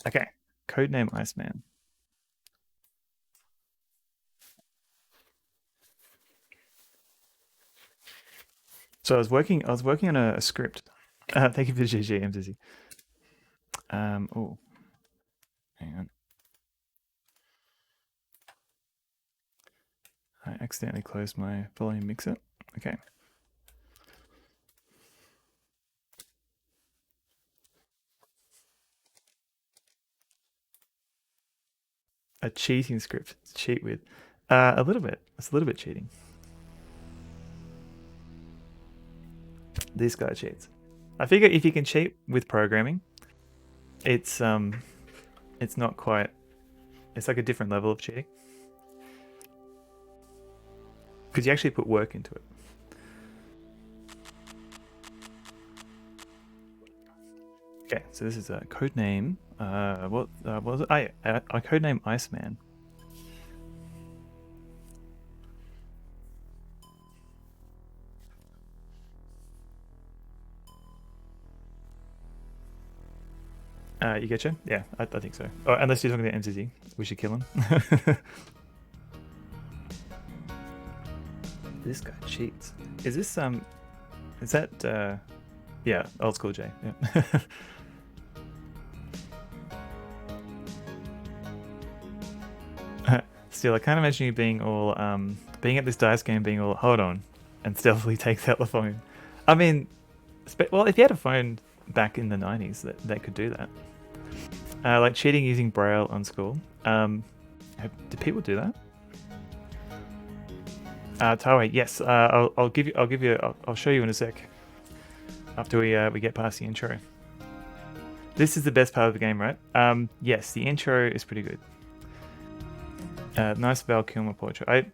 Okay, codename Iceman. So I was working on a script. Thank you for the GG, MZZ. Oh, hang on. I accidentally closed my volume mixer. Okay. A cheating script to cheat with. A little bit. It's a little bit cheating. This guy cheats. I figure if you can cheat with programming, it's it's not quite. It's like a different level of cheating because you actually put work into it. Okay, so this is a code name. What was it? I code name Iceman. You get you? Yeah, I think so. Oh, unless you're talking about MZZ, we should kill him. This guy cheats. Is this Is that Yeah, old school J. Yeah. Still, I can't imagine you being all being at this dice game, being all hold on, and stealthily takes out the phone. I mean, well, if you had a phone back in the '90s, that could do that. Like cheating using Braille on school. Do people do that? Tawe, yes. I'll give you. I'll show you in a sec. After we get past the intro. This is the best part of the game, right? Yes, the intro is pretty good. Nice Val Kilmer portrait.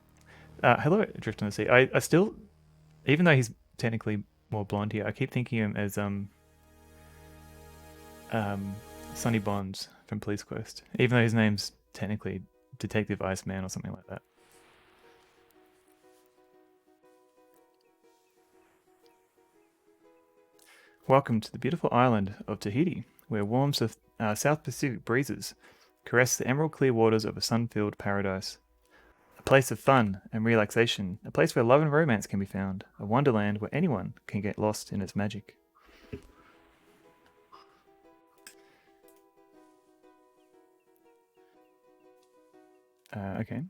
Hello, Drift on the Sea. I still, even though he's technically more blonde here, I keep thinking of him as Sonny Bonds from Police Quest, even though his name's technically Detective Iceman or something like that. Welcome to the beautiful island of Tahiti, where warm South Pacific breezes caress the emerald clear waters of a sun-filled paradise. A place of fun and relaxation, a place where love and romance can be found, a wonderland where anyone can get lost in its magic. Okay.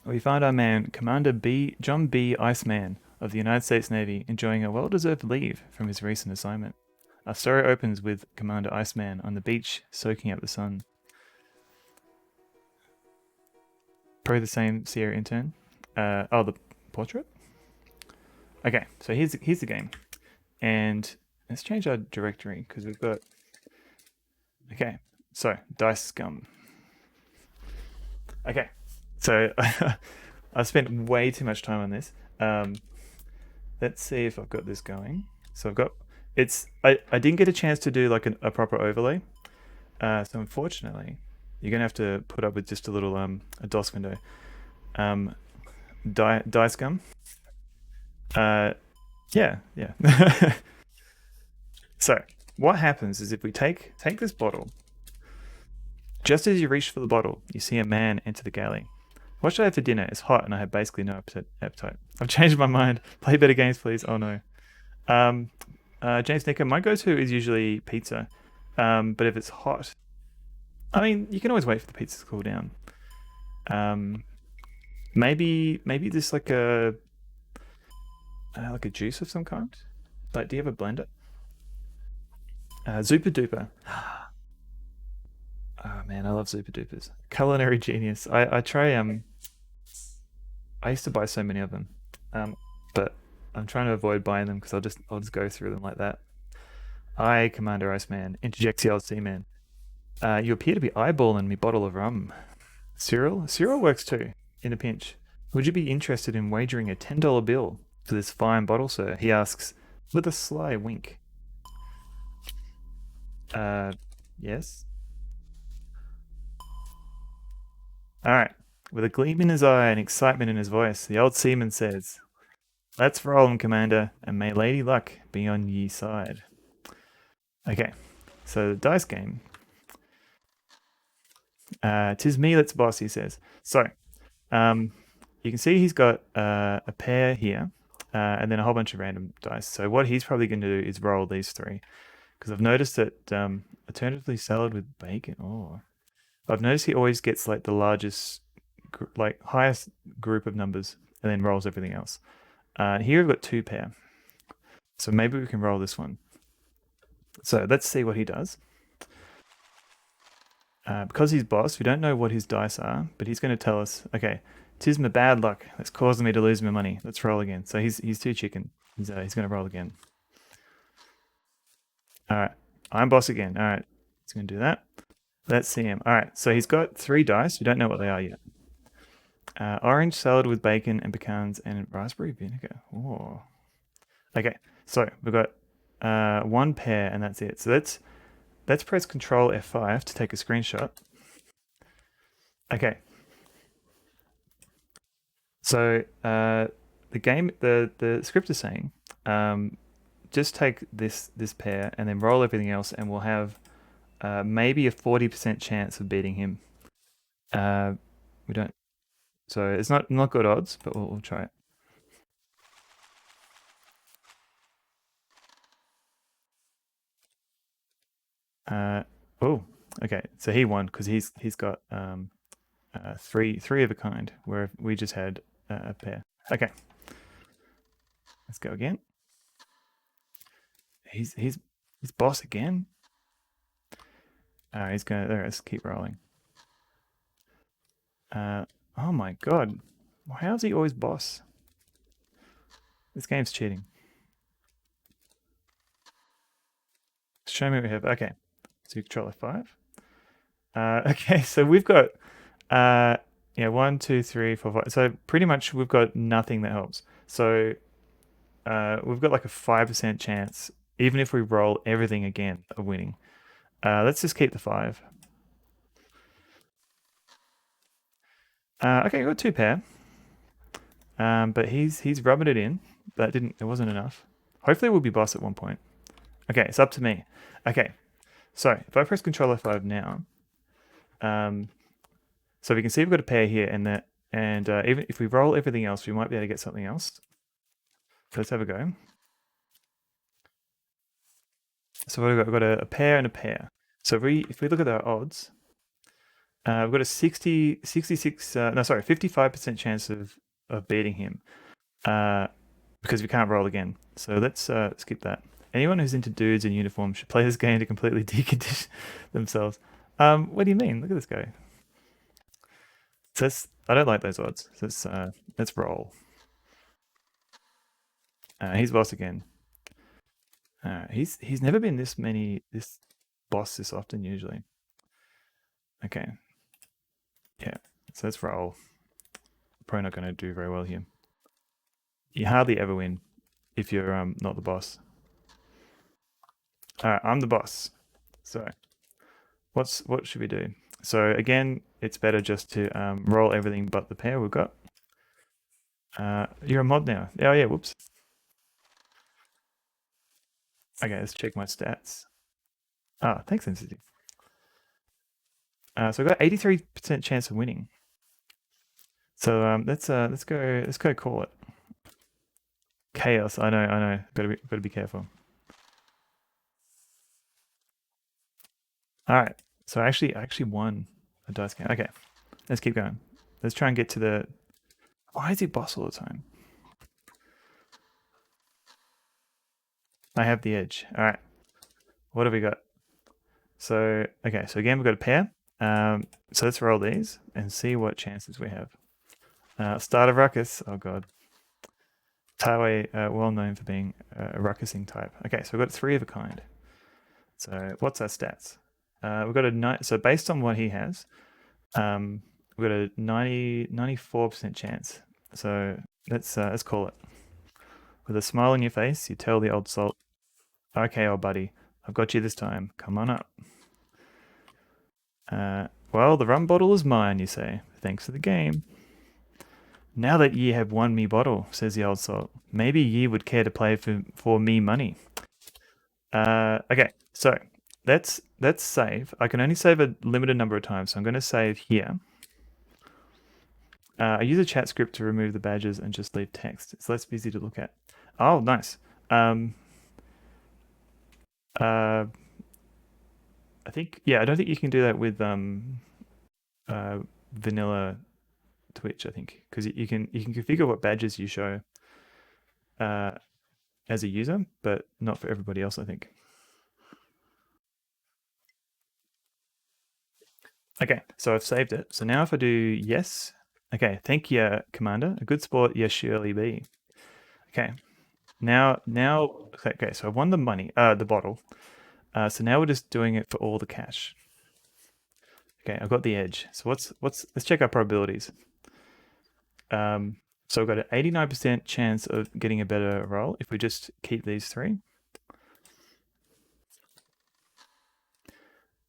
We find our man, Commander John B. Iceman of the United States Navy, enjoying a well-deserved leave from his recent assignment. Our story opens with Commander Iceman on the beach, soaking up the sun. Probably the same Sierra intern. The portrait. Okay, so here's the game, and let's change our directory because we've got. Okay, so dice scum. Okay, so I've spent way too much time on this. Let's see if I've got this going. So I've got I didn't get a chance to do like a proper overlay. So unfortunately, you're gonna have to put up with just a little a DOS window. Dice gum. Uh, yeah, yeah. So what happens is if we take this bottle, just as you reach for the bottle, you see a man enter the galley. What should I have for dinner? It's hot and I have basically no appetite. I've changed my mind. Play better games, please. Oh no. Um, James Nicker, my go-to is usually pizza. But if it's hot, I mean, you can always wait for the pizza to cool down. Um, maybe just like a juice of some kind. Like, do you have a blender? Zupa Duper. Oh man, I love Super Dupers. Culinary genius. I try I used to buy so many of them, but I'm trying to avoid buying them because I'll just go through them like that. I, Commander Iceman, interjects the old seaman. You appear to be eyeballing me bottle of rum. Cyril works too, in a pinch. Would you be interested in wagering a $10 bill for this fine bottle, sir? He asks, with a sly wink. Uh, yes. All right. With a gleam in his eye and excitement in his voice, the old seaman says, Let's roll 'em, Commander, and may Lady Luck be on ye side. Okay, so the dice game. 'Tis me that's boss, he says. So, um, you can see he's got a pair here, and then a whole bunch of random dice. So what he's probably going to do is roll these three, because I've noticed that alternatively salad with bacon. Oh, I've noticed he always gets like the largest, like highest group of numbers, and then rolls everything else. Here we've got two pair, so maybe we can roll this one. So let's see what he does. Because he's boss, we don't know what his dice are, but he's going to tell us, okay, 'tis my bad luck that's causing me to lose my money. Let's roll again. So he's too chicken. He's going to roll again. All right, I'm boss again. All right, he's going to do that. Let's see him. All right, so he's got three dice. We don't know what they are yet. Orange salad with bacon and pecans and raspberry vinegar. Oh, okay. So we've got one pair, and that's it. So let's press Control F5 to take a screenshot. Okay. So the script is saying, just take this pair and then roll everything else, and we'll have maybe a 40% chance of beating him. We don't. So it's not good odds, but we'll try it. Oh, okay. So he won because he's got three of a kind, where we just had a pair. Okay, let's go again. He's boss again. He's gonna. There, let's keep rolling. Oh my god, how's he always boss? This game's cheating. Show me what we have. Okay, so Control F5. Okay, so we've got yeah, 1, 2, 3, 4, 5. So pretty much we've got nothing that helps. So we've got like a 5% chance, even if we roll everything again, of winning. Let's just keep the 5. Okay, got two pair. But he's rubbing it in. It wasn't enough. Hopefully we'll be boss at one point. Okay, it's up to me. Okay, so if I press Control F5 now, so we can see we've got a pair here, and even if we roll everything else, we might be able to get something else. So let's have a go. So we've got a pair and a pair. So if we look at our odds, we've got a 55% chance of beating him, because we can't roll again. So let's skip that. Anyone who's into dudes in uniform should play this game to completely decondition themselves. What do you mean? Look at this guy. So I don't like those odds. So let's roll. He's boss again. He's never been this boss this often usually. Okay. Yeah. So let's roll. Probably not going to do very well here. You hardly ever win if you're not the boss. All right, I'm the boss. So what should we do? So again, it's better just to roll everything but the pair we've got. You're a mod now. Oh yeah, whoops. Okay, let's check my stats. Ah, thanks, Entity. So I've got 83% chance of winning. So let's go call it. Chaos. I know. Gotta be careful. All right. So I actually won a dice game. Okay, let's keep going. Let's try and get to the. Why is he boss all the time? I have the edge. All right. What have we got? So okay. So again, we've got a pair. So let's roll these and see what chances we have. Start a ruckus. Oh god. Taiwei, well known for being a ruckusing type. Okay, so we've got three of a kind. So what's our stats? We've got a so based on what he has, we've got a 94% chance. So let's call it. With a smile on your face, you tell the old salt, "Okay, old buddy, I've got you this time. Come on up." Well, the rum bottle is mine, you say. Thanks for the game. Now that ye have won me bottle, says the old salt, maybe ye would care to play for me money. Okay, so let's save. I can only save a limited number of times, so I'm going to save here. I use a chat script to remove the badges and just leave text. It's less busy to look at. Oh, nice. Uh, I think, yeah, I don't think you can do that with vanilla Twitch. I think because you can configure what badges you show uh, as a user, but not for everybody else. I think. Okay, so I've saved it. So now if I do yes, okay, thank you, Commander. A good sport, yes, surely be. Okay, now, okay, so I've won the money, the bottle. So now we're just doing it for all the cash. Okay, I've got the edge. So let's check our probabilities. So we've got an 89% chance of getting a better roll if we just keep these three.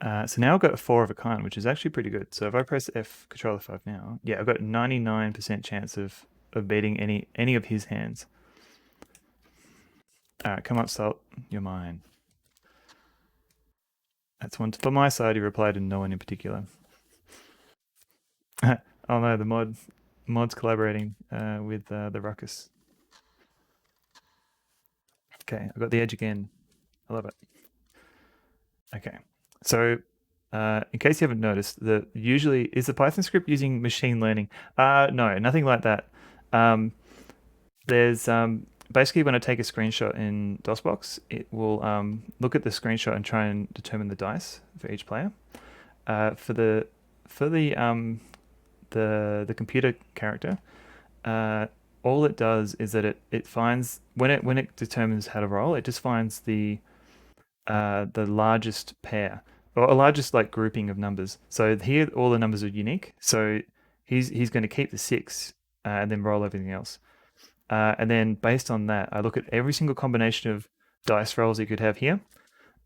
So now I've got a 4 of a kind, which is actually pretty good. So if I press F, Control F5 now, yeah, I've got 99% chance of beating any of his hands. All right, come up, Salt. You're mine. That's one for my side. He replied to no one in particular. Oh no, the mod's collaborating with the ruckus. Okay, I've got the edge again. I love it. Okay, so in case you haven't noticed, usually is the Python script using machine learning? No, nothing like that. There's basically when I take a screenshot in DOSBox, it will look at the screenshot and try and determine the dice for each player. For the computer character, all it does is that it finds when it determines how to roll, it just finds the largest pair or largest like grouping of numbers. So here all the numbers are unique. So he's going to keep the 6 and then roll everything else. And then based on that, I look at every single combination of dice rolls you could have here.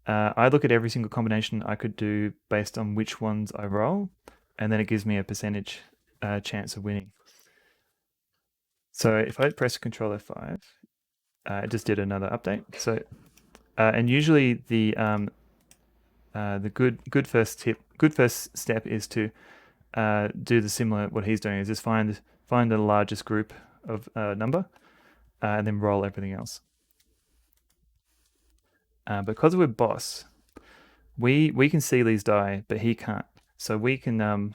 I look at every single combination I could do based on which ones I roll, and then it gives me a percentage chance of winning. So if I press Control F5, it just did another update. So and usually the good first step is to do the similar. What he's doing is just find the largest group of number, and then roll everything else. Because we're boss, we can see these die, but he can't. So we can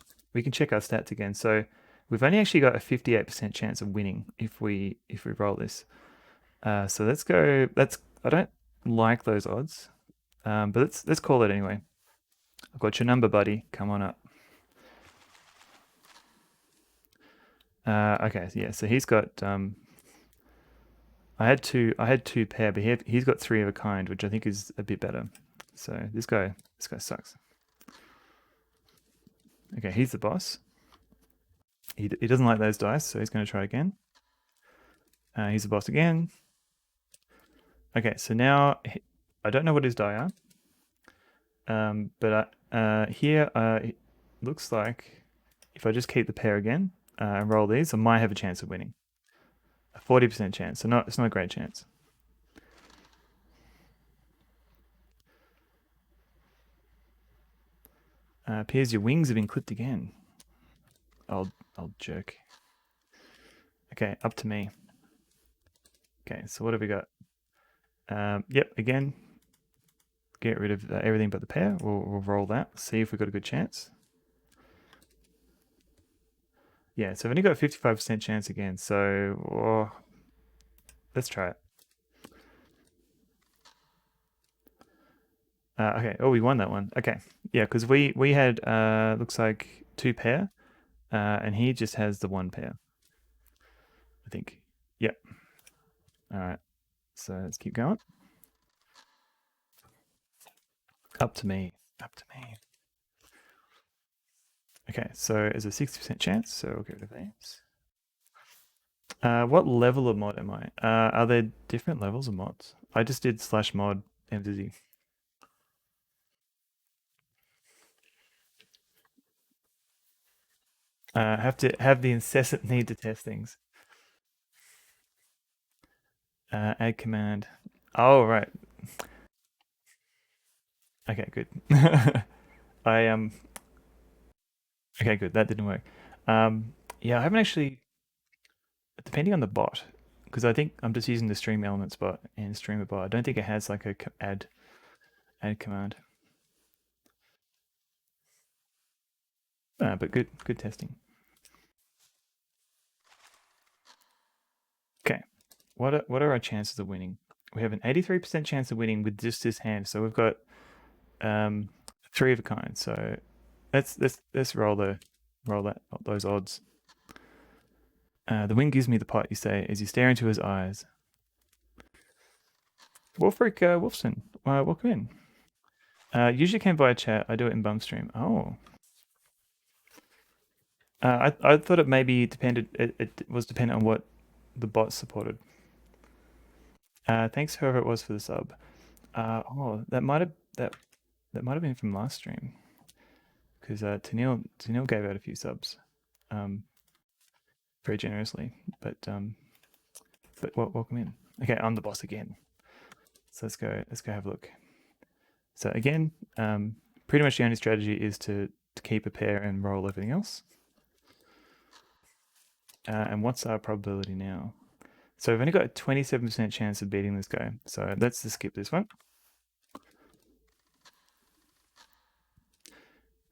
check our stats again. So we've only actually got a 58% chance of winning if we roll this. So let's go. I don't like those odds, but let's call it anyway. I've got your number, buddy. Come on up. Okay, yeah. So he's got. I had two pair, but he's got 3 of a kind, which I think is a bit better. So this guy sucks. Okay, he's the boss. He doesn't like those dice, so he's going to try again. He's the boss again. Okay, so now I don't know what his die are, but here it looks like if I just keep the pair again and roll these, I might have a chance of winning. A 40% chance, so it's not a great chance. Appears your wings have been clipped again. Old jerk. Okay, up to me. Okay, so what have we got? Yep, again, get rid of everything but the pair. We'll roll that, see if we've got a good chance. Yeah, so I've only got a 55% chance again, so let's try it. Okay, oh, we won that one. Okay, yeah, because we had, looks like 2 pair, and he just has the 1 pair, I think. Yep. All right, so let's keep going. Up to me. Okay, so there's a 60% chance, so we'll go to these. What level of mod am I? Are there different levels of mods? I just did /mod entity. Have to have the incessant need to test things. Add command. Oh, right. Okay, good. I Okay, good. That didn't work. Yeah, I haven't actually. Depending on the bot, because I think I'm just using the stream elements bot and streamer bot. I don't think it has like a add command. But good testing. Okay, what are our chances of winning? We have an 83% chance of winning with just this hand. So we've got um, three of a kind. So let's roll those odds. The wind gives me the pot. You say as you stare into his eyes. Wolfric Wolfson, welcome in. Usually came via chat. I do it in bum stream. Oh, I thought it maybe depended. It was dependent on what the bot supported. Thanks whoever it was for the sub. Oh, that might have been from last stream because Tanil gave out a few subs, um, very generously. But welcome in. Okay, I'm the boss again. So let's go have a look. So again, pretty much the only strategy is to keep a pair and roll everything else. And what's our probability now? So we've only got a 27% chance of beating this guy. So let's just skip this one.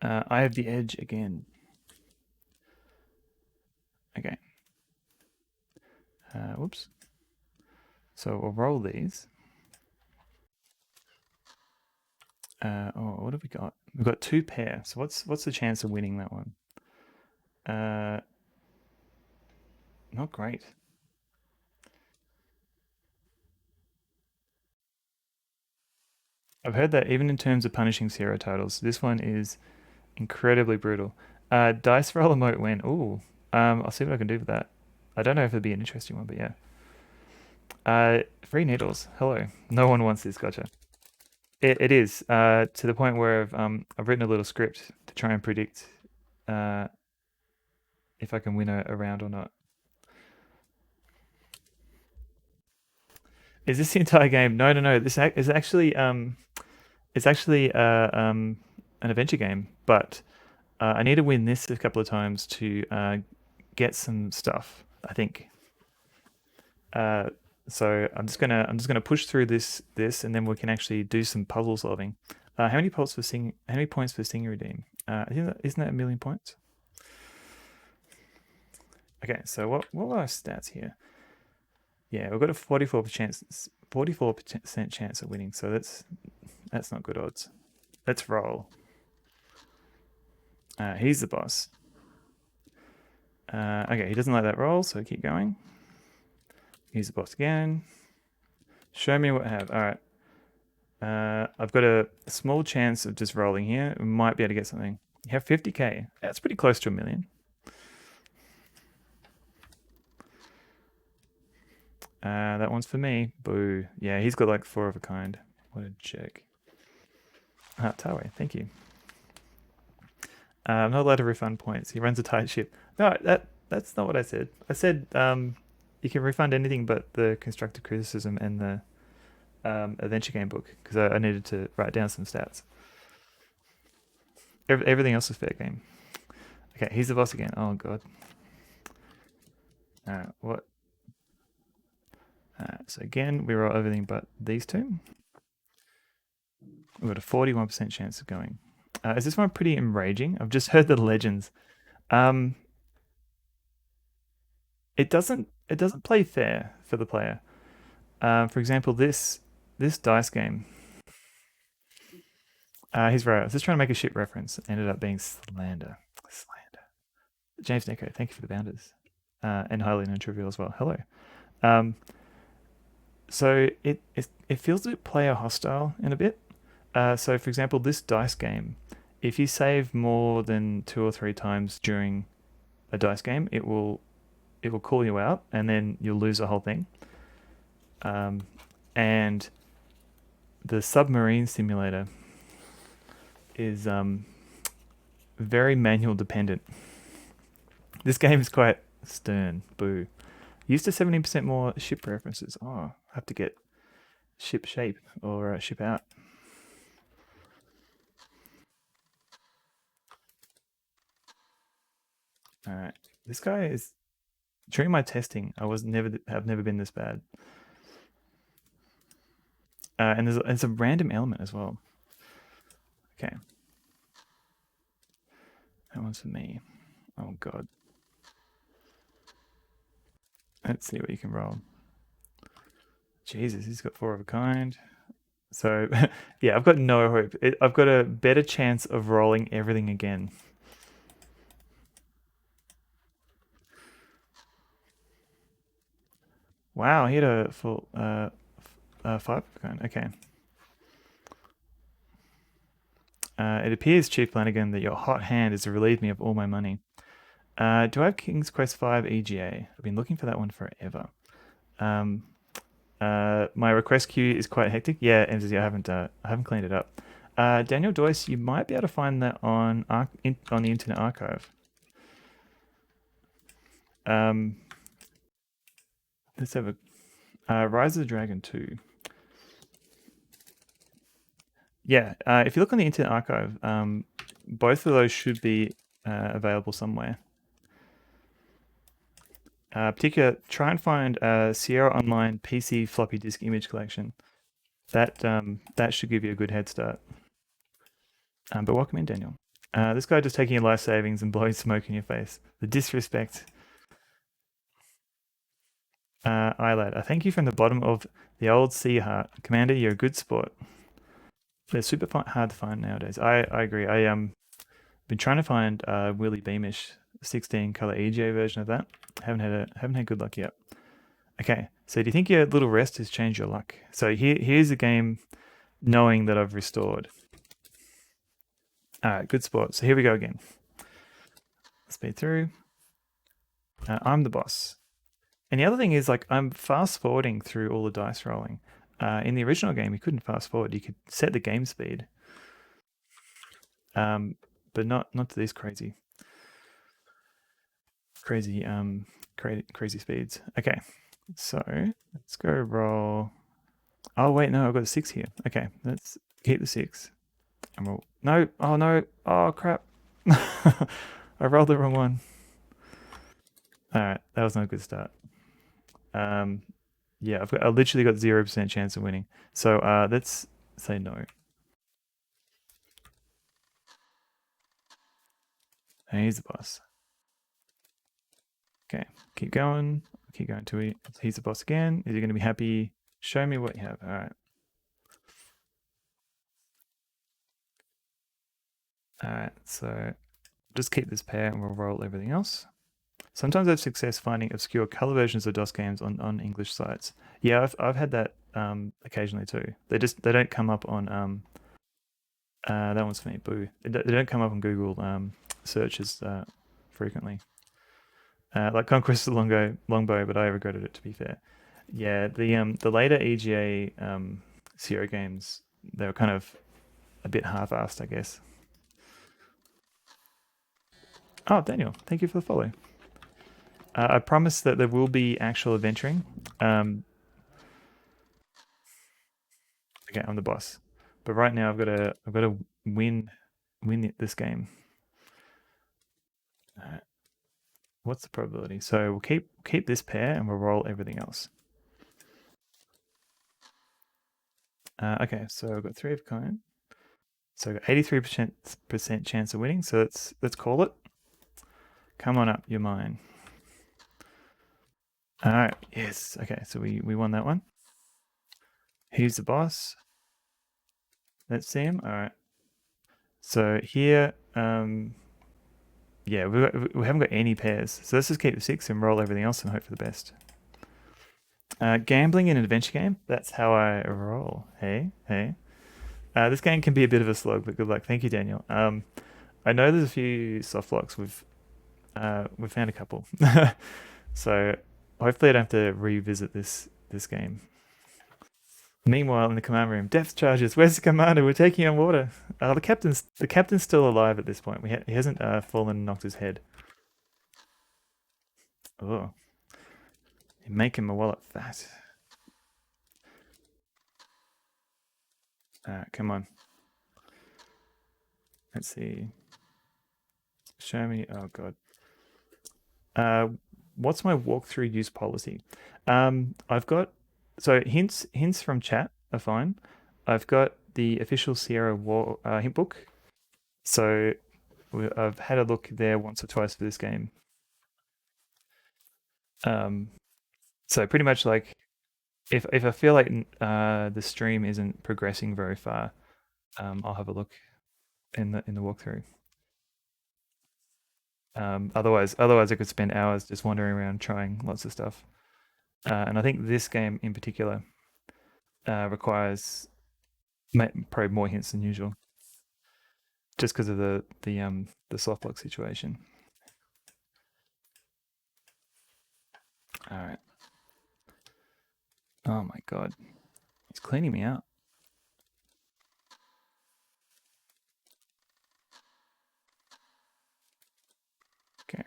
I have the edge again. Okay. Whoops. So we'll roll these. Oh, what have we got? We've got two pair. So what's the chance of winning that one? Not great. I've heard that even in terms of punishing zero totals, this one is incredibly brutal. Dice roll emote win. Ooh. I'll see what I can do with that. I don't know if it'd be an interesting one, but yeah. Free needles. Hello. No one wants this. Gotcha. It is to the point where I've written a little script to try and predict uh, if I can win a round or not. Is this the entire game? No, no, no. This is actually it's actually an adventure game, but I need to win this a couple of times to get some stuff. I think. Uh, so I'm just gonna push through this, and then we can actually do some puzzle solving. How many points for sing? How many points for Singer Redeem? I think isn't that 1,000,000 points? Okay, so what are our stats here? Yeah, we've got a 44% chance of winning. So that's not good odds. Let's roll. He's the boss. Okay, he doesn't like that roll, so keep going. He's the boss again. Show me what I have. All right. I've got a small chance of just rolling here. We might be able to get something. You have 50k. That's pretty close to 1,000,000. That one's for me. Boo. Yeah, he's got like 4 of a kind. What a jerk. Tawe, thank you. I'm not allowed to refund points. He runs a tight ship. No, that's not what I said. I said you can refund anything but the constructive criticism and the adventure game book because I needed to write down some stats. Everything else is fair game. Okay, he's the boss again. Oh god. What? So again, we roll everything but these two. We've got a 41% chance of going. Is this one pretty enraging? I've just heard the legends. Um, it doesn't play fair for the player. For example, this dice game. He's right. I was just trying to make a shit reference. Ended up being slander. Slander. James Neko, thank you for the bounders. And highly non-trivial as well. Hello. Um, so it feels a bit player hostile in a bit. So for example, this dice game, if you save more than 2 or 3 times during a dice game, it will call you out, and then you'll lose the whole thing. And the submarine simulator is very manual dependent. This game is quite stern. Boo. Used to 70% more ship preferences. Oh, I have to get ship shape or ship out. All right. This guy is during my testing. Have never been this bad. And there's a random element as well. Okay, that one's for me. Oh god. Let's see what you can roll. Jesus, he's got four of a kind. So yeah, I've got no hope. I've got a better chance of rolling everything again. Wow, he had a full five of a kind. Okay. It appears, Chief Flanagan, that your hot hand has relieved me of all my money. Do I have King's Quest V EGA? I've been looking for that one forever. My request queue is quite hectic. Yeah, MZZ, I haven't cleaned it up. Daniel Doyce, you might be able to find that on on the Internet Archive. Let's have a Rise of the Dragon 2. Yeah, if you look on the Internet Archive, both of those should be available somewhere. Particular, try and find Sierra Online PC floppy disk image collection. That should give you a good head start. But welcome in, Daniel. This guy just taking your life savings and blowing smoke in your face. The disrespect. Lad, I thank you from the bottom of the old sea heart. Commander, you're a good sport. They're super hard to find nowadays. I agree. Been trying to find Willie Beamish 16 color EJ version of that. Haven't had good luck yet. Okay, so do you think your little rest has changed your luck? So here's a game knowing that I've restored. All right, good sport. So here we go again. Speed through. I'm the boss. And the other thing is, like, I'm fast forwarding through all the dice rolling. In the original game, you couldn't fast forward. You could set the game speed, but not to these crazy speeds. Okay, so let's go roll. Oh wait, no, I've got a 6 here. Okay, let's keep the 6 and roll. No, oh no, oh crap! I rolled the wrong one. All right, that was not a good start. Yeah, I literally got 0% chance of winning. So let's say no. And he's the boss. Okay, keep going. Keep going till he's the boss again. Is he going to be happy? Show me what you have. All right. All right, so just keep this pair and we'll roll everything else. Sometimes I have success finding obscure color versions of DOS games on English sites. Yeah, I've had that occasionally too. They don't come up on that one's for me. Boo. They don't come up on Google searches frequently. Like Conquest of Longbow, but I regretted it, to be fair. Yeah, the later EGA Sierra games, they were kind of a bit half-assed, I guess. Oh, Daniel, thank you for the follow. I promise that there will be actual adventuring. Okay, I'm the boss, but right now I've got to win this game. What's the probability? So we'll keep this pair and we'll roll everything else. Okay, so I've got 3 of a kind. So I've got 83% chance of winning. So let's call it. Come on up, you're mine. All right, yes. Okay, so we won that one. He's the boss. Let's see him. All right. So here, yeah, we haven't got any pairs. So let's just keep the 6 and roll everything else and hope for the best. Gambling in an adventure game. That's how I roll. Hey. This game can be a bit of a slog, but good luck. Thank you, Daniel. I know there's a few soft locks. We've found a couple. So hopefully I don't have to revisit this game. Meanwhile, in the command room, depth charges. Where's the commander? We're taking on water. The captain's still alive at this point. He hasn't fallen and knocked his head. Oh, you're making my wallet fat. Come on. Let's see. Show me. Oh god. Uh, what's my walkthrough use policy? I've got so hints from chat are fine. I've got the official Sierra hint book. So I've had a look there once or twice for this game. Um, so pretty much like if I feel like the stream isn't progressing very far, I'll have a look in the walkthrough. Otherwise I could spend hours just wandering around trying lots of stuff. And I think this game in particular requires probably more hints than usual, just because of the soft lock situation. All right. Oh my god, he's cleaning me out. Okay,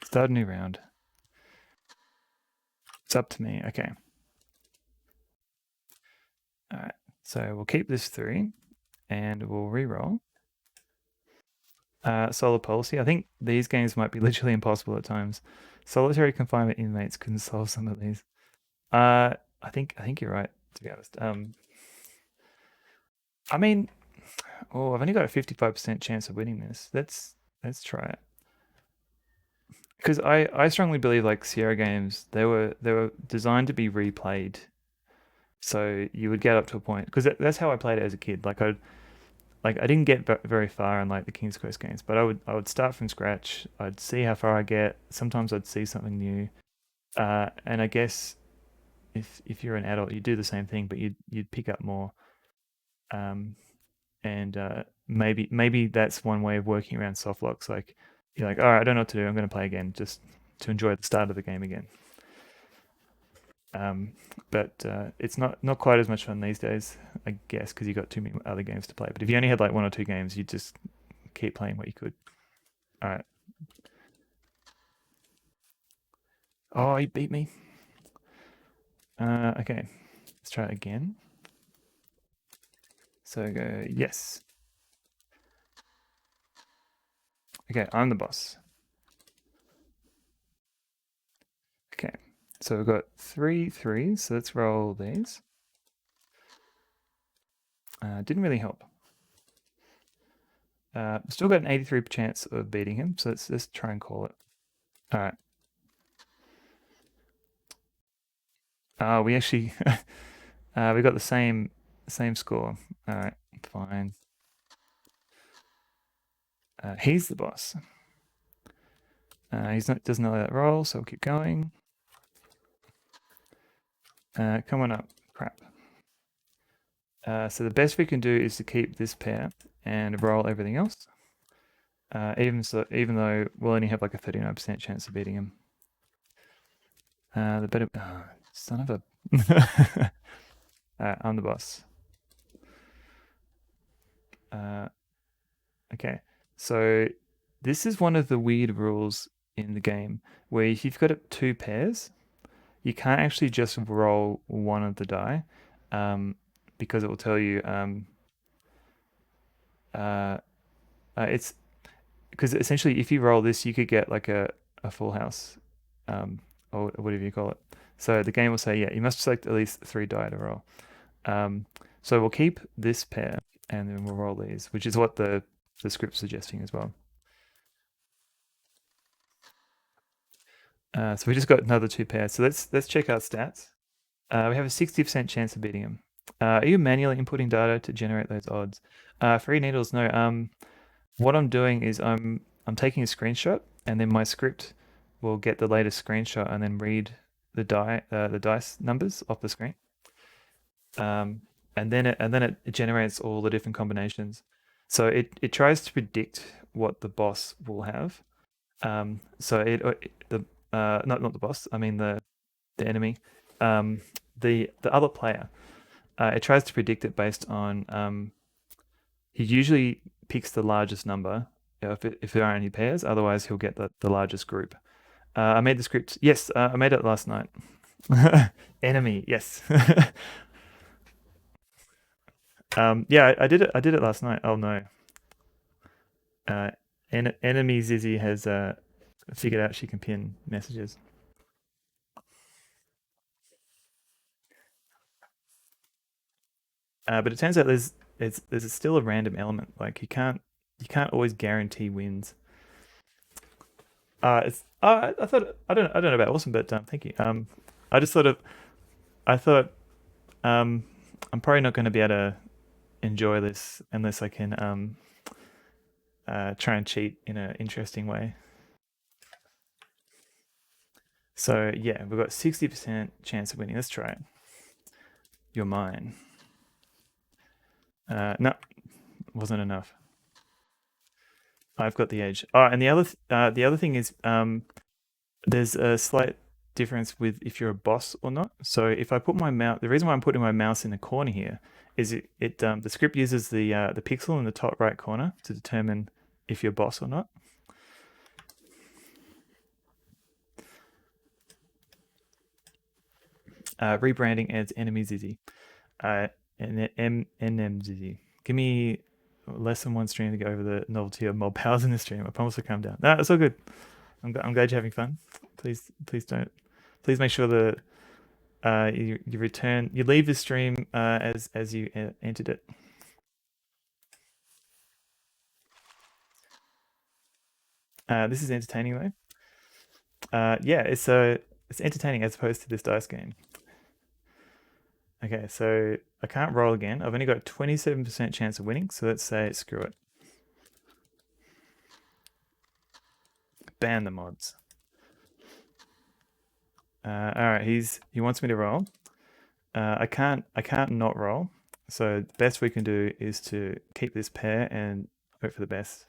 start a new round. It's up to me. Okay. All right. So we'll keep this 3 and we'll re-roll. Solar policy. I think these games might be literally impossible at times. Solitary confinement inmates couldn't solve some of these. I think you're right, to be honest. I mean, I've only got a 55% chance of winning this. Let's try it. Because I strongly believe like Sierra games, they were designed to be replayed. So you would get up to a point because that's how I played it as a kid. I didn't get very far in like the King's Quest games, but I would start from scratch. I'd see how far I get. Sometimes I'd see something new. And I guess if you're an adult, you do the same thing, but you'd pick up more. Um, and maybe that's one way of working around soft locks. Like you're like, all right, I don't know what to do. I'm going to play again just to enjoy the start of the game again. Um, but it's not quite as much fun these days, I guess, because you got too many other games to play. But if you only had like one or two games, you just keep playing what you could. All right. Oh, you beat me. Okay, let's try it again. So go yes. Okay, I'm the boss. Okay, so we've got 3 3s. So let's roll these. Didn't really help. Still got an 83 chance of beating him. So let's try and call it. All right. We actually we got the same score. All right, fine. He's the boss. He's not doesn't know that roll, so we'll keep going. Come on up. Crap. So the best we can do is to keep this pair and roll everything else. Even though we'll only have like a 39% chance of beating him. The better. Son of a. I'm the boss. Okay, so this is one of the weird rules in the game where if you've got 2 pairs, you can't actually just roll one of the die, because it will tell you uh, it's because essentially if you roll this, you could get like a full house, or whatever you call it. So the game will say, yeah, you must select at least 3 die to roll. So we'll keep this pair and then we'll roll these, which is what the script's suggesting as well. So we just got another 2 pairs. So let's check our stats. We have a 60% chance of beating him. Are you manually inputting data to generate those odds? Free needles, no. What I'm doing is I'm taking a screenshot, and then my script will get the latest screenshot and then read the dice numbers off the screen. And then it generates all the different combinations. So it tries to predict what the boss will have. So the not the boss. I mean the enemy. The other player. It tries to predict it based on. He usually picks the largest number if there aren't any pairs. Otherwise, he'll get the largest group. I made the script. Yes, I made it last night. Enemy, yes. Yeah, I did it. I did it last night. Oh no. Uh, enemy Zizzy has figured out she can pin messages. But it turns out there's still a random element. Like you can't always guarantee wins. It's I thought I don't know about awesome, but thank you. I just sort of I thought um I'm probably not going to be able to enjoy this unless I can try and cheat in an interesting way. So yeah, we've got 60% chance of winning. Let's try it. You're mine. No, wasn't enough. I've got the edge. Oh, and the other thing is there's a slight difference with if you're a boss or not. So if I put my mouse, the reason why I'm putting my mouse in the corner here is the script uses the pixel in the top right corner to determine if you're boss or not. Rebranding adds enemy Zizzy. NM Zizzy. Give me less than one stream to go over the novelty of mob powers in this stream. I promise to calm down. No, it's all good. I'm glad you're having fun. Please don't. Please make sure that you leave the stream as you entered it. This is entertaining though. Yeah, it's entertaining as opposed to this dice game. Okay, so I can't roll again. I've only got 27% chance of winning, so let's say screw it. Ban the mods. All right, he wants me to roll. I can't not roll. So the best we can do is to keep this pair and hope for the best.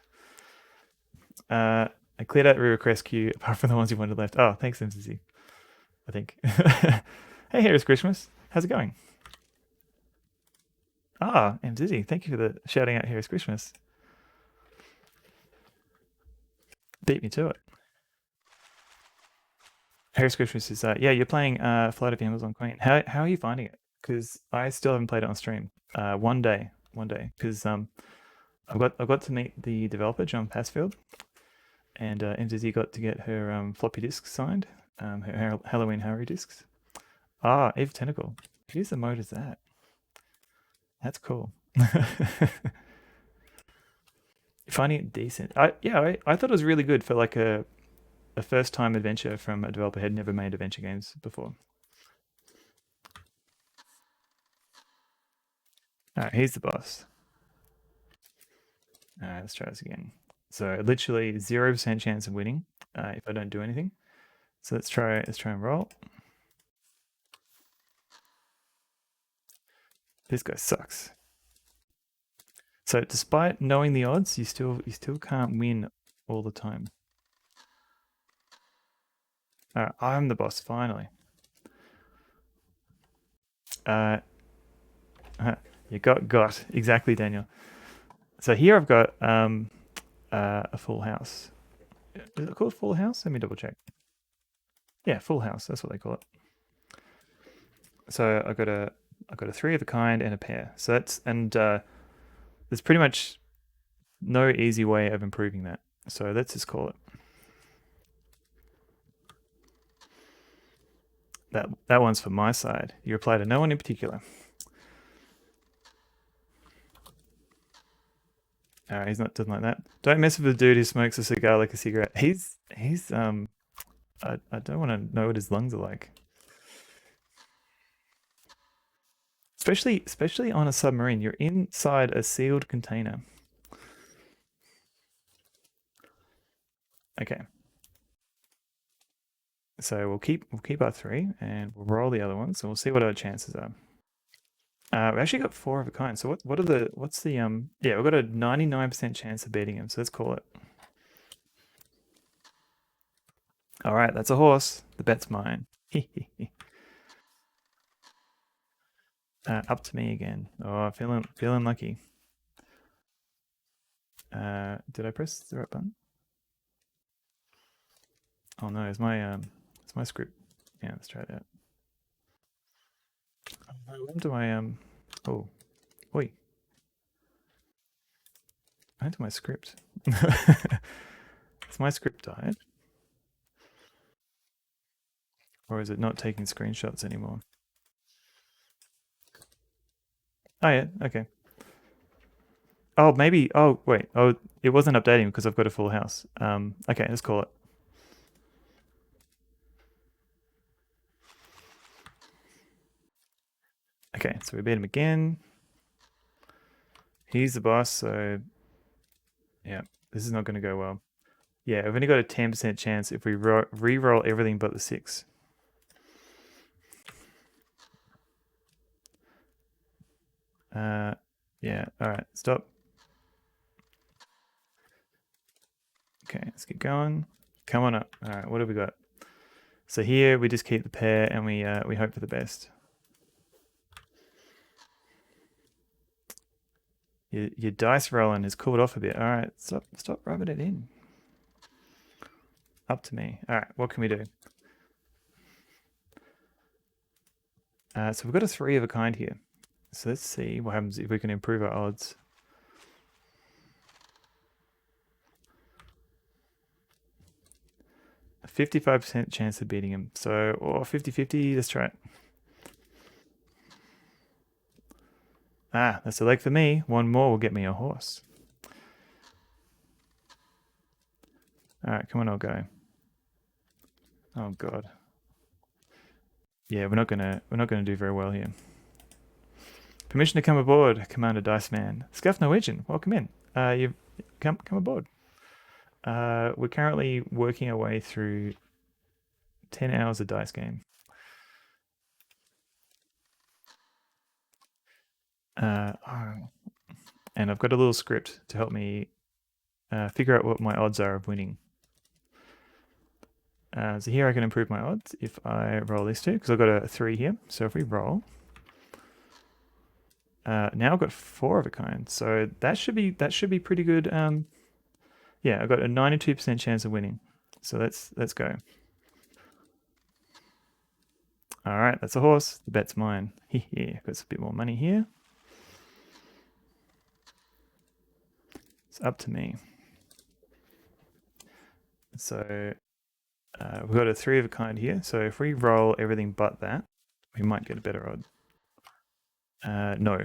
I cleared out the request queue apart from the ones you wanted left. Oh, thanks, MCC. I think. Hey, here is Christmas. How's it going? Ah, MCC. Thank you for the shouting out. Here is Christmas. Beat me to it. Harris Christmas is yeah. You're playing Flight of the Amazon Queen. How are you finding it? Because I still haven't played it on stream. One day. Because I've got to meet the developer John Passfield, and MZZ got to get her floppy disks signed, her Halloween Harry disks. Ah, Eve Tentacle. Whose the mode is that? That's cool. Finding it decent. I thought it was really good for like a first time adventure from a developer who had never made adventure games before. All right, here's the boss. All right, let's try this again. So literally 0% chance of winning if I don't do anything. So let's try and roll. This guy sucks. So despite knowing the odds, you still can't win all the time. All right, I'm the boss finally. You got exactly, Daniel. So here I've got a full house. Is it called full house? Let me double check. Yeah, full house. That's what they call it. So I've got a three of a kind and a pair. So that's there's pretty much no easy way of improving that. So let's just call it. That one's for my side. You reply to no one in particular. He's not doesn't like that. Don't mess with the dude who smokes a cigar like a cigarette. He's I don't want to know what his lungs are like. Especially on a submarine. You're inside a sealed container. Okay. So we'll keep our three and we'll roll the other ones and we'll see what our chances are. We actually got four of a kind. So what's the yeah, we've got a 99% chance of beating him, so let's call it. Alright, that's a horse. The bet's mine. Up to me again. Oh, feeling lucky. Did I press the right button? Oh no, is my script? Yeah, let's try that. When do I Oh, oi, when do my script? Has my script died, or is it not taking screenshots anymore? Oh yeah, okay. Oh maybe. Oh wait. Oh, it wasn't updating because I've got a full house. Okay, let's call it. Okay, so we beat him again. He's the boss, so yeah, this is not going to go well. Yeah, I've only got a 10% chance if we re-roll everything but the 6. Yeah, all right, stop. Okay, let's get going. Come on up. All right, what have we got? So here we just keep the pair and we hope for the best. Your dice rolling is cooled off a bit. All right, stop rubbing it in. Up to me. All right, what can we do? So we've got a 3 of a kind here. So let's see what happens if we can improve our odds. A 55% chance of beating him. So, or 50-50, let's try it. Ah, that's a leg for me. One more will get me a horse. All right, come on, I'll go. Oh god. Yeah, we're not gonna do very well here. Permission to come aboard, Commander Dice Man. Scuff Norwegian, welcome in. You've come aboard. We're currently working our way through 10 hours of dice game. Oh, and I've got a little script to help me figure out what my odds are of winning. So here I can improve my odds if I roll these 2, because I've got a 3 here. So if we roll, now I've got 4 of a kind. So that should be pretty good. Yeah, I've got a 92% chance of winning. So let's go. All right, that's a horse. The bet's mine. Yeah, got a bit more money here. It's up to me. So we've got a 3 of a kind here. So if we roll everything but that, we might get a better odd. No,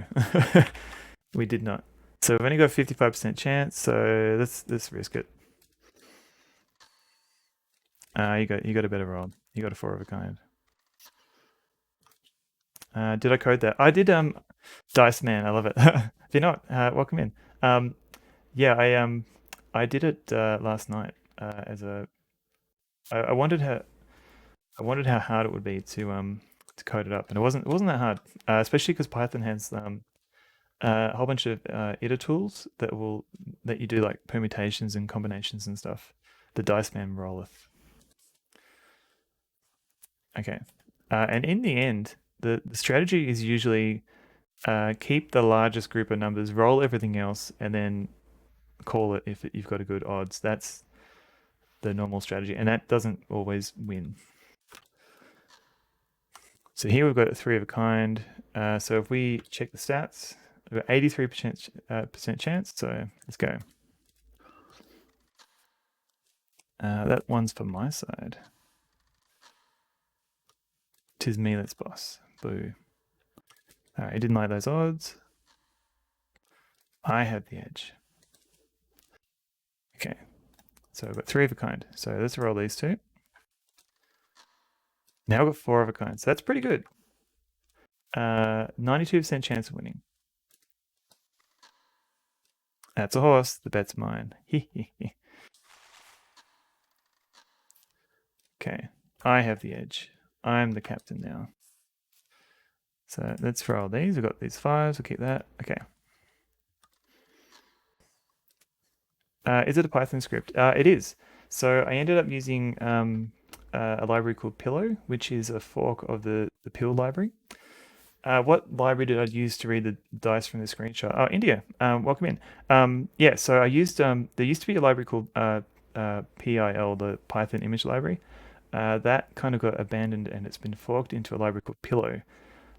we did not. So we've only got a 55% chance. So let's risk it. You got a better roll. You got a 4 of a kind. Did I code that? I did. Dice Man, I love it. If you're not, welcome in. Yeah, I did it last night as a. I wondered how hard it would be to code it up, and it wasn't that hard, especially because Python has a whole bunch of editor tools that you do like permutations and combinations and stuff. The Dice Man rolleth. Okay, and in the end, the strategy is usually keep the largest group of numbers, roll everything else, and then call it if you've got a good odds. That's the normal strategy, and that doesn't always win. So here we've got a 3 of a kind. So if we check the stats, we've got 83% chance. So let's go. That one's for my side. 'Tis me that's boss. Boo. All right, he didn't like those odds. I have the edge. Okay, so I've got 3 of a kind. So let's roll these 2. Now I've got 4 of a kind. So that's pretty good. 92% chance of winning. That's a horse. The bet's mine. Okay, I have the edge. I'm the captain now. So let's roll these. We've got these 5s. We'll keep that. Okay. Is it a Python script? It is. So I ended up using a library called Pillow, which is a fork of the Pill library. What library did I use to read the dice from the screenshot? Oh, India. Welcome in. Yeah, so I used, there used to be a library called PIL, the Python image library. that kind of got abandoned and it's been forked into a library called Pillow.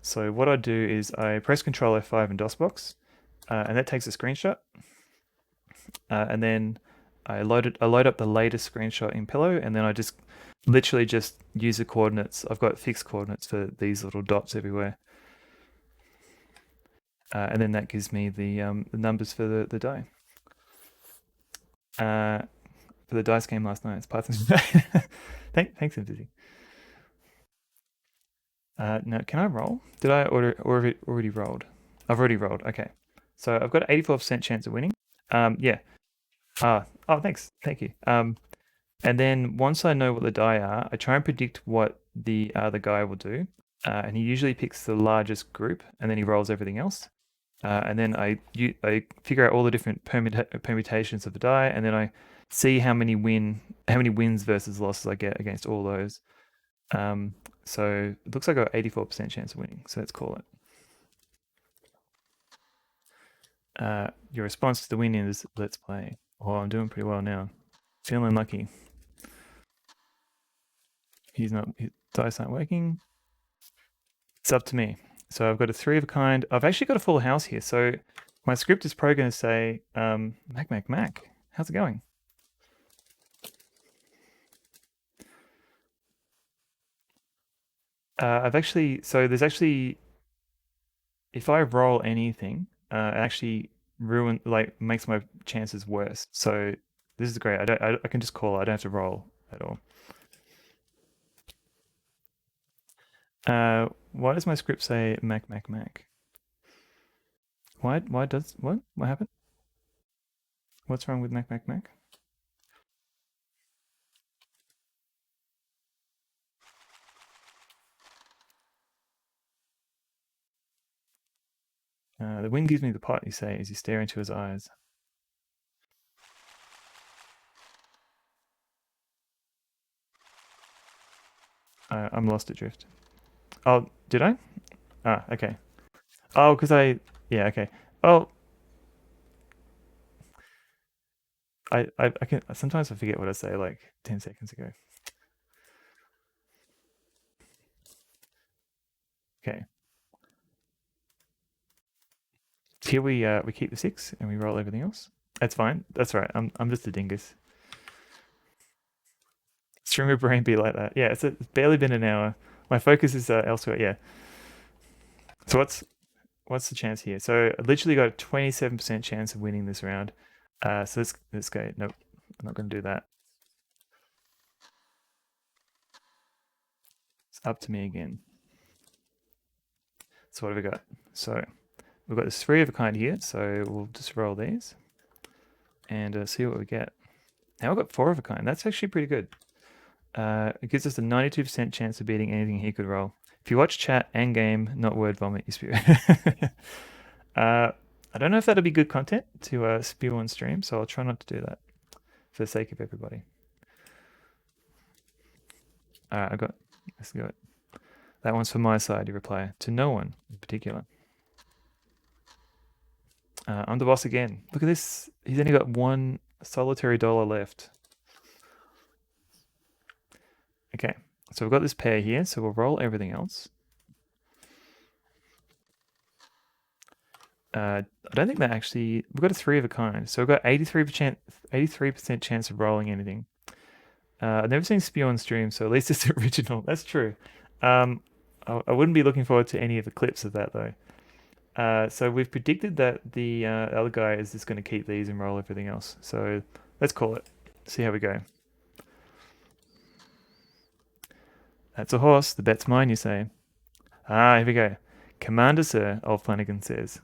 So what I do is I press Control F5 in DOSBox, and that takes a screenshot, and then I load up the latest screenshot in Pillow, and then I just literally just use the coordinates. I've got fixed coordinates for these little dots everywhere, and then that gives me the numbers for the die. For the dice game last night, it's Python's. Thanks, Busy. Now, can I roll? Did I already rolled? I've already rolled. Okay, so I've got an 84% chance of winning. Yeah. Oh, thanks. Thank you. And then once I know what the die are, I try and predict what the other guy will do. And he usually picks the largest group, and then he rolls everything else. And then I figure out all the different permutations of the die, and then I see how many wins versus losses I get against all those. So it looks like I got 84% chance of winning. So let's call it. Your response to the win is let's play. Oh, I'm doing pretty well now. Feeling lucky. His dice aren't working. It's up to me. So I've got a 3 of a kind. I've actually got a full house here. So my script is probably going to say, Mac, how's it going? There's actually, if I roll anything, it actually makes my chances worse. So this is great. I can just call it. I don't have to roll at all. Why does my script say Mac? What happened? What's wrong with Mac? The wind gives me the pot, you say, as you stare into his eyes. I'm lost adrift. Oh, did I? Ah, okay. Oh, yeah, okay. Oh, I can, sometimes I forget what I say like 10 seconds ago. Okay. Here we keep the 6 and we roll everything else. That's fine. That's right. I'm just a dingus. Stream your brain be like that. Yeah, it's barely been an hour. My focus is elsewhere. Yeah. So what's the chance here? So I literally got a 27% chance of winning this round. So let's go. Nope, I'm not going to do that. It's up to me again. So what have we got? So we've got this 3 of a kind here. So we'll just roll these and see what we get. Now we've got 4 of a kind. That's actually pretty good. It gives us a 92% chance of beating anything he could roll. If you watch chat and game, not word vomit, you spew. I don't know if that'll be good content to spew on stream, so I'll try not to do that for the sake of everybody. Let's go. That one's for my side, you reply. To no one in particular. I'm the boss again. Look at this. He's only got one solitary dollar left. Okay, so we've got this pair here, so we'll roll everything else. I don't think that actually, we've got a 3 of a kind, so we've got 83% chance of rolling anything. I've never seen Spew on stream, so at least it's original. That's true. I wouldn't be looking forward to any of the clips of that though. So we've predicted that the other guy is just going to keep these and roll everything else. So let's call it. See how we go. That's a horse. The bet's mine, you say. Ah, here we go. Commander, sir, old Flanagan says.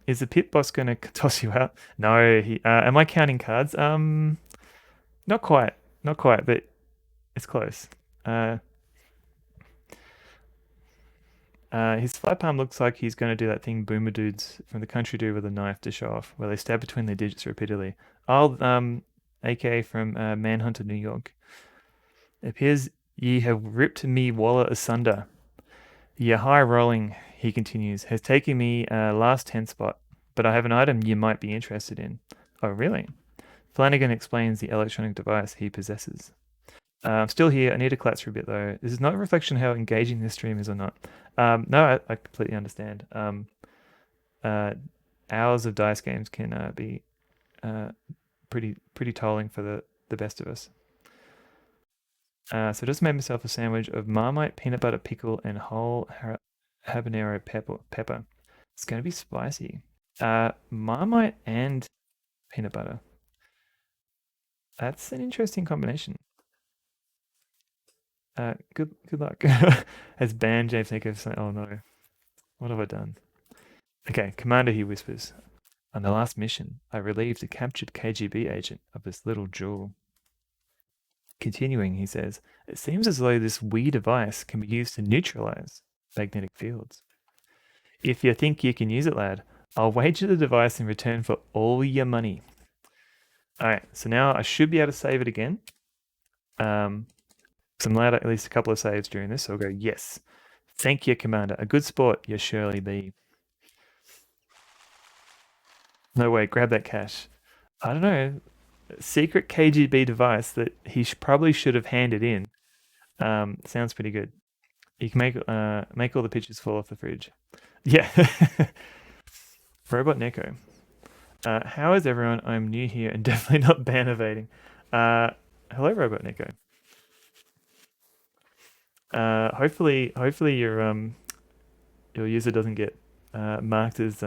Is the pit boss going to toss you out? No. Am I counting cards? Not quite. Not quite, but it's close. His flat palm looks like he's going to do that thing boomer dudes from the country do with a knife to show off, where they stab between their digits repeatedly. AK from Manhunter, New York. It appears ye have ripped me wallet asunder. Your high rolling, he continues, has taken me last 10 spot, but I have an item you might be interested in. Oh, really? Flanagan explains the electronic device he possesses. I'm still here. I need to collapse for a bit though. This is not a reflection of how engaging this stream is or not. No, I completely understand. Uh, Hours of dice games can be uh, pretty tolling for the best of us. So I just made myself a sandwich of Marmite peanut butter pickle and whole habanero pepper. It's going to be spicy. Marmite and peanut butter. That's an interesting combination. Good luck. Has banned James Nico. Oh no, what have I done? Okay, Commander, he whispers. On the last mission, I relieved a captured KGB agent of this little jewel. Continuing, he says, it seems as though this wee device can be used to neutralize magnetic fields. If you think you can use it, lad, I'll wager the device in return for all your money. All right, so now I should be able to save it again. So I'm allowed at least a couple of saves during this, so I'll go, yes. Thank you, Commander. A good sport, you surely be. No way, grab that cash. I don't know. Secret KGB device that he probably should have handed in. Sounds pretty good. You can make all the pictures fall off the fridge. Yeah. Robot Neko. How is everyone? I'm new here and definitely not ban evading. Hello, Robot Neko. Hopefully your user doesn't get marked as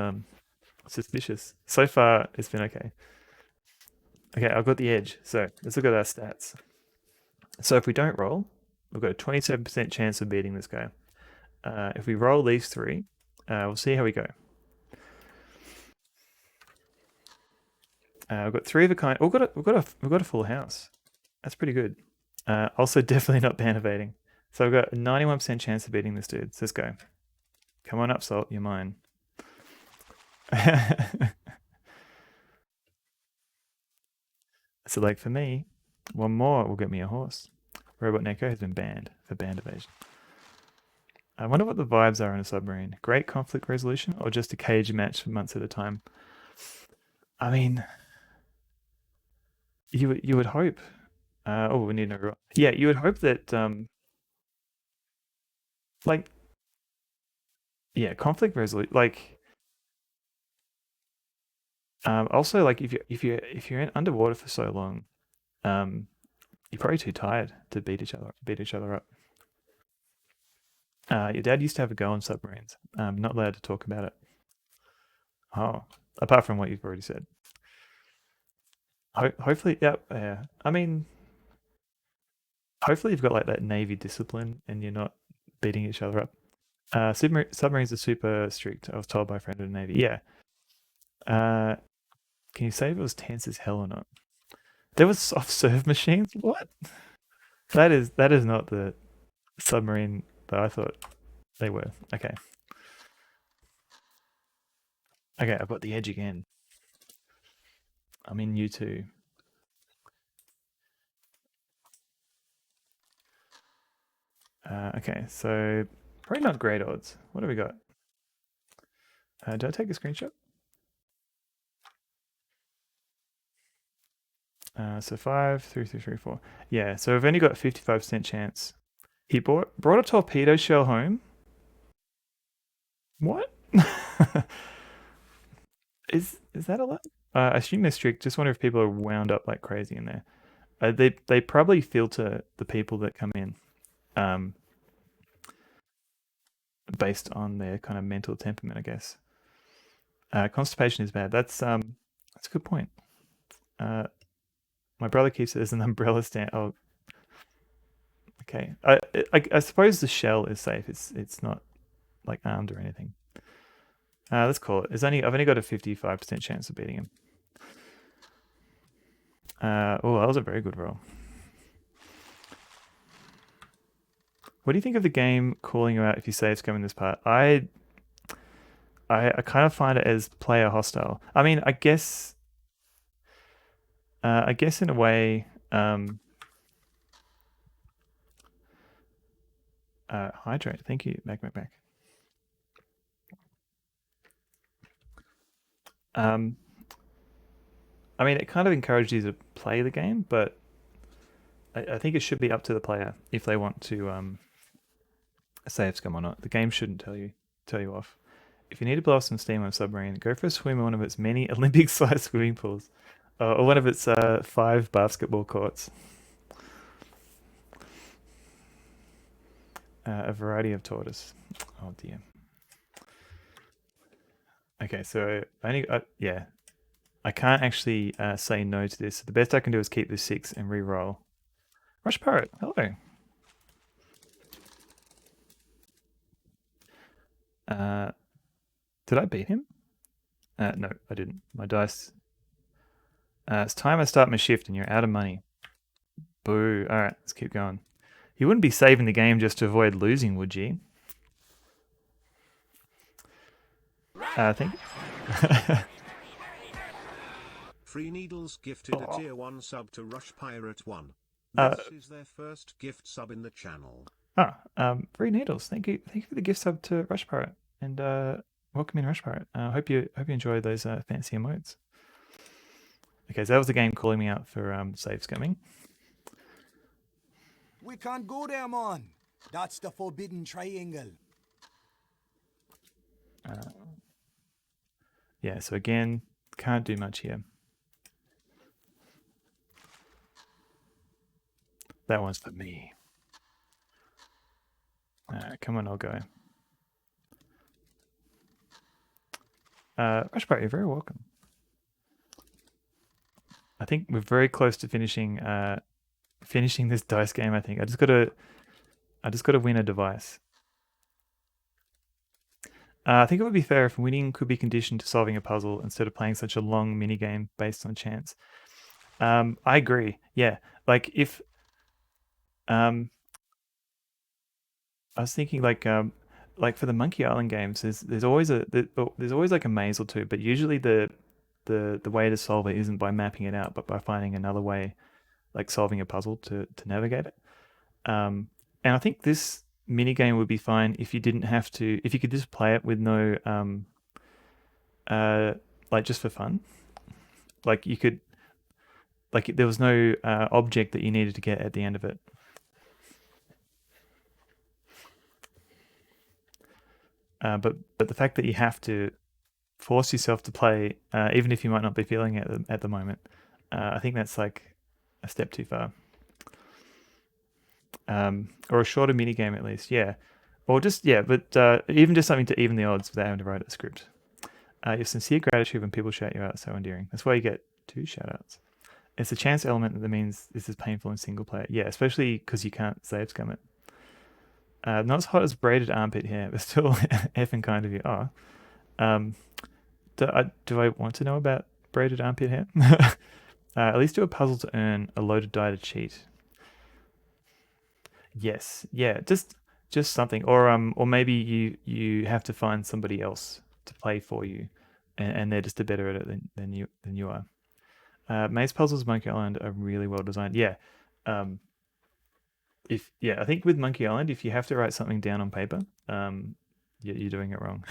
suspicious. So far, it's been okay. Okay, I've got the edge. So let's look at our stats. So if we don't roll, we've got a 27% chance of beating this guy. If we roll these three, we'll see how we go. We've got three of a kind. We've got a full house. That's pretty good. Also, definitely not ban evading. So we've got a 91% chance of beating this dude. So let's go. Come on up, Salt. You're mine. So, like for me, one more will get me a horse. Robot Neko has been banned for band evasion. I wonder what the vibes are on a submarine. Great conflict resolution or just a cage match for months at a time? I mean, you would hope. Oh, we need no. Yeah, you would hope that like yeah, conflict resolution like also like if you're in underwater for so long, um you're probably too tired to beat each other up. Your dad used to have a go on submarines. Not allowed to talk about it. Oh, apart from what you've already said. Hopefully, yeah. I mean, hopefully you've got like that Navy discipline and you're not beating each other up. Submarines are super strict. I was told by a friend in the Navy. Yeah. Uh, can you say if it was tense as hell or not? There was soft serve machines. What? That is not the submarine that I thought they were. Okay. Okay, I've got the edge again. I'm in U2. Okay, so probably not great odds. What do we got? Do I take a screenshot? So 5, 3, 3, 3, 4. Yeah, so we've only got a 55% chance. He brought a torpedo shell home. What? Is that allowed? I assume they're strict. Just wonder if people are wound up like crazy in there. They probably filter the people that come in, um, based on their kind of mental temperament, I guess. Constipation is bad. That's a good point. Uh, my brother keeps it as an umbrella stand. Oh, okay. I suppose the shell is safe. It's not like armed or anything. Let's call it. I've only got a 55% chance of beating him. Oh, that was a very good roll. What do you think of the game calling you out if you say it's coming this part? I kind of find it as player hostile. I mean, I guess in a way, hydrate. Thank you, Mac. I mean, it kind of encouraged you to play the game, but I think it should be up to the player if they want to save scum or not. The game shouldn't tell you off. If you need to blow off some steam on a submarine, go for a swim in one of its many Olympic-sized swimming pools, or one of its 5 basketball courts. A variety of tortoise. Oh dear. Okay, so yeah, I can't actually say no to this. The best I can do is keep the 6 and re-roll. Rush Pirate, hello. Did I beat him? No, I didn't. My dice. It's time I start my shift and you're out of money. Boo. All right, let's keep going. You wouldn't be saving the game just to avoid losing, would you? I think. Free Needles gifted a tier 1 sub to Rush Pirate 1. Uh, This is their first gift sub in the channel. Free Needles. Thank you for the gift sub to Rush Pirate, and welcome in Rush Pirate. Hope you enjoy those fancy emotes. Okay, so that was the game calling me out for save scumming. We can't go there, man. That's the forbidden triangle. Yeah, so again, can't do much here. That one's for me. Come on, I'll go. Rush Pirate, you're very welcome. I think we're very close to finishing this dice game. I think I just gotta win a device. I think it would be fair if winning could be conditioned to solving a puzzle instead of playing such a long mini game based on chance. I agree. Yeah, like if I was thinking like for the Monkey Island games, there's always like a maze or two, but usually the way to solve it isn't by mapping it out, but by finding another way, like solving a puzzle to navigate it. And I think this mini game would be fine if you didn't have to, if you could just play it with no, like just for fun. Like you could, like there was no object that you needed to get at the end of it. But the fact that you have to force yourself to play, even if you might not be feeling it at the moment, I think that's like a step too far. Or a shorter mini game at least, yeah. Or just but even just something to even the odds without having to write a script. Your sincere gratitude when people shout you out is so endearing. That's why you get 2 shout outs. It's a chance element that means this is painful in single player. Yeah, especially because you can't save scum it. Not as hot as braided armpit hair, but still effing kind of you. Oh. Do I want to know about braided armpit hair? At least do a puzzle to earn a loaded die to cheat. Yes, yeah, just something, or maybe you have to find somebody else to play for you, and they're just a better at it than you are. Maze puzzles Monkey Island are really well designed. Yeah, I think with Monkey Island, if you have to write something down on paper, you're doing it wrong.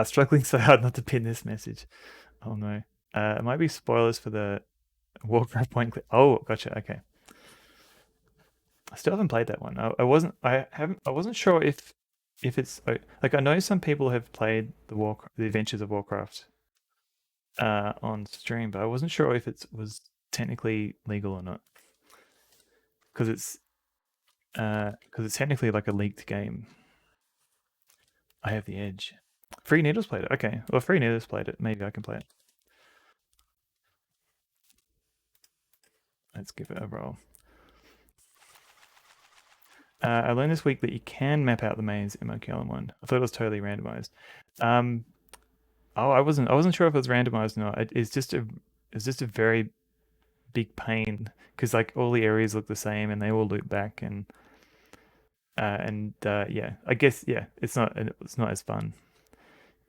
Struggling so hard not to pin this message. Oh no, it might be spoilers for the Warcraft point clip. Oh, gotcha. Okay. I still haven't played that one. I wasn't sure if it's like I know some people have played the Adventures of Warcraft on stream, but I wasn't sure if it was technically legal or not because it's technically like a leaked game. I have the edge. Free Needles played it. Okay, well, Free Needles played it. Maybe I can play it. Let's give it a roll. I learned this week that you can map out the maze in Monkey Island 1. I thought it was totally randomized. I wasn't sure if it was randomized or not. It's just a very big pain because like all the areas look the same and they all loop back yeah, I guess yeah, it's not as fun.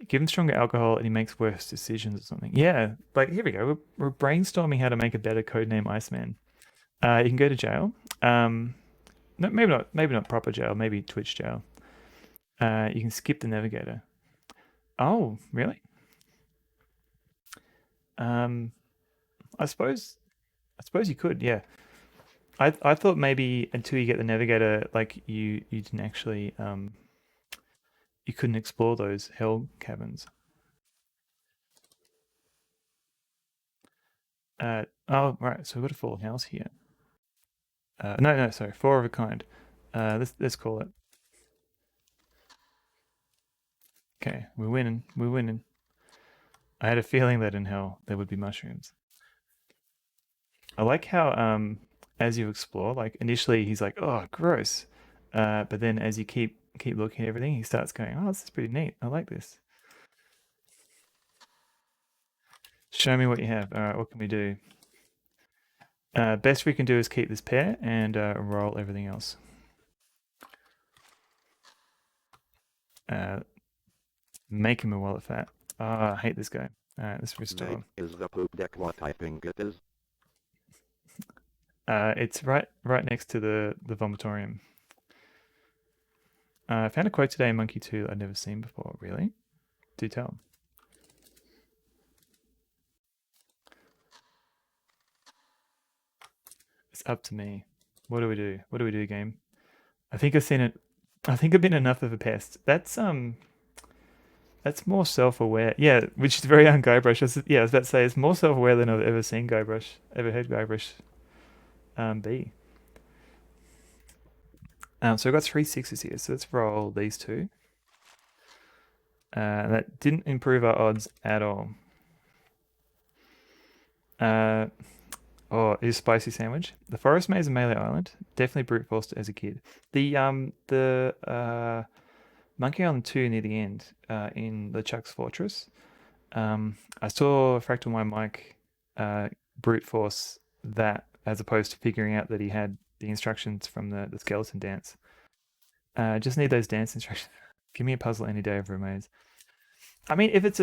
Give him stronger alcohol and he makes worse decisions or something. Yeah, like here we go. We're brainstorming how to make a better codename Iceman. You can go to jail. No, maybe not proper jail. Maybe Twitch jail. You can skip the navigator. Oh, really? I suppose suppose you could, yeah. I thought maybe until you get the navigator, like you didn't actually you couldn't explore those hell caverns. Oh right, so we've got a full house here. No, sorry, four of a kind. Let's call it. Okay, we're winning. We're winning. I had a feeling that in hell there would be mushrooms. I like how as you explore, like initially he's like, oh gross. But then as you keep looking at everything, he starts going, oh, this is pretty neat. I like this. Show me what you have. All right, what can we do? Best we can do is keep this pair and roll everything else. Make him a wallet fat. I hate this guy. All right, let's restore. Mate, is the poop deck what I think it is? It's right next to the vomitorium. I found a quote today in Monkey 2 I'd never seen before. Really? Do tell. It's up to me. What do we do? What do we do, game? I think I've seen it. I think I've been enough of a pest. That's more self-aware. Yeah, which is very un-Guybrush. Yeah, I was about to say it's more self-aware than I've ever seen Guybrush, ever heard Guybrush be. So I've got 3 6s here, so let's roll these two. That didn't improve our odds at all. Oh, it is spicy sandwich. The forest maze in Melee Island. Definitely brute forced as a kid. The Monkey Island 2 near the end, in the Chuck's Fortress. I saw Fractal My Mike brute force that as opposed to figuring out that he had the instructions from the skeleton dance. Just need those dance instructions. Give me a puzzle any day over a maze. I mean, if it's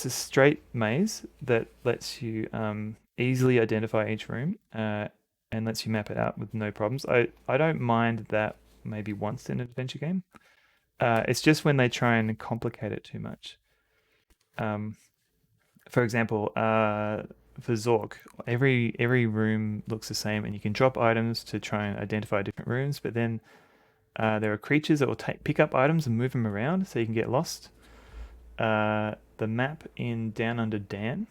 a straight maze that lets you easily identify each room and lets you map it out with no problems, I don't mind that maybe once in an adventure game. It's just when they try and complicate it too much. For example, for Zork, every room looks the same, and you can drop items to try and identify different rooms. But then there are creatures that will pick up items and move them around, so you can get lost. The map in Down Under Dan,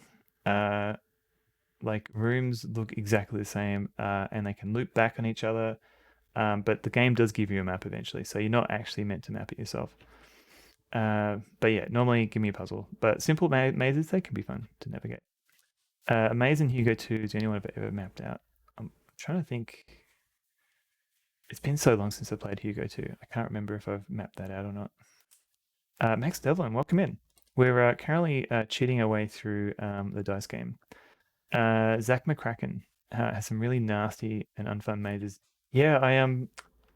like rooms look exactly the same, and they can loop back on each other. But the game does give you a map eventually, so you're not actually meant to map it yourself. But yeah, normally give me a puzzle. But simple mazes, they can be fun to navigate. A maze in Hugo 2 is the only one I've ever mapped out. I'm trying to think. It's been so long since I played Hugo 2. I can't remember if I've mapped that out or not. Max Devlin, welcome in. We're currently cheating our way through the dice game. Zach McCracken has some really nasty and unfun mazes. Yeah,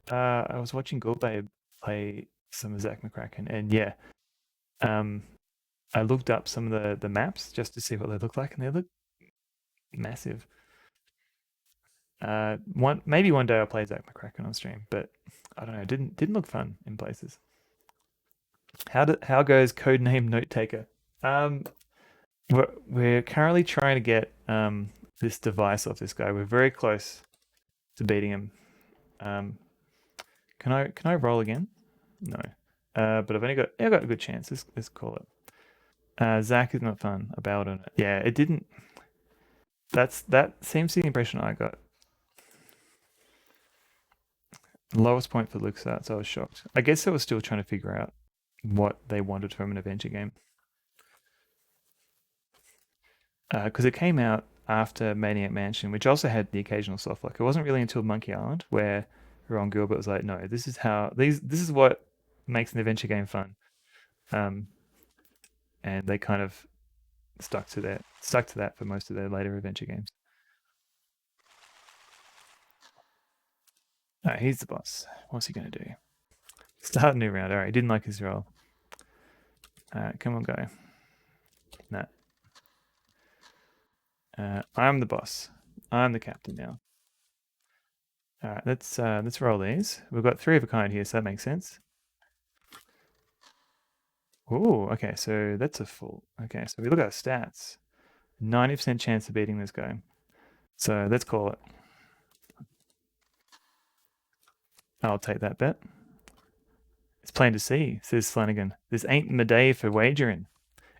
I was watching Goldbabe play some of Zach McCracken, and yeah, I looked up some of the maps just to see what they look like, and they look massive. Maybe one day I'll play Zach McCracken on stream, but I don't know. It didn't look fun in places. How goes Codename Note Taker? We're currently trying to get this device off this guy. We're very close to beating him. Can I roll again? No. But I've got a good chance. Let's call it. Zach is not fun. I bailed on it. Yeah, it didn't. That seems the impression I got. Lowest point for LucasArts, so I was shocked. I guess they were still trying to figure out what they wanted from an adventure game. Because it came out after Maniac Mansion, which also had the occasional soft lock. It wasn't really until Monkey Island where Ron Gilbert was like, "No, this is what makes an adventure game fun," and they kind of stuck to that for most of their later adventure games. All right, he's the boss. What's he gonna do? Start a new round. All right, he didn't like his roll. All right, come on, go. No. I'm the boss. I'm the captain now. All right, let's roll these. We've got 3 of a kind here, so that makes sense. Oh, okay, so that's a full. Okay, so we look at our stats. 90% chance of beating this guy. So let's call it. I'll take that bet. It's plain to see, says Flanagan. This ain't my day for wagering.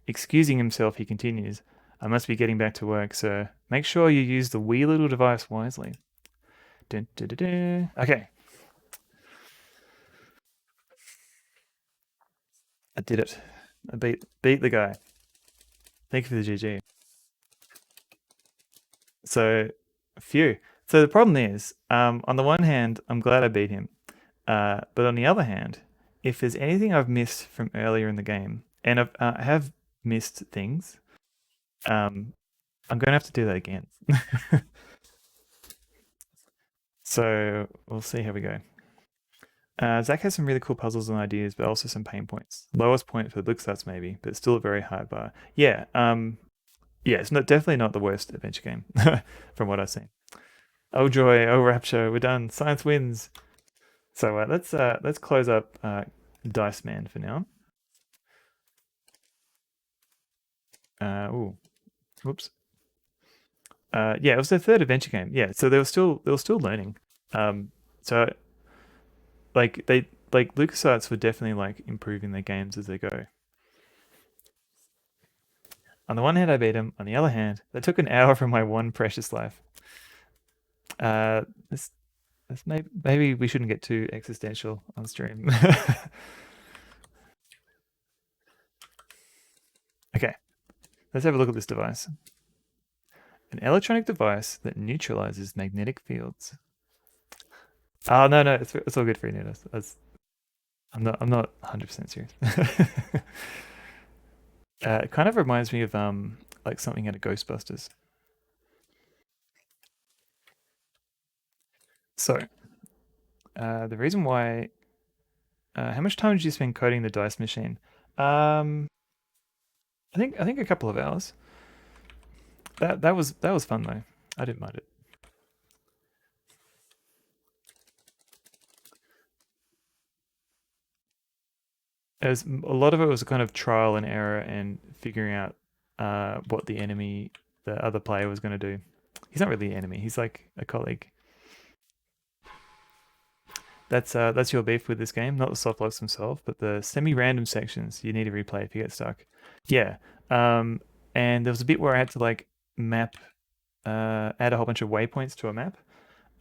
Excusing himself, he continues. I must be getting back to work, sir. Make sure you use the wee little device wisely. Dun, dun, dun, dun. Okay. I did it. I beat the guy. Thank you for the GG. So, phew. So the problem is, on the one hand, I'm glad I beat him. But on the other hand, if there's anything I've missed from earlier in the game, and I have missed things, I'm going to have to do that again. So we'll see how we go. Zach has some really cool puzzles and ideas, but also some pain points. Lowest point for the LucasArts maybe, but still a very high bar. Yeah, it's definitely not the worst adventure game from what I've seen. Oh joy, oh rapture, we're done. Science wins. So let's close up Dice Man for now. Whoops. Yeah, it was their third adventure game. Yeah, so they were still learning. So like LucasArts were definitely like improving their games as they go. On the one hand, I beat them. On the other hand, they took an hour from my one precious life. This maybe we shouldn't get too existential on stream. Okay, let's have a look at this device. An electronic device that neutralizes magnetic fields. Oh no, it's all good for you, I'm not 100% serious. It kind of reminds me of like something out of Ghostbusters. So, the reason why, how much time did you spend coding the dice machine? I think a couple of hours. That was fun though. I didn't mind it. As a lot of it was kind of trial and error and figuring out what the other player was going to do. He's not really an enemy. He's like a colleague. That's your beef with this game, not the soft locks themselves, but the semi-random sections you need to replay if you get stuck. Yeah. And there was a bit where I had to like map, add a whole bunch of waypoints to a map.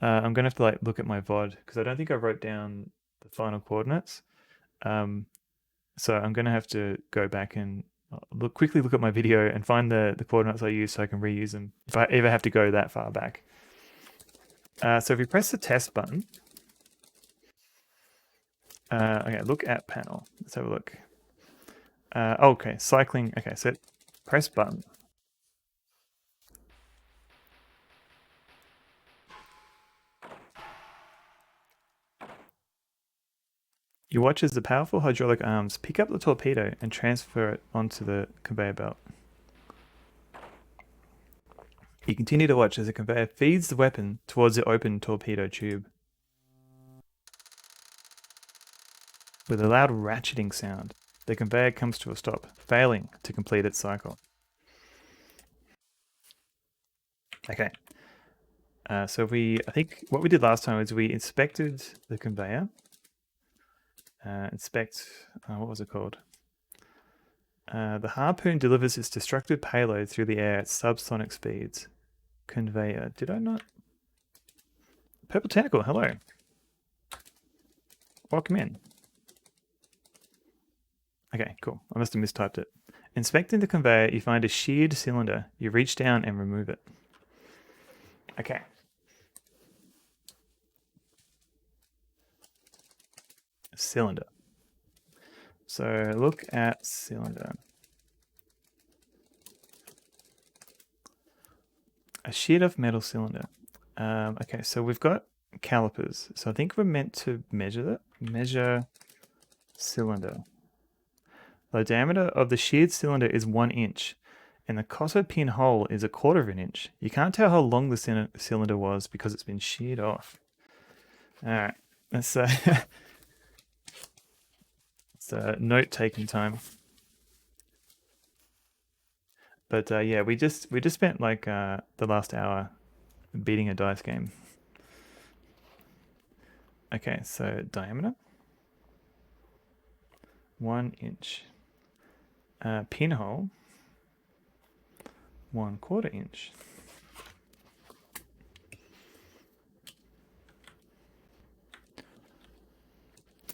I'm gonna have to like look at my VOD because I don't think I wrote down the final coordinates. So I'm gonna have to go back and quickly look at my video and find the coordinates I use so I can reuse them if I ever have to go that far back. So if you press the test button, okay, look at panel. Let's have a look. Okay, cycling. Okay, so press button. You watch as the powerful hydraulic arms pick up the torpedo and transfer it onto the conveyor belt. You continue to watch as the conveyor feeds the weapon towards the open torpedo tube. With a loud ratcheting sound, the conveyor comes to a stop, failing to complete its cycle. Okay. So I think what we did last time is we inspected the conveyor. What was it called? The harpoon delivers its destructive payload through the air at subsonic speeds. Conveyor. Did I not? Purple Tentacle, hello. Welcome in. Okay, cool. I must have mistyped it. Inspecting the conveyor, you find a sheared cylinder. You reach down and remove it. Okay. Cylinder. So look at cylinder. A sheared off metal cylinder. Okay, so we've got calipers. So I think we're meant to measure that. Measure cylinder. The diameter of the sheared cylinder is 1 inch, and the cotter pin hole is 1/4 of an inch. You can't tell how long the cylinder was because it's been sheared off. All right, let's it's note-taking time. But yeah, we just spent like the last hour beating a dice game. Okay, so diameter. 1 inch. Pinhole. 1/4 inch.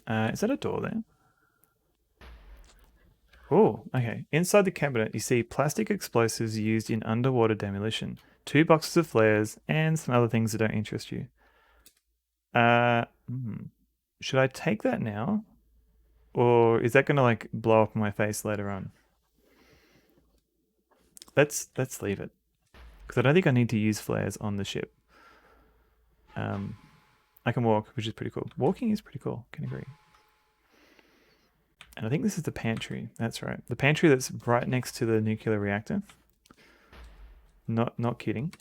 Is that a door there? Oh, okay. Inside the cabinet, you see plastic explosives used in underwater demolition, 2 boxes of flares, and some other things that don't interest you. Should I take that now? Or is that going to like blow up in my face later on? Let's leave it. Because I don't think I need to use flares on the ship. I can walk, which is pretty cool. Walking is pretty cool, can agree. And I think this is the pantry. That's right. The pantry that's right next to the nuclear reactor. Not kidding.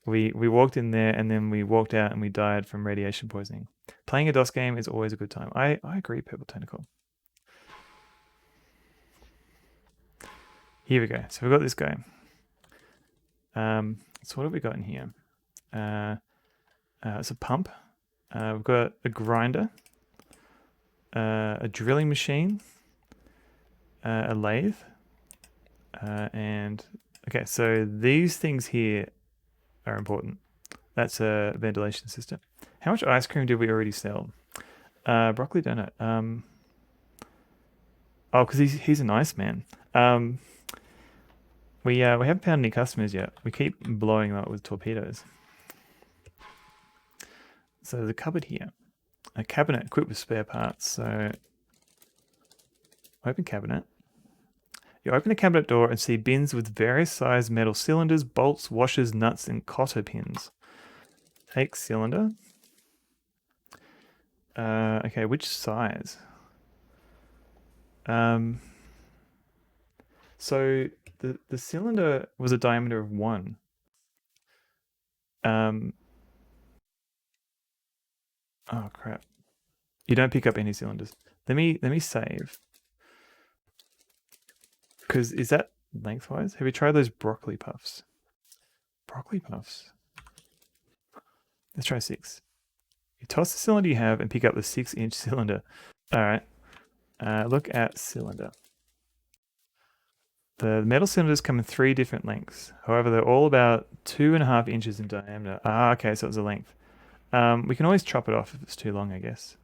We walked in there and then we walked out and we died from radiation poisoning. Playing a DOS game is always a good time. I agree, Purple Tentacle. Here we go. So we've got this guy. So what have we got in here? It's a pump. We've got a grinder. A drilling machine. A lathe. And okay, so these things here are important. That's a ventilation system. How much ice cream did we already sell? Broccoli donut. Oh, because he's an Iceman. We haven't found any customers yet. We keep blowing them up with torpedoes. So there's a cupboard here. A cabinet equipped with spare parts. So open cabinet. You open the cabinet door and see bins with various sized metal cylinders, bolts, washers, nuts, and cotter pins. Take cylinder. Okay, which size? So the cylinder was a diameter of 1. Oh crap! You don't pick up any cylinders. Let me save. Because is that lengthwise? Have you tried those broccoli puffs? Broccoli puffs. Let's try 6. You toss the cylinder you have and pick up the 6-inch cylinder. All right. Look at cylinder. The metal cylinders come in 3 different lengths. However, they're all about 2.5 inches in diameter. Ah, okay, so it's a length. We can always chop it off if it's too long, I guess.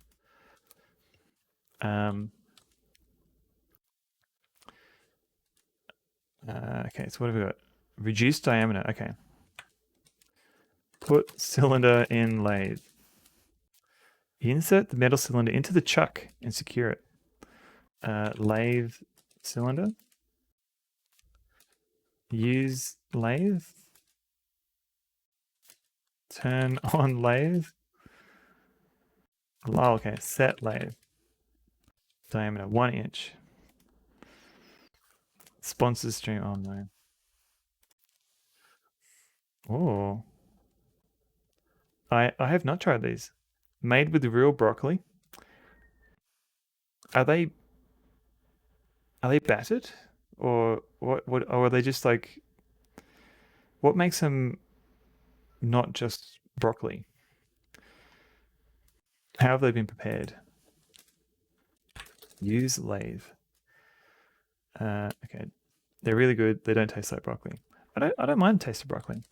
Okay, so what have we got? Reduced diameter. Okay. Put cylinder in lathe. Insert the metal cylinder into the chuck and secure it. Lathe cylinder. Use lathe. Turn on lathe. Oh, okay, set lathe. Diameter 1 inch. Sponsor stream. Oh no. Oh. I have not tried these. Made with real broccoli. Are they battered? Or what or are they just like what makes them not just broccoli? How have they been prepared? Use lathe. Okay. They're really good. They don't taste like broccoli. I don't mind the taste of broccoli.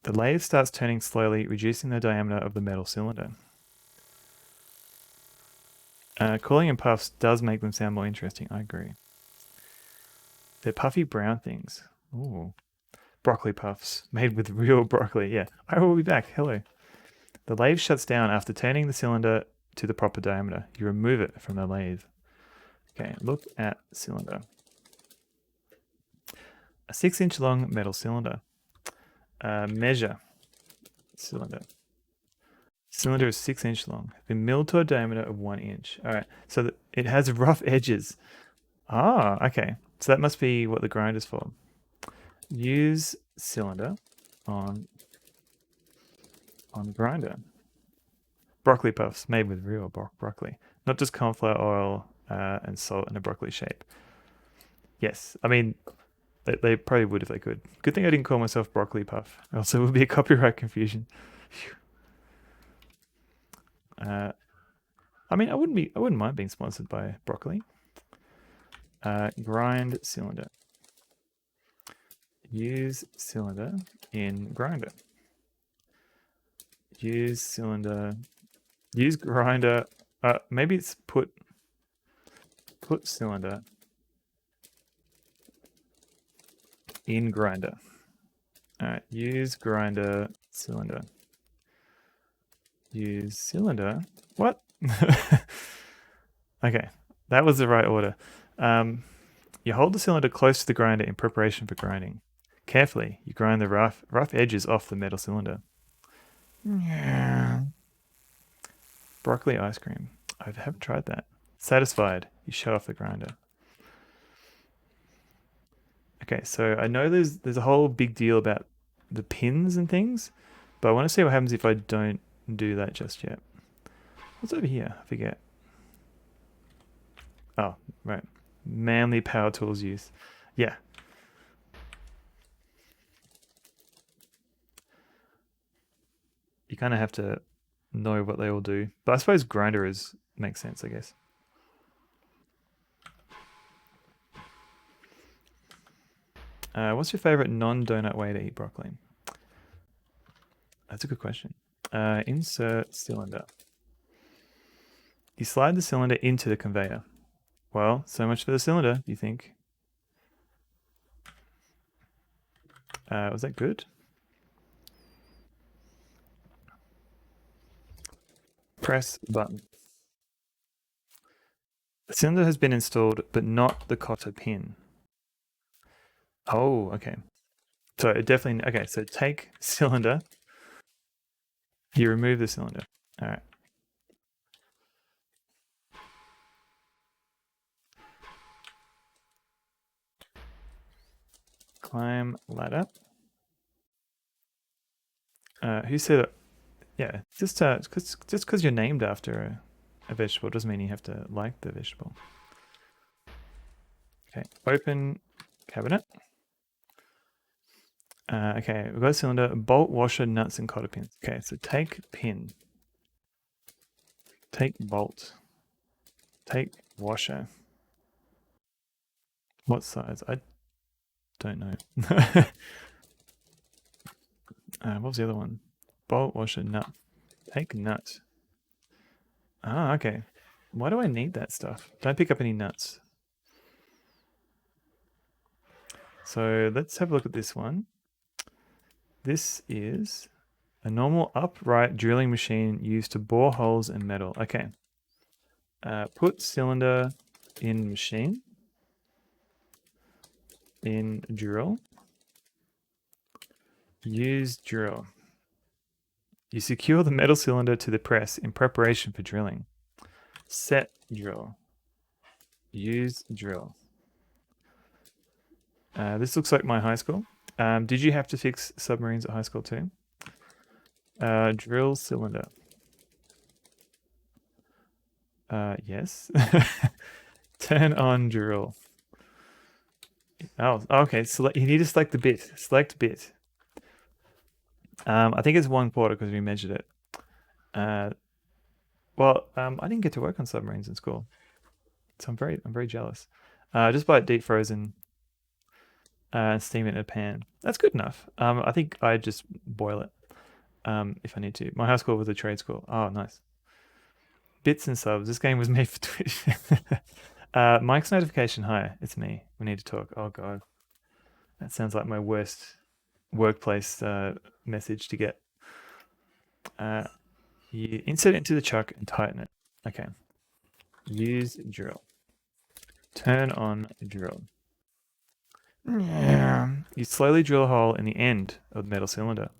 The lathe starts turning slowly, reducing the diameter of the metal cylinder. Cooling in puffs does make them sound more interesting, I agree. They're puffy brown things. Ooh. Broccoli puffs, made with real broccoli. Yeah, I will be back. Hello. The lathe shuts down after turning the cylinder to the proper diameter. You remove it from the lathe. Okay, look at cylinder. A 6-inch long metal cylinder. Measure cylinder. Cylinder is 6-inch long. Been milled to a diameter of 1 inch. All right, so it has rough edges. Ah, okay. So that must be what the grinder's for. Use cylinder on grinder. Broccoli puffs made with real broccoli, not just cornflour oil and salt in a broccoli shape. Yes, I mean They probably would if they could. Good thing I didn't call myself Broccoli Puff. Else it would be a copyright confusion. I mean, I wouldn't mind being sponsored by Broccoli. Grind cylinder. Use cylinder in grinder. Use cylinder. Use grinder. Maybe it's put cylinder in grinder. All right. Use grinder cylinder. Use cylinder. What? Okay, that was the right order. You hold the cylinder close to the grinder in preparation for grinding. Carefully, you grind the rough edges off the metal cylinder. Broccoli ice cream. I haven't tried that. Satisfied, you shut off the grinder. Okay, so I know there's a whole big deal about the pins and things, but I want to see what happens if I don't do that just yet. What's over here? I forget. Oh, right. Manly power tools use. Yeah. You kind of have to know what they all do. But I suppose grinder makes sense, I guess. What's your favorite non-donut way to eat broccoli? That's a good question. Insert cylinder. You slide the cylinder into the conveyor. Well, so much for the cylinder, you think. Was that good? Press button. The cylinder has been installed, but not the cotter pin. Oh, okay. So it definitely, okay, so take cylinder. You remove the cylinder. All right. Climb ladder. Who said it? Yeah, just because you're named after a vegetable doesn't mean you have to like the vegetable. Okay, open cabinet. Okay, we've got a cylinder, bolt, washer, nuts, and cotter pins. Okay, so take pin. Take bolt. Take washer. What size? I don't know. What was the other one? Bolt, washer, nut. Take nut. Ah, okay. Why do I need that stuff? Don't pick up any nuts. So let's have a look at this one. This is a normal upright drilling machine used to bore holes in metal. Okay. Put cylinder in machine. In drill. Use drill. You secure the metal cylinder to the press in preparation for drilling. Set drill. Use drill. This looks like my high school. Did you have to fix submarines at high school too? Drill cylinder. Yes. Turn on drill. Oh, okay. You need to select the bit. Select bit. I think it's 1/4 because we measured it. Well, I didn't get to work on submarines in school, so I'm very jealous. Just buy it deep frozen and steam it in a pan. That's good enough. I think I just boil it if I need to. My high school was a trade school. Oh, nice. Bits and subs. This game was made for Twitch. Mike's notification. Hi, it's me. We need to talk. Oh god, that sounds like my worst workplace message to get. You insert it into the chuck and tighten it. Okay. Use drill. Turn on drill. You slowly drill a hole in the end of the metal cylinder.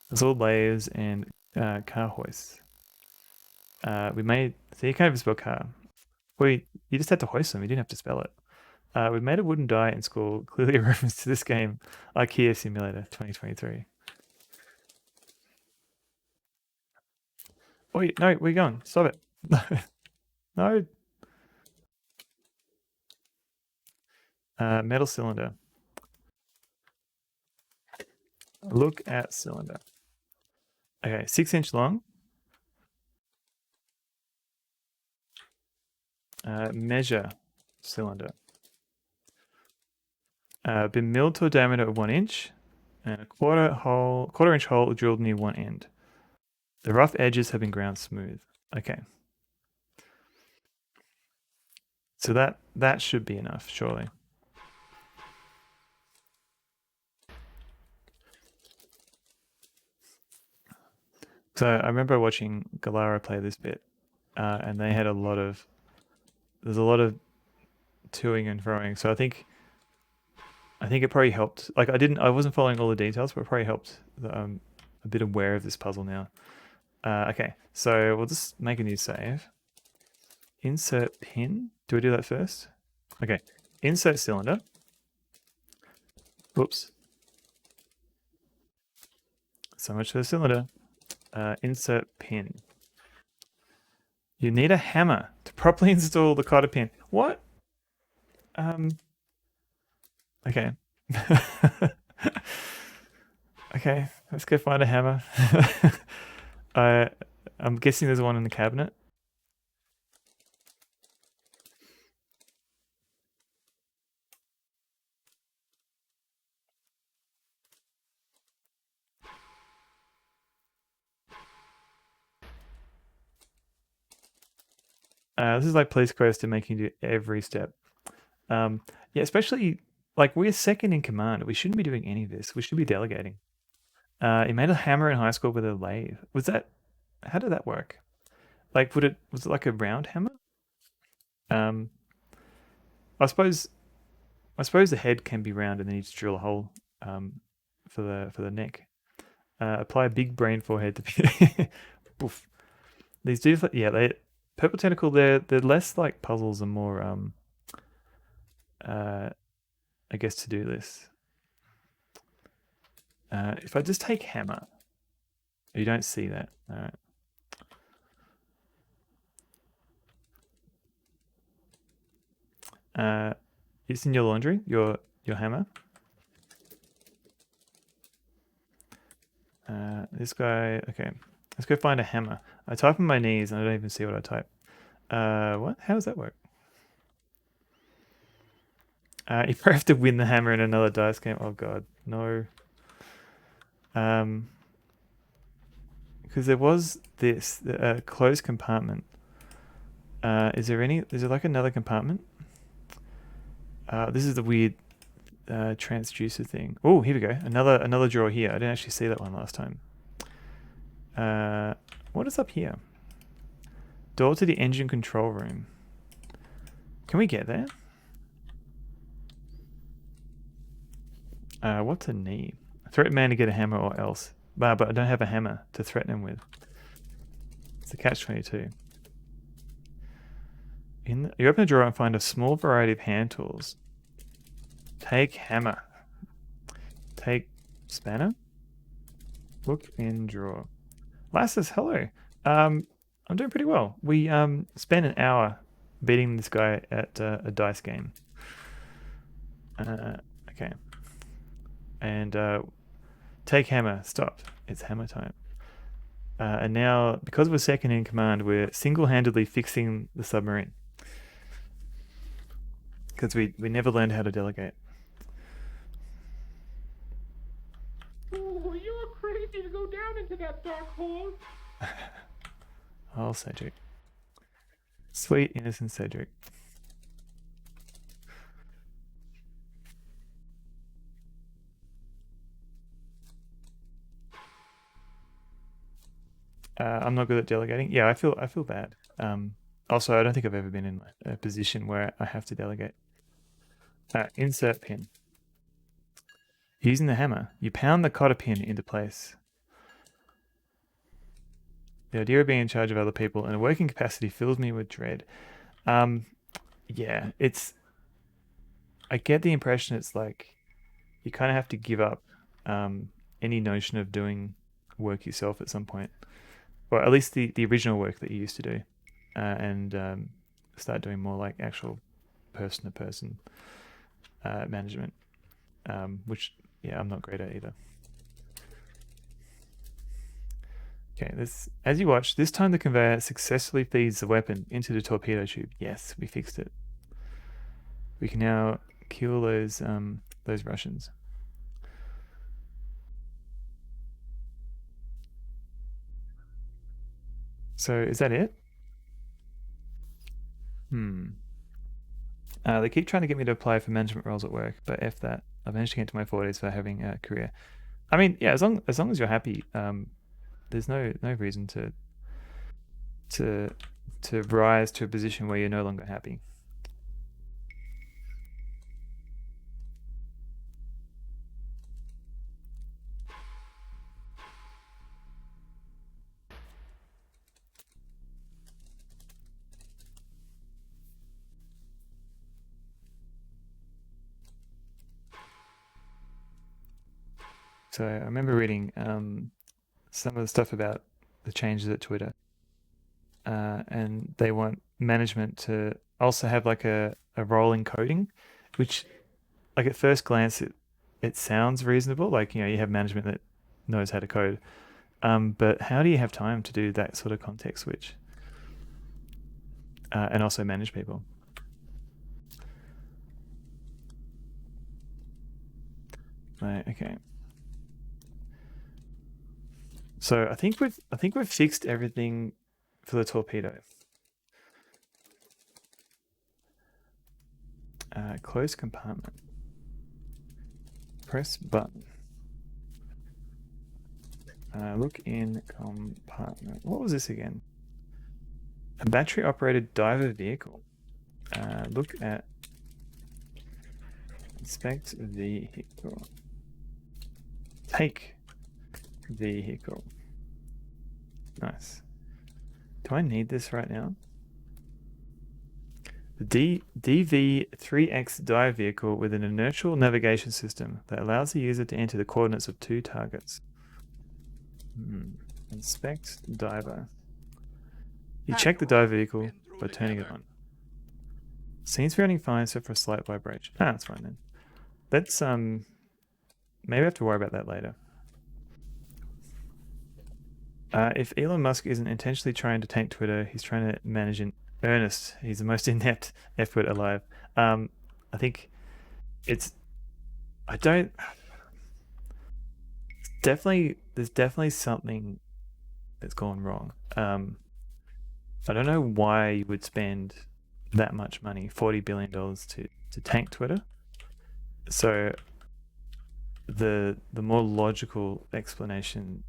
There's all layers and car hoists. We made, so you can't even spell car. Well, you just had to hoist them. You didn't have to spell it. We made a wooden die in school, clearly a reference to this game, IKEA Simulator 2023. Wait, no, where you going? Stop it. No. Metal cylinder. Look at cylinder. Okay, 6-inch long. Measure cylinder. Been milled to a diameter of 1 inch, and a quarter-inch hole drilled near one end. The rough edges have been ground smooth. Okay. So that should be enough, surely. So I remember watching Galara play this bit, and they had there's a lot of toing and throwing. So I think it probably helped. Like I wasn't following all the details, but it probably helped. I'm a bit aware of this puzzle now. Okay, so we'll just make a new save. Insert pin. Do we do that first? Okay, insert cylinder. Whoops. So much for the cylinder. Insert pin. You need a hammer to properly install the cotter pin. What? Okay. Okay, let's go find a hammer. I'm guessing there's one in the cabinet. This is like police quest and making you do every step. Yeah, especially like we're second in command. We shouldn't be doing any of this. We should be delegating. He made a hammer in high school with a lathe. How did that work? Like, was it like a round hammer? Um, I suppose the head can be round, and then you just drill a hole for the neck. Apply a big brain forehead to. Oof. These do, yeah. Purple tentacle. They're less like puzzles and more I guess to-do lists. If I just take hammer, you don't see that. All right. It's in your laundry, your hammer. This guy, okay. Let's go find a hammer. I type on my knees and I don't even see what I type. What? How does that work? You probably have to win the hammer in another dice game. Oh god, no. Because there was this closed compartment. Is there like another compartment? This is the weird transducer thing. Oh, here we go. Another drawer here. I didn't actually see that one last time. What is up here? Door to the engine control room. Can we get there? What's a need? Threaten man to get a hammer or else. But I don't have a hammer to threaten him with. It's a catch-22. You open the drawer and find a small variety of hand tools. Take hammer. Take spanner. Look in drawer. Lassus, hello. I'm doing pretty well. We spent an hour beating this guy at a dice game. Okay. And take hammer. Stop. It's hammer time. And now, because we're second in command, we're single-handedly fixing the submarine. Because we never learned how to delegate. Oh, you're crazy to go down into that dark hole. Oh, Cedric. Sweet, innocent Cedric. I'm not good at delegating. Yeah, I feel bad. Also, I don't think I've ever been in a position where I have to delegate. Insert pin. Using the hammer, you pound the cotter pin into place. The idea of being in charge of other people in a working capacity fills me with dread. Yeah, I get the impression it's like you kind of have to give up any notion of doing work yourself at some point. Or at least the original work that you used to do. And start doing more like actual person-to-person management, which I'm not great at either. Okay, as you watch, this time the conveyor successfully feeds the weapon into the torpedo tube. Yes, we fixed it. We can now kill those Russians. So is that it? They keep trying to get me to apply for management roles at work, but F that. I've managed to get into my 40s for having a career. I mean, yeah, as long as you're happy, there's no reason to rise to a position where you're no longer happy. So I remember reading some of the stuff about the changes at Twitter, and they want management to also have like a role in coding, which, like at first glance, it sounds reasonable. Like, you have management that knows how to code, but how do you have time to do that sort of context switch and also manage people? Right. Okay. So I think we've fixed everything for the torpedo. Close compartment. Press button. Look in compartment. What was this again? A battery-operated diver vehicle. Look at inspect vehicle. Take vehicle. Nice. Do I need this right now? The DV-3X dive vehicle with an inertial navigation system that allows the user to enter the coordinates of 2 targets. Inspect diver. You check the dive vehicle by turning it on. Seems to be running fine except for a slight vibration. That's fine then. Let's maybe I have to worry about that later. If Elon Musk isn't intentionally trying to tank Twitter, he's trying to manage in earnest. He's the most inept F-word alive. I think there's definitely something that's gone wrong. I don't know why you would spend that much money, $40 billion to tank Twitter. So the more logical explanation,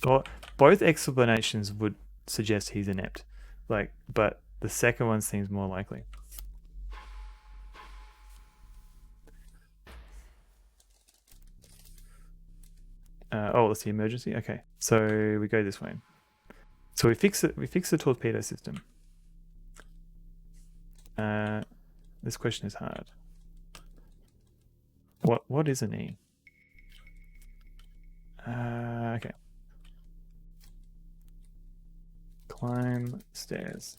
or both explanations would suggest he's inept, but the second one seems more likely. That's the emergency. Okay, so we go this way. So we fix it. We fix the torpedo system. This question is hard. What is an E? Okay. Climb stairs.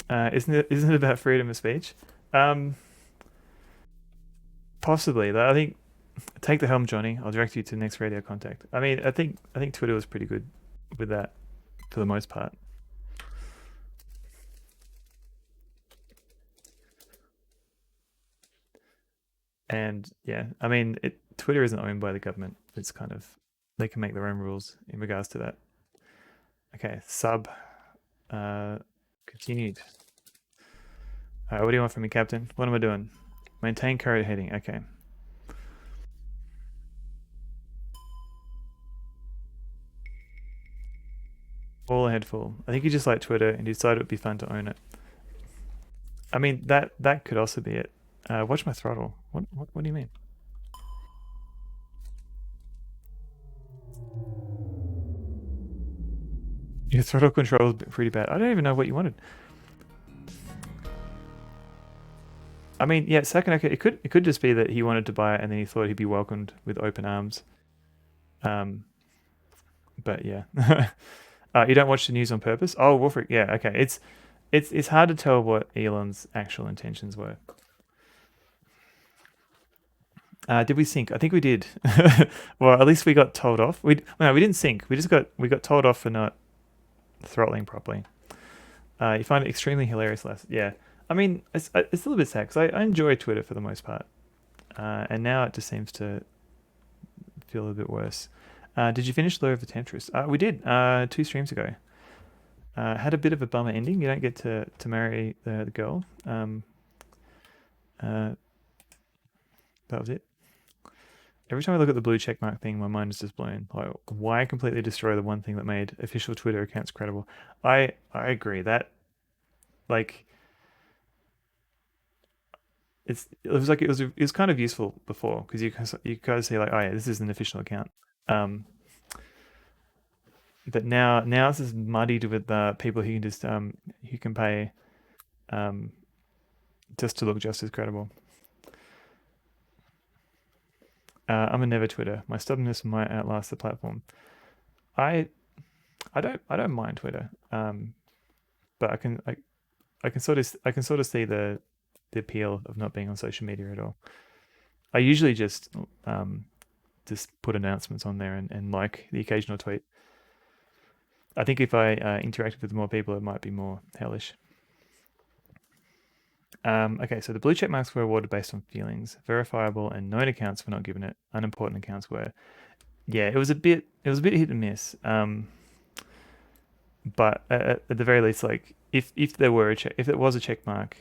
Isn't it about freedom of speech? Possibly. I think take the helm, Johnny. I'll direct you to the next radio contact. I mean, I think Twitter was pretty good with that for the most part. And yeah, I mean, Twitter isn't owned by the government. It's kind of, they can make their own rules in regards to that. Okay, sub. Continued. Alright, what do you want from me, Captain? What am I doing? Maintain current heading. Okay. All ahead full. I think you just like Twitter and you decided it would be fun to own it. I mean, that could also be it. Watch my throttle. What do you mean? Your throttle control is pretty bad. I don't even know what you wanted. I mean, yeah, Sakanaka, it could just be that he wanted to buy it and then he thought he'd be welcomed with open arms. But yeah. You don't watch the news on purpose? Oh, Wolfric, yeah, okay. it's hard to tell what Elon's actual intentions were. Did we sync? I think we did. Well, at least we got told off. No, we didn't sync. We got told off for not throttling properly. You find it extremely hilarious, Les. Yeah. I mean, it's a little bit sad because I enjoy Twitter for the most part, and now it just seems to feel a little bit worse. Did you finish Lure of the Temptress? We did 2 streams ago. Had a bit of a bummer ending. You don't get to marry the girl. That was it. Every time I look at the blue checkmark thing, my mind is just blown. Like, why completely destroy the one thing that made official Twitter accounts credible? I agree that, like, it was kind of useful before because you kind of see like, oh yeah, this is an official account. But now it's just muddied with people who can just who can pay just to look just as credible. I'm a never Twitter. My stubbornness might outlast the platform. I don't mind Twitter, but I can sort of see the appeal of not being on social media at all. I usually just put announcements on there and like the occasional tweet. I think if I interacted with more people, it might be more hellish. Okay, so the blue check marks were awarded based on feelings. Verifiable and known accounts were not given it. Unimportant accounts were. Yeah, it was a bit hit and miss. But at the very least, like if there was a check mark,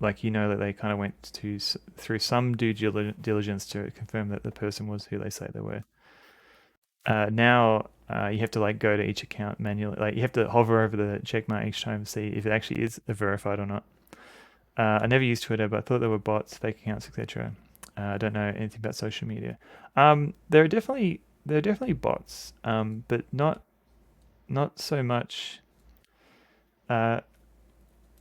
like that they kind of went through some due diligence to confirm that the person was who they say they were. Now you have to like go to each account manually. Like you have to hover over the check mark each time to see if it actually is verified or not. I never used Twitter, but I thought there were bots, fake accounts, etc. I don't know anything about social media. There are definitely bots, but not so much.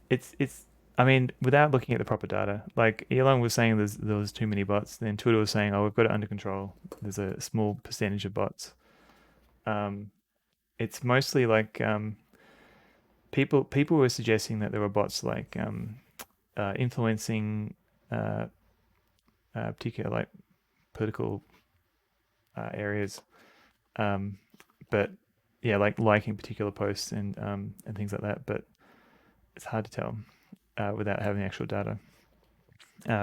It's. I mean, without looking at the proper data, like Elon was saying, there was too many bots. Then Twitter was saying, "Oh, we've got it under control. There's a small percentage of bots." It's mostly like people were suggesting that there were bots like influencing particular like political areas, but yeah, like liking particular posts and things like that. But it's hard to tell without having actual data.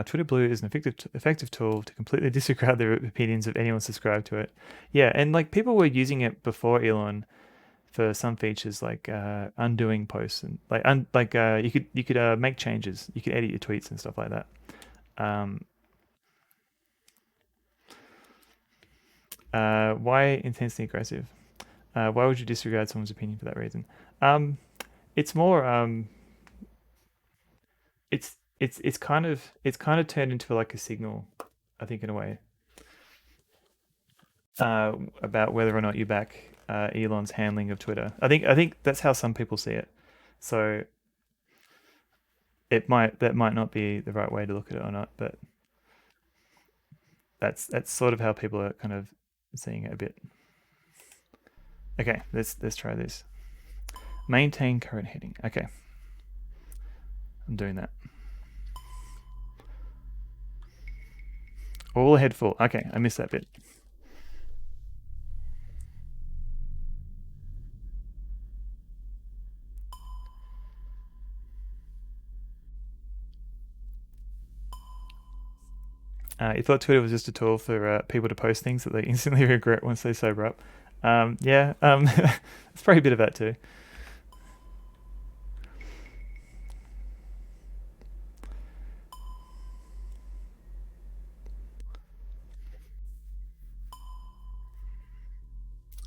Twitter Blue is an effective tool to completely disregard the opinions of anyone subscribed to it. Yeah, and like people were using it before Elon for some features like undoing posts and you could make changes. You could edit your tweets and stuff like that. Why intensely aggressive? Why would you disregard someone's opinion for that reason? It's more it's kind of turned into like a signal, I think, in a way, about whether or not you back Elon's handling of Twitter. I think that's how some people see it. So that might not be the right way to look at it or not, but that's sort of how people are kind of seeing it a bit. Okay, let's try this. Maintain current heading. Okay, I'm doing that. All ahead full. Okay, I missed that bit. You thought Twitter was just a tool for people to post things that they instantly regret once they sober up. Yeah, it's probably a bit of that too.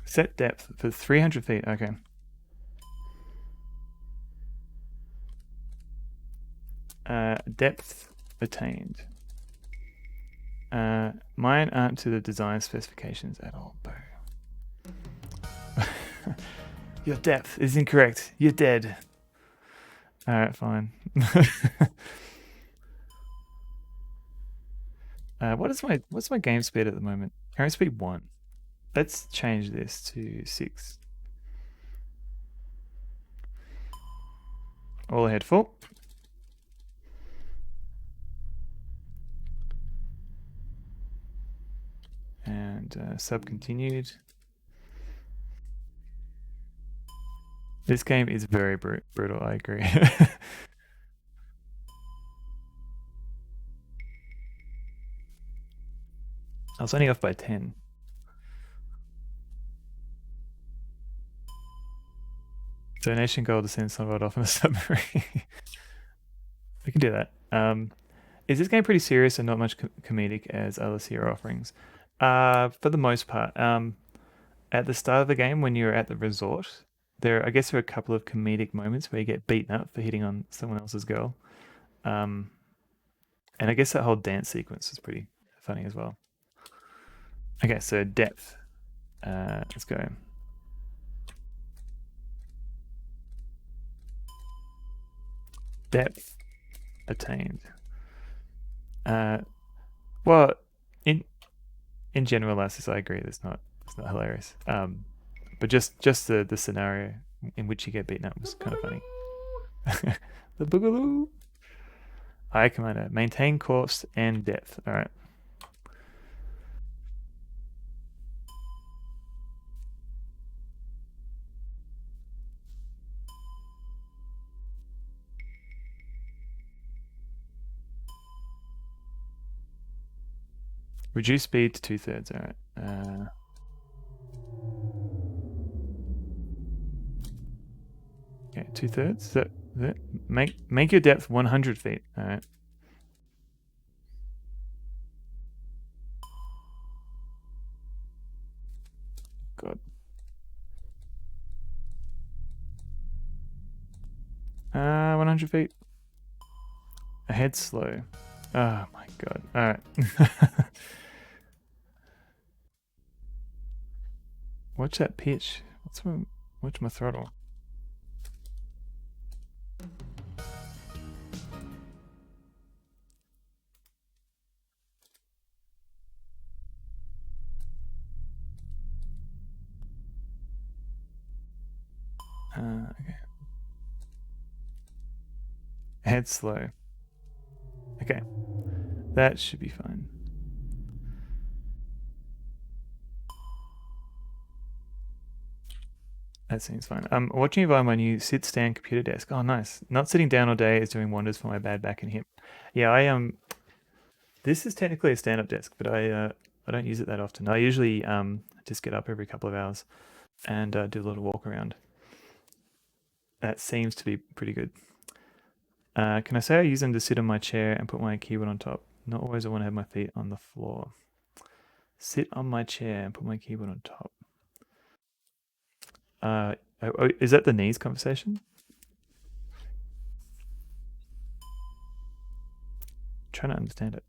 Set depth for 300 feet. Okay. Depth attained. Mine aren't to the design specifications at all, bro. Your depth is incorrect. You're dead. Alright, fine. What's my game speed at the moment? Current speed 1. Let's change this to 6. All ahead full. And sub continued. This game is very brutal, I agree. I was only off by 10. Donation goal to send Sonneveld off in the submarine. We can do that. Is this game pretty serious and not much comedic as other Sierra offerings? For the most part. At the start of the game, when you're at the resort, I guess there are a couple of comedic moments where you get beaten up for hitting on someone else's girl. And I guess that whole dance sequence is pretty funny as well. Okay, so depth. Let's go. Depth attained. Well, in general analysis, I agree. It's not hilarious. But just the scenario in which you get beaten up was kind of funny. The boogaloo. Hi, Commander. Maintain course and depth. All right. Reduce speed to 2/3. All right. Okay, 2/3. So make your depth 100 feet. All right. God. 100 feet. Ahead slow. Oh my god. All right. Watch that pitch. Watch my throttle. Okay. Head slow. Okay. That should be fine. That seems fine. I'm watching you via my new sit-stand computer desk. Oh, nice. Not sitting down all day is doing wonders for my bad back and hip. Yeah, I This is technically a stand-up desk, but I don't use it that often. I usually just get up every couple of hours and do a little walk around. That seems to be pretty good. Can I say I use them to sit on my chair and put my keyboard on top? Not always I want to have my feet on the floor. Sit on my chair and put my keyboard on top. Is that the knees conversation? I'm trying to understand it.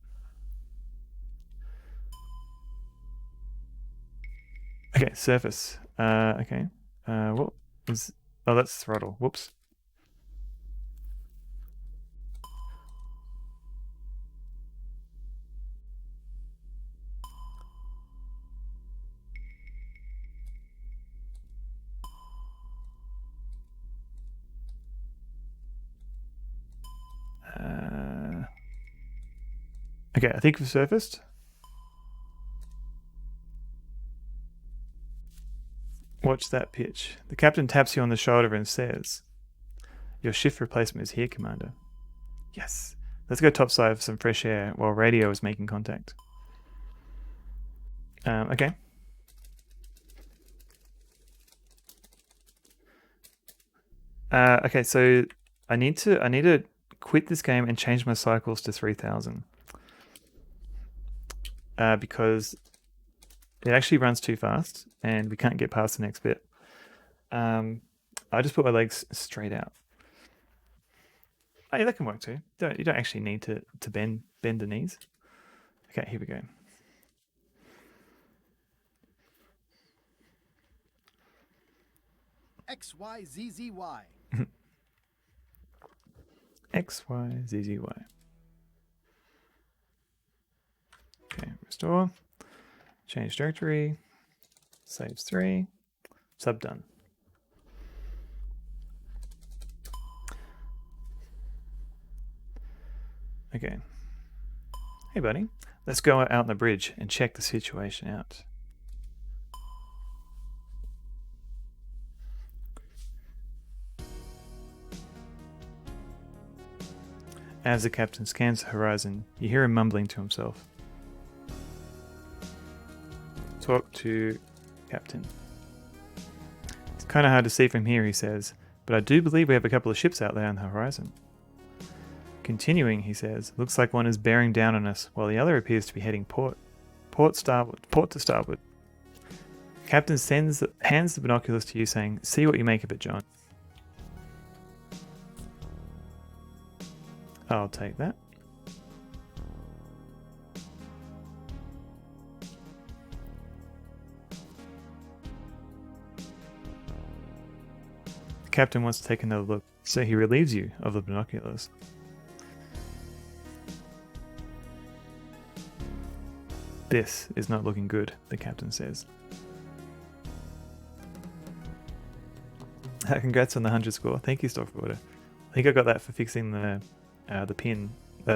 Okay, surface. Okay. What is... Oh, that's throttle. Whoops. Okay, I think we've surfaced. Watch that pitch. The captain taps you on the shoulder and says, "Your shift replacement is here, Commander." Yes. Let's go topside for some fresh air while radio is making contact. Okay. Okay, so I need to quit this game and change my cycles to 3000. Because it actually runs too fast and we can't get past the next bit. I just put my legs straight out. Oh, yeah, that can work too. You don't actually need to bend the knees. Okay, here we go. XYZZY. XYZZY. Okay, restore. Change directory. Saves 3. Sub done. Okay. Hey, buddy. Let's go out on the bridge and check the situation out. As the captain scans the horizon, you hear him mumbling to himself. Talk to Captain. It's kind of hard to see from here, he says, but I do believe we have a couple of ships out there on the horizon. Continuing, he says, looks like one is bearing down on us, while the other appears to be heading port to starboard. Captain hands the binoculars to you, saying, "See what you make of it, John." I'll take that. The captain wants to take another look, so he relieves you of the binoculars. This is not looking good, the captain says. Congrats on the 100 score. Thank you, Stockwater. I think I got that for fixing the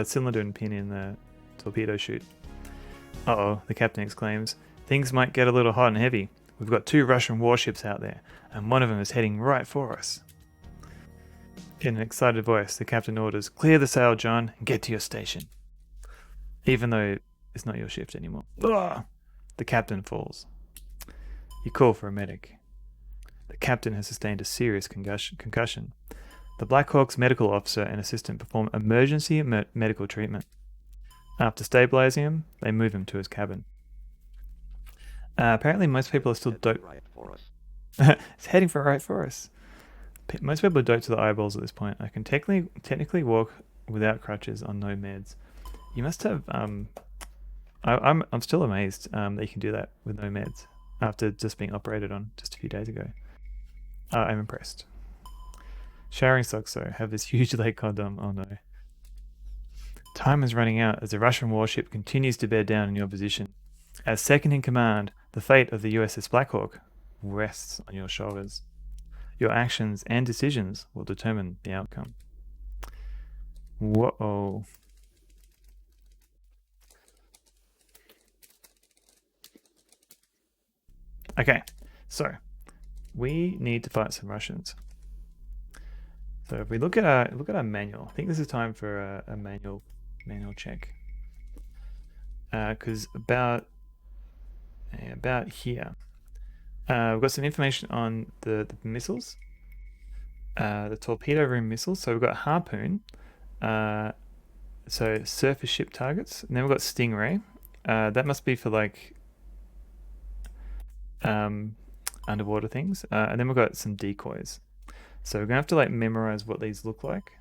cylinder and pin in the torpedo chute. Uh-oh, the captain exclaims. Things might get a little hot and heavy. We've got 2 Russian warships out there, and one of them is heading right for us. In an excited voice, the captain orders, "Clear the sail, John, and get to your station." Even though it's not your shift anymore. Ugh! The captain falls. You call for a medic. The captain has sustained a serious concussion. The Black Hawk's medical officer and assistant perform emergency medical treatment. After stabilizing him, they move him to his cabin. Apparently most people are still dope. Right for us. It's heading for right for us. Most people are doped to the eyeballs at this point. I can technically walk without crutches on no meds. You must have... I'm still amazed that you can do that with no meds after just being operated on just a few days ago. I'm impressed. Showering socks, though, have this huge leg condom. Oh no. Time is running out as the Russian warship continues to bear down on your position. As second in command, the fate of the USS Blackhawk rests on your shoulders. Your actions and decisions will determine the outcome. Whoa. Okay, so we need to fight some Russians. So if we look at our manual, I think this is time for a manual check. Because about here, we've got some information on the missiles, the torpedo room missiles. So we've got Harpoon, so surface ship targets, and then we've got Stingray. That must be for like underwater things, and then we've got some decoys. So we're gonna have to like memorize what these look like.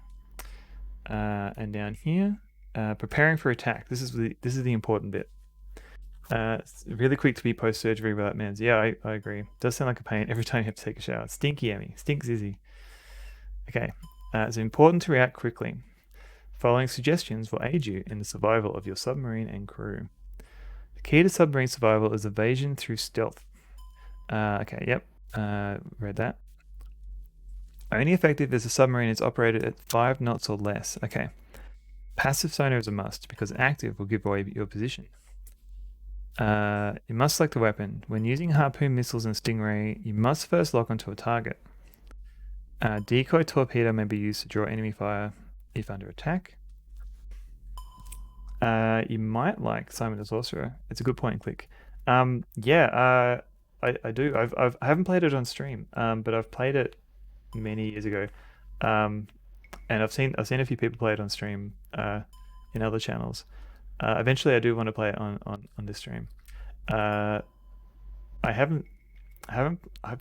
And down here, preparing for attack. This is the important bit. It's really quick to be post-surgery without meds. Yeah, I agree. It does sound like a pain every time you have to take a shower. Stinky Emmy. Stink Zizzy. Okay. It's important to react quickly. Following suggestions will aid you in the survival of your submarine and crew. The key to submarine survival is evasion through stealth. Okay, yep. Read that. Only effective if the submarine is operated at 5 knots or less. Okay. Passive sonar is a must, because active will give away your position. You must select a weapon. When using Harpoon missiles and Stingray, you must first lock onto a target. Decoy torpedo may be used to draw enemy fire if under attack. You might like Simon the Sorcerer. It's a good point and click. Yeah, I do. I haven't played it on stream, but I've played it many years ago, and I've seen a few people play it on stream in other channels. Eventually, I do want to play it on this stream. I've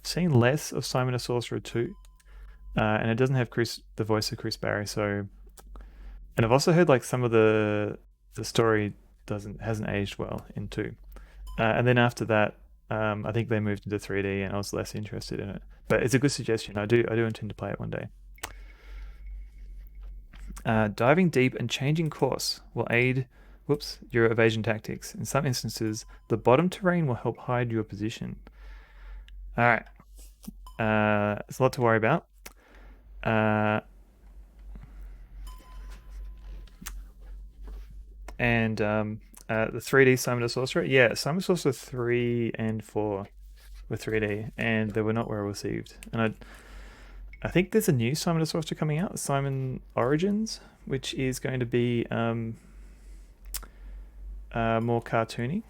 seen less of Simon the Sorcerer 2, and it doesn't have the voice of Chris Barry. So, and I've also heard like some of the story hasn't aged well in 2, and then after that, I think they moved into 3D, and I was less interested in it. But it's a good suggestion. I do intend to play it one day. Diving deep and changing course will aid your evasion tactics. In some instances, the bottom terrain will help hide your position. Alright. It's a lot to worry about. and the 3D Summoner Sorcerer. Yeah, Summoner Sorcerer 3 and 4 were 3D, and they were not well received. And I think there's a new Summoner Sorcerer coming out, Simon Origins, which is going to be more cartoony.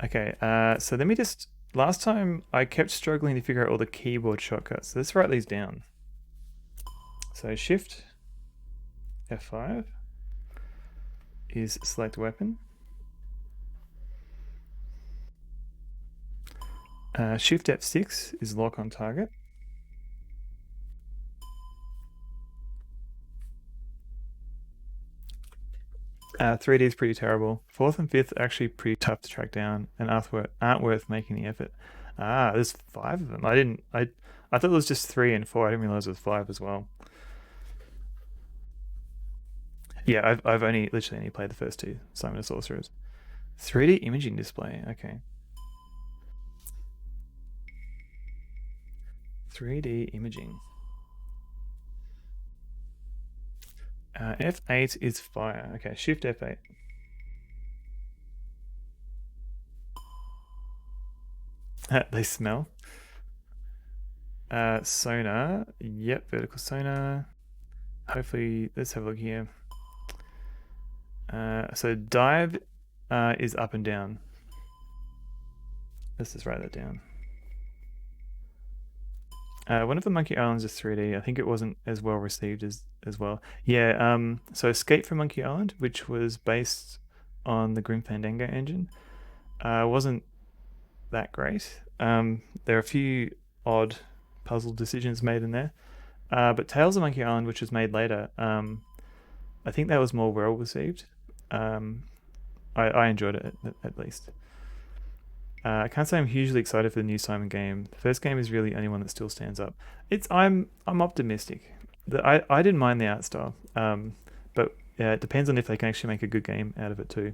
Okay, so let me just... Last time I kept struggling to figure out all the keyboard shortcuts. So let's write these down. So Shift F5 is select weapon. Shift F6 is lock on target. Uh, 3D is pretty terrible. 4th and 5th are actually pretty tough to track down and aren't worth making the effort. Ah, there's 5 of them. I thought it was just 3 and 4. I didn't realize it was 5 as well. Yeah, I've literally only played the first 2 Summoner Sorcerers. 3D imaging display. Okay. 3D imaging. F8 is fire. Okay, Shift F8. They smell. Sonar. Yep, vertical sonar. Hopefully, let's have a look here. So dive is up and down. Let's just write that down. One of the Monkey Islands is 3D. I think it wasn't as well received as well. Yeah, so Escape from Monkey Island, which was based on the Grim Fandango engine, wasn't that great. There are a few odd puzzle decisions made in there. But Tales of Monkey Island, which was made later, I think that was more well received. I enjoyed it at least. I can't say I'm hugely excited for the new Simon game. The first game is really the only one that still stands up. I'm optimistic. I didn't mind the art style, but yeah, it depends on if they can actually make a good game out of it too.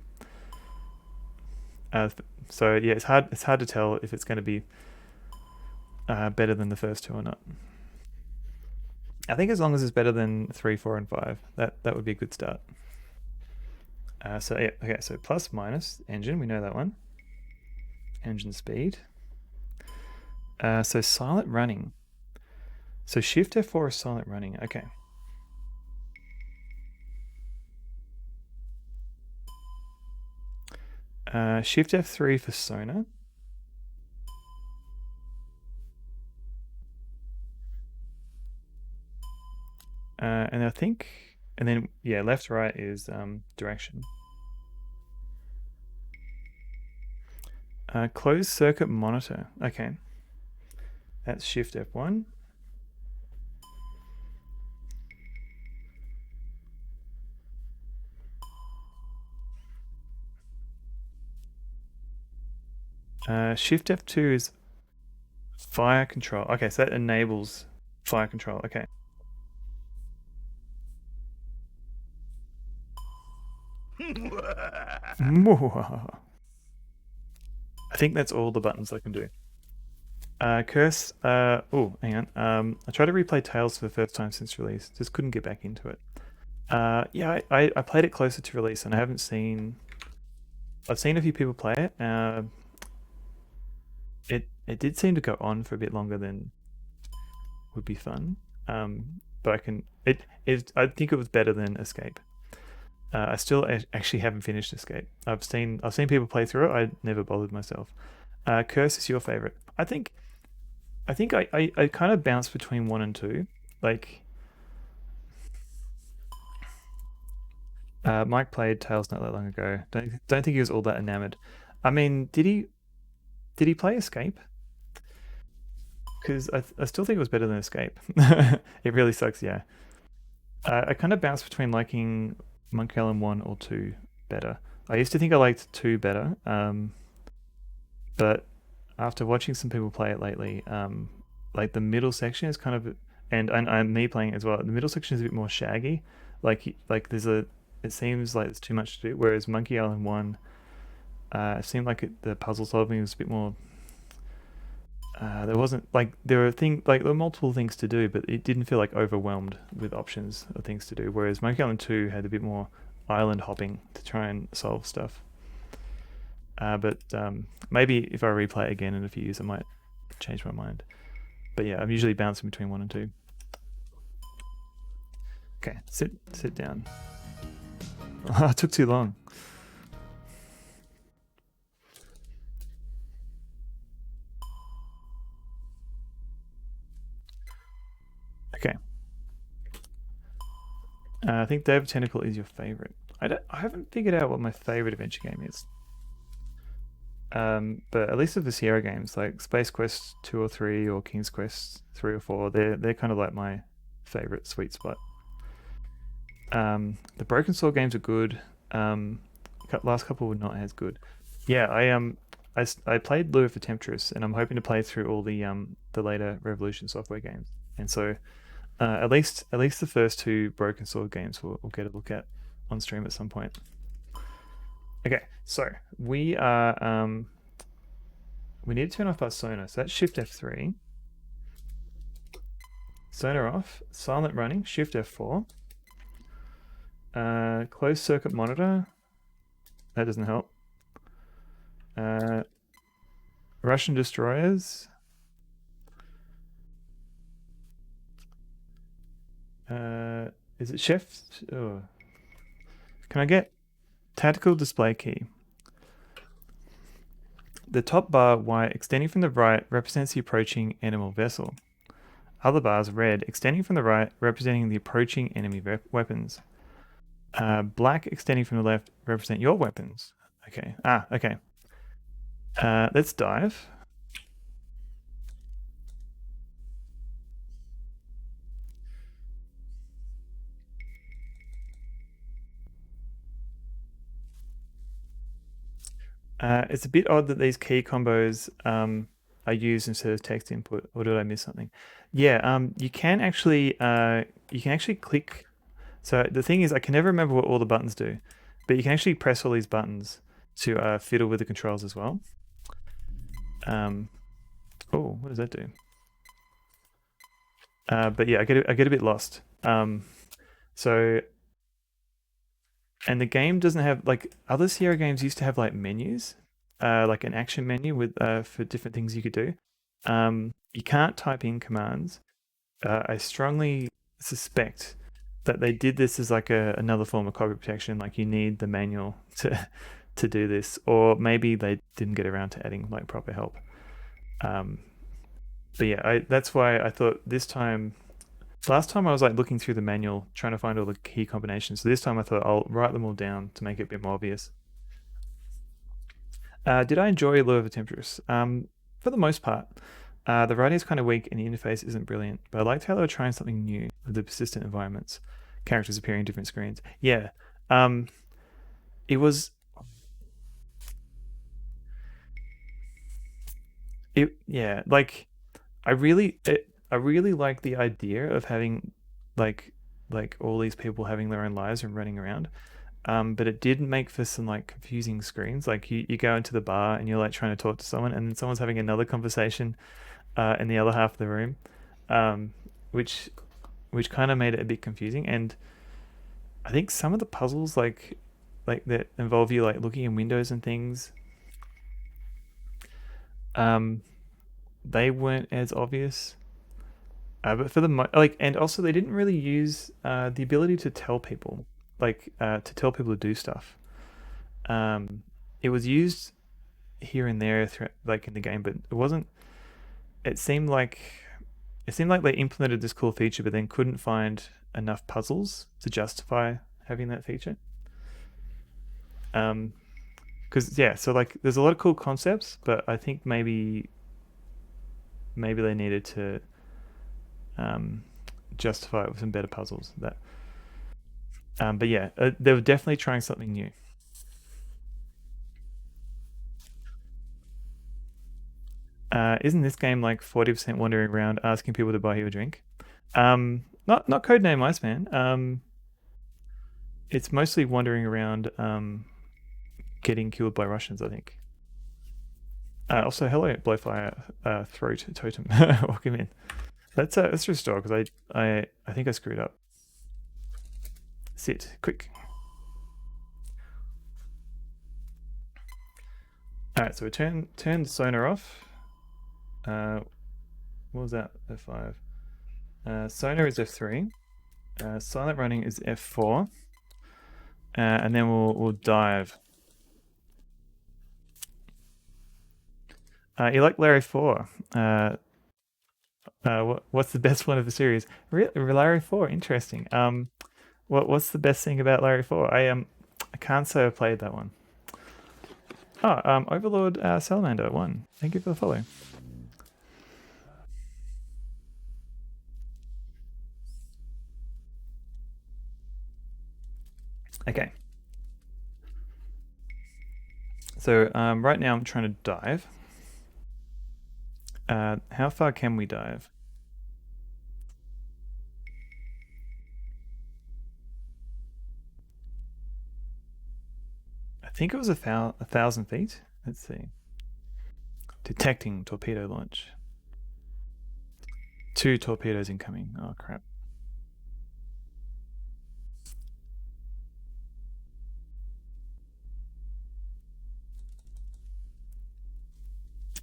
So yeah, it's hard to tell if it's going to be better than the first 2 or not. I think as long as it's better than 3, 4, and 5, that would be a good start. So yeah, okay, so plus minus engine, we know that one. Engine speed. So silent running. So Shift F4 is silent running. Okay. Shift F3 for sonar. And I think, and then yeah, left right is direction. Closed circuit monitor. Okay. That's Shift F1. Shift F2 is fire control. Okay, so that enables fire control. Okay. I think that's all the buttons I can do. Curse. Oh, hang on. I tried to replay Tales for the first time since release. Just couldn't get back into it. Yeah, I played it closer to release, and I haven't seen. I've seen a few people play it. It did seem to go on for a bit longer than would be fun. But I can. I think it was better than Escape. I still actually haven't finished Escape. I've seen people play through it. I never bothered myself. Curse is your favorite. I think I kind of bounce between 1 and 2. Like Mike played Tales not that long ago. Don't think he was all that enamored. I mean, did he play Escape? Because I still think it was better than Escape. It really sucks. Yeah. I kind of bounce between liking Monkey Island 1 or 2 better. I used to think I liked 2 better, but after watching some people play it lately, like the middle section is kind of, and me playing it as well, the middle section is a bit more shaggy. Like it seems like there's too much to do, whereas Monkey Island 1, it seemed like the puzzle solving was a bit more, there wasn't, like, there were multiple things to do, but it didn't feel like overwhelmed with options of things to do, whereas Monkey Island 2 had a bit more island hopping to try and solve stuff. But maybe if I replay it again in a few years, I might change my mind. But yeah, I'm usually bouncing between 1 and 2. Okay, sit down. It took too long. Okay. I think Day of Tentacle is your favorite. I haven't figured out what my favorite adventure game is. But at least of the Sierra games, like Space Quest 2 or 3 or King's Quest 3 or 4, they're kind of like my favorite sweet spot. The Broken Sword games are good. Last couple were not as good. Yeah, I played Lure for Temptress, and I'm hoping to play through all the later Revolution Software games. And so at least the first 2 Broken Sword games we'll get a look at on stream at some point. Okay, so we are we need to turn off our sonar. So that's Shift F3. Sonar off. Silent running. Shift F4. Closed circuit monitor. That doesn't help. Russian destroyers. Is it Shift? Oh. Can I get tactical display key? The top bar, white, extending from the right, represents the approaching enemy vessel. Other bars, red, extending from the right, representing the approaching enemy weapons. Black, extending from the left, represent your weapons. Okay. Okay. Let's dive. It's a bit odd that these key combos are used instead of text input, or did I miss something? Yeah, you can actually click. So the thing is, I can never remember what all the buttons do, but you can actually press all these buttons to fiddle with the controls as well. Oh, what does that do? But yeah, I get a bit lost. So. And the game doesn't have, like, other Sierra games used to have like menus, like an action menu with for different things you could do. You can't type in commands. I strongly suspect that they did this as like another form of copy protection. Like you need the manual to do this, or maybe they didn't get around to adding like proper help. But yeah, that's why I thought this time. Last time I was like looking through the manual trying to find all the key combinations. So this time I thought I'll write them all down to make it a bit more obvious. Did I enjoy Lure of the Temptress? For the most part. The writing is kind of weak and the interface isn't brilliant, but I liked how they were trying something new with the persistent environments, characters appearing on different screens. Yeah. It was... yeah, like I really like the idea of having like all these people having their own lives and running around. But it did make for some like confusing screens. Like you go into the bar and you're like trying to talk to someone, and then someone's having another conversation in the other half of the room, which kind of made it a bit confusing. And I think some of the puzzles like that involve you like looking in windows and things, they weren't as obvious. But for the and also they didn't really use the ability to tell people to do stuff. It was used here and there like in the game, but it wasn't. It seemed like they implemented this cool feature, but then couldn't find enough puzzles to justify having that feature. Because yeah, so like there's a lot of cool concepts, but I think maybe they needed to justify it with some better puzzles. But yeah, they were definitely trying something new. Isn't this game like 40% wandering around asking people to buy you a drink? Not Codename Iceman. It's mostly wandering around getting killed by Russians, I think. Also, hello, Blowfire Throat Totem. Welcome in. Let's restore because I think I screwed up. Sit, quick. Alright, so we turn the sonar off. What was that? F5. Sonar is F3. Silent running is F4. And then we'll dive. You like Larry 4. What's the best one of the series? Larry 4, interesting. What's the best thing about Larry 4? I can't say I've played that one. Oh, Overlord Salamander 1. Thank you for the follow. Okay. So right now I'm trying to dive. How far can we dive? I think it was 1,000 feet. Let's see. Detecting torpedo launch. 2 torpedoes incoming. Oh crap.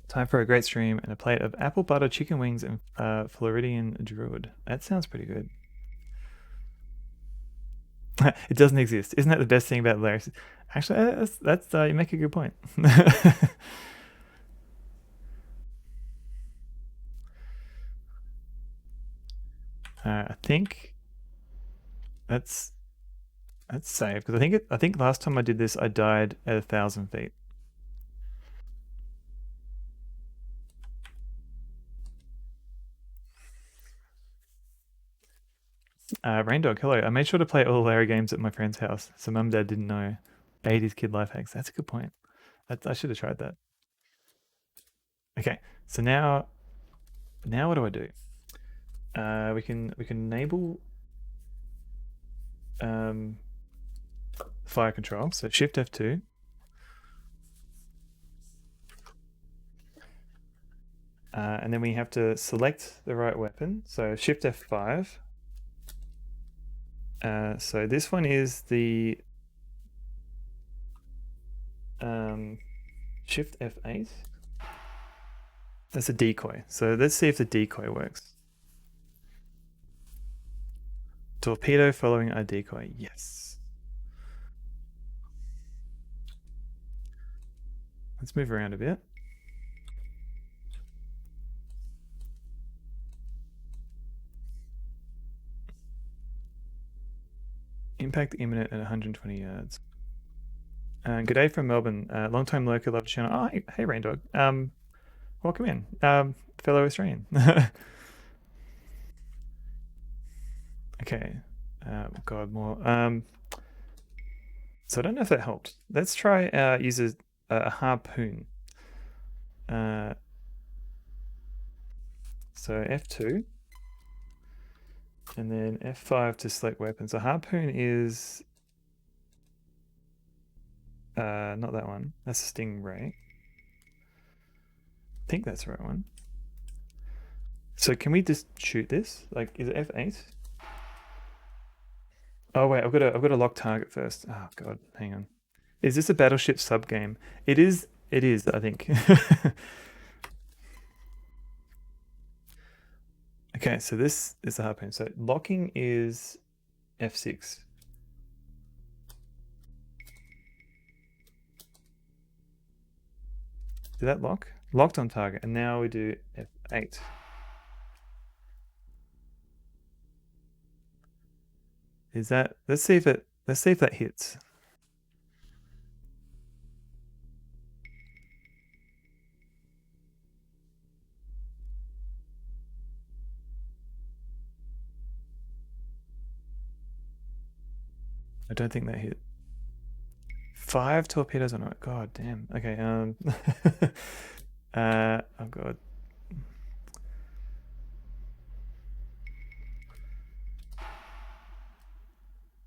Time for a great stream and a plate of apple butter chicken wings and Floridian Druid. That sounds pretty good. It doesn't exist. Isn't that the best thing about Larry? Actually, that's you make a good point. I think that's safe because I think last time I did this I died at 1,000 feet. Raindog, hello. I made sure to play all the Larry games at my friend's house, so mum and dad didn't know. 80s kid life hacks. That's a good point. I should have tried that. Okay, so now what do I do? We can enable fire control. So Shift F2. And then we have to select the right weapon. So Shift F5. So this one is the Shift F8. That's a decoy. So let's see if the decoy works. Torpedo following a decoy. Yes. Let's move around a bit. Impact imminent at 120 yards. Good day from Melbourne. Long time lurker, love the channel. Oh, hey Raindog. Welcome in, fellow Australian. Okay. God, more. So I don't know if that helped. Let's try use a harpoon. So F2. And then F5 to select weapons. So harpoon is not that one. That's a stingray. I think that's the right one. So can we just shoot this? Like, is it F8? Oh wait, I've got to lock target first. Oh god, hang on. Is this a battleship sub game? It is, I think. Okay, so this is the harpoon. So locking is F6. Did that lock? Locked on target, and now we do F8. Is that? Let's see if that hits. I don't think that hit. 5 torpedoes on it. God damn. Okay. Oh god.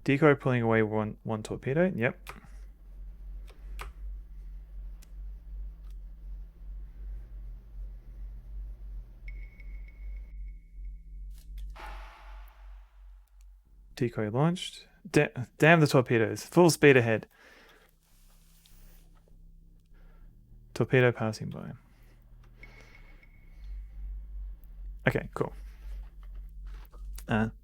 Decoy pulling away one torpedo. Yep. Decoy launched. Damn the torpedoes. Full speed ahead. Torpedo passing by. Okay, cool.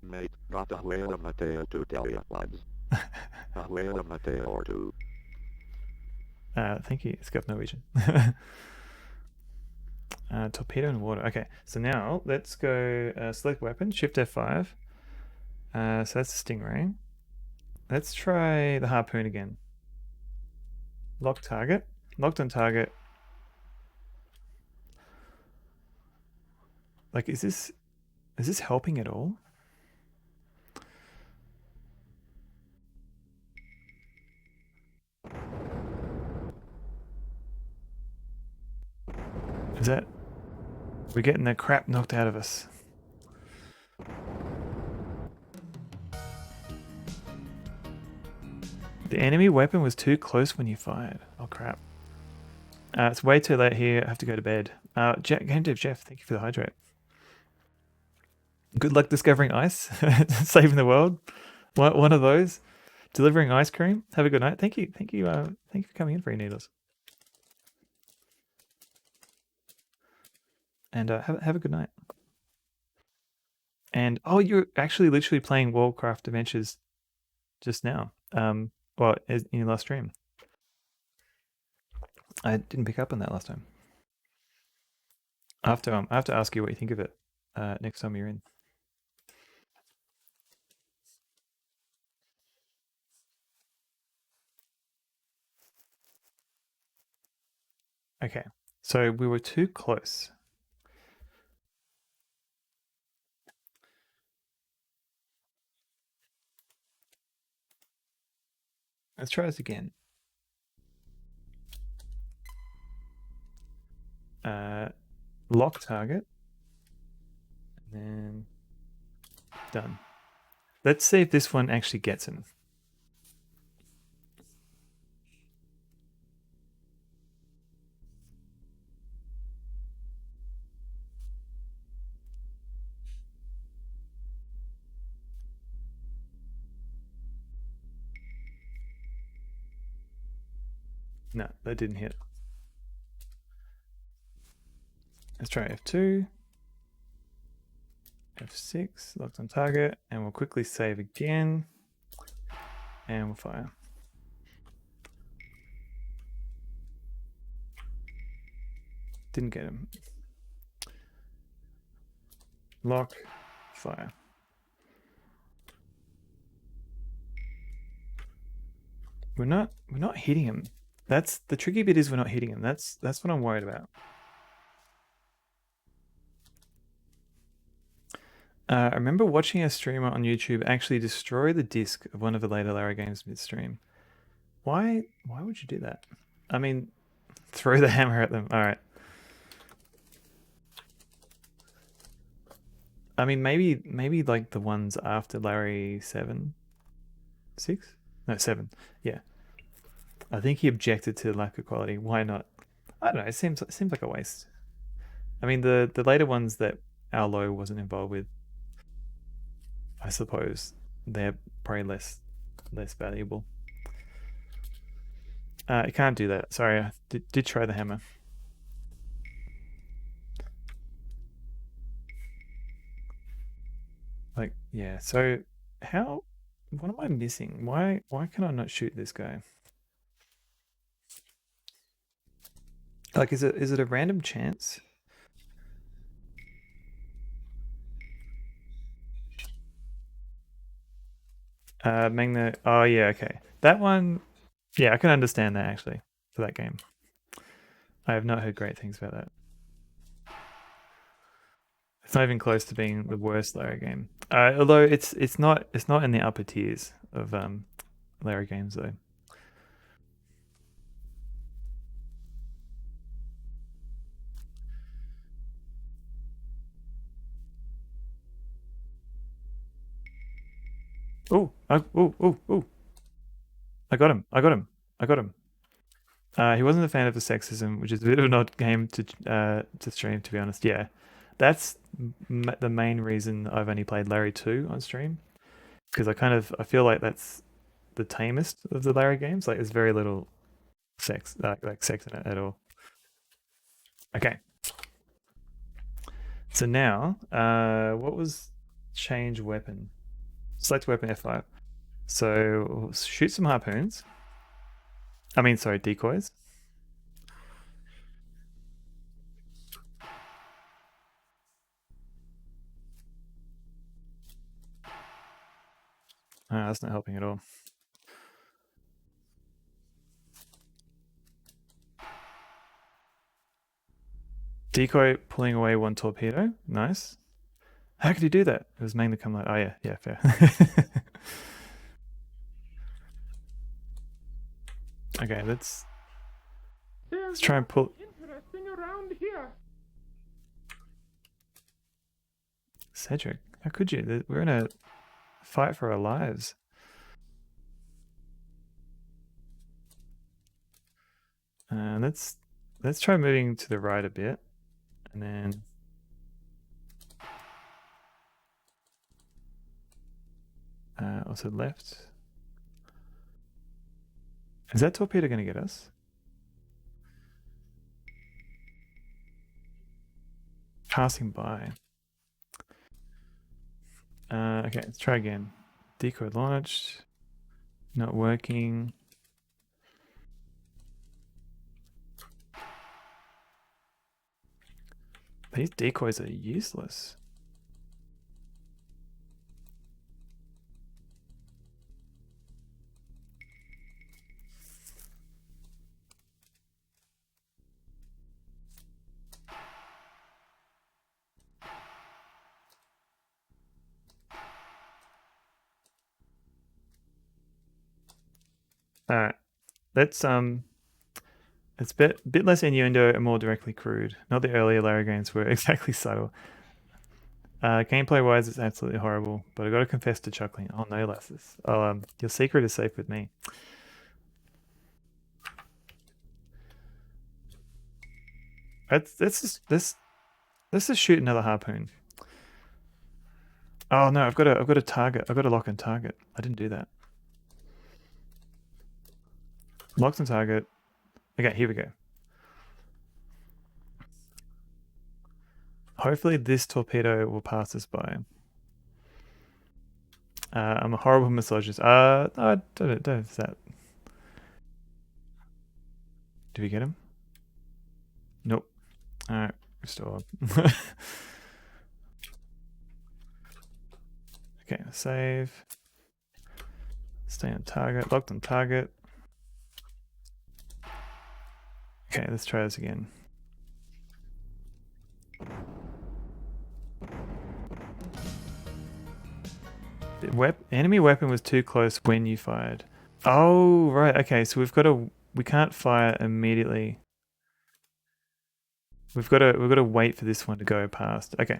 Mate, got a whale of a tale to tell you, lads. A whale of a tale or two. Thank you, Scuff Norwegian. Torpedo and water. Okay, so now let's go select weapon, Shift F5. So that's the Stingray. Let's try the harpoon again. Lock target. Locked on target. Like, is this helping at all? Is that... We're getting the crap knocked out of us. The enemy weapon was too close when you fired. Oh crap. It's way too late here. I have to go to bed. Game Dev Jeff, thank you for the hydrate. Good luck discovering ice. Saving the world. One of those. Delivering ice cream. Have a good night. Thank you. Thank you for coming in, Free Needles. And have a good night. And oh, you're actually literally playing Warcraft Adventures just now. Well, in your last stream. I didn't pick up on that last time. I have to ask you what you think of it next time you're in. Okay, so we were too close. Let's try this again. Lock target. And then done. Let's see if this one actually gets him. No, that didn't hit. Let's try F2. F6, locked on target, and we'll quickly save again. And we'll fire. Didn't get him. Lock, fire. We're not hitting him. That's the tricky bit, is we're not hitting him. That's what I'm worried about. I remember watching a streamer on YouTube actually destroy the disc of one of the later Larry games midstream. Why would you do that? I mean, throw the hammer at them. All right. I mean, maybe like the ones after Larry 7, 6? No, 7. Yeah. I think he objected to lack of quality. Why not? I don't know. It seems like a waste. I mean, the later ones that Arlo wasn't involved with, I suppose they're probably less valuable. I can't do that. Sorry, I did try the hammer. Like, yeah. So what am I missing? Why can I not shoot this guy? Like, is it a random chance? Magna. Oh yeah, okay. That one. Yeah, I can understand that actually for that game. I have not heard great things about that. It's not even close to being the worst Larry game. Although it's not in the upper tiers of Larry games though. Oh, oh. I got him. He wasn't a fan of the sexism, which is a bit of an odd game to stream, to be honest. Yeah, that's the main reason I've only played Larry 2 on stream, because I feel like that's the tamest of the Larry games. Like, there's very little sex, like sex in it at all. Okay. So now, what was change weapon? Select weapon F5. So we'll shoot some harpoons. I mean, sorry, decoys. That's not helping at all. Decoy pulling away one torpedo. Nice. How could he do that? It was mainly come like, oh yeah, fair. Okay, let's try and pull. Interesting around here. Cedric, how could you? We're in a fight for our lives. Let's try moving to the right a bit, and then also left. Is that torpedo going to get us? Passing by. Okay, let's try again. Decoy launched. Not working. These decoys are useless. All right, let's it's a bit less innuendo and more directly crude. Not the earlier Larry games were exactly subtle. Gameplay wise, it's absolutely horrible, but I got to confess to chuckling. Oh no, Lassus. Oh, your secret is safe with me. Let's just shoot another harpoon. Oh no, I've got a target. I've got a lock and target. I didn't do that. Locked and target. Okay, here we go. Hopefully this torpedo will pass us by. I'm a horrible misogynist. No, I don't that. Did we get him? Nope. Alright, restore. Okay, save. Stay on target. Locked on target. Okay, let's try this again. The enemy weapon was too close when you fired. Oh, right. Okay, so we can't fire immediately. We've got to wait for this one to go past. Okay.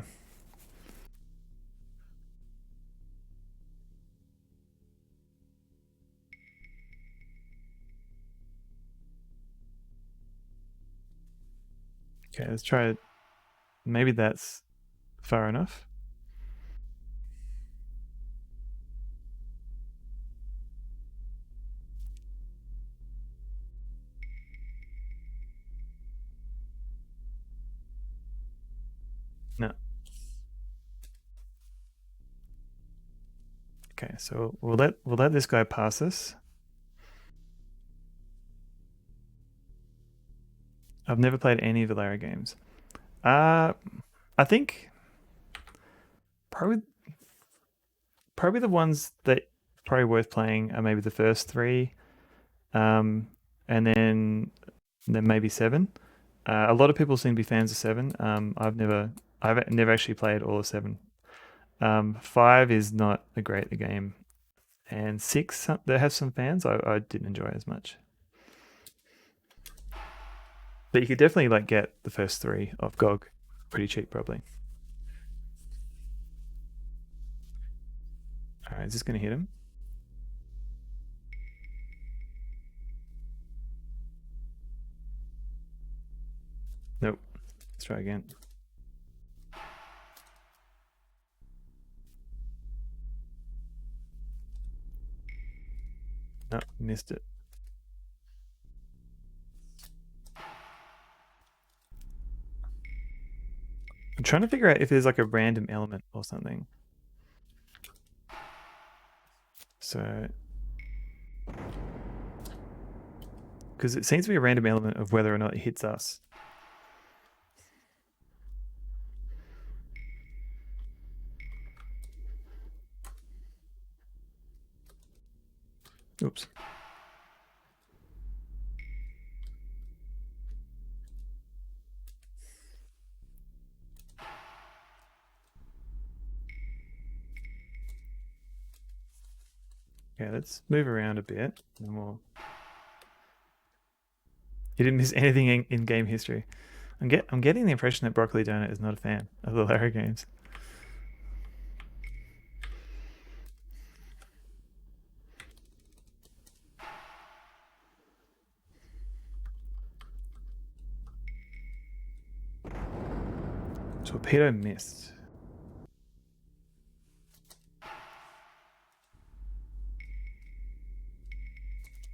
Okay, let's try it. Maybe that's far enough. No. Okay, so we'll let this guy pass us. I've never played any of the Lara games. I think probably the ones that probably worth playing are maybe the first three, and then maybe 7. A lot of people seem to be fans of 7. I've never actually played all of 7. 5 is not a great game, and 6 that has some fans I didn't enjoy as much. But you could definitely like get the first 3 off GOG pretty cheap probably. All right, is this going to hit him? Nope. Let's try again. No, missed it. trying to figure out if there's like a random element or something. So, because it seems to be a random element of whether or not it hits us. Oops. Okay, let's move around a bit, and we'll. You didn't miss anything in game history. I'm getting the impression that Broccoli Donut is not a fan of the Laro games. Torpedo missed.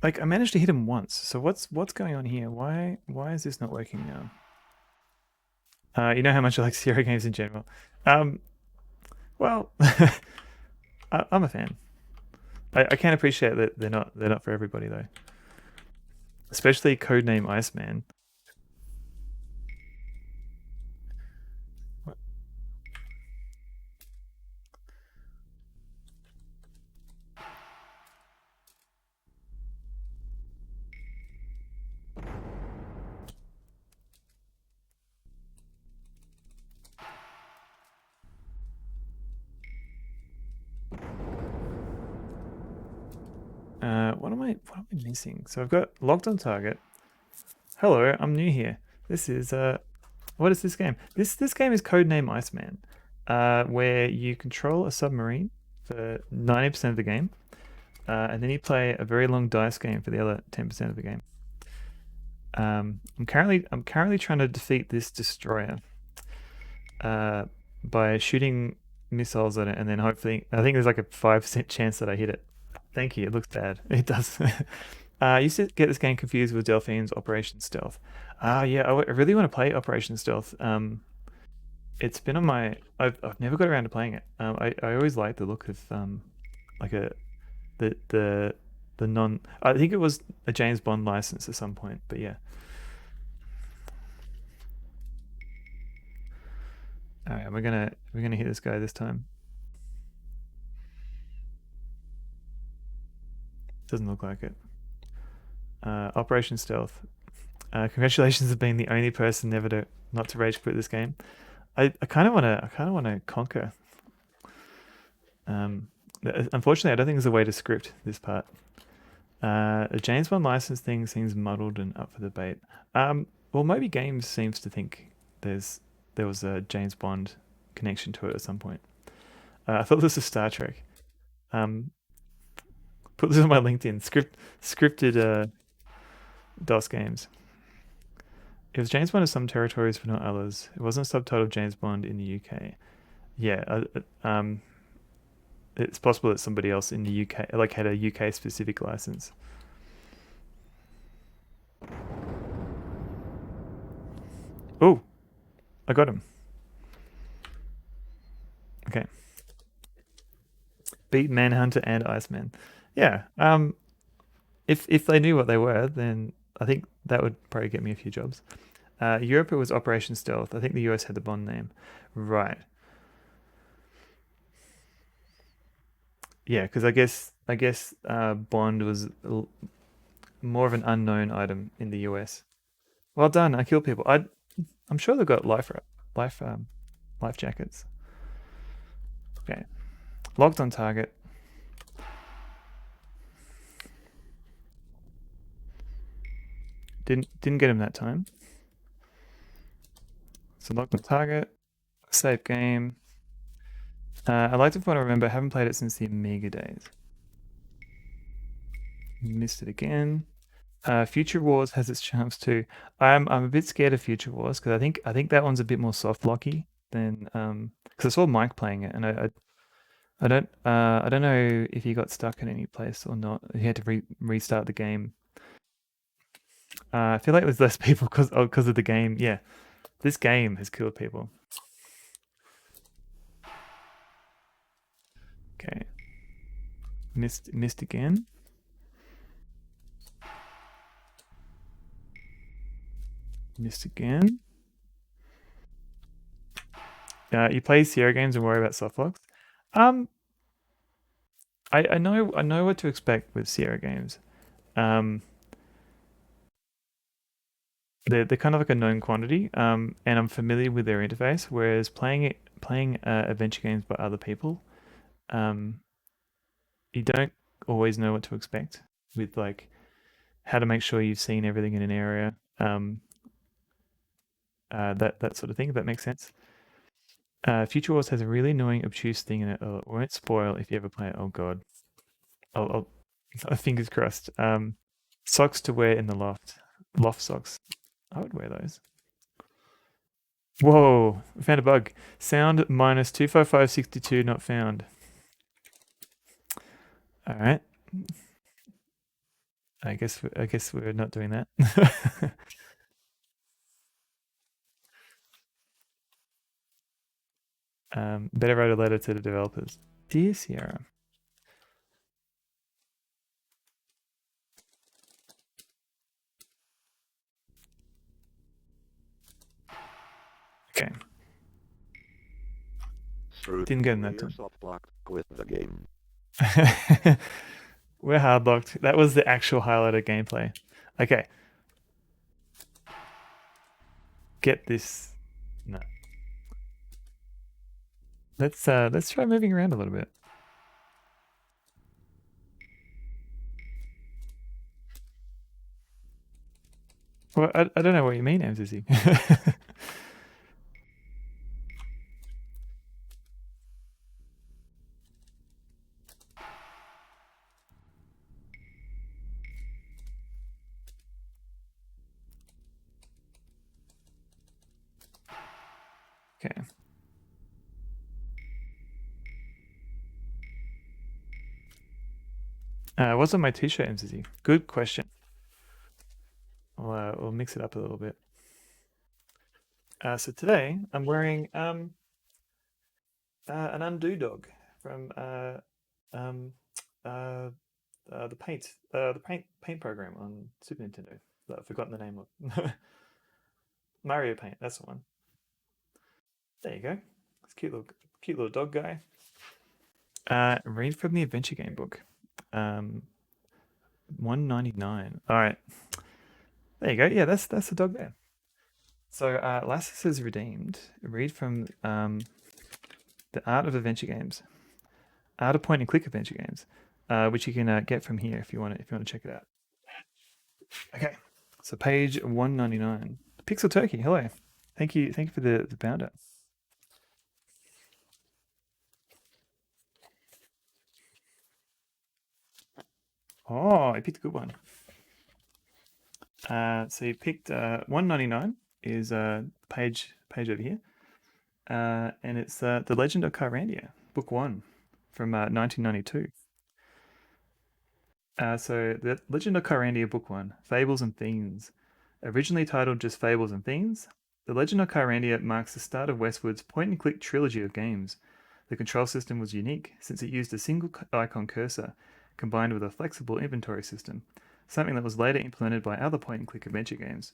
Like, I managed to hit him once. So what's going on here? Why is this not working now? You know how much I like Sierra games in general. Well, I'm a fan. I can appreciate that they're not for everybody though. Especially Codename Iceman. What am I missing? So I've got locked on target. Hello, I'm new here. This is what is this game? This game is Codename Iceman, where you control a submarine for 90% of the game, and then you play a very long dice game for the other 10% of the game. I'm currently trying to defeat this destroyer by shooting missiles at it, and then hopefully I think there's like a 5% chance that I hit it. Thank you. It looks bad. It does. I used to get this game confused with Delphine's Operation Stealth. Yeah, I really want to play Operation Stealth. It's been on my. I've never got around to playing it. I always liked the look of like the non. I think it was a James Bond license at some point, but yeah. All right, we're gonna hit this guy this time. Doesn't look like it. Operation Stealth. Congratulations on being the only person not to rage quit this game. I kind of wanna conquer. Unfortunately, I don't think there's a way to script this part. The James Bond license thing seems muddled and up for debate. Well, Moby Games seems to think there was a James Bond connection to it at some point. I thought this was Star Trek. Put this on my LinkedIn. Scripted DOS games. It was James Bond in some territories but not others. It wasn't subtitled James Bond in the UK. Yeah, it's possible that somebody else in the UK had a UK specific license. Oh, I got him. Okay. Beat Manhunter and Iceman. Yeah. If they knew what they were, then I think that would probably get me a few jobs. Europe, it was Operation Stealth. I think the US had the Bond name. Right. Yeah, because I guess Bond was more of an unknown item in the US. Well done. I kill people. I'm sure they've got life jackets. Okay. Locked on target. Didn't get him that time. So locked on target. Save game. I like to want to remember. I haven't played it since the Amiga days. Missed it again. Future Wars has its charms too. I'm a bit scared of Future Wars because I think that one's a bit more soft blocky than because I saw Mike playing it and I don't know if he got stuck in any place or not. He had to restart the game. I feel like there's less people because of the game. Yeah, this game has killed people. Missed again. Missed again. You play Sierra games and worry about softlocks. I know what to expect with Sierra games. They're kind of like a known quantity. And I'm familiar with their interface. Whereas playing adventure games by other people, you don't always know what to expect with like how to make sure you've seen everything in an area. That sort of thing. If that makes sense. Future Wars has a really annoying, obtuse thing in it. Oh, it won't spoil if you ever play it. Oh god. I'll fingers crossed. Socks to wear in the loft. Loft socks. I would wear those. Whoa! We found a bug. Sound minus 25562 not found. All right. I guess we're not doing that. Better write a letter to the developers. Dear Sierra. Okay. Didn't get in that time. Quit the game. We're hard locked. That was the actual highlight of gameplay. Okay. Get this. No. Let's try moving around a little bit. Well, I don't know what you mean, MCC. Okay. What's on my t-shirt, MCC? Good question. We'll mix it up a little bit. So today I'm wearing an undo dog from the paint program on Super Nintendo that I've forgotten the name of. Mario Paint, that's the one. There you go. It's cute little dog guy. Read from the adventure game book. 199. All right. There you go. Yeah, that's the dog there. So Lassus is redeemed. Read from the Art of Adventure Games, Art of Point and Click Adventure Games, which you can get from here if you want to check it out. Okay, so page 199. Pixel Turkey, hello. Thank you for the bounder. Oh, I picked a good one. So you picked 199 is page over here, and it's The Legend of Kyrandia, book 1 from 1992. So The Legend of Kyrandia, book 1, Fables and Fiends. Originally titled just Fables and Fiends, The Legend of Kyrandia marks the start of Westwood's point-and-click trilogy of games. The control system was unique since it used a single icon cursor combined with a flexible inventory system, something that was later implemented by other point-and-click adventure games.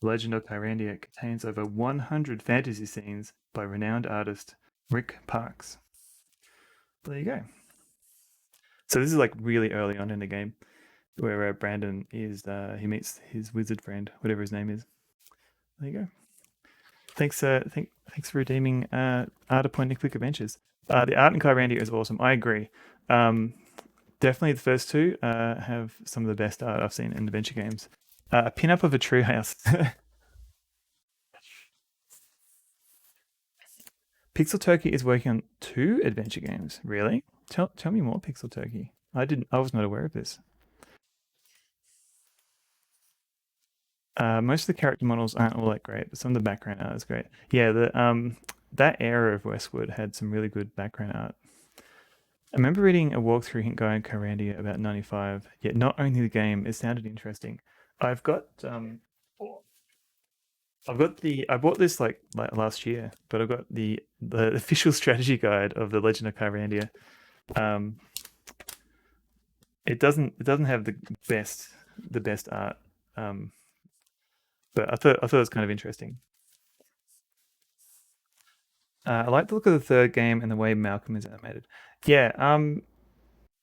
The Legend of Kyrandia contains over 100 fantasy scenes by renowned artist Rick Parks. There you go. So this is like really early on in the game, where Brandon is he meets his wizard friend, whatever his name is. There you go. Thanks for redeeming Art of Point and Click Adventures. The art in Kyrandia is awesome. I agree. Definitely the first two have some of the best art I've seen in adventure games. A pin-up of a treehouse. Pixel Turkey is working on 2 adventure games. Really? Tell me more, Pixel Turkey. I was not aware of this. Most of the character models aren't all that great, but some of the background art is great. Yeah, that era of Westwood had some really good background art. I remember reading a walkthrough hint guide Kyrandia about 95. Yet not only the game, it sounded interesting. I bought this like last year, but I've got the official strategy guide of the Legend of Kyrandia. it doesn't have the best art, but I thought it was kind of interesting. I like the look of the third game and the way Malcolm is animated. Yeah,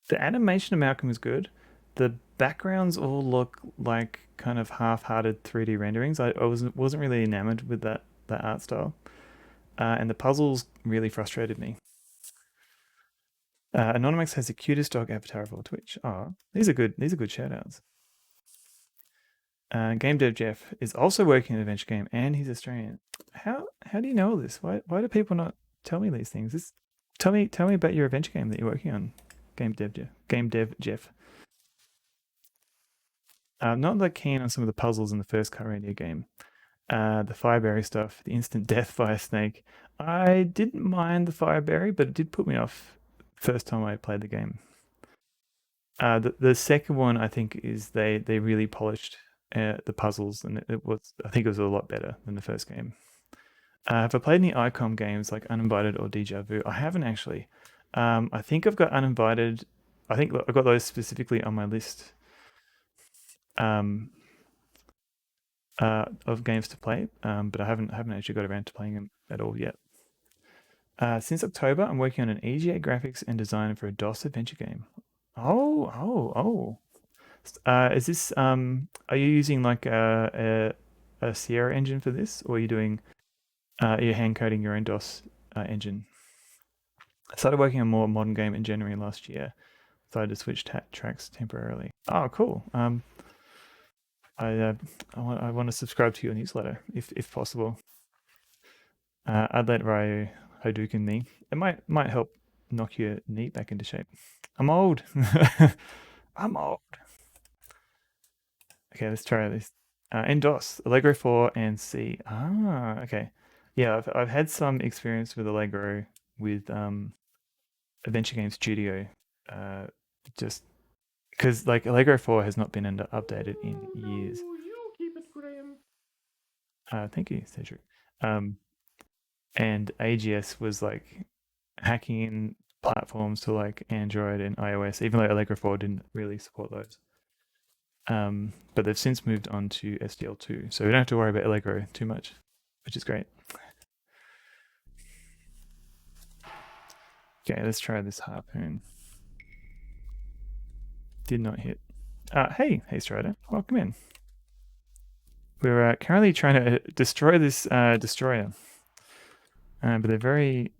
the animation of Malcolm is good. The backgrounds all look like kind of half-hearted 3D renderings. I wasn't really enamored with that art style, and the puzzles really frustrated me. Anonymous has the cutest dog avatar of all Twitch. Oh, these are good. These are good shout-outs. Game Dev Jeff is also working on an adventure game, and he's Australian. How do you know all this? Why do people not tell me these things? Tell me about your adventure game that you're working on. Game Dev Jeff. I'm not that keen on some of the puzzles in the first Kyrandia game. The Fireberry stuff, the instant death via snake. I didn't mind the Fireberry, but it did put me off first time I played the game. The second one, I think, is they really polished the puzzles, and I think it was a lot better than the first game. Have I played any ICOM games like Uninvited or Deja Vu? I haven't actually. I think I've got Uninvited. I think I've got those specifically on my list of games to play, but I haven't actually got around to playing them at all yet. Since October, I'm working on an EGA graphics and design for a DOS adventure game. Oh. Is this are you using like a Sierra engine for this, or are you doing are you hand coding your own DOS engine? I started working on a more modern game in January last year, so I had to switch tracks temporarily. Oh, cool. I want to subscribe to your newsletter if possible. I'd let Ryu Hadouken me. It might help knock your knee back into shape. I'm old. I'm old. Okay, let's try this. In DOS, Allegro 4 and C. Ah, okay. Yeah, I've had some experience with Allegro with Adventure Game Studio. Just because like Allegro 4 has not been updated in years. You keep it, Graham. Thank you, Cedric. And AGS was like hacking in platforms to like Android and iOS, even though Allegro 4 didn't really support those. But they've since moved on to SDL2, so we don't have to worry about Allegro too much, which is great. Okay, let's try this harpoon. Did not hit. Hey Strider, welcome in. We're currently trying to destroy this destroyer, but they're very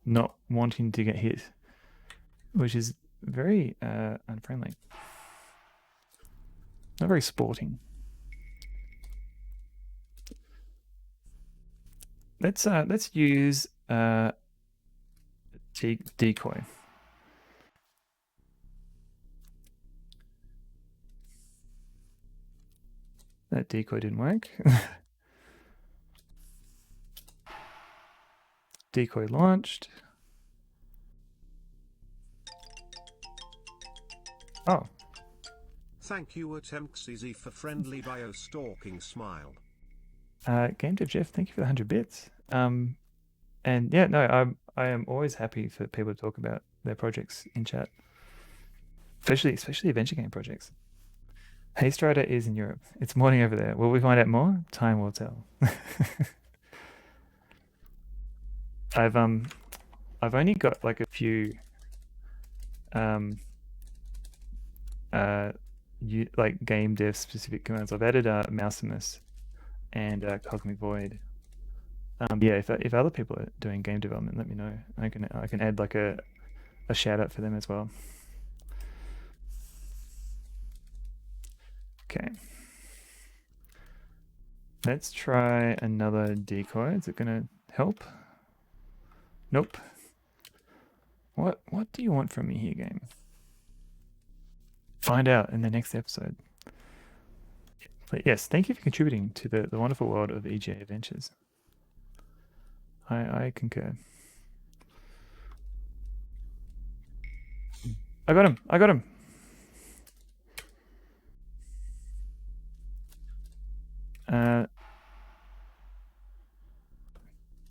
not wanting to get hit, which is very unfriendly. Not very sporting. Let's use decoy. That decoy didn't work. Decoy launched. Oh. Thank you, Attempts for friendly bio stalking smile. Game Dev Jeff, thank you for the 100 bits. And yeah, no, I am always happy for people to talk about their projects in chat, especially adventure game projects. Hey Strider is in Europe. It's morning over there. Will we find out more? Time will tell. I've only got like a few like game dev specific commands. I've added Mousimus and Cosmic Void. Yeah, if other people are doing game development, let me know. I can add like a shout out for them as well. Okay. Let's try another decoy. Is it gonna help? Nope. What do you want from me here, game? Find out in the next episode. But yes, thank you for contributing to the wonderful world of EGA Adventures. I concur. I got him.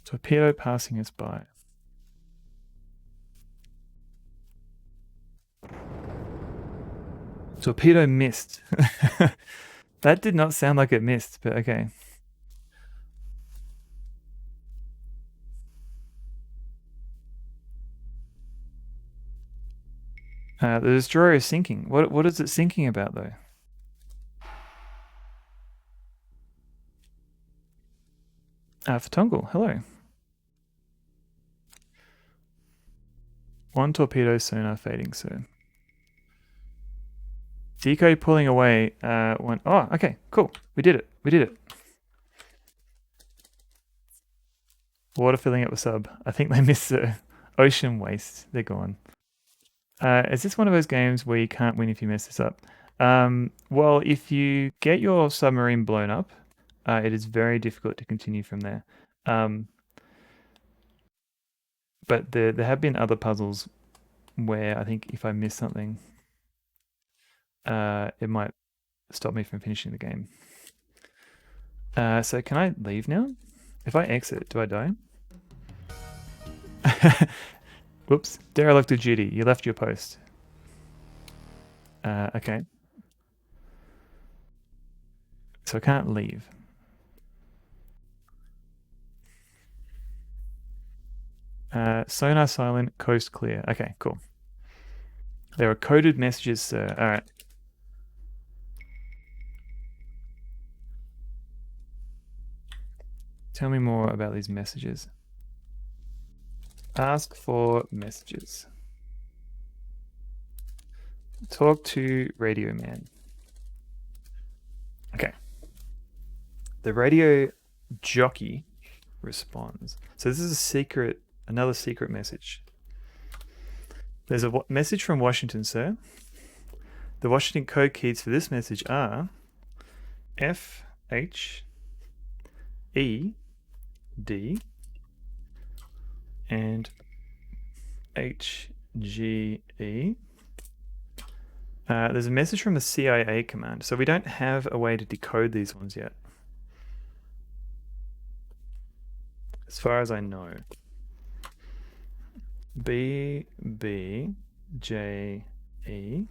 Torpedo passing us by. Torpedo missed. That did not sound like it missed, but okay. The destroyer is sinking. What is it sinking about though? Fatungal, hello. 1 torpedo sonar fading, sir. Deco pulling away. One. Oh, okay, cool. We did it. We did it. Water filling up the sub. I think they missed the ocean waste. They're gone. Is this one of those games where you can't win if you mess this up? Well, if you get your submarine blown up, it is very difficult to continue from there. But there have been other puzzles where I think if I miss something, it might stop me from finishing the game. So can I leave now? If I exit, do I die? Whoops. Derelict of duty. You left your post. Okay. So I can't leave. Sonar silent, coast clear. Okay, cool. There are coded messages, sir. Alright. Tell me more about these messages. Ask for messages. Talk to radio man. Okay. The radio jockey responds. So this is a secret, another secret message. There's a message from Washington, sir. The Washington code keys for this message are F, H, E, D, and H, G, E. There's a message from the CIA command, so we don't have a way to decode these ones yet. As far as I know. B, B, J, E,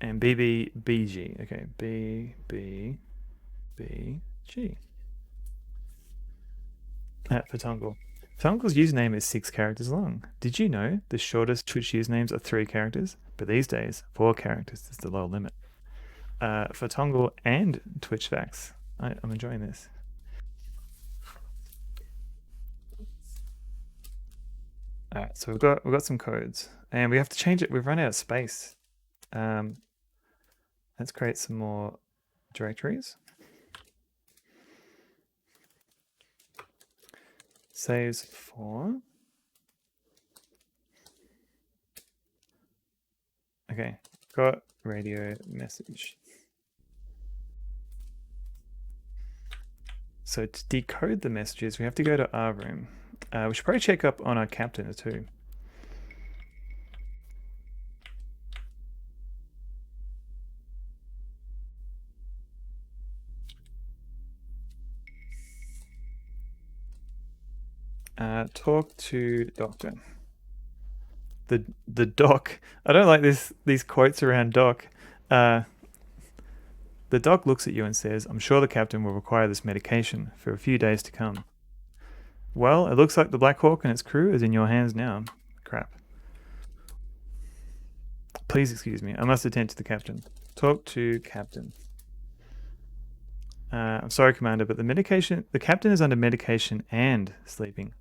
and B, B, B, G. Okay, B, B, B, G. Fatungal. Fatungal's username is 6 characters long. Did you know the shortest Twitch usernames are 3 characters? But these days, 4 characters is the lower limit. Fatungal and Twitch Facts. I'm enjoying this. Alright, so we've got some codes. And we have to change it. We've run out of space. Let's create some more directories. Saves for. Okay, got radio message. So to decode the messages, we have to go to our room. We should probably check up on our captain too. Talk to doctor. The doc. I don't like these quotes around doc. The doc looks at you and says, "I'm sure the captain will require this medication for a few days to come." Well, it looks like the Black Hawk and its crew is in your hands now. Crap. Please excuse me. I must attend to the captain. Talk to captain. I'm sorry, Commander, but the captain is under medication and sleeping.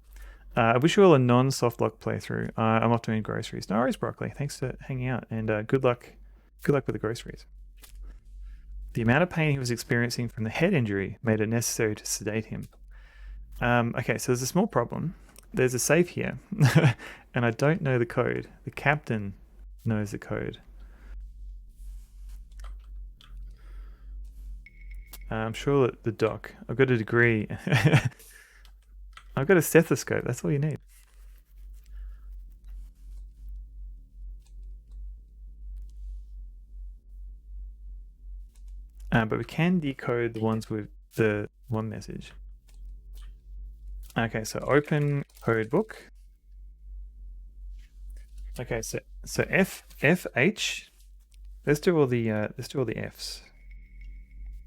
I wish you all a non-softlock playthrough. I'm off doing groceries. No worries, Broccoli. Thanks for hanging out, and good luck with the groceries. The amount of pain he was experiencing from the head injury made it necessary to sedate him. Okay, so there's a small problem. There's a safe here, and I don't know the code. The captain knows the code. I'm sure that the doc. I've got a degree. I've got a stethoscope. That's all you need. But we can decode the ones with the one message. Okay, so open code book. Okay, so FH Let's do all the Fs.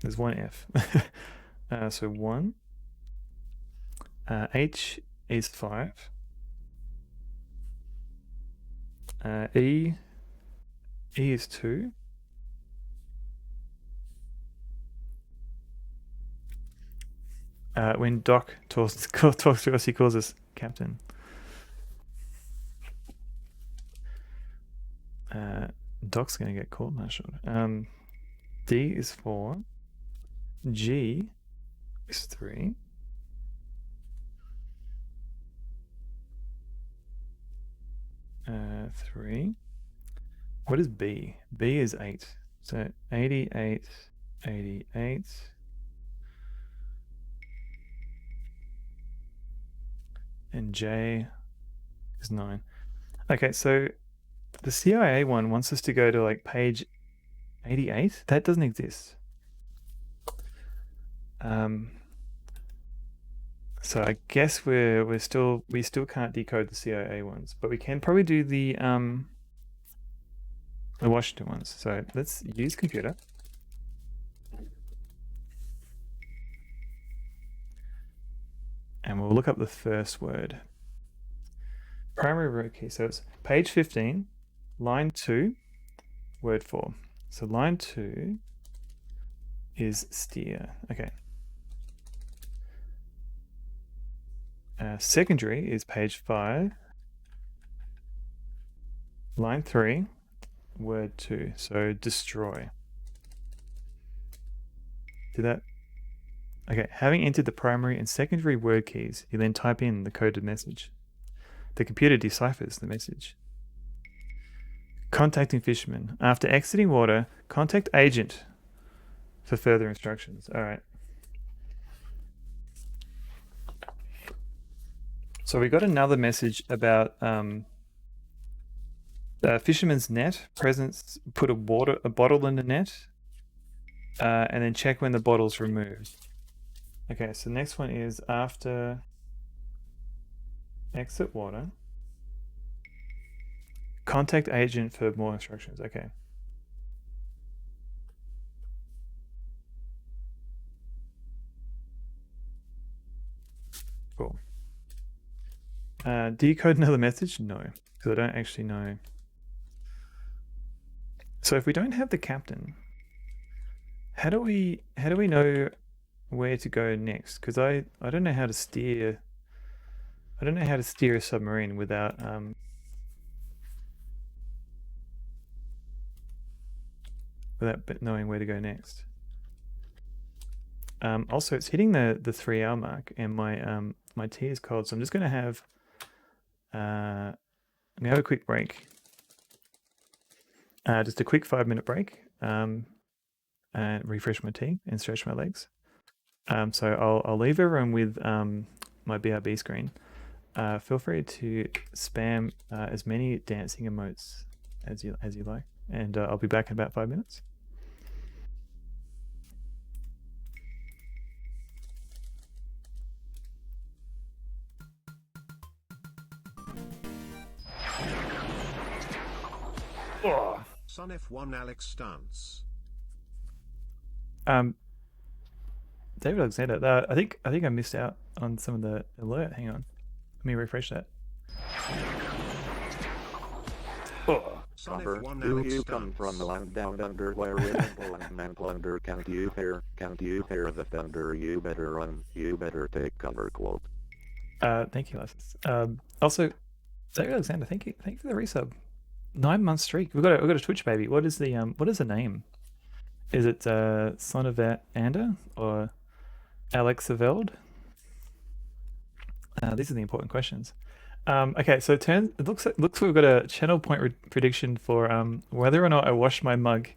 There's one F. So 1. H is 5. E is 2. When Doc talks to us, he calls us Captain. Doc's going to get court-martialed. D is 4. G is 3. Three. What is B? B is 8. So 88, 88. And J is 9. Okay, so the CIA one wants us to go to like page 88. That doesn't exist. So I guess we still can't decode the CIA ones, but we can probably do the Washington ones. So let's use computer. And we'll look up the first word. Primary root key. So it's page 15, line 2, word 4. So line 2 is steer. Okay. Secondary is page 5, line 3, word 2. So destroy. Did that? Okay, having entered the primary and secondary word keys, you then type in the coded message. The computer deciphers the message. Contacting fisherman. After exiting water, contact agent for further instructions. All right. So we got another message about fisherman's net. Presence, put a bottle in the net, and then check when the bottle's removed. Okay, so next one is after exit water. Contact agent for more instructions. Okay. Cool. Decode another message? No, because I don't actually know. So if we don't have the captain, how do we know where to go next? Because I don't know how to steer. I don't know how to steer a submarine without knowing where to go next. Also, it's hitting the 3-hour mark, and my tea is cold, so I'm just going to have a quick break. Just a quick 5-minute break, and refresh my tea and stretch my legs. So I'll leave everyone with my BRB screen. Feel free to spam as many dancing emotes as you like, and I'll be back in about 5 minutes. Oh. Son F1 Alex Stance. David Alexander. I think I missed out on some of the alert. Hang on, let me refresh that. Oh. Copper, do you come from the land down under where women and plunder? Can't you hear the thunder? You better run. You better take cover. Quote. Thank you, Lassus. Also, David Alexander, thank you for the resub. 9-month streak. We've got a Twitch baby. What is the name? Is it Sonneveld or Sonneveld? These are the important questions. Okay, so it looks like we've got a channel point prediction for whether or not I washed my mug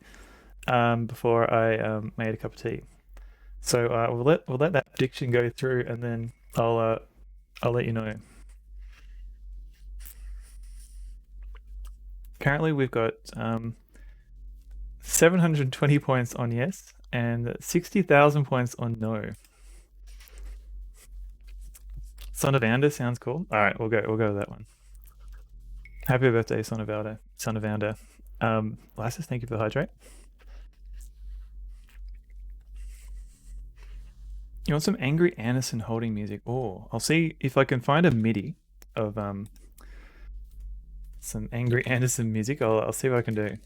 before I made a cup of tea. So we'll let that prediction go through, and then I'll let you know. Currently, we've got 720 points on yes and 60,000 points on no. Sonneveld sounds cool. All right, we'll go with that one. Happy birthday, Sonneveld. Lysis, thank you for the hydrate. You want some Angry Anderson holding music? Oh, I'll see if I can find a MIDI of some Angry Anderson music. I'll see what I can do.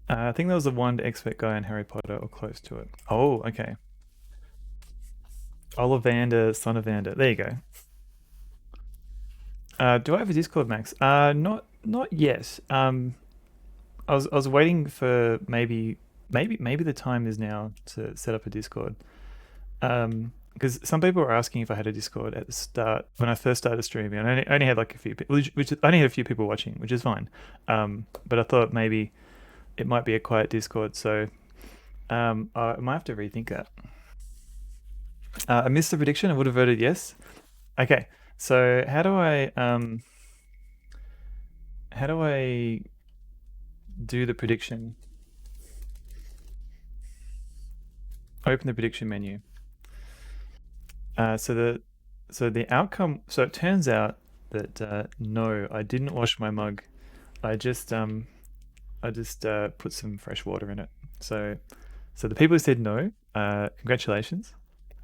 I think there was a one expert guy in Harry Potter or close to it. Oh, okay. Ollivander, Sonneveld. There you go. Do I have a Discord, Max? Not yet. I was waiting for maybe the time is now to set up a Discord. Because some people were asking if I had a Discord at the start when I first started streaming, and I only had like a few people, which I only had a few people watching, which is fine. But I thought maybe it might be a quiet Discord, so I might have to rethink that. I missed the prediction. I would have voted yes. Okay, so how do I do the prediction? Open the prediction menu. So the outcome. So it turns out that no, I didn't wash my mug. I just put some fresh water in it. So the people who said no, congratulations.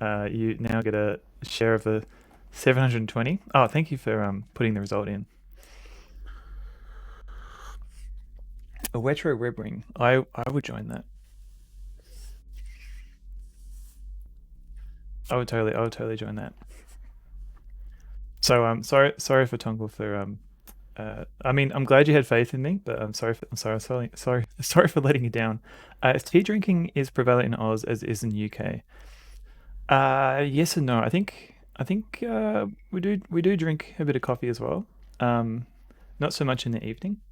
You now get a share of the 720. Oh, thank you for putting the result in. A retro web ring. I would join that. I would totally join that. So sorry for Tongle for I mean, I'm glad you had faith in me, but I'm sorry for letting you down. If tea drinking is prevalent in Oz as it is in the UK, yes and no. I think we do drink a bit of coffee as well. Not so much in the evening.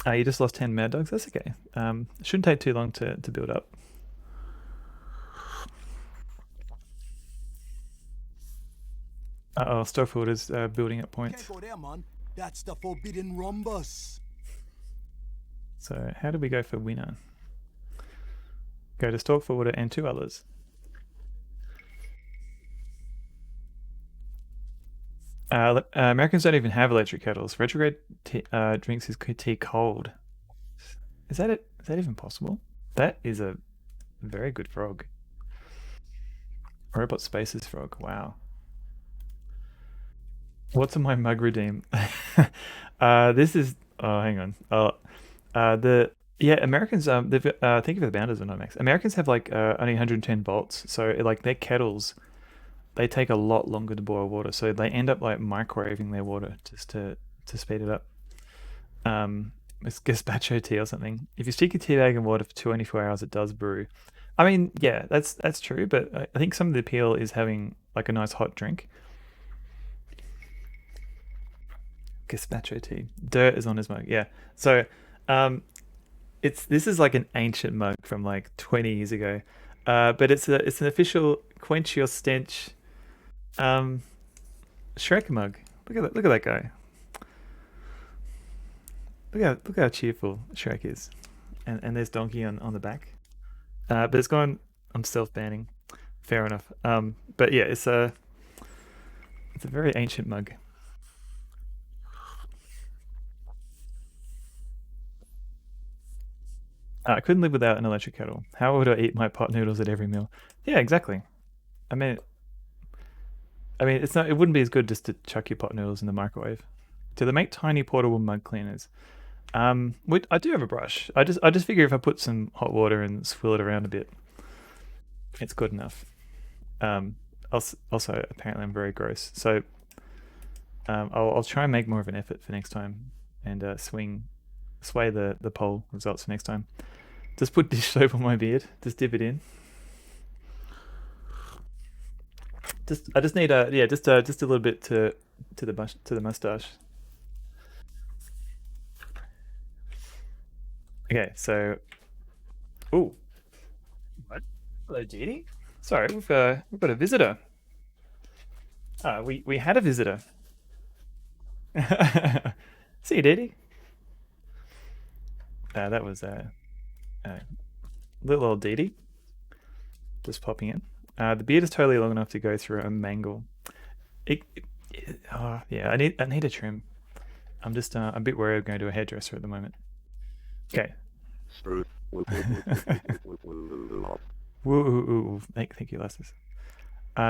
You just lost 10 Mad Dogs. That's okay. Shouldn't take too long to build up. Uh-oh, Storefield is building up points. Can't go there, man. That's the forbidden rhombus. So how do we go for winner? Go to Stalk Forwarder and 2 others. Americans don't even have electric kettles. Retrograde drinks his tea cold. Is that it? Is that even possible? That is a very good frog. Robot Spaces frog. Wow. What's in my mug redeem? This is. Oh, hang on. Americans. They've. Think of the bounders on Max. Americans have like only 110 volts, so like their kettles, they take a lot longer to boil water, so they end up like microwaving their water just to speed it up. It's gazpacho tea or something. If you stick your tea bag in water for 24 hours, it does brew. I mean, yeah, that's true, but I think some of the appeal is having like a nice hot drink. Gazpacho tea. Dirt is on his mug. Yeah. So, this is like an ancient mug from like 20 years ago, but it's an official quench your stench, Shrek mug. Look at that guy. Look how cheerful Shrek is, and there's Donkey on the back. But it's gone. I'm self banning. Fair enough. But yeah, it's a very ancient mug. I couldn't live without an electric kettle. How would I eat my pot noodles at every meal? Yeah, exactly. I mean, it's not. It wouldn't be as good just to chuck your pot noodles in the microwave. Do they make tiny portable mug cleaners? I do have a brush. I just figure if I put some hot water and swill it around a bit, it's good enough. Also, apparently, I'm very gross, so I'll try and make more of an effort for next time and sway the poll results for next time. Just put dish soap on my beard. Just dip it in. I just need just a little bit to the mustache. Okay, so ooh, what? Hello, Didi. Sorry, we've got a visitor. We had a visitor. See you, Didi. That was little old Didi just popping in. The beard is totally long enough to go through a mangle. Oh, yeah, I need a trim. I'm just a bit worried of going to a hairdresser at the moment. Okay. Struth. Woo. Thank you, Lasses.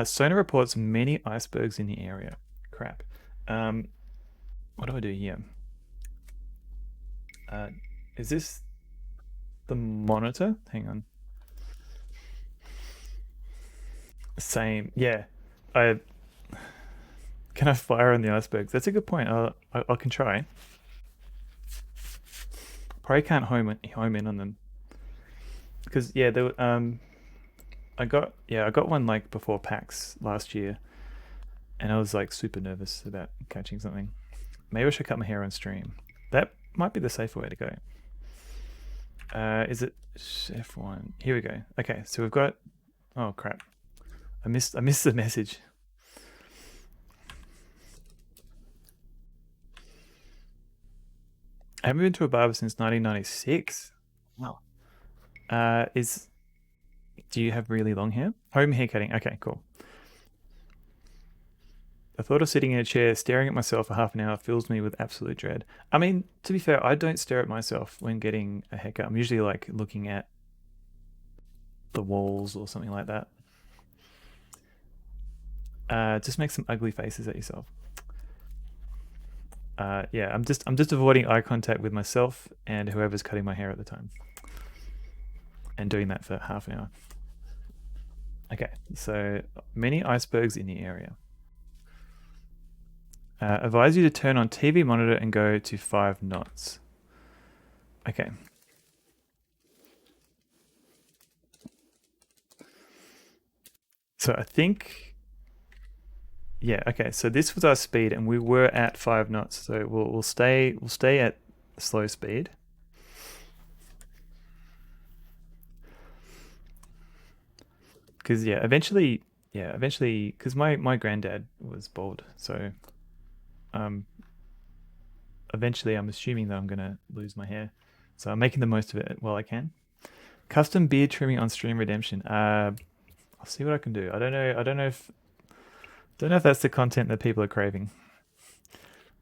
Sona reports many icebergs in the area. Crap. What do I do here? Is this the monitor? Hang on. Same. Yeah. Can I fire on the icebergs? That's a good point. I can try. Probably can't home in on them because yeah, I got one like before PAX last year, and I was like super nervous about catching something. Maybe I should cut my hair on stream. That might be the safer way to go. Is it F1? Here we go. Okay, so we've got. Oh crap! I missed the message. I haven't been to a barber since 1996. Wow. Do you have really long hair? Home haircutting. Okay, cool. The thought of sitting in a chair staring at myself for half an hour fills me with absolute dread. I mean, to be fair, I don't stare at myself when getting a haircut. I'm usually like looking at the walls or something like that. Just make some ugly faces at yourself. Yeah, I'm just avoiding eye contact with myself and whoever's cutting my hair at the time, and doing that for half an hour. Okay, so many icebergs in the area. Advise you to turn on TV monitor and go to 5 knots. Okay. So I think, yeah, okay. So this was our speed, and we were at 5 knots. So we'll stay at slow speed. Because eventually, because my granddad was bald, so eventually I'm assuming that I'm gonna lose my hair, so I'm making the most of it while I can. Custom beard trimming on stream redemption. I'll see what I can do. I don't know if that's the content that people are craving.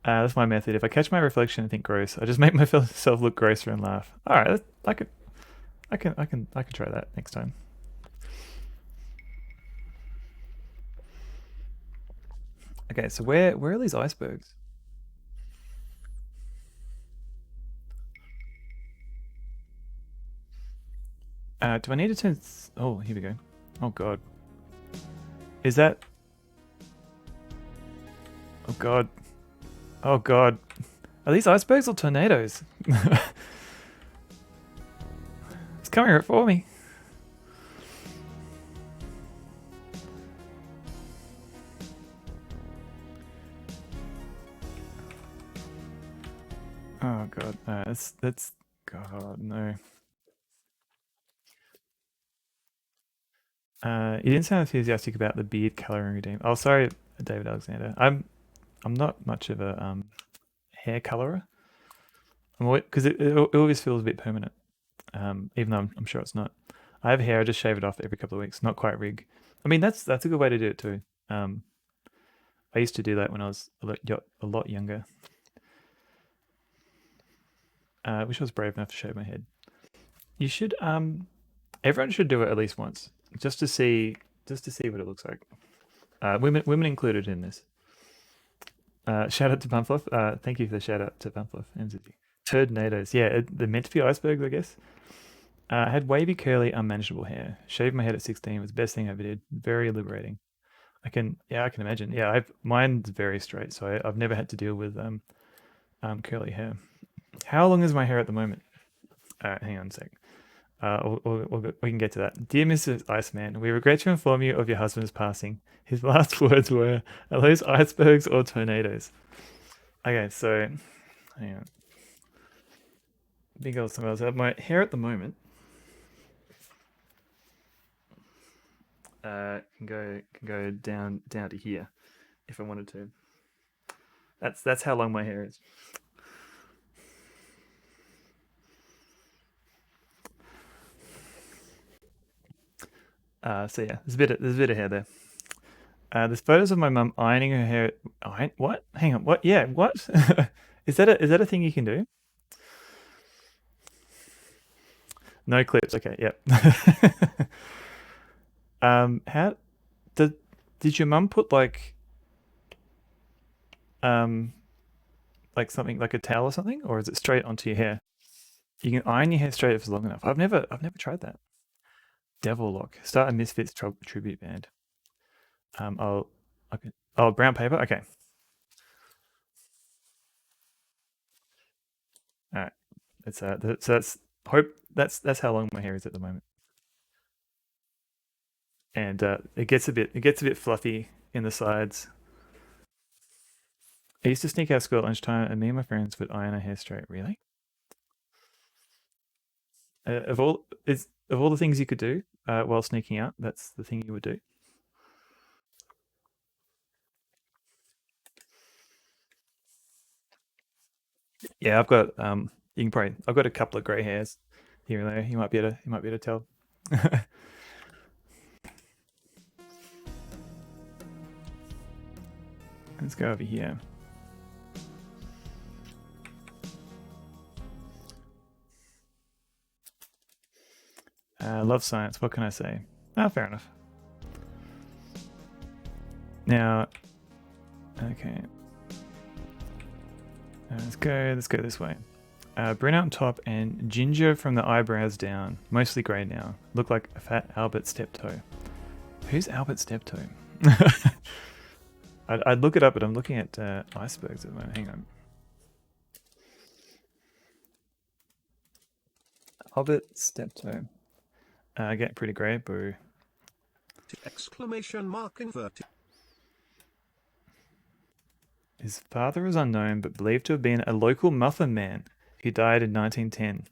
That's my method. If I catch my reflection and think gross, I just make myself look grosser and laugh. All right, I can try that next time. Okay, so where are these icebergs? Do I need to turn? Oh, here we go. Oh god. Is that? Oh god. Oh god. Are these icebergs or tornadoes? It's coming right for me. Oh god. That's god no. You didn't sound enthusiastic about the beard coloring routine. Oh, sorry, David Alexander. I'm not much of a hair colorer. Because it always feels a bit permanent, even though I'm sure it's not. I have hair. I just shave it off every couple of weeks. Not quite rig. I mean, that's a good way to do it too. I used to do that when I was a lot younger. I wish I was brave enough to shave my head. You should. Everyone should do it at least once, just to see what it looks like. Women included in this. Shout out to Bumfluff. Thank you for the shout out to Bumfluff. Tornadoes. Yeah, they're meant to be icebergs, I guess. I had wavy, curly, unmanageable hair. Shaved my head at 16 was the best thing I ever did. Very liberating. I can imagine. Yeah, mine's very straight, so I've never had to deal with curly hair. How long is my hair at the moment? Hang on a sec. We can get to that. Dear Mrs. Iceman, we regret to inform you of your husband's passing. His last words were, "Are those icebergs or tornadoes?" Okay, so hang on. Big old somewhere else. My hair at the moment can go down to here if I wanted to. That's how long my hair is. So yeah, there's a bit of hair there. There's photos of my mum ironing her hair. What? Hang on. What? Yeah. What? Is that a thing you can do? No clips. Okay. Yep. How did your mum put like something like a towel or something, or is it straight onto your hair? You can iron your hair straight if it's long enough. I've never tried that. Devil Lock. Start a Misfits tribute band. Okay. Oh, brown paper. Okay. All right. It's so that's how long my hair is at the moment. And it gets a bit fluffy in the sides. I used to sneak out of school at lunchtime, and me and my friends would iron our hair straight. Really? Of all the things you could do while sneaking out, that's the thing you would do. Yeah, I've got I've got a couple of grey hairs here and there. You might be able to tell. Let's go over here. Love science. What can I say? Fair enough. Now, okay. Let's go this way. Brunette on top and ginger from the eyebrows down. Mostly grey now. Look like a fat Albert Steptoe. Who's Albert Steptoe? I'd look it up, but I'm looking at icebergs at the moment. Hang on. Albert Steptoe. Getting pretty grey, boo. Exclamation mark inverted. His father is unknown, but believed to have been a local muffin man who died in 1910.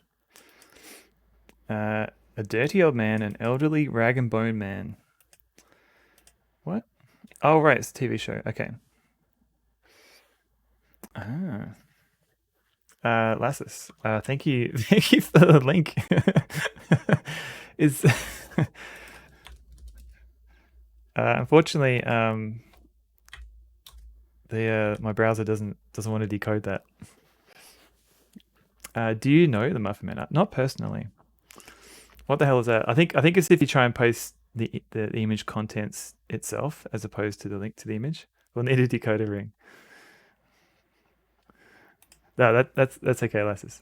A dirty old man, an elderly rag and bone man. What? Oh, right, it's a TV show. Okay. Lassus, thank you for the link. Is unfortunately my browser doesn't want to decode that. Do you know the Muffin Man? Not personally. What the hell is that? I think it's if you try and post the image contents itself as opposed to the link to the image. We'll need a decoder ring. No, that's okay, Lassus.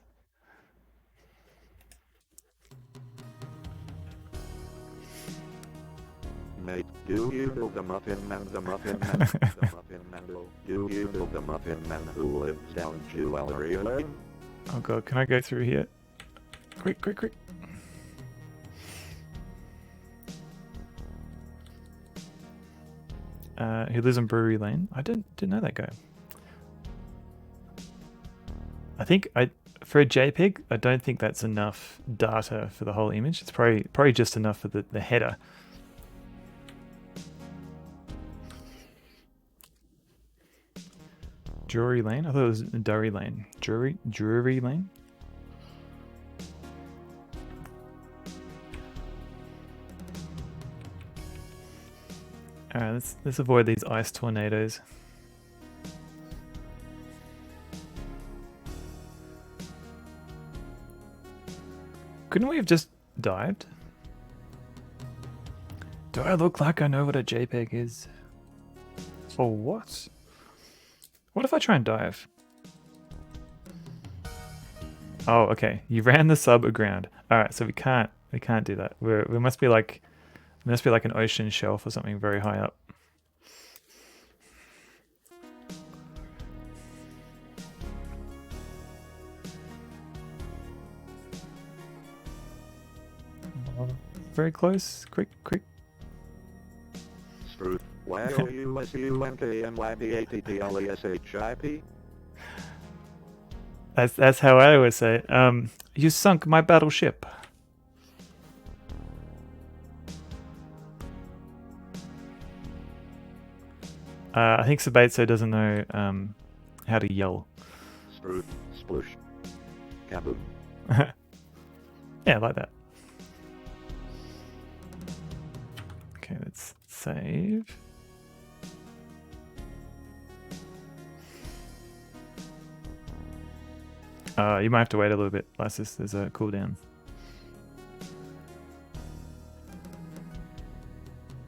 Mate, do you know the Muffin Man, the Muffin Man, the Muffin Man? Do you know the Muffin Man who lives down Jewelry Lane? Oh god, can I go through here? Quick. Who lives on Brewery Lane? I didn't know that guy. I think for a JPEG, I don't think that's enough data for the whole image. It's probably just enough for the header. Drury Lane? I thought it was Durry Lane. Drury Lane? Alright, let's avoid these ice tornadoes. Couldn't we have just dived? Do I look like I know what a JPEG is? For what? What if I try and dive? Oh, okay. You ran the sub aground. Alright, so we can't do that. We must be like an ocean shelf or something very high up. Very close. Quick. Spruce. YOUSUNKMYBATTLESHIP? That's how I always say it. You sunk my battleship. I think Sabatso doesn't know how to yell. Spruce. Sploosh. Kaboom. Yeah, like that. Save. You might have to wait a little bit, Lysis. There's a cooldown.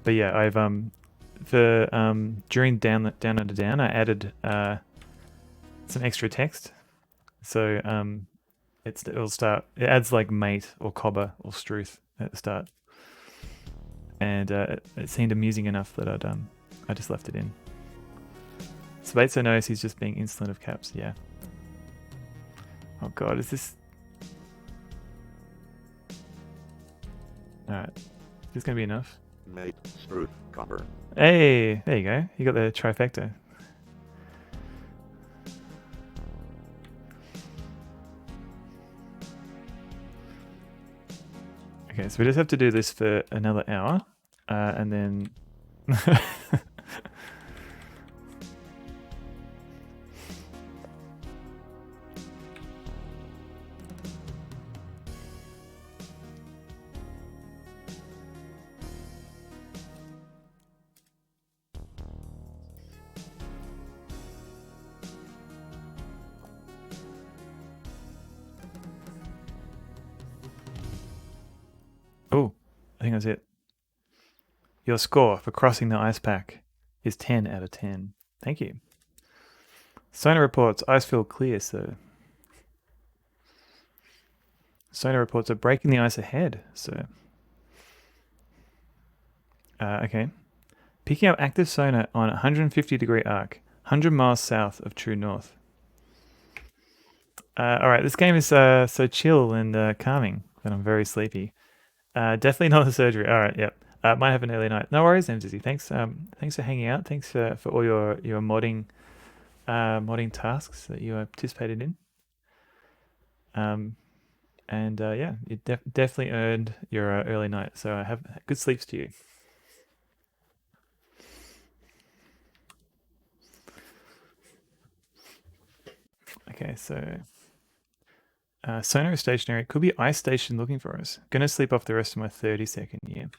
But yeah, I've during down under down, I added some extra text. So it'll start. It adds like mate or cobber or struth at the start, and it seemed amusing enough that I just left it in. Svetso knows he's just being insolent of caps. Yeah. Oh god, is this? All right, is this gonna be enough? Mate, struth, cobber. Hey, there you go. You got the trifecta. Okay, so we just have to do this for another hour, and then... Oh, I think that's it. Your score for crossing the ice pack is 10 out of 10. Thank you. Sonar reports ice field clear, sir. Sonar reports are breaking the ice ahead, sir. Okay. Picking up active sonar on 150 degree arc, 100 miles south of true north. Alright, this game is so chill and calming that I'm very sleepy. Definitely not the surgery. Alright, yep. Might have an early night. No worries, MZZ. Thanks for hanging out. Thanks for all your modding tasks that you participated in. Yeah, you definitely earned your early night. So have good sleeps to you. Okay, so sonar is stationary. Could be ice station looking for us. Gonna sleep off the rest of my 32nd year.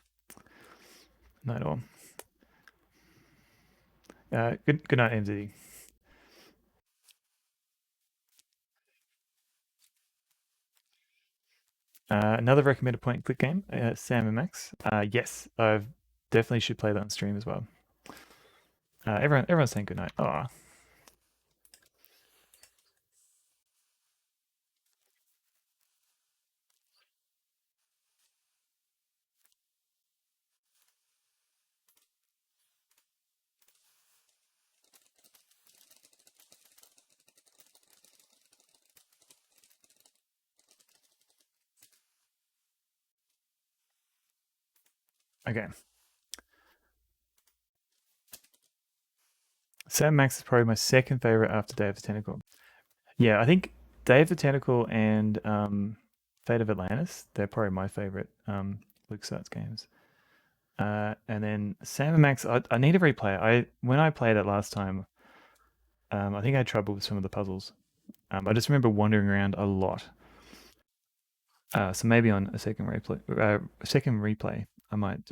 Not at all. Good night, MZD. Another recommended point and click game, Sam and Max. Yes, I definitely should play that on stream as well. Everyone's saying good night. Oh. Okay. Sam Max is probably my second favorite after Day of the Tentacle. Yeah, I think Day of the Tentacle and Fate of Atlantis, they're probably my favorite LucasArts games. And then Sam and Max, I need to replay it. When I played it last time, I think I had trouble with some of the puzzles. I just remember wandering around a lot. So maybe on a second replay, I might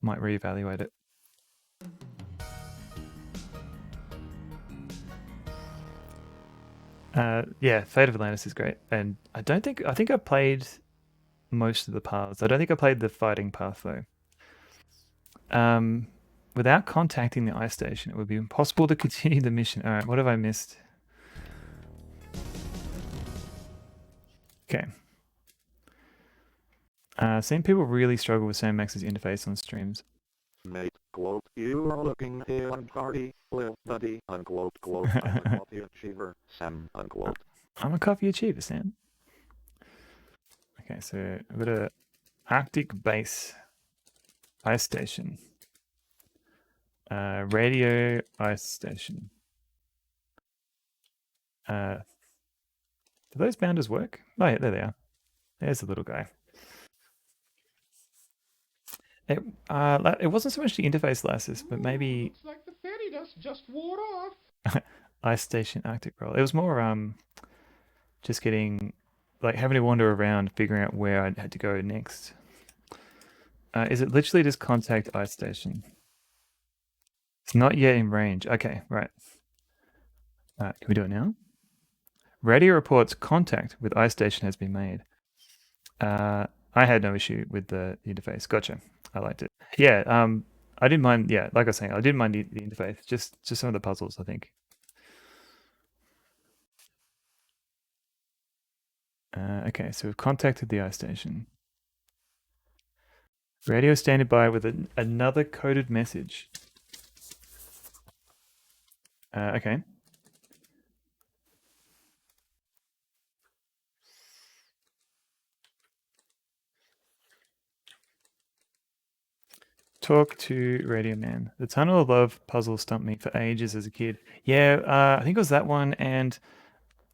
reevaluate it. Yeah, Fate of Atlantis is great, and I think I played most of the paths. I don't think I played the fighting path though. Without contacting the ice station, it would be impossible to continue the mission. All right, what have I missed? Okay. Seen people really struggle with Sam Max's interface on streams. Mate, quote, you are looking here on party, little buddy, unquote, quote, I'm a coffee achiever, Sam, unquote. I'm a coffee achiever, Sam. Okay, so I've got a Arctic base ice station. Radio ice station. Do those bounders work? Oh yeah, there they are. There's the little guy. It wasn't so much the interface lasses, but maybe Looks like the fairy dust just wore off. ice station Arctic roll. It was more just getting like having to wander around, figuring out where I had to go next. Is it literally just contact ice station? It's not yet in range. Okay, right. Can we do it now? Radio reports contact with ice station has been made. I had no issue with the interface. Gotcha. I liked it. Yeah. I didn't mind. Yeah, like I was saying, I didn't mind the interface. Just some of the puzzles, I think. Okay, so we've contacted the ice station. Radio standing by with another coded message. Okay. Talk to Radio Man. The Tunnel of Love puzzle stumped me for ages as a kid. Yeah, I think it was that one, and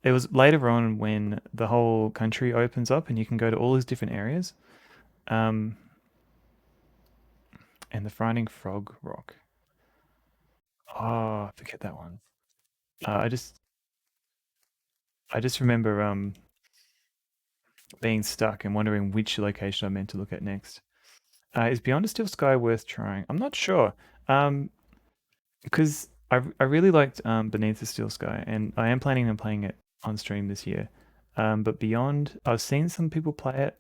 it was later on when the whole country opens up and you can go to all these different areas. And the Frightening Frog Rock. Oh, forget that one. I just remember being stuck and wondering which location I'm meant to look at next. Is Beyond a Steel Sky worth trying? I'm not sure. Because I really liked Beneath the Steel Sky, and I am planning on playing it on stream this year. But Beyond, I've seen some people play it.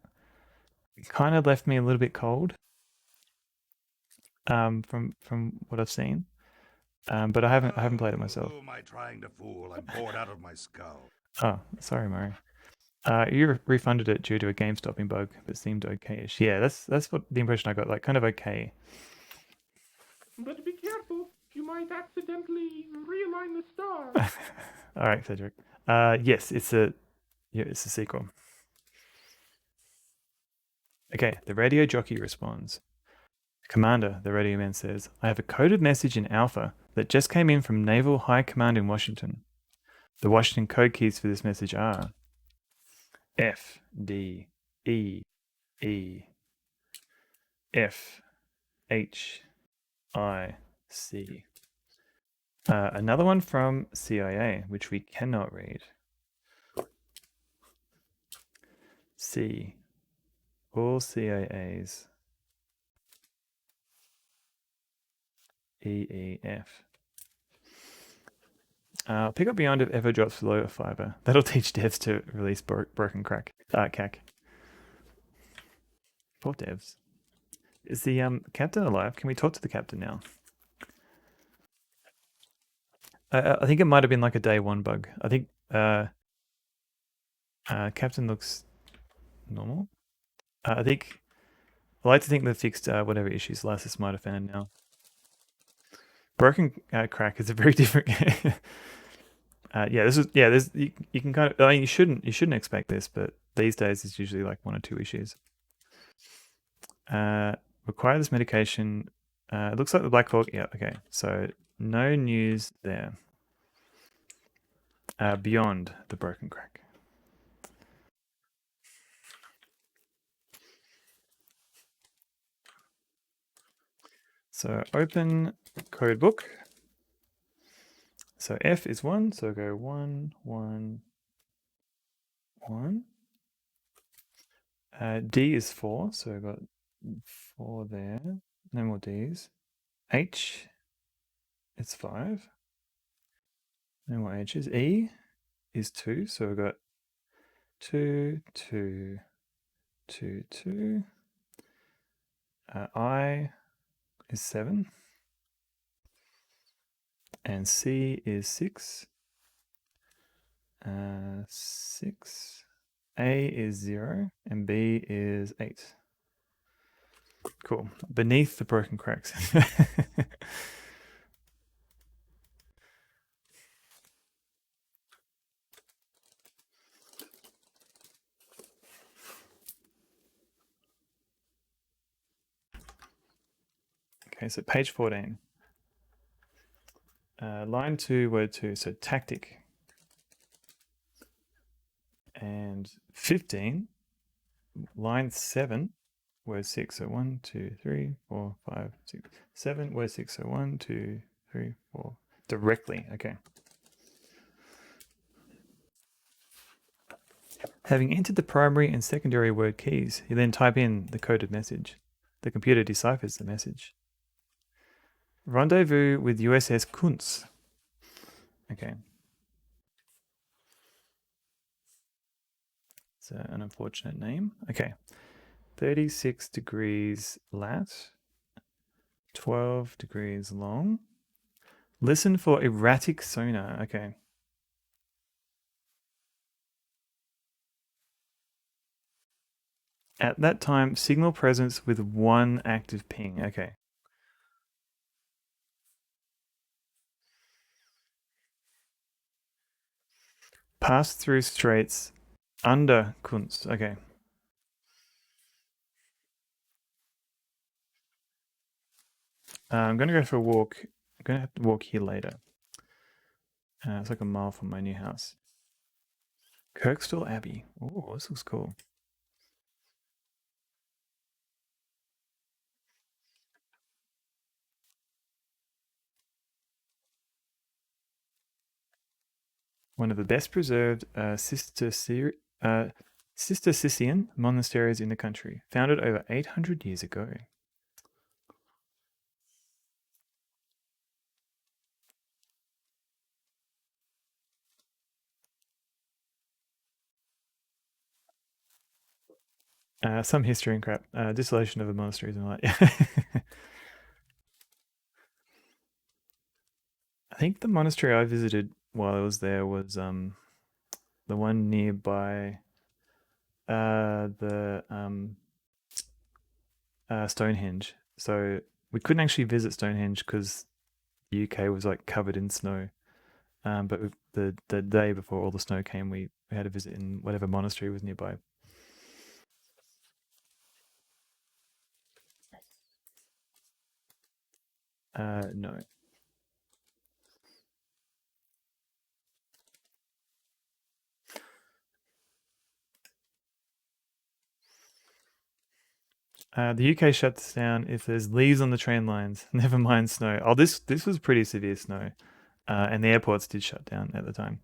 It kind of left me a little bit cold. From what I've seen. But I haven't played it myself. Who am I trying to fool? I'm bored out of my skull. Oh, sorry, Murray. You refunded it due to a game stopping bug, but seemed okay-ish. Yeah, that's what the impression I got. Like, kind of okay. But be careful. You might accidentally realign the stars. All right, Cedric. Yes, it's a sequel. Okay, the radio jockey responds. Commander, the radio man says, I have a coded message in Alpha that just came in from Naval High Command in Washington. The Washington code keys for this message are F, D, E, E, F, H, I, C. Another one from CIA, which we cannot read. C. All CIAs. EEF. Pick up Beyond if ever drops below a fiver. That'll teach devs to release broken crack. CAC. Poor devs. Is the captain alive? Can we talk to the captain now? I think it might have been like a day one bug. I think captain looks normal. I like to think they've fixed whatever issues Lysis might have found now. Broken crack is a very different game. There's you can kind of, I mean, you shouldn't expect this, but these days it's usually like one or two issues. Require this medication. It looks like the Black Hawk. Yeah, okay. So no news there. Beyond the broken crack. So open code book. So F is 1, so go 1, 1, 1. D is 4, so I've got 4 there. No more D's. H, it's 5. No more H's. E is 2, so we've got 2, 2, 2, 2. I is 7. And C is 6. 6. A is 0. And B is 8. Cool. Beneath the broken cracks. Okay, so page 14. Line 2, word 2, so tactic. And 15, line 7, word 6, so 1, 2, 3, 4, 5, 6, 7, word 6, so 1, 2, 3, 4, directly, okay. Having entered the primary and secondary word keys, you then type in the coded message. The computer deciphers the message. Rendezvous with USS Kunz. Okay. It's an unfortunate name. Okay. 36 degrees lat. 12 degrees long. Listen for erratic sonar. Okay. At that time, signal presence with 1 active ping. Okay. Pass through straits under Kunz. Okay. I'm going to go for a walk. I'm going to have to walk here later. It's like a mile from my new house. Kirkstall Abbey. Oh, this looks cool. One of the best preserved Cistercian monasteries in the country, founded over 800 years ago. Some history and crap. Dissolution of the monasteries and all that. I think the monastery I visited while I was there was the one nearby the Stonehenge. So we couldn't actually visit Stonehenge because the UK was like covered in snow. But the day before all the snow came, we had a visit in whatever monastery was nearby. No. The UK shuts down if there's leaves on the train lines. Never mind snow. Oh, this was pretty severe snow, and the airports did shut down at the time.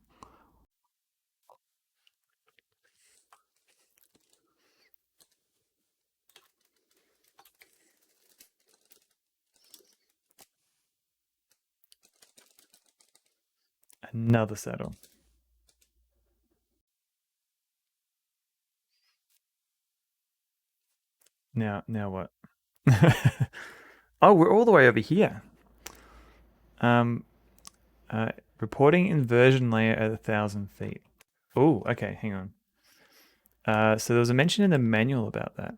Another saddle. Now what? Oh, we're all the way over here. Reporting inversion layer at 1,000 feet. Oh, okay, hang on. So there was a mention in the manual about that.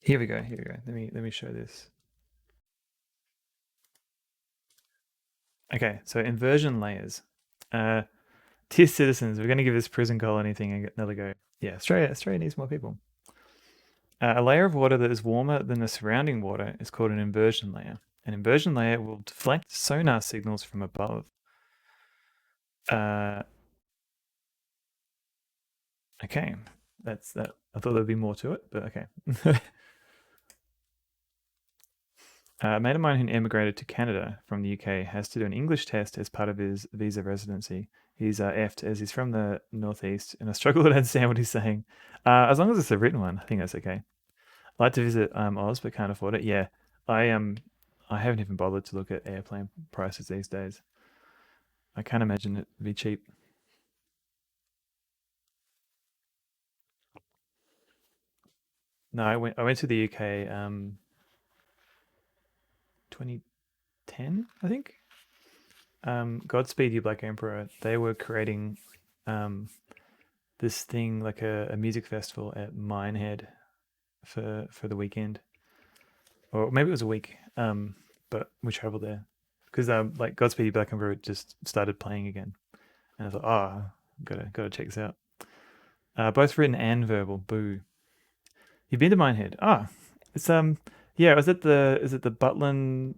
Here we go. Let me show this. Okay, so inversion layers. Dear citizens, we're going to give this prison colony thing another go. Yeah, Australia needs more people. A layer of water that is warmer than the surrounding water is called an inversion layer. An inversion layer will deflect sonar signals from above. Okay, that's that. I thought there'd be more to it, but okay. A mate of mine who immigrated to Canada from the UK has to do an English test as part of his visa residency. He's effed as he's from the northeast, and I struggle to understand what he's saying. As long as it's a written one, I think that's okay. I'd like to visit Oz, but can't afford it. Yeah, I haven't even bothered to look at airplane prices these days. I can't imagine it would be cheap. No, I went to the UK 2010, I think. Godspeed You Black Emperor, they were creating this thing like a music festival at Minehead for the weekend, or maybe it was a week. But we traveled there because like Godspeed You Black Emperor just started playing again, and I thought, oh, gotta check this out. Both written and verbal. Boo. You've been to Minehead? Ah, it's yeah. Is it the Butland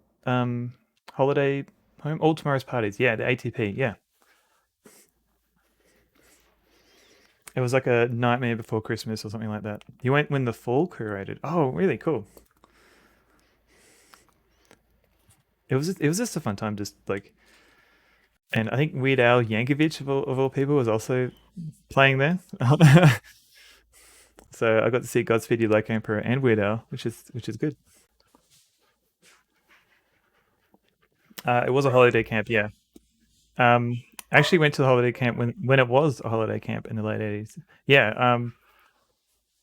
holiday home? All Tomorrow's Parties. Yeah, the ATP. Yeah. It was like a Nightmare Before Christmas or something like that. You went when the Fall curated. Oh, really cool. It was just a fun time, just like, and I think Weird Al Yankovic of all people was also playing there. So I got to see Godspeed You Black Emperor and Weird Al, which is good. It was a holiday camp, yeah. I actually went to the holiday camp when it was a holiday camp in the late 80s. Yeah.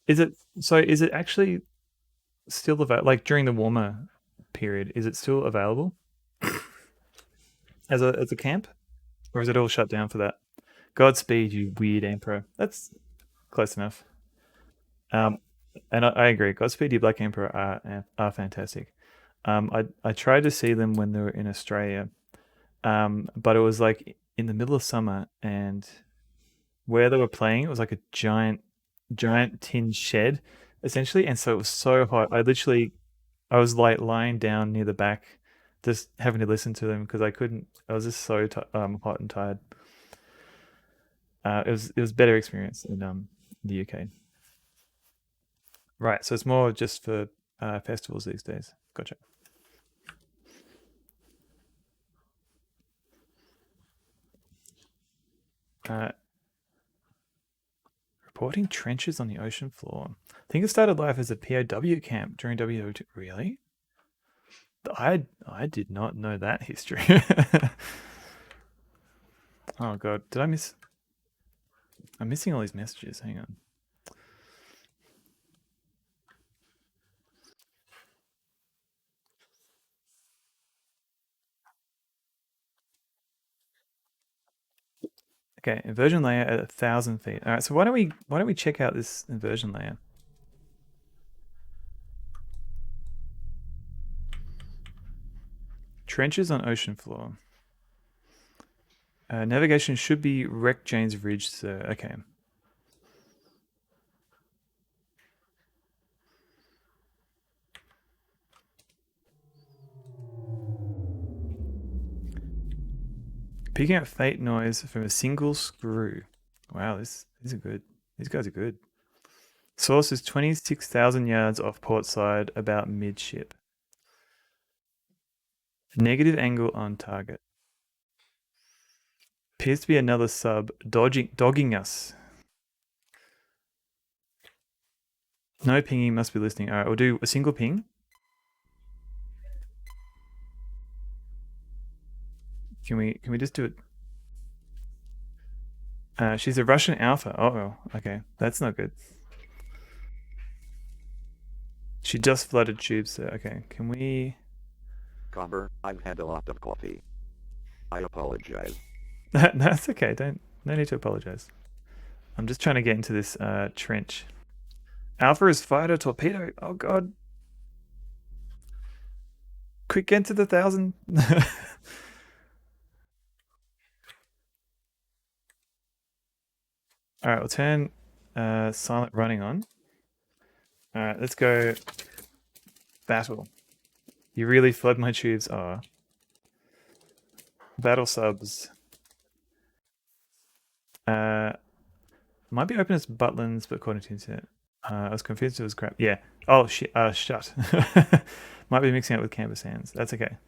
Is it actually still available? Like during the warmer period, is it still available as a camp, or is it all shut down for that? Godspeed You Weird Emperor. That's close enough. Um, and I agree. Godspeed You Black Emperor are fantastic. I tried to see them when they were in Australia, but it was like in the middle of summer, and where they were playing, it was like a giant tin shed, essentially, and so it was so hot. I was like lying down near the back, just having to listen to them because I couldn't. I was just so hot and tired. It was better experience in the UK. Right, so it's more just for festivals these days. Gotcha. Uh, Reporting trenches on the ocean floor. I think it started life as a POW camp during WO2. Really? I did not know that history. Oh god, did I miss? I'm missing all these messages. Hang on. Okay, inversion layer at 1,000 feet. All right, so why don't we check out this inversion layer? Trenches on ocean floor. Navigation should be wreck Jane's Ridge, sir. Okay. Picking up fate noise from a single screw. Wow, these are good. These guys are good. Source is 26,000 yards off port side, about midship. Negative angle on target. Appears to be another sub dogging us. No pinging, must be listening. All right, we'll do a single ping. Can we just do it? She's a Russian alpha. Oh, okay, that's not good. She just flooded tubes. So okay, can we? Comber, I've had a lot of coffee. I apologize. That's okay. No need to apologize. I'm just trying to get into this trench. Alpha is fired a torpedo. Oh god. Quick, get to the 1,000. All right, we'll turn silent running on. All right, let's go battle. You really flood my tubes. Oh. Battle subs. Might be open as Butlins, but according to internet. I was confused it was crap. Yeah. Oh shit. Shut. Might be mixing it with canvas hands. That's okay.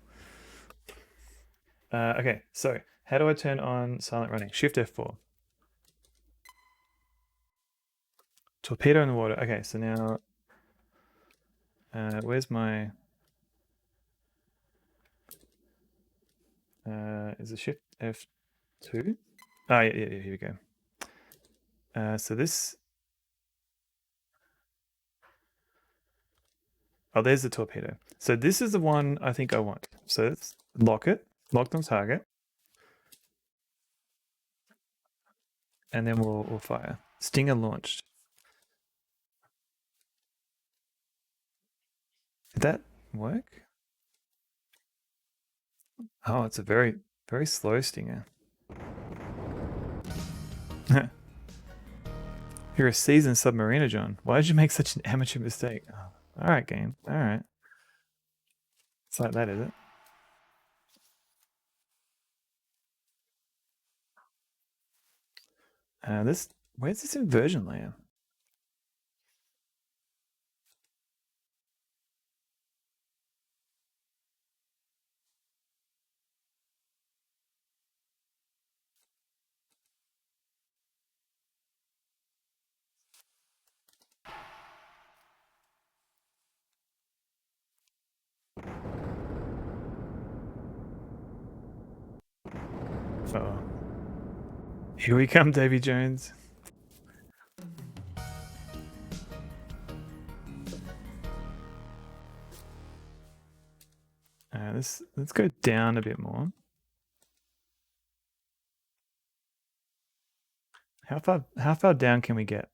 Okay. So how do I turn on silent running? Shift F4. Torpedo in the water. Okay. So now, where's my? Is it Shift F2? Oh yeah. Here we go. So this. Oh, there's the torpedo. So this is the one I think I want. So let's lock it. Locked on target. And then we'll fire. Stinger launched. Did that work? Oh, it's a very, very slow stinger. You're a seasoned submariner, John. Why did you make such an amateur mistake? Oh, all right, game. All right. It's like that, is it? Where's this inversion layer? Uh-oh. Here we come, Davy Jones. Let's go down a bit more. How far down can we get?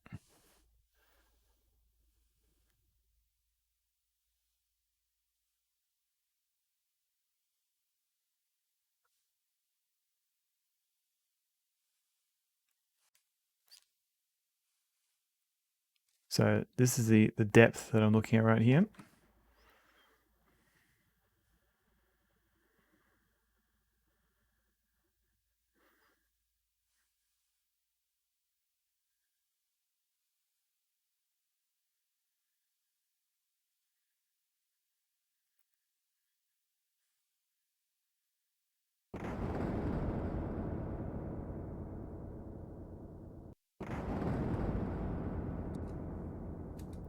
So this is the depth that I'm looking at right here.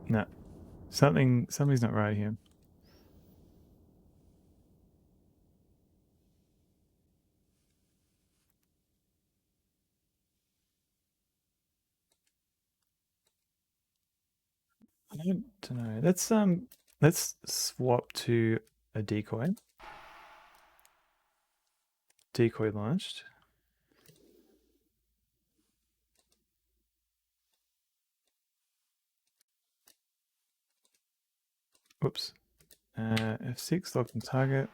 No, something's not right here. I don't know. Let's swap to a decoy. Decoy launched. Whoops. F6 locked on target.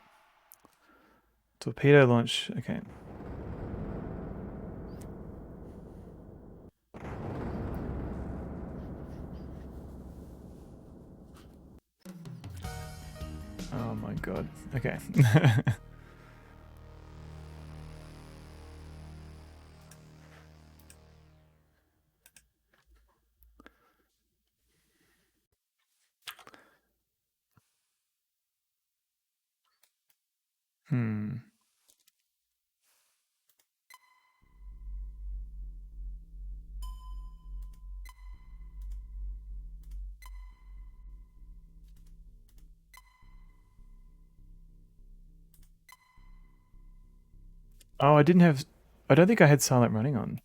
Torpedo launch. Okay. Oh my god. Okay. Hmm. Oh, I don't think I had silent running on.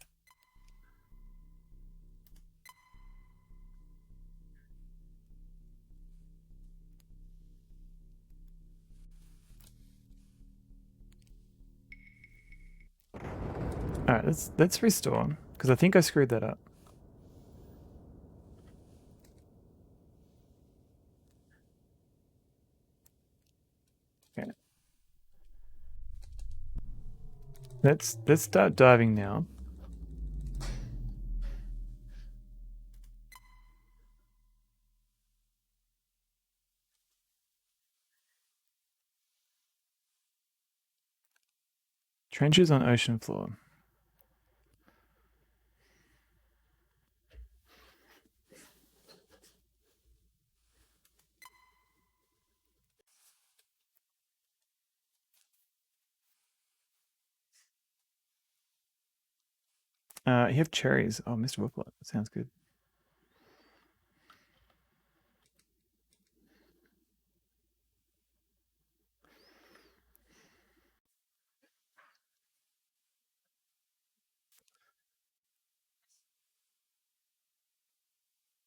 All right, let's restore because I think I screwed that up. Okay. Let's start diving now. Trenches on ocean floor. You have cherries. Oh, Mr. Whiplet. That sounds good.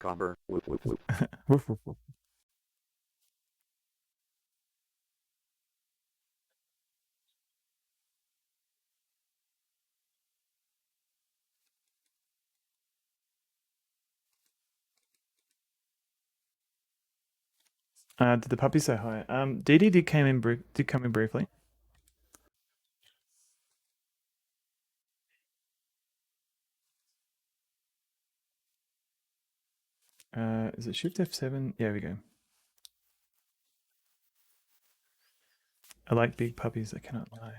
Comber, woof woof woof. Woof, woof, woof. Did the puppy say hi? Dee Dee did come in briefly. Is it Shift F7? Yeah, we go. I like big puppies. I cannot lie.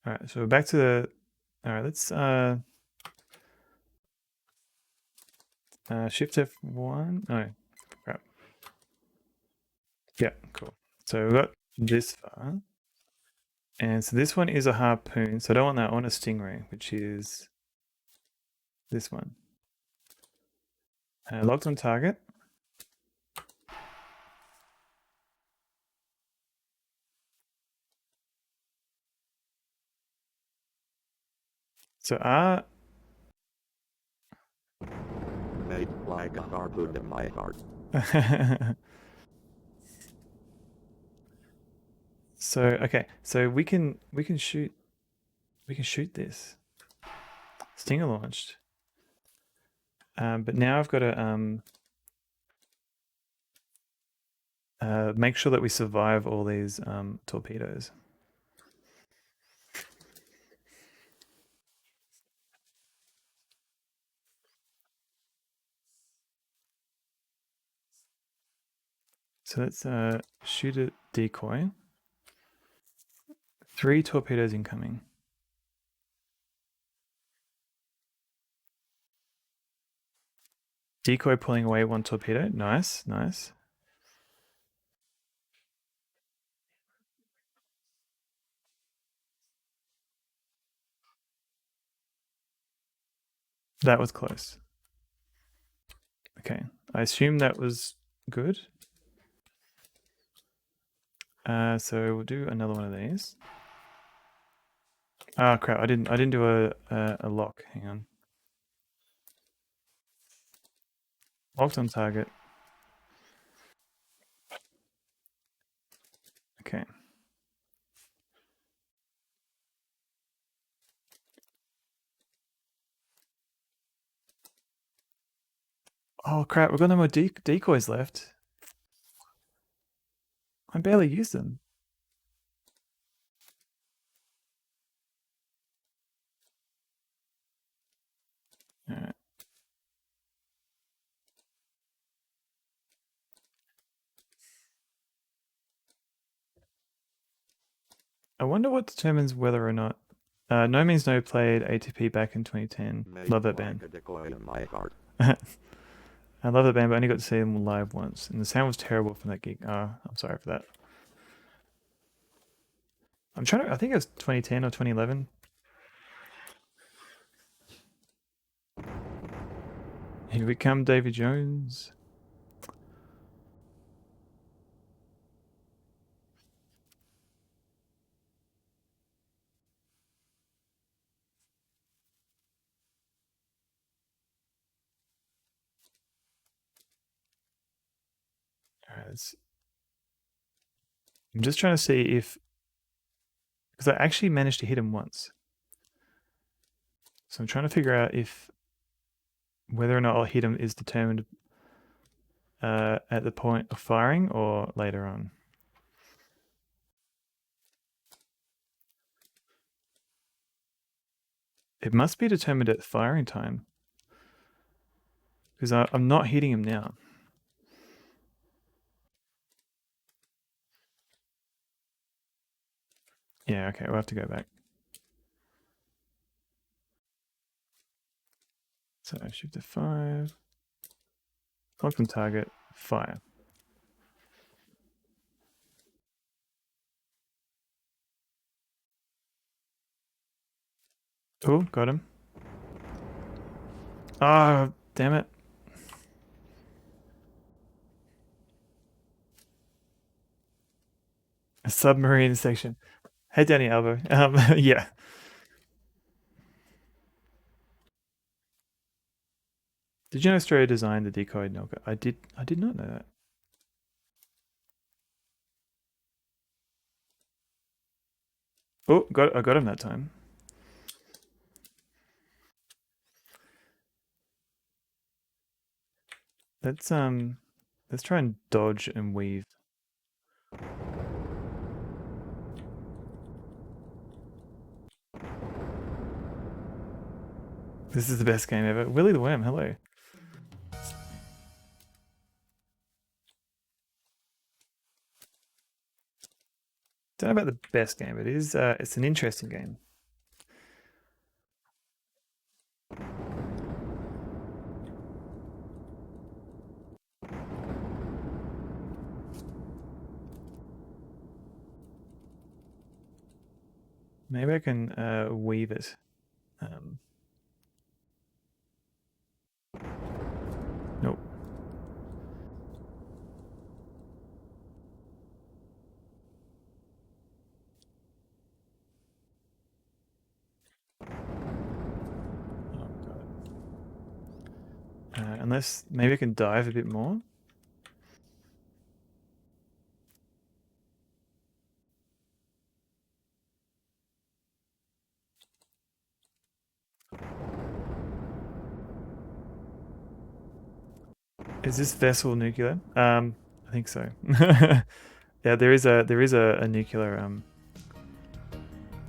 All right, so we're back to the. All right, let's Shift F1. No, crap. Yeah, cool. So we got this far, and so this one is a harpoon. So I don't want that. I want a stingray, which is this one. Locked on target. So Made like a harpoon in my heart. So okay, so we can shoot this. Stinger launched. But now I've got to make sure that we survive all these torpedoes. So let's shoot a decoy. 3 torpedoes incoming. Decoy pulling away 1 torpedo. Nice, nice. That was close. Okay, I assume that was good. So we'll do another one of these. Ah, crap! I didn't do a lock. Hang on. Locked on target. Okay. Oh crap! We've got no more decoys left. I barely used them. Alright. I wonder what determines whether or not. No Means No played ATP back in 2010. Made Love that like band. a decoy in my heart. I love that band, but I only got to see them live once, and the sound was terrible from that gig. I'm sorry for that. I'm trying to. I think it was 2010 or 2011. Here we come, Davy Jones. Alright, I'm just trying to see if, because I actually managed to hit him once. So I'm trying to figure out if whether or not I'll hit him is determined at the point of firing or later on. It must be determined at firing time, because I'm not hitting him now. Yeah, okay, we'll have to go back. So shift to 5. Lock on target, fire. Oh, got him. Oh, damn it. A submarine section. Hey, Danny Albo. Yeah. Did you know Australia designed the decoy Nelka? I did not know that. Oh, I got him that time. Let's try and dodge and weave. This is the best game ever. Willy the Worm, hello. Don't know about the best game. It is. It's an interesting game. Maybe I can weave it. Nope. Unless maybe I can dive a bit more. Is this vessel nuclear? I think so. Yeah, there is a nuclear.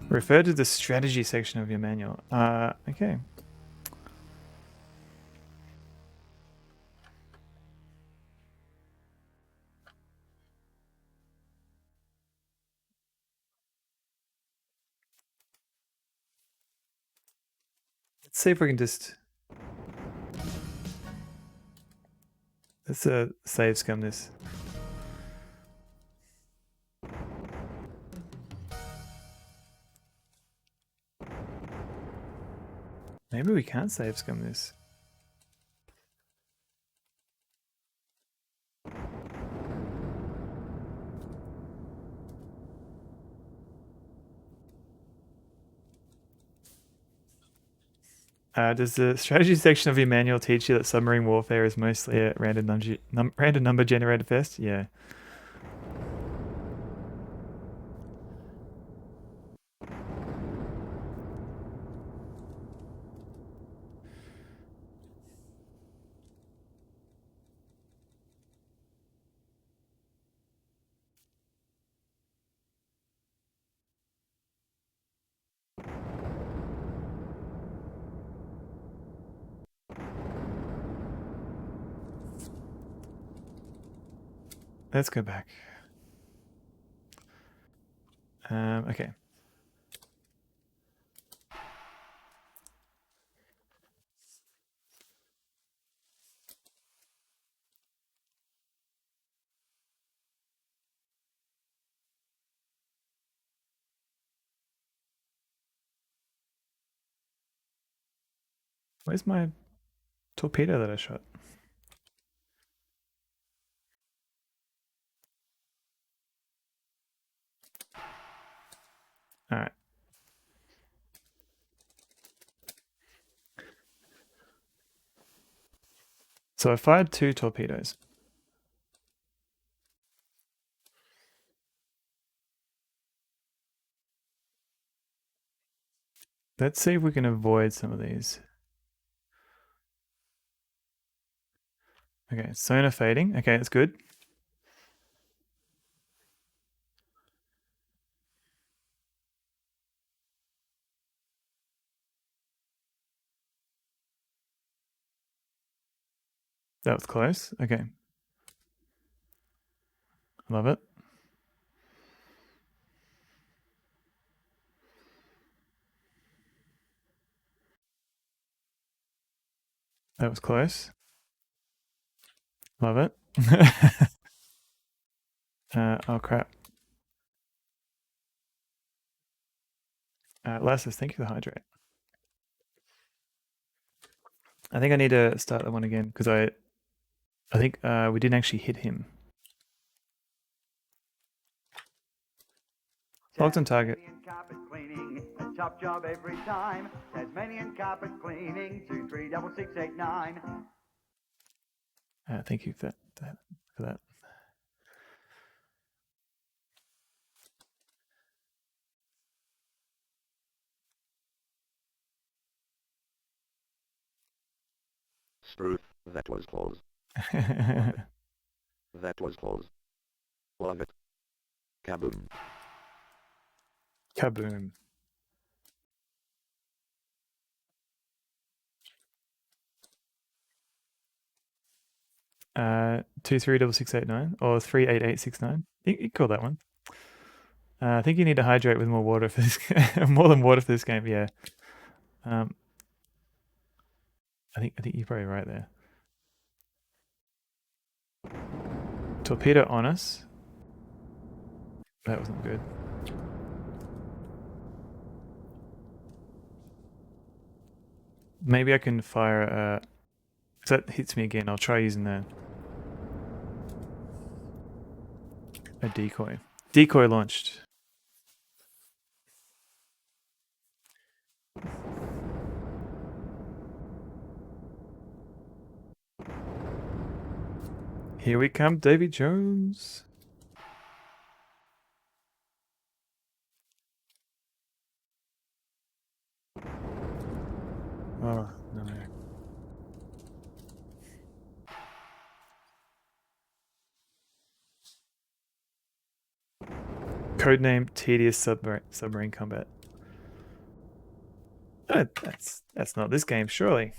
Refer to the strategy section of your manual. Okay. Let's see if we can just. Let's save scum this. Maybe we can't save scum this. Does the strategy section of your manual teach you that submarine warfare is mostly a random number generated fest? Yeah. Let's go back. Okay. Where's my torpedo that I shot? All right. So I fired 2 torpedoes. Let's see if we can avoid some of these. Okay, sonar fading. Okay, that's good. That was close. Okay. Love it. That was close. Love it. Oh crap. Lassus, thank you for the hydrate. I think I need to start that one again because I think we didn't actually hit him. Locked on target. Tasmanian carpet cleaning, a top job every time. Tasmanian carpet cleaning, 236689. Thank you for that. Struth, that was close. That was close. Love it. Kaboom. Kaboom. Uh, 236689 or 38869. You call that one. I think you need to hydrate with more water for this. More than water for this game. Yeah. I think you're probably right there. Torpedo on us. That wasn't good. Maybe I can fire. If that hits me again, I'll try using a decoy. Decoy launched. Here we come, Davy Jones. Oh, no. Codename tedious submarine combat. Oh, that's not this game, surely.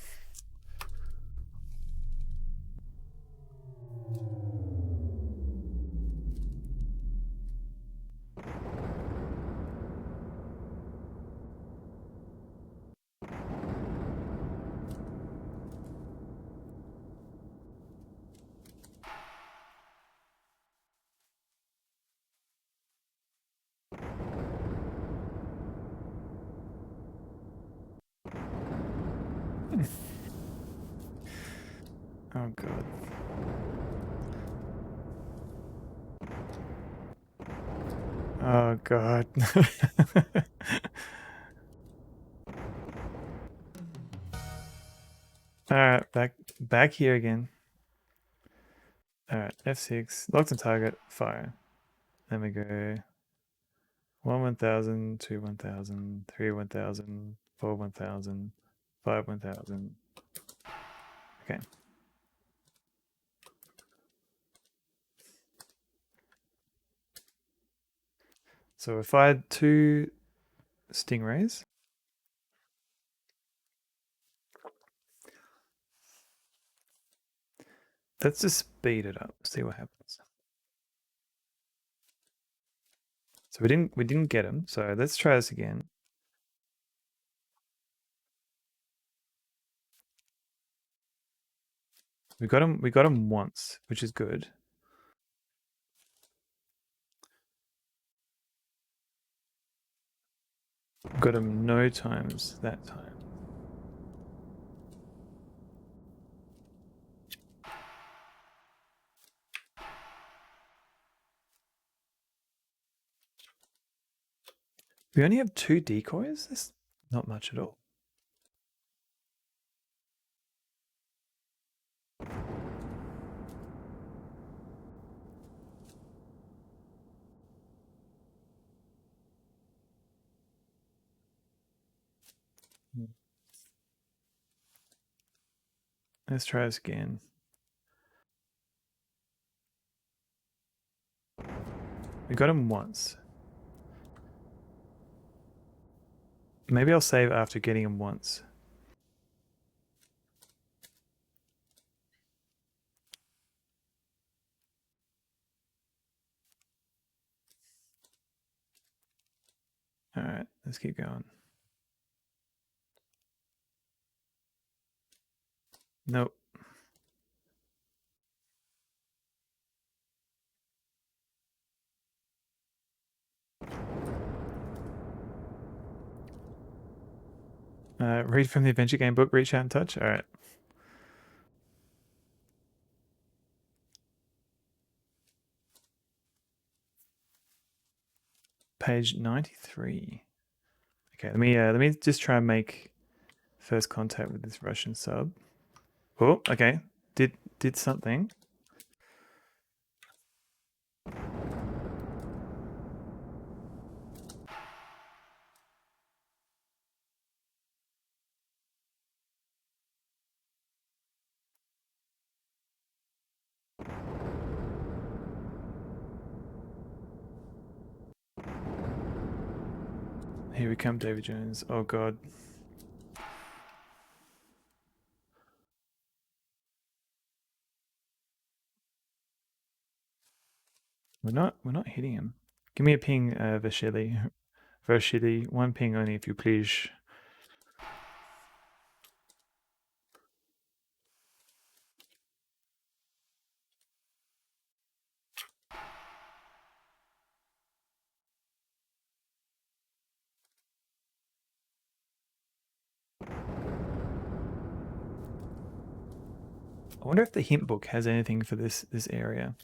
Oh god. Oh god. Alright, back here again. Alright, F6, locked on target, fire. Then we go 1,000, 2 1,000, 3 1,000, 4 1,000, 5 1,000. Okay. So we fired 2 stingrays. Let's just speed it up, see what happens. So we didn't get him. So let's try this again. We got him once, which is good. Got him no times that time. We only have 2 decoys? That's not much at all. Let's try this again. We got him once. Maybe I'll save after getting him once. Alright, let's keep going. Nope. Read from the adventure game book, reach out and touch. Alright. Page 93. Okay, let me just try and make first contact with this Russian sub. Oh, okay. Did something. Here we come, David Jones. Oh god. We're not hitting him. Give me a ping, Vasily. Vasily, 1 ping only if you please. I wonder if the hint book has anything for this area.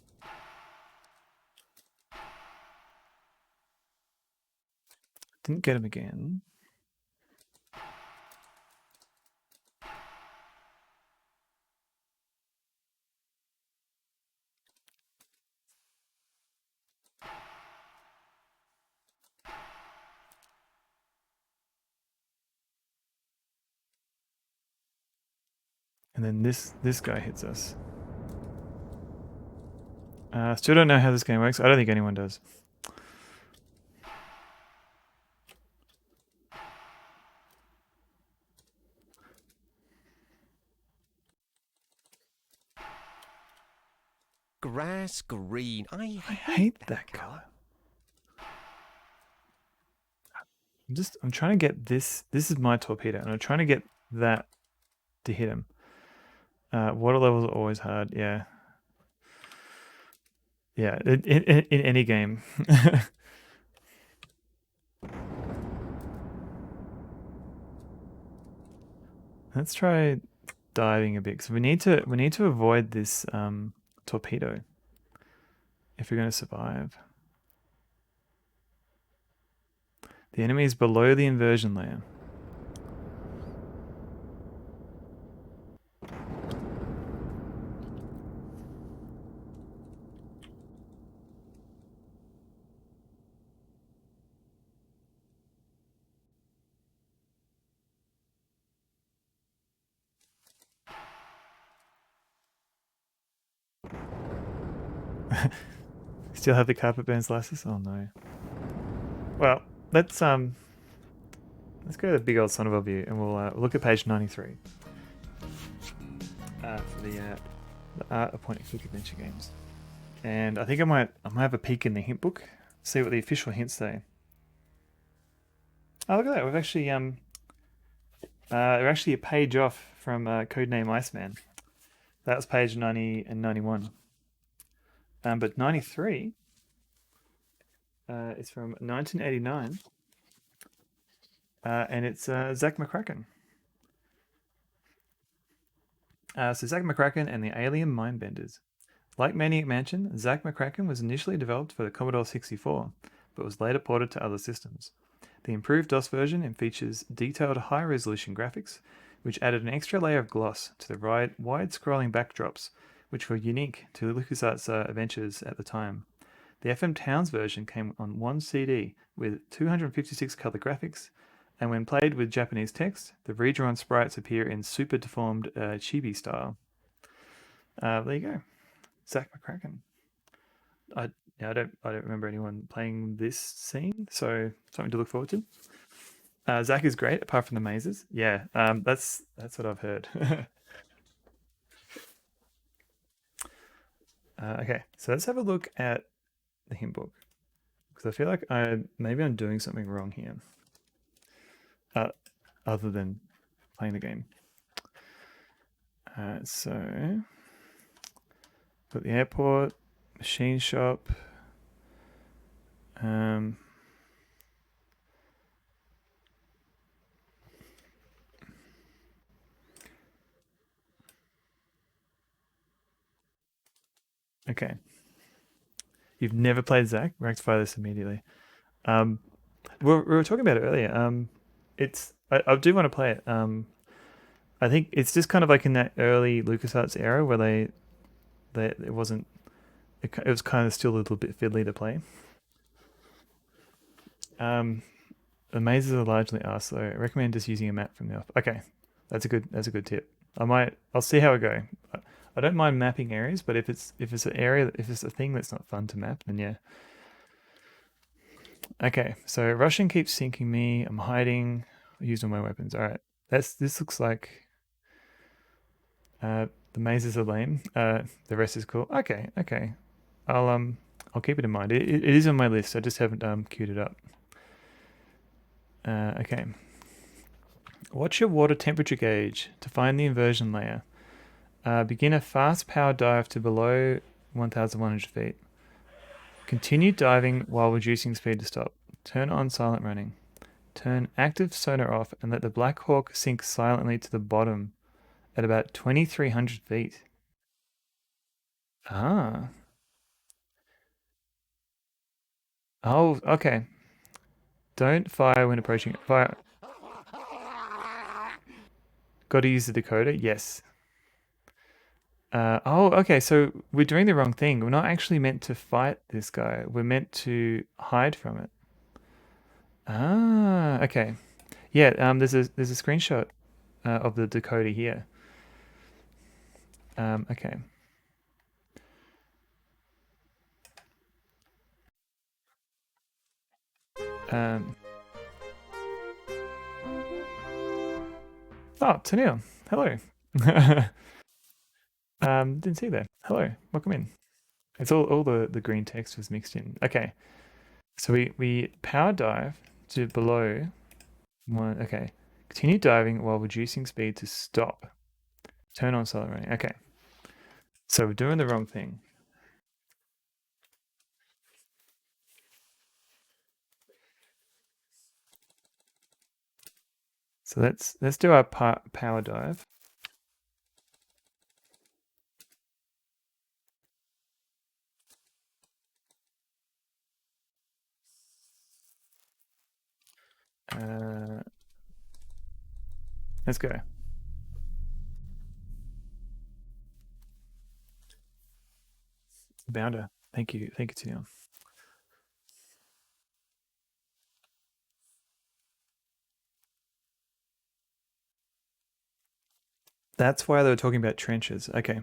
Didn't get him again. And then this guy hits us. Still don't know how this game works. I don't think anyone does. Grass green. I hate that color. I'm trying to get this. This is my torpedo, and I'm trying to get that to hit him. Water levels are always hard. Yeah. Yeah, in any game. Let's try diving a bit. So we need to avoid this torpedo if we're going to survive. The enemy is below the inversion layer. Still have the carpet burn slices? Oh no. Well, let's go to the big old Sonneveld view, and we'll look at page 93 for the Art of Point and Click adventure games. And I think I might have a peek in the hint book, see what the official hints say. Oh, look at that! We've actually we're actually a page off from Codename Iceman. That was page 90 and 91. But 93 is from 1989, and it's Zach McCracken. So Zach McCracken and the Alien Mindbenders. Like Maniac Mansion, Zach McCracken was initially developed for the Commodore 64, but was later ported to other systems. The improved DOS version features detailed high-resolution graphics, which added an extra layer of gloss to the wide-scrolling backdrops, which were unique to LucasArts adventures at the time. The FM Towns version came on one CD with 256 color graphics, and when played with Japanese text, the redrawn sprites appear in super deformed chibi style. There you go, Zach McCracken. I don't remember anyone playing this scene, so something to look forward to. Zach is great, apart from the mazes. Yeah, that's what I've heard. Okay, so let's have a look at the hint book, because I feel like maybe I'm doing something wrong here, other than playing the game. So got the airport, machine shop. Okay. You've never played Zach? Rectify this immediately. We were talking about it earlier. I do want to play it. I think it's just kind of like in that early LucasArts era where it was kind of still a little bit fiddly to play. The mazes are largely arse though. I recommend just using a map from the off. Okay, that's a good tip. I'll see how it go. I don't mind mapping areas, but if it's a thing that's not fun to map, then yeah. Okay, so Russian keeps sinking me. I'm hiding. I used all my weapons. All right, this looks like the mazes are lame. The rest is cool. Okay. I'll keep it in mind. It is on my list. I just haven't queued it up. Okay. Watch your water temperature gauge to find the inversion layer. Begin a fast power dive to below 1,100 feet. Continue diving while reducing speed to stop. Turn on silent running. Turn active sonar off and let the Black Hawk sink silently to the bottom at about 2,300 feet. Ah. Oh, okay. Don't fire when approaching it. Fire. Got to use the decoder? Yes. Okay, so we're doing the wrong thing. We're not actually meant to fight this guy. We're meant to hide from it. Ah, okay. Yeah, there's a screenshot of the decoder here. Okay. Oh, Tennille. Hello. Didn't see that. Hello. Welcome in. It's all the green text was mixed in. Okay. So we power dive to below one. Okay. Continue diving while reducing speed to stop. Turn on silent running. Okay. So we're doing the wrong thing. So let's do our power dive. Let's go. Bounder. Thank you, Tennille. That's why they were talking about trenches. Okay.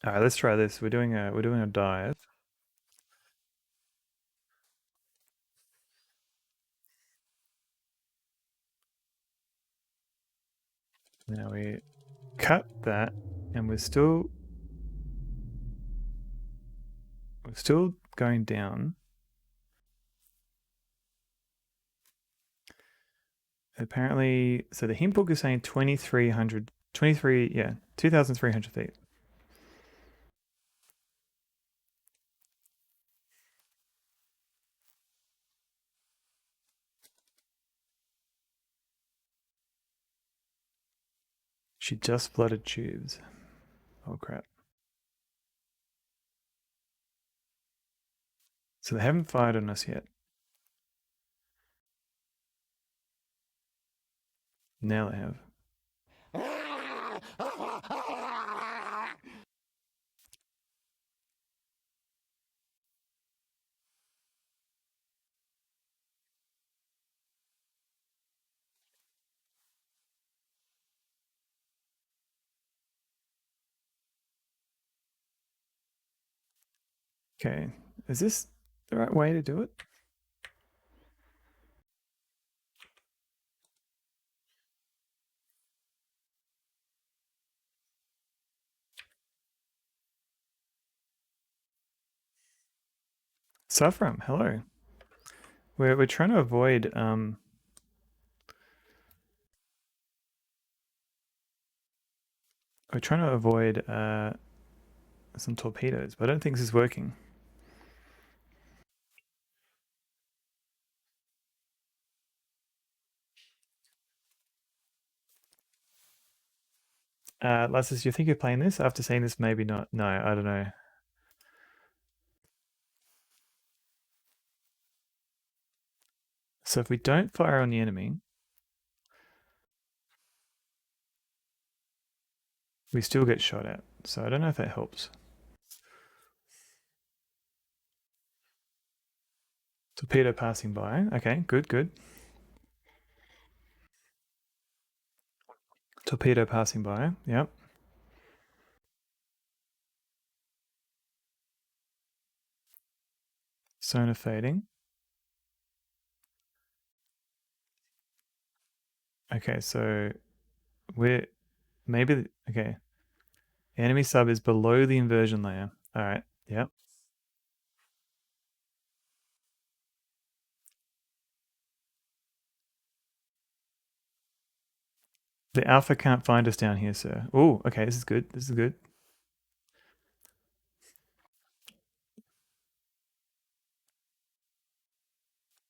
All right, let's try this. We're doing a dive. Now we cut that, and we're still going down. Apparently, so the hint book is saying 2,300, 2,300 feet. She just flooded tubes. Oh crap. So they haven't fired on us yet. Now they have. Okay, is this the right way to do it? Safram, hello. We're trying to avoid some torpedoes, but I don't think this is working. Lassus, you think you're playing this? After seeing this, maybe not. No, I don't know. So if we don't fire on the enemy, we still get shot at. So I don't know if that helps. Torpedo passing by. Okay, good. Torpedo passing by. Yep. Sonar fading. Okay, so we're maybe okay. Enemy sub is below the inversion layer. All right. Yep. The alpha can't find us down here, sir. Oh, okay. This is good. This is good.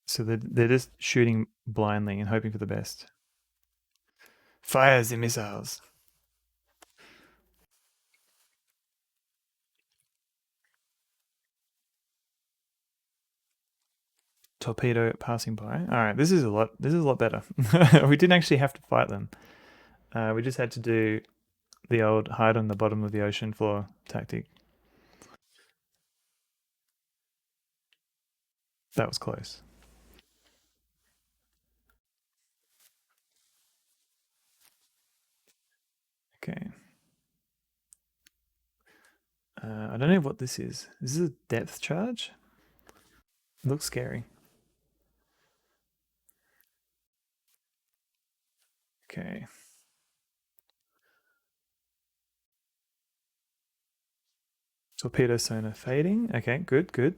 So they're just shooting blindly and hoping for the best. Fires the missiles. Torpedo passing by. All right, this is a lot better. We didn't actually have to fight them. We just had to do the old hide on the bottom of the ocean floor tactic. That was close. Okay. I don't know what this is. Is this a depth charge? Looks scary. Okay. Torpedo sonar fading. Okay, good, good.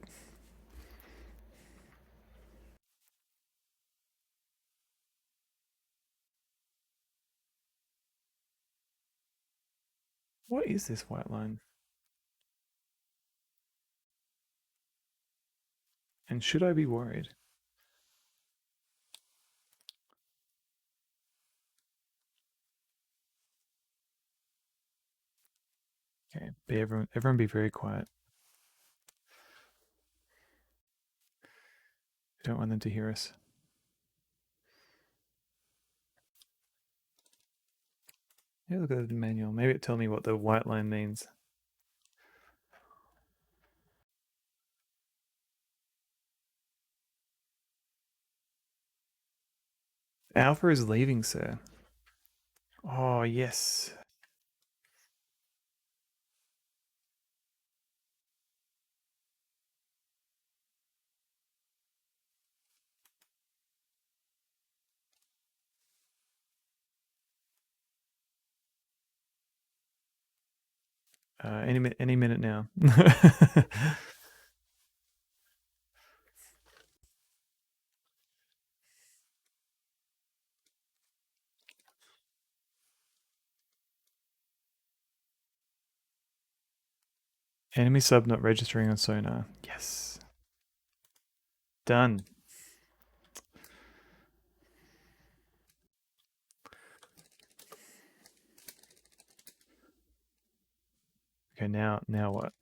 What is this white line? And should I be worried? Okay, everyone be very quiet. We don't want them to hear us. Yeah, look at the manual. Maybe it tell me what the white line means. Alpha is leaving, sir. Oh, yes. Any minute now. Enemy sub not registering on sonar. Yes. Done. Okay, now what?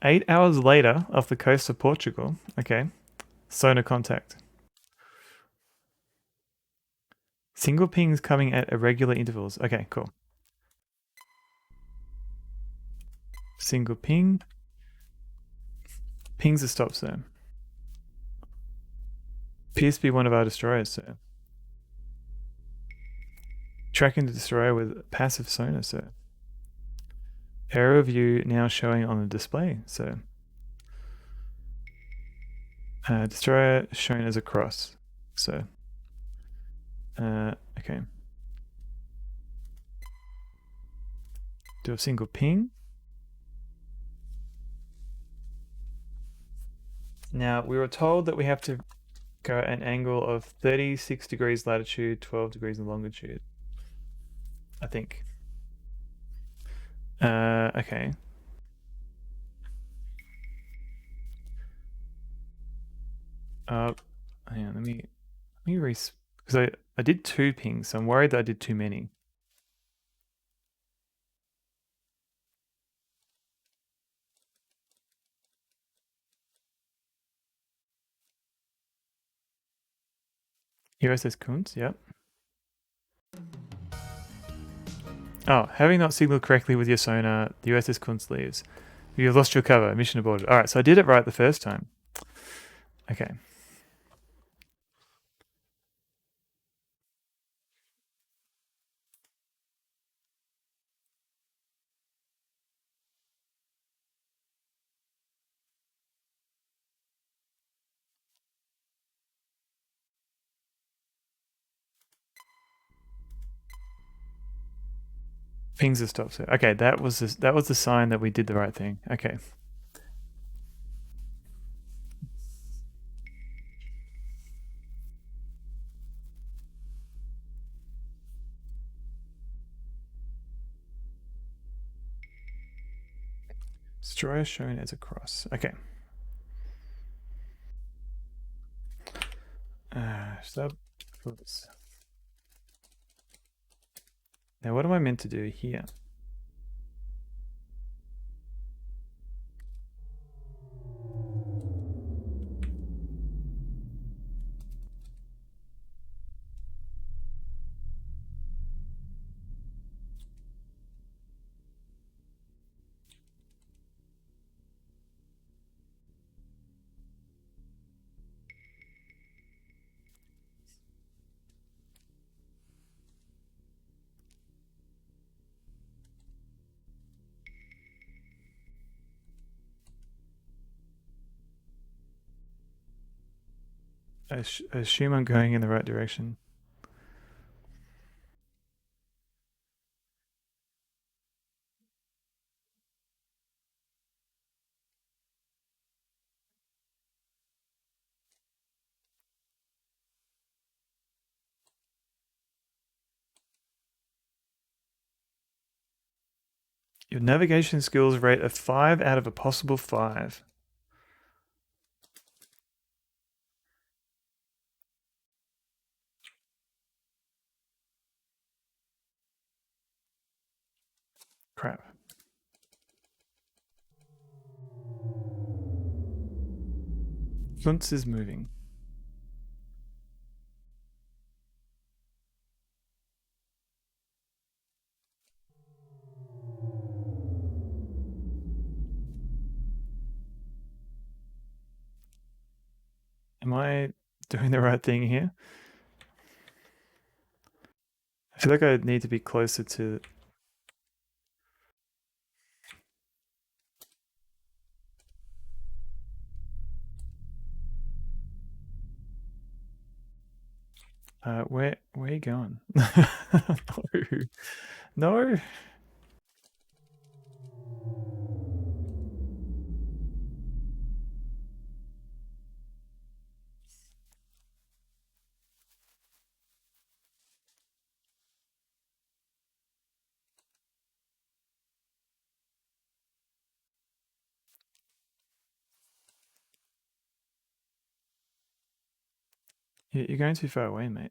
8 hours later, off the coast of Portugal. Okay. Sonar contact. Single pings coming at irregular intervals. Okay, cool. Single ping. Pings a stop zone. Appears to be one of our destroyers, sir. Tracking the destroyer with passive sonar, sir. Aero view now showing on the display, sir. Destroyer shown as a cross, so. Okay. Do a single ping. Now, we were told that we have to go at an angle of 36 degrees latitude, 12 degrees in longitude. I think. Okay. Hang on, let me because I did 2 pings, so I'm worried that I did too many. USS Kuntz, yep. Oh, having not signaled correctly with your sonar, the USS Kuntz leaves. You have lost your cover. Mission aborted. Alright, so I did it right the first time. Okay. Pings have stopped. So okay, that was the sign that we did the right thing. Okay. Destroyer shown as a cross. Okay. Sub. Now, what am I meant to do here? I assume I'm going in the right direction. Your navigation skills rate a 5 out of a possible 5. Crap. Flunts is moving. Am I doing the right thing here? I feel like I need to be closer to... where are you going? No. No. You're going too far away, mate.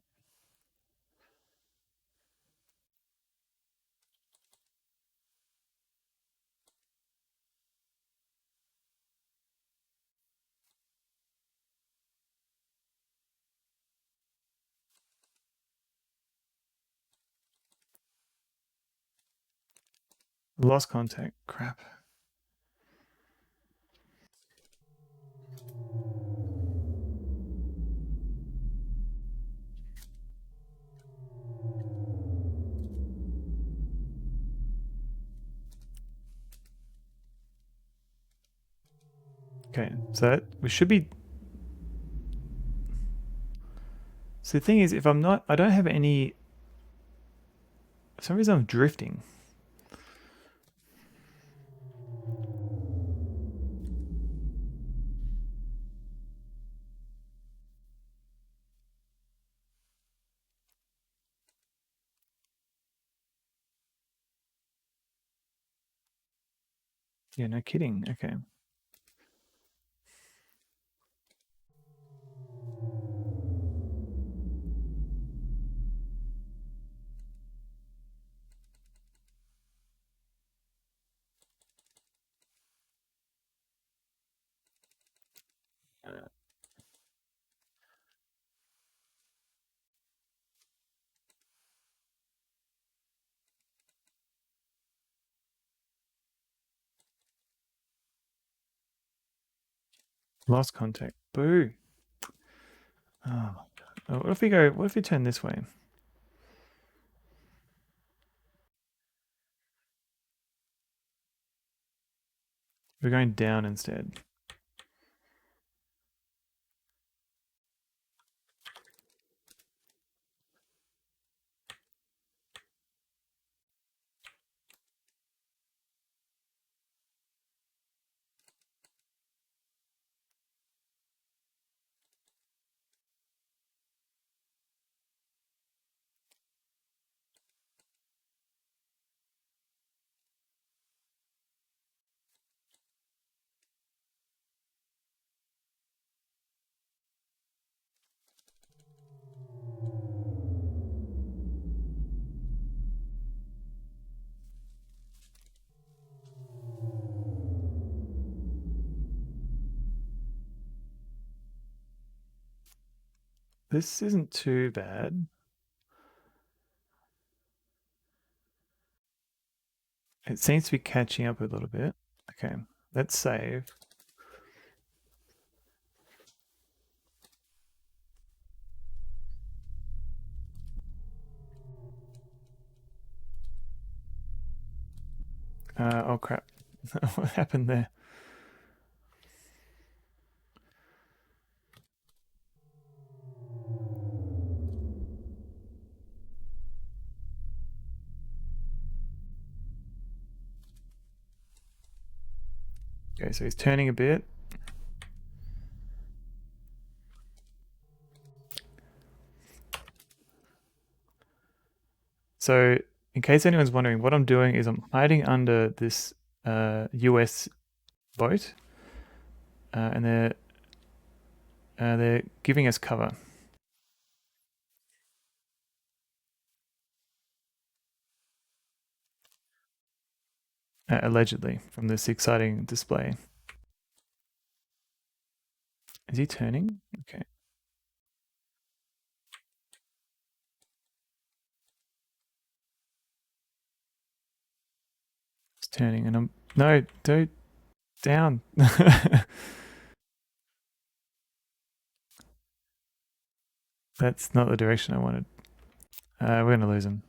Lost contact. Crap. Okay, so that we should be... So the thing is, if I'm not... I don't have any... For some reason I'm drifting. Yeah, no kidding. Okay. Lost contact. Boo. Oh my god. Oh, what if we go... What if we turn this way? We're going down instead. This isn't too bad. It seems to be catching up a little bit. Okay, let's save. Oh crap. What happened there? Okay, so he's turning a bit. So, in case anyone's wondering, what I'm doing is I'm hiding under this US boat, and they're giving us cover. Allegedly, from this exciting display. Is he turning? Okay. He's turning, and I'm no, don't down. That's not the direction I wanted. We're gonna lose him.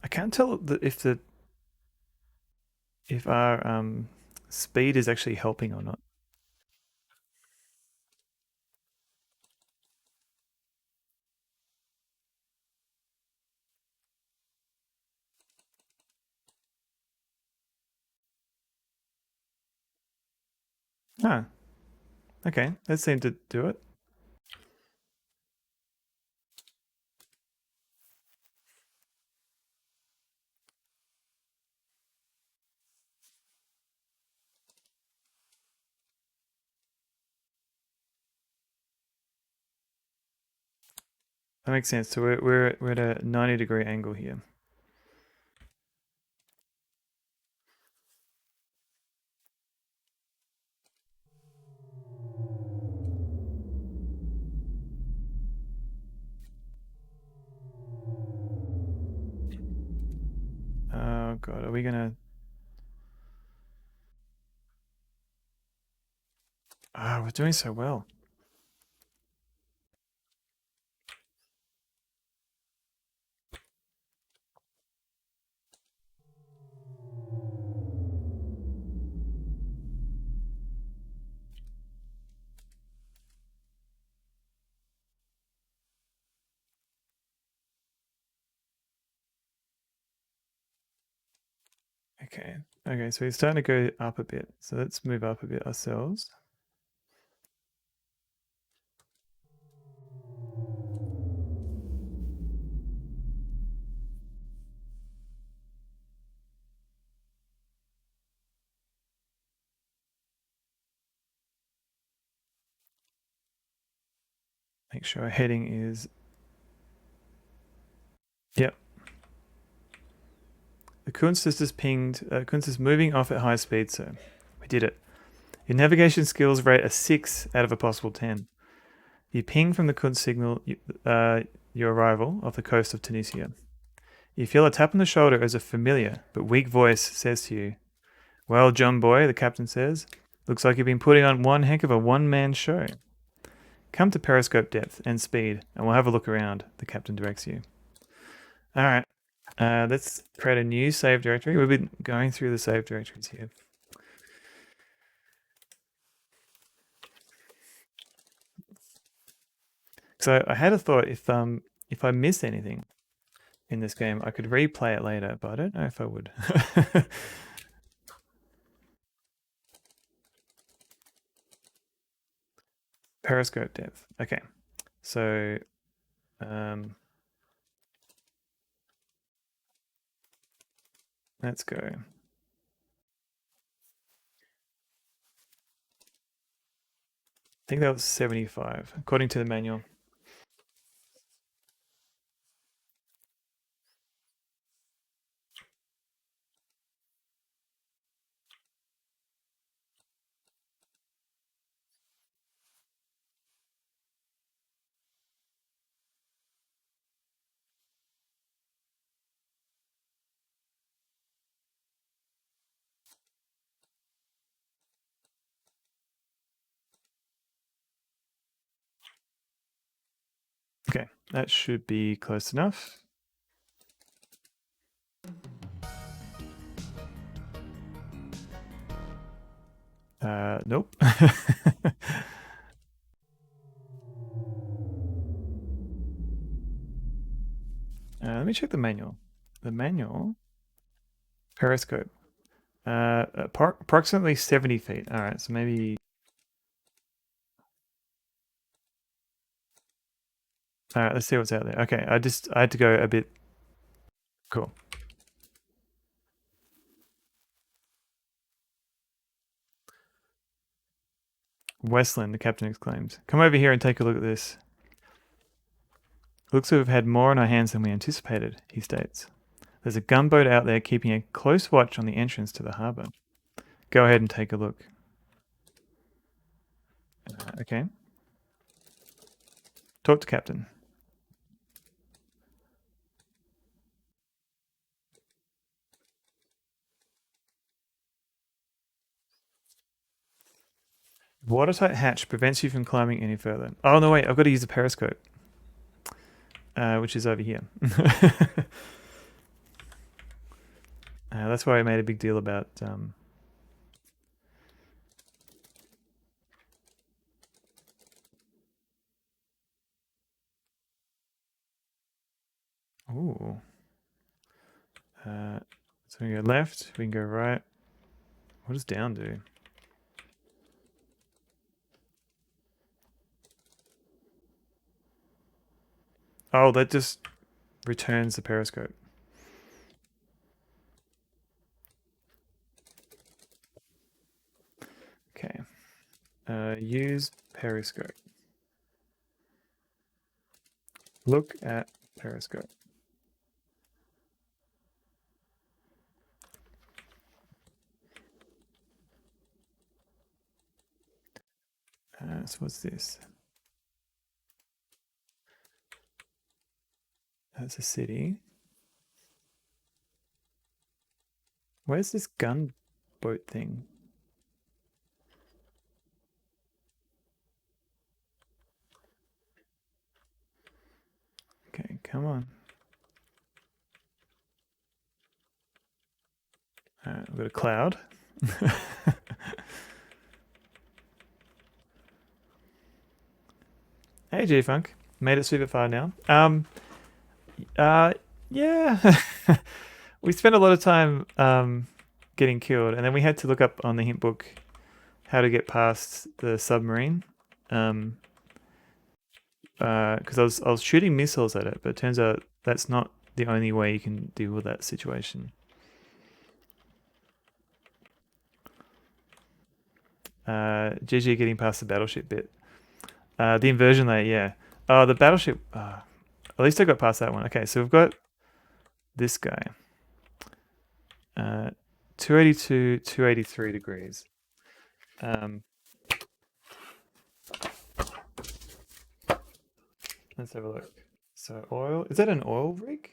I can't tell if our speed is actually helping or not. Ah, okay. That seemed to do it. That makes sense. So we're at a 90-degree angle here. Oh god, are we gonna? Ah, we're doing so well. Okay. Okay, so we're starting to go up a bit. So let's move up a bit ourselves. Make sure our heading is. Yep. The Kunst is just pinged. Kunst is moving off at high speed, so we did it. Your navigation skills rate a 6 out of a possible 10. You ping from the Kunst signal your arrival off the coast of Tunisia. You feel a tap on the shoulder as a familiar but weak voice says to you, "Well, John boy," the captain says, "looks like you've been putting on one heck of a one-man show. Come to periscope depth and speed, and we'll have a look around," the captain directs you. All right. Let's create a new save directory. We've been going through the save directories here. So I had a thought if I miss anything in this game, I could replay it later, but I don't know if I would. Periscope depth. Okay. So let's go. I think that was 75, according to the manual. Okay, that should be close enough. Nope. Let me check the manual. The manual. Periscope. Approximately 70 feet. All right, so maybe. All right, let's see what's out there. Okay, I had to go a bit. Cool. Westland, the captain exclaims. Come over here and take a look at this. Looks like we've had more on our hands than we anticipated, he states. There's a gunboat out there keeping a close watch on the entrance to the harbour. Go ahead and take a look. Okay. Talk to captain. Watertight hatch prevents you from climbing any further. Oh, no, wait. I've got to use the periscope. Which is over here. That's why I made a big deal about... Ooh. So we can go left. We can go right. What does down do? Oh, that just returns the periscope. Okay. Use periscope. Look at periscope. So what's this? That's a city. Where's this gunboat thing? Okay, come on. We've got a cloud. Hey, G-Funk. Made it super far now. Yeah. We spent a lot of time getting killed, and then we had to look up on the hint book how to get past the submarine. Because I was shooting missiles at it, but it turns out that's not the only way you can deal with that situation. GG getting past the battleship bit. The inversion layer, yeah. Oh, the battleship. At least I got past that one. Okay, so we've got this guy. 282, 283 degrees. Let's have a look. So oil, is that an oil rig?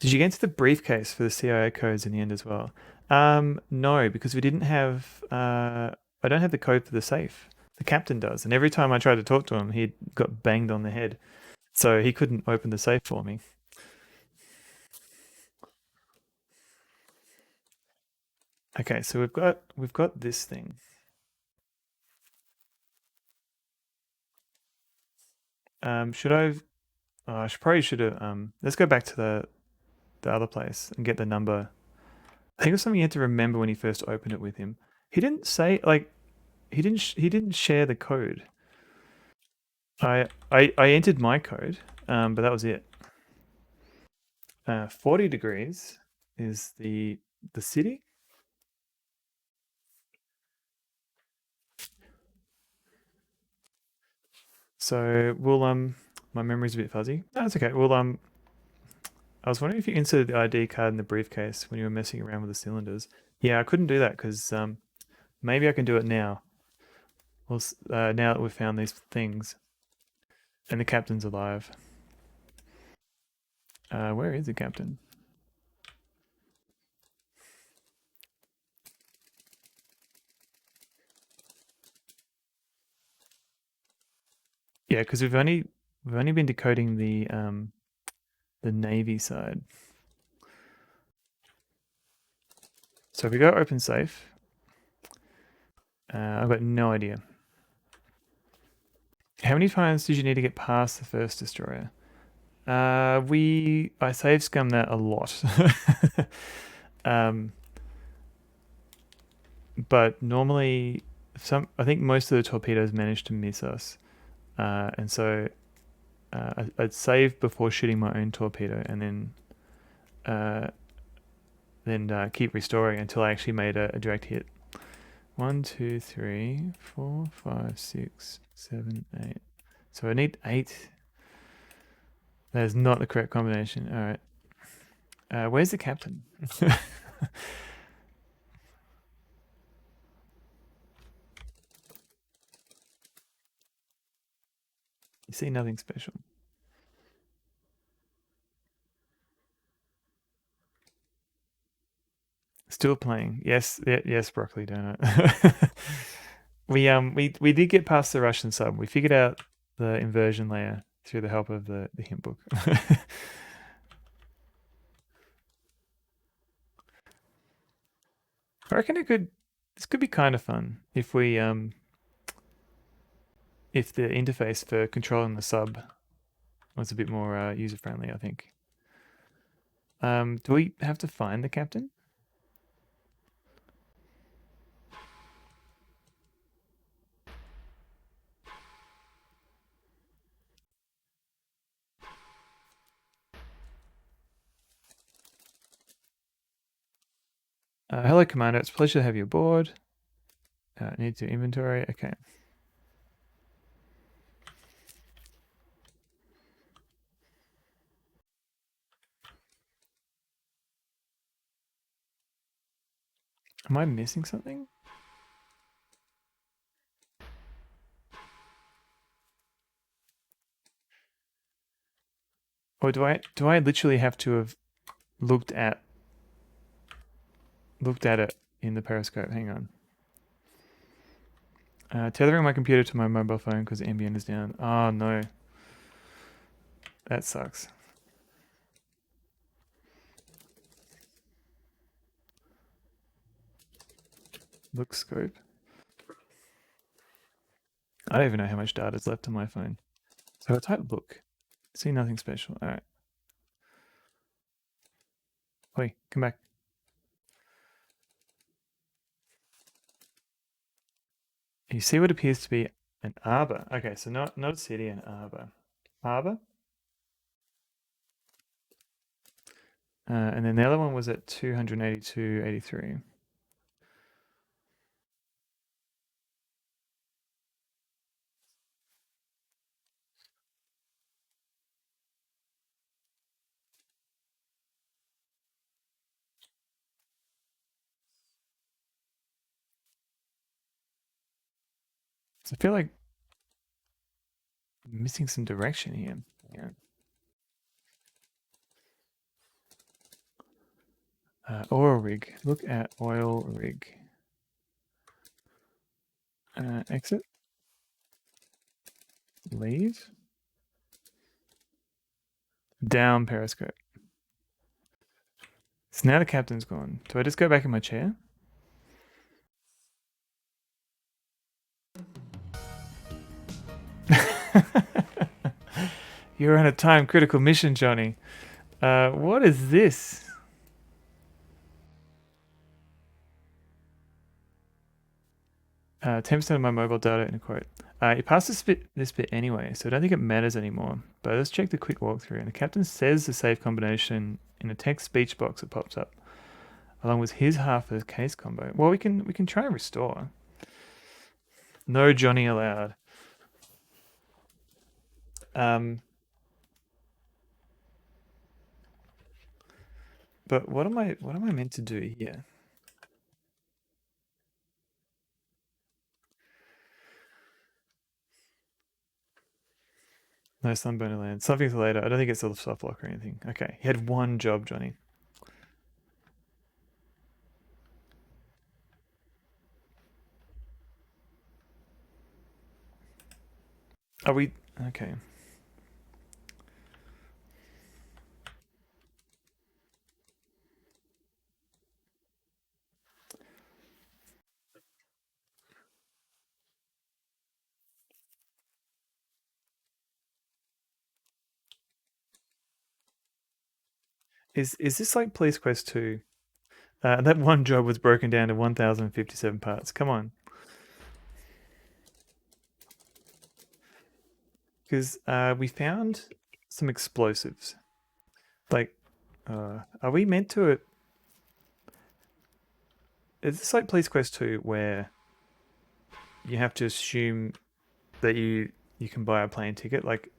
Did you get into the briefcase for the CIA codes in the end as well? No, because we didn't have, I don't have the code for the safe. The captain does. And every time I tried to talk to him, he got banged on the head. So he couldn't open the safe for me. Okay, so we've got this thing. Should I probably should have let's go back to the other place and get the number. I think it was something you had to remember when you first opened it with him. He didn't say like he didn't share the code. I entered my code, but that was it. 40 degrees is the city. So we'll my memory's a bit fuzzy. No, it's okay. Well I was wondering if you inserted the ID card in the briefcase when you were messing around with the cylinders. Yeah, I couldn't do that because maybe I can do it now. Well, now that we've found these things, and the captain's alive. Where is the captain? Yeah, because we've only been decoding the Navy side. So if we go open safe, I've got no idea. How many times did you need to get past the first destroyer? I save scum that a lot. But normally I think most of the torpedoes manage to miss us. And so I'd save before shooting my own torpedo and then keep restoring until I actually made a direct hit. 1, 2, 3, 4, 5, 6, 7, 8. So I need 8. That is not the correct combination. All right. Where's the captain? You see nothing special. Still playing. Yes, yes, broccoli donut. We did get past the Russian sub. We figured out the inversion layer through the help of the hint book. I reckon this could be kind of fun if if the interface for controlling the sub was a bit more user friendly, I think. Do we have to find the captain? Hello, Commander. It's a pleasure to have you aboard. Need to inventory. Okay. Am I missing something? Or do I literally have to have looked at it in the periscope? Hang on. Tethering my computer to my mobile phone because Ambient is down. Oh no. That sucks. Look scope. I don't even know how much data is left on my phone. So I type look. See nothing special. Alright. Oi, come back. You see what appears to be an arbor. Okay, so not a city, an arbor. Arbor? And then the other one was at 282.83. So I feel like I'm missing some direction here. Yeah. Oil rig. Look at oil rig. Exit. Leave. Down periscope. So now the captain's gone. Do I just go back in my chair? You're on a time critical mission, Johnny. What is this? 10% of my mobile data in a quote. You passed this bit anyway, so I don't think it matters anymore. But let's check the quick walkthrough. And the captain says the safe combination in a text speech box that pops up, along with his half of the case combo. Well, we can try and restore. No Johnny allowed. But what am I meant to do here? No sunburner land. Something for later. I don't think it's a soft lock or anything. Okay, he had one job, Johnny. Are we okay? Is this like Police Quest 2? That one job was broken down to 1,057 parts. Come on. Because we found some explosives. Like, are we meant to... Is this like Police Quest 2 where you have to assume that you can buy a plane ticket? Like,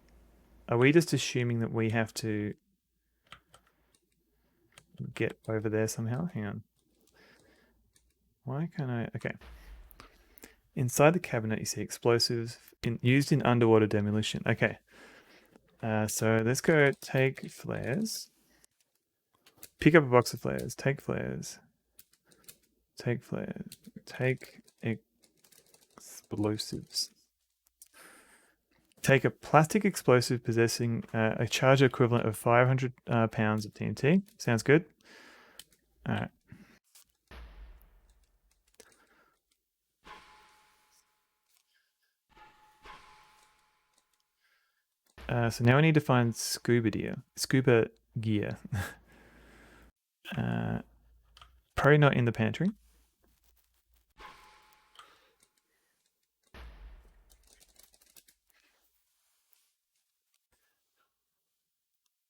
are we just assuming that we have to get over there somehow? Hang on. Why can't I... Okay. Inside the cabinet, you see explosives used in underwater demolition. Okay. So let's go take flares. Pick up a box of flares. Take flares. Take flares. Take explosives. Take a plastic explosive possessing a charge equivalent of 500 pounds of TNT. Sounds good. All right. So now I need to find scuba gear. Probably not in the pantry.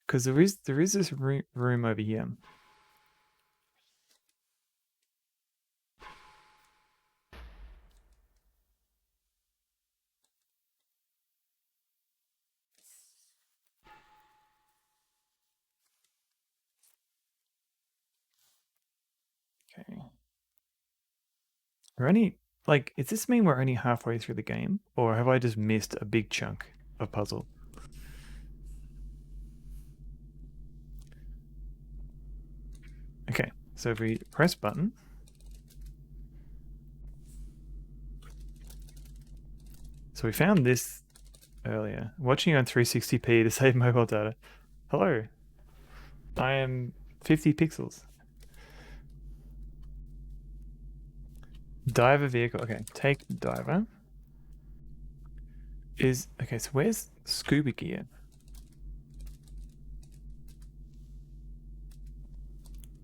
Because there is this room over here. Okay. We're only, like, does this mean we're only halfway through the game? Or have I just missed a big chunk of puzzle? Okay, so if we press button. So we found this earlier. Watching on 360p to save mobile data. Hello. I am 50 pixels. Diver vehicle. Okay, take diver. Okay, so where's scuba gear?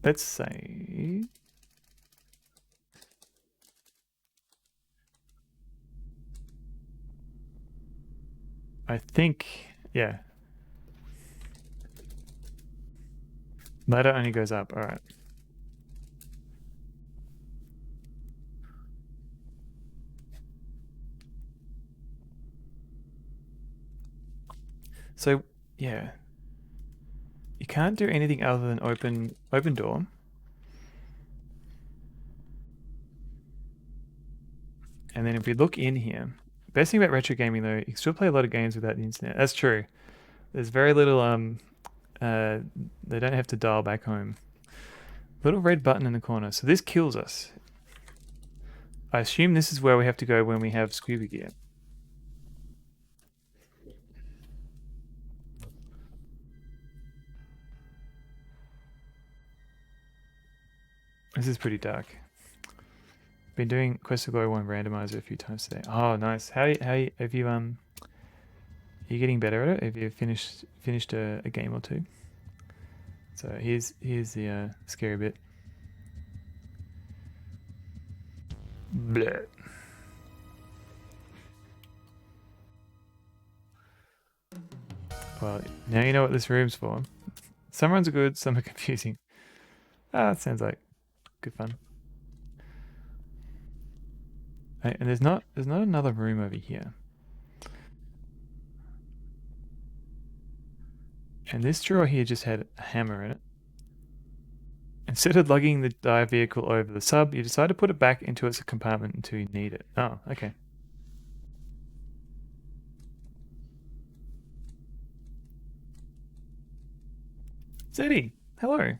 Let's say... I think, yeah. Ladder only goes up, alright. So, yeah. You can't do anything other than open door. And then if we look in here, best thing about retro gaming though, you can still play a lot of games without the internet. That's true. There's very little they don't have to dial back home. Little red button in the corner. So this kills us. I assume this is where we have to go when we have scuba gear. This is pretty dark. Been doing Quest to Glory 1 randomizer a few times today. Oh, nice. How have you are you getting better at it? Have you finished a game or two? So here's the scary bit. Bleh. Well, now you know what this room's for. Some runs are good, some are confusing. That sounds like good fun. And there's not another room over here. And this drawer here just had a hammer in it. Instead of lugging the dive vehicle over the sub, you decide to put it back into its compartment until you need it. Oh, okay. Zeddy, hello.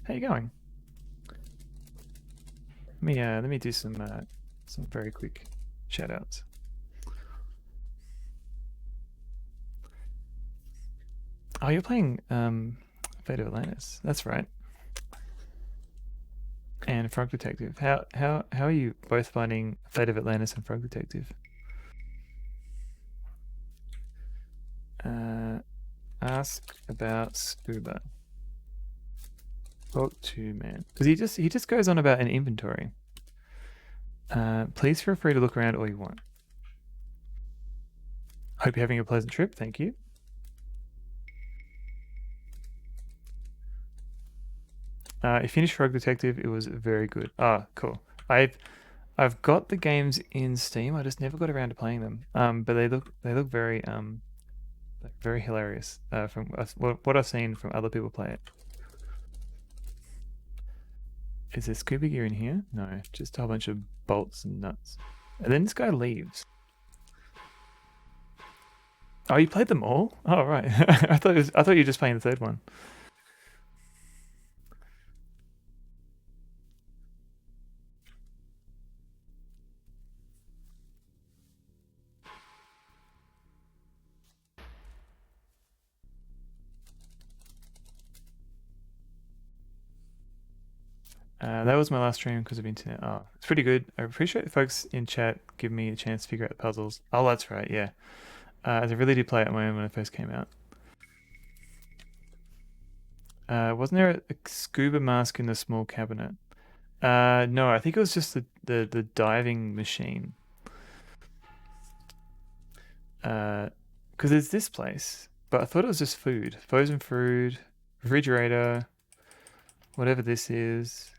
How you going? Let me do some very quick shout outs. Oh, you're playing Fate of Atlantis. That's right. And Frog Detective. How are you both finding Fate of Atlantis and Frog Detective? Ask about scuba. Talk to man. Because he just goes on about an inventory. Please feel free to look around all you want. Hope you're having a pleasant trip. Thank you. You finished Rogue Detective. It was very good. Ah, cool. I've got the games in Steam. I just never got around to playing them. But they look very very hilarious. From what I've seen from other people play it. Is there scuba gear in here? No, just a whole bunch of bolts and nuts. And then this guy leaves. Oh, you played them all? Oh, right. I thought you were just playing the third one. That was my last stream because of internet. Oh, it's pretty good. I appreciate the folks in chat giving me a chance to figure out the puzzles. Oh, that's right, yeah. As I really did play it on my own when it first came out. Wasn't there a scuba mask in the small cabinet? No, I think it was just the diving machine. Because there's this place, but I thought it was just food. Frozen food, refrigerator, whatever this is.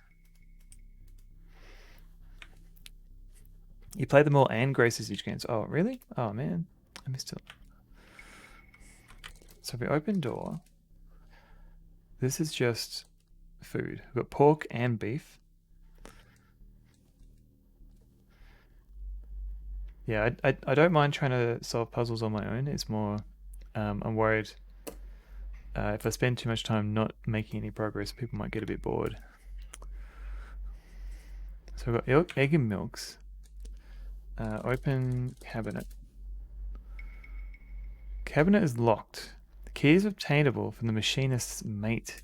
You play them all and Grace Usage games. Oh, really? Oh, man. I missed it. So if we open door, this is just food. We've got pork and beef. Yeah, I don't mind trying to solve puzzles on my own. It's more, I'm worried if I spend too much time not making any progress, people might get a bit bored. So we've got egg and milks. Open cabinet. Cabinet is locked. The key is obtainable from the machinist's mate.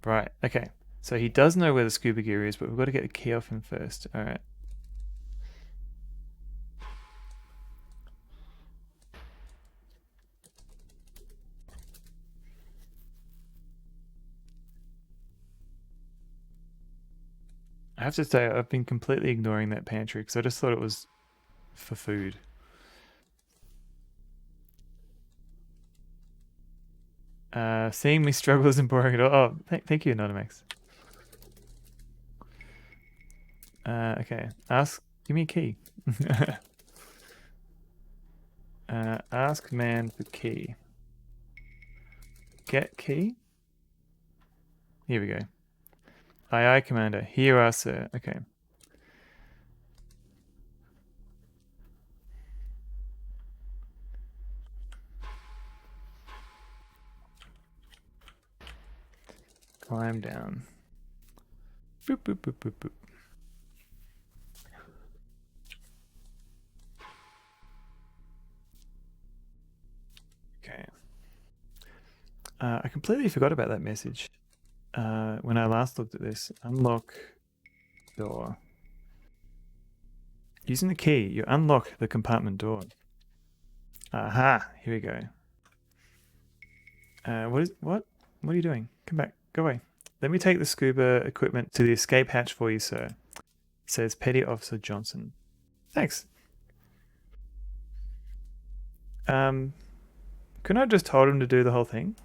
Right, okay. So he does know where the scuba gear is, but we've got to get the key off him first. Alright. I have to say, I've been completely ignoring that pantry because I just thought it was for food. Seeing me struggle isn't boring at all. Oh, thank you, Anonymax. Okay. Give me a key. Ask man for key. Get key? Here we go. Aye, Commander. Here you are, sir. Okay. Climb down. Boop, boop, boop, boop, boop. Okay. I completely forgot about that message. When I last looked at this, unlock door. Using the key, you unlock the compartment door. Aha! Here we go. What are you doing? Come back. Go away. Let me take the scuba equipment to the escape hatch for you, sir. Says Petty Officer Johnson. Thanks. Couldn't I have just told him to do the whole thing?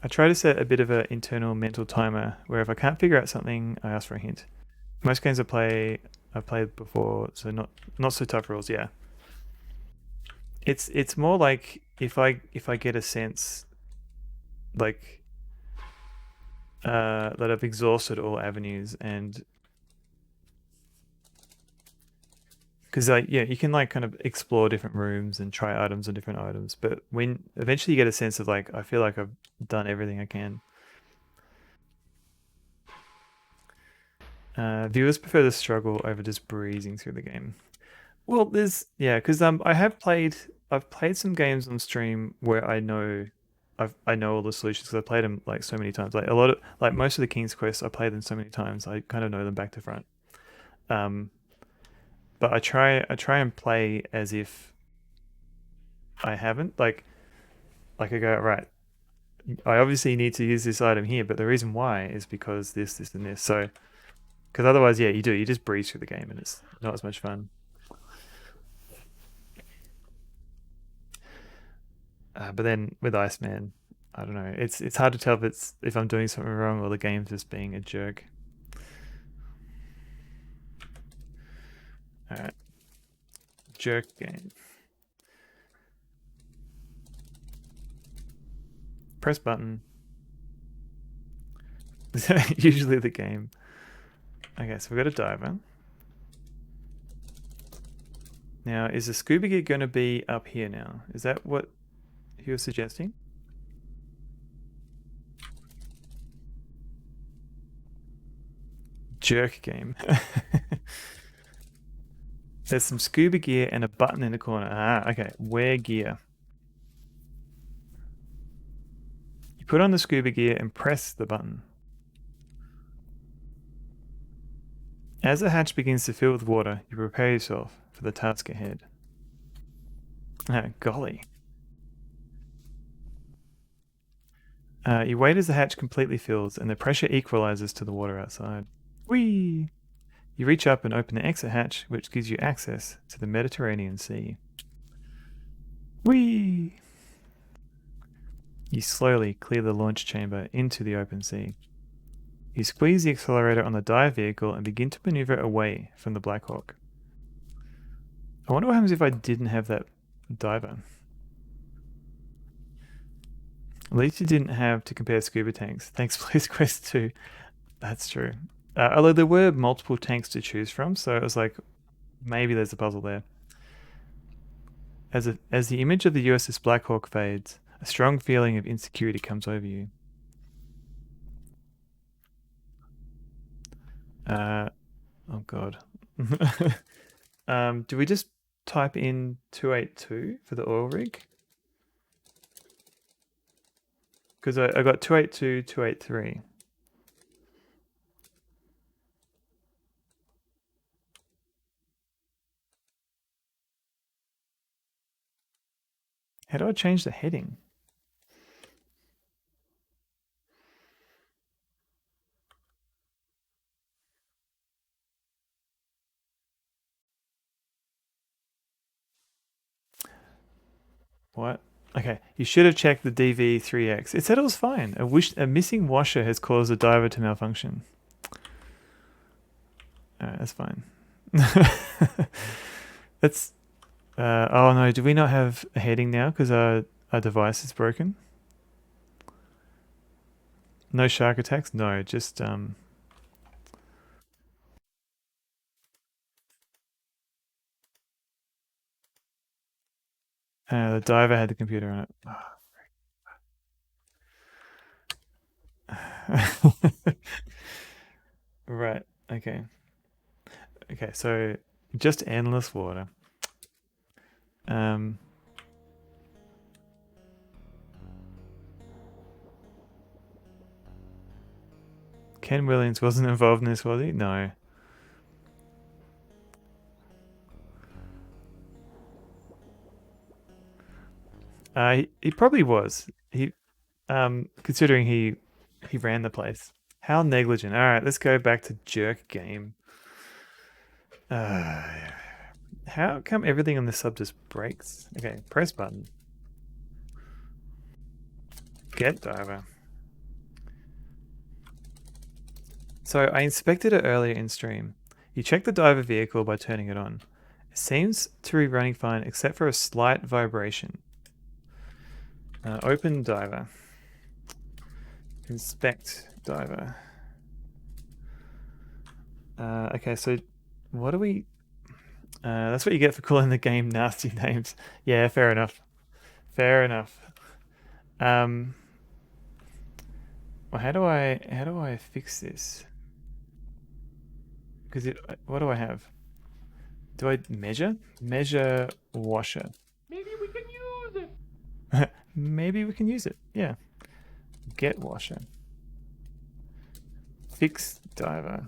I try to set a bit of an internal mental timer where if I can't figure out something, I ask for a hint. Most games I've played before, so not so tough rules. Yeah, it's more like if I get a sense like that I've exhausted all avenues and because you can like kind of explore different rooms and try items on different items, but when eventually you get a sense of like I feel like I've done everything I can. Viewers prefer the struggle over just breezing through the game. Well, because I've played some games on stream where I know all the solutions because I played them like so many times. Like most of the King's Quest, I played them so many times. I kind of know them back to front. But I try and play as if I haven't. Like I go right. I obviously need to use this item here, but the reason why is because this, and this. So, because otherwise, yeah, you do. You just breeze through the game, and it's not as much fun. But then with Iceman, I don't know. It's hard to tell if I'm doing something wrong or the game's just being a jerk. All right, jerk game. Press button. Usually the game. Okay, so we've got a diver. Now, is the scuba gear going to be up here now? Is that what he was suggesting? Jerk game. There's some scuba gear and a button in the corner. Ah, okay. Wear gear. You put on the scuba gear and press the button. As the hatch begins to fill with water, you prepare yourself for the task ahead. Ah, golly. You wait as the hatch completely fills and the pressure equalizes to the water outside. Whee! You reach up and open the exit hatch, which gives you access to the Mediterranean Sea. Whee! You slowly clear the launch chamber into the open sea. You squeeze the accelerator on the dive vehicle and begin to maneuver away from the Black Hawk. I wonder what happens if I didn't have that diver. At least you didn't have to compare scuba tanks. Thanks, Please Quest 2. That's true. Although there were multiple tanks to choose from, so it was like, maybe there's a puzzle there. As the image of the USS Black Hawk fades, a strong feeling of insecurity comes over you. Oh god. Do we just type in 282 for the oil rig? Because I got 282, 283. How do I change the heading? What? Okay, you should have checked the DV3X. It said it was fine. A missing washer has caused the diver to malfunction. Alright, that's fine. That's... oh no, do we not have a heading now because our device is broken? No shark attacks? No, just... the diver had the computer on it. Right, okay. Okay, so just endless water. Ken Williams wasn't involved in this, was he? No. He probably was. Considering he ran the place. How negligent. All right, let's go back to jerk game. How come everything on the sub just breaks? Okay, press button. Get diver. So I inspected it earlier in stream. You check the diver vehicle by turning it on. It seems to be running fine except for a slight vibration. Open diver. Inspect diver. Okay, so what do we... that's what you get for calling the game nasty names. Yeah, fair enough. Fair enough. Well, how do I fix this? Because what do I have? Do I measure? Measure washer. Maybe we can use it. Maybe we can use it. Yeah. Get washer. Fix diver.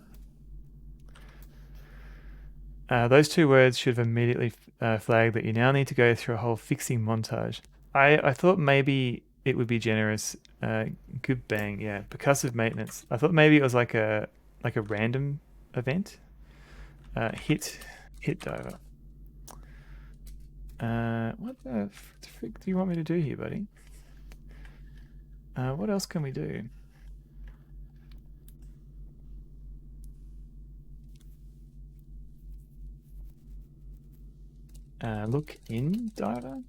Those two words should have immediately flagged that you now need to go through a whole fixing montage. I thought maybe it would be generous. Good bang, yeah. Percussive maintenance. I thought maybe it was like a random event. Hit diver. What the frick do you want me to do here, buddy? What else can we do? Look in diver.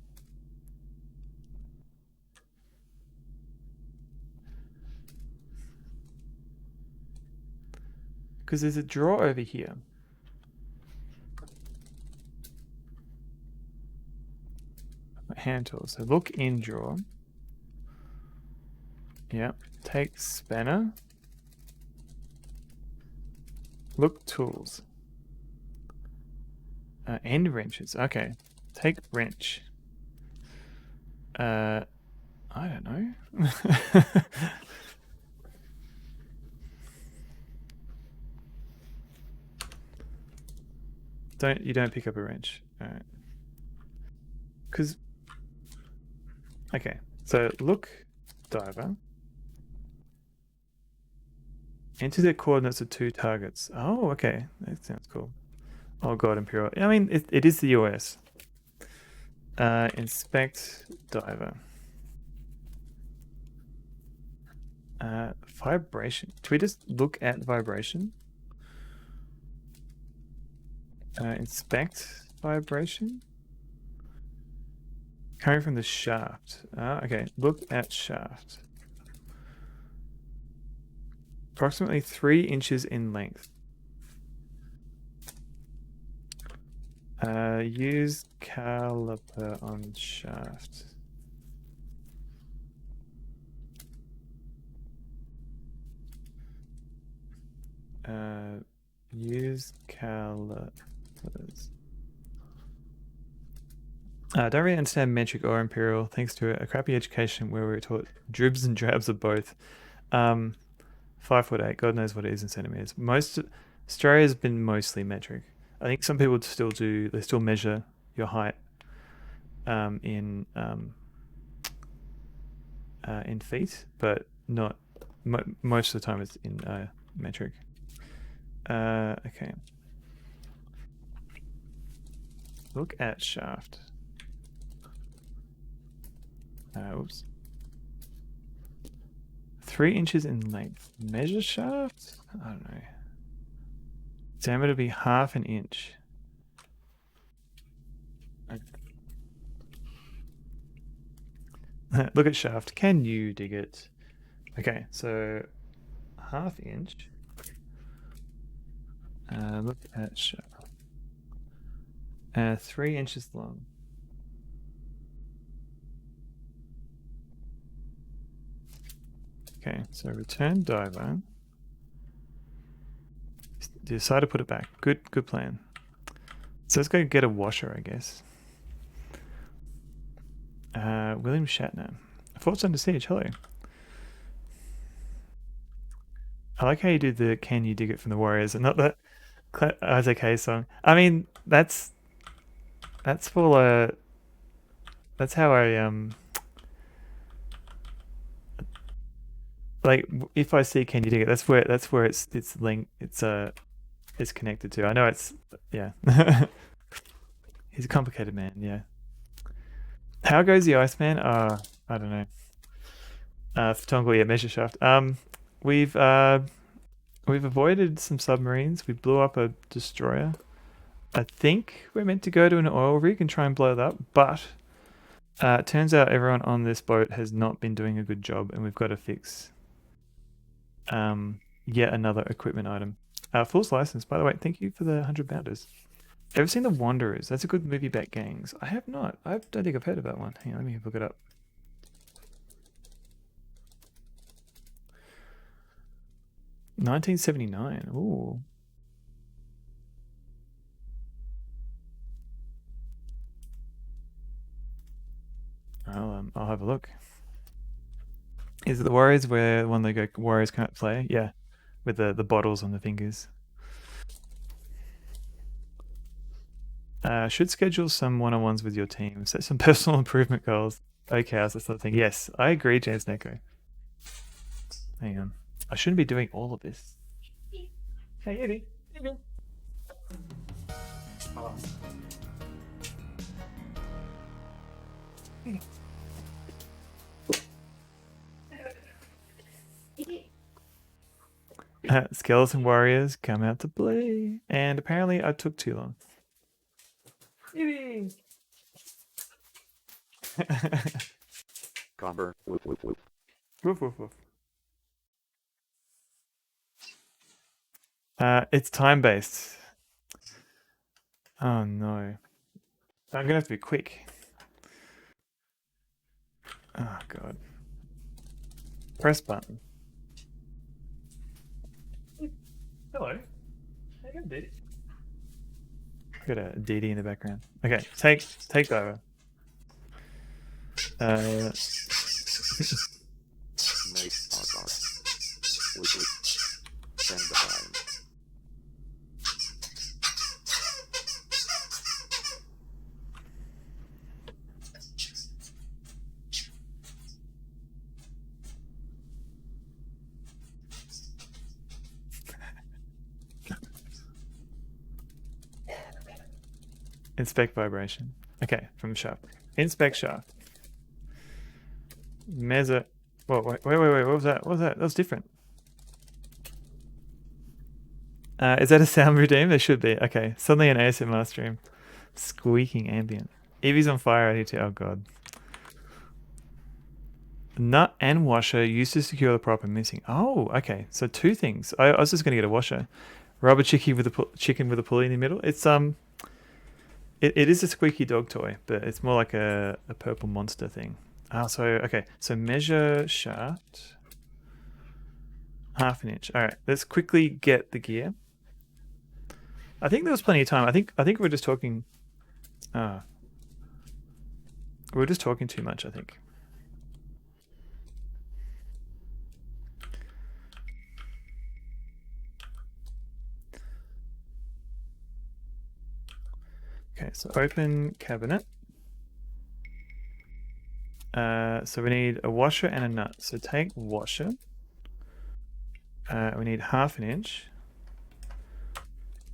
Because there's a draw over here. Hand tools. So look in draw. Yeah. Take spanner. Look tools. End wrenches. Okay. Take wrench. I don't know. You don't pick up a wrench. Alright. Okay. So look diver. Enter the coordinates of 2 targets. Oh, okay. That sounds cool. Oh god, Imperial. I mean, it is the US. Inspect diver. Vibration. Do we just look at vibration? Inspect vibration. Coming from the shaft. Okay, look at shaft. Approximately 3 inches in length. Use caliper on shaft. Use calipers. Don't really understand metric or imperial, thanks to a crappy education where we were taught dribs and drabs of both. 5'8", God knows what it is in centimeters. Australia's been mostly metric. I think some people they still measure your height in feet, but not most of the time it's in metric. Okay. Look at shaft. Oops. 3 inches in length. Measure shaft? I don't know. Diameter to be 1/2 inch. Look at shaft. Can you dig it? Okay, so 1/2 inch. Look at shaft. 3 inches long. Okay, so return diver. Decide to put it back. Good plan. So let's go get a washer, I guess. William Shatner. Forts Under Siege, hello. I like how you do the Can You Dig It from the Warriors and not that Isaac Hayes song. I mean, that's for that's how I like if I see Can You Dig It, that's where it's linked, it's connected to. I know it's yeah. He's a complicated man, yeah. How goes the Iceman? I don't know. Tongle, yeah, measure shaft. We've avoided some submarines. We blew up a destroyer. I think we're meant to go to an oil rig and try and blow it up, but it turns out everyone on this boat has not been doing a good job, and we've got to fix yet another equipment item. Fool's License, by the way, thank you for the 100 bounders. Ever seen The Wanderers? That's a good movie about gangs. I have not. I don't think I've heard of that one. Hang on, let me look it up. $1979. Ooh. I'll have a look. Is it The Warriors where the one they go Warriors can't play? Yeah, with the bottles on the fingers. Should schedule some one-on-ones with your team. Set some personal improvement goals. Okay, that's the sort of thing. Yes, I agree, James Neko. Hang on. I shouldn't be doing all of this. Hey, Eddie. Eddie. Oh. Skeleton warriors come out to play, and apparently I took too long. Eddie. Comber. Woof woof woof. Woof, woof, woof. It's time-based. Oh no. I'm gonna have to be quick. Oh god. Press button. Hello. How you going, Dee? Got a DD in the background. Okay, take over. Make our Woof woof. Send the time. Inspect vibration. Okay, from shaft. Inspect shaft. Measure. Whoa, wait. What was that? What was that? That was different. Is that a sound routine? There should be. Okay, suddenly an ASMR stream. Squeaking ambient. Evie's on fire out here too. Oh god. Nut and washer used to secure the prop and missing. Oh, okay. So two things. I was just gonna get a washer. Rubber chicken with a pulley in the middle. It's It is a squeaky dog toy, but it's more like a purple monster thing. So okay. So measure shaft. 1/2 inch. All right. Let's quickly get the gear. I think there was plenty of time. I think we're just talking. We're just talking too much, I think. Okay, so open cabinet. So we need a washer and a nut. So take washer. We need 1/2 inch.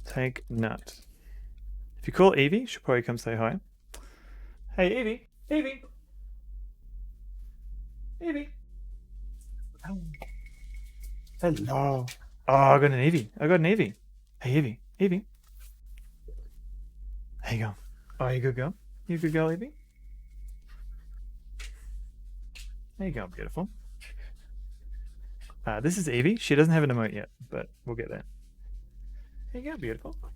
Take nut. If you call Evie, she'll probably come say hi. Hey, Evie! Evie! Evie! Hello! Oh, I got an Evie. Hey, Evie. Evie. There you go. Oh, you good girl? You a good girl, Evie? There you go, beautiful. This is Evie. She doesn't have an emote yet, but we'll get there. There you go, beautiful. Oh,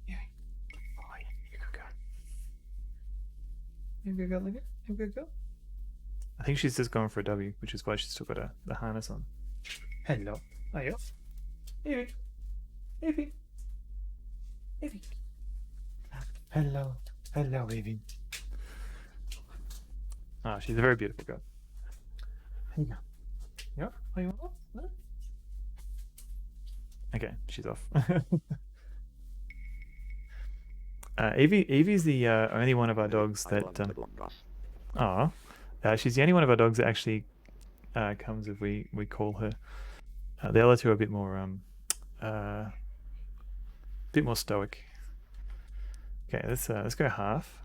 yeah, you good girl. You good girl, Evie? You good girl? I think she's just going for a W, which is why she's still got the harness on. Hello. Are you? Evie. Evie. Evie. Hello. Hello, Evie. Ah, she's a very beautiful girl. Here you go. Yeah? Are you off? No? Okay, she's off. Evie's the only one of our dogs that... she's the only one of our dogs that actually comes if we call her. The other two are a bit more stoic. Okay, let's go half.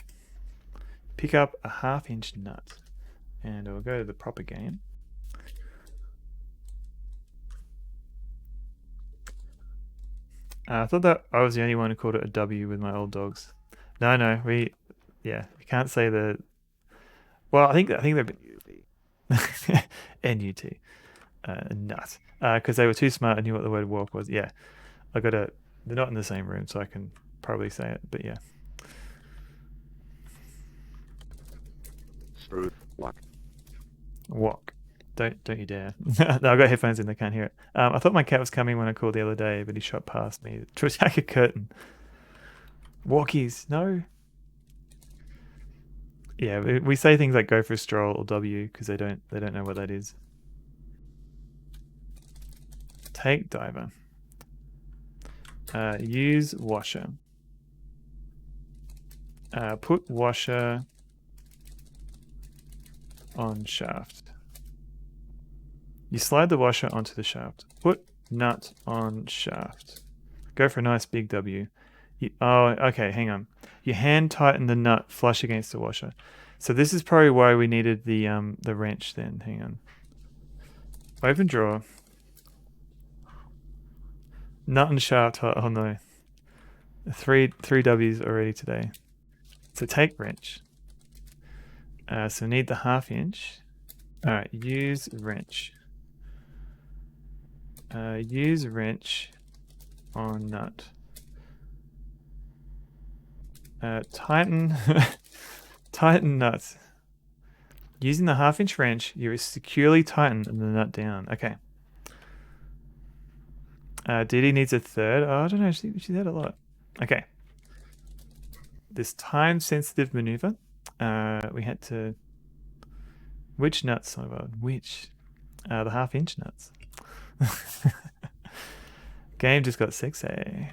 Pick up a 1/2 inch nut, and we'll go to the proper game. I thought that I was the only one who called it a W with my old dogs. No, we can't say the. Well, I think they've been NUT, nut, because they were too smart and knew what the word walk was. Yeah, they're not in the same room, so I can probably say it. But yeah. Walk. Don't you dare. No, I've got headphones in, they can't hear it. I thought my cat was coming when I called the other day, but he shot past me to attack a curtain. Walkies, no. Yeah, we say things like go for a stroll or W because they don't know what that is. Use washer. Put washer on shaft. You slide the washer onto the shaft. Put nut on shaft. Go for a nice big W. Oh, okay, hang on. You hand tighten the nut flush against the washer. So this is probably why we needed the wrench then. Hang on. Open drawer. Nut and shaft. Oh no. Three W's already today. So take wrench. So we need the 1/2 inch. Alright, use wrench. Use wrench on nut. Tighten tighten nut. Using the 1/2 inch wrench, you securely tighten the nut down. Okay. Didi needs a 1/3. Oh, I don't know. She had a lot. Okay. This time-sensitive maneuver. We had to. Which nuts, Sonneveld? Which? The 1/2 inch nuts. Game just got sexy.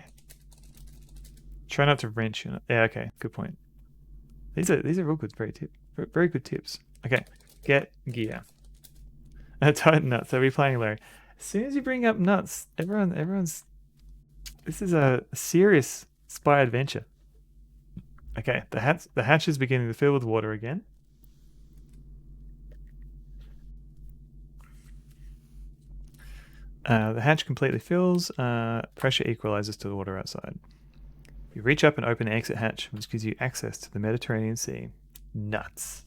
Try not to wrench your nut. Yeah, okay. Good point. These are real good. Very good tips. Okay. Get gear. Tighten nuts. Are we playing Larry? As soon as you bring up nuts, everyone's. This is a serious spy adventure. Okay, the hatch is beginning to fill with water again. The hatch completely fills. Pressure equalizes to the water outside. You reach up and open the exit hatch, which gives you access to the Mediterranean Sea. Nuts.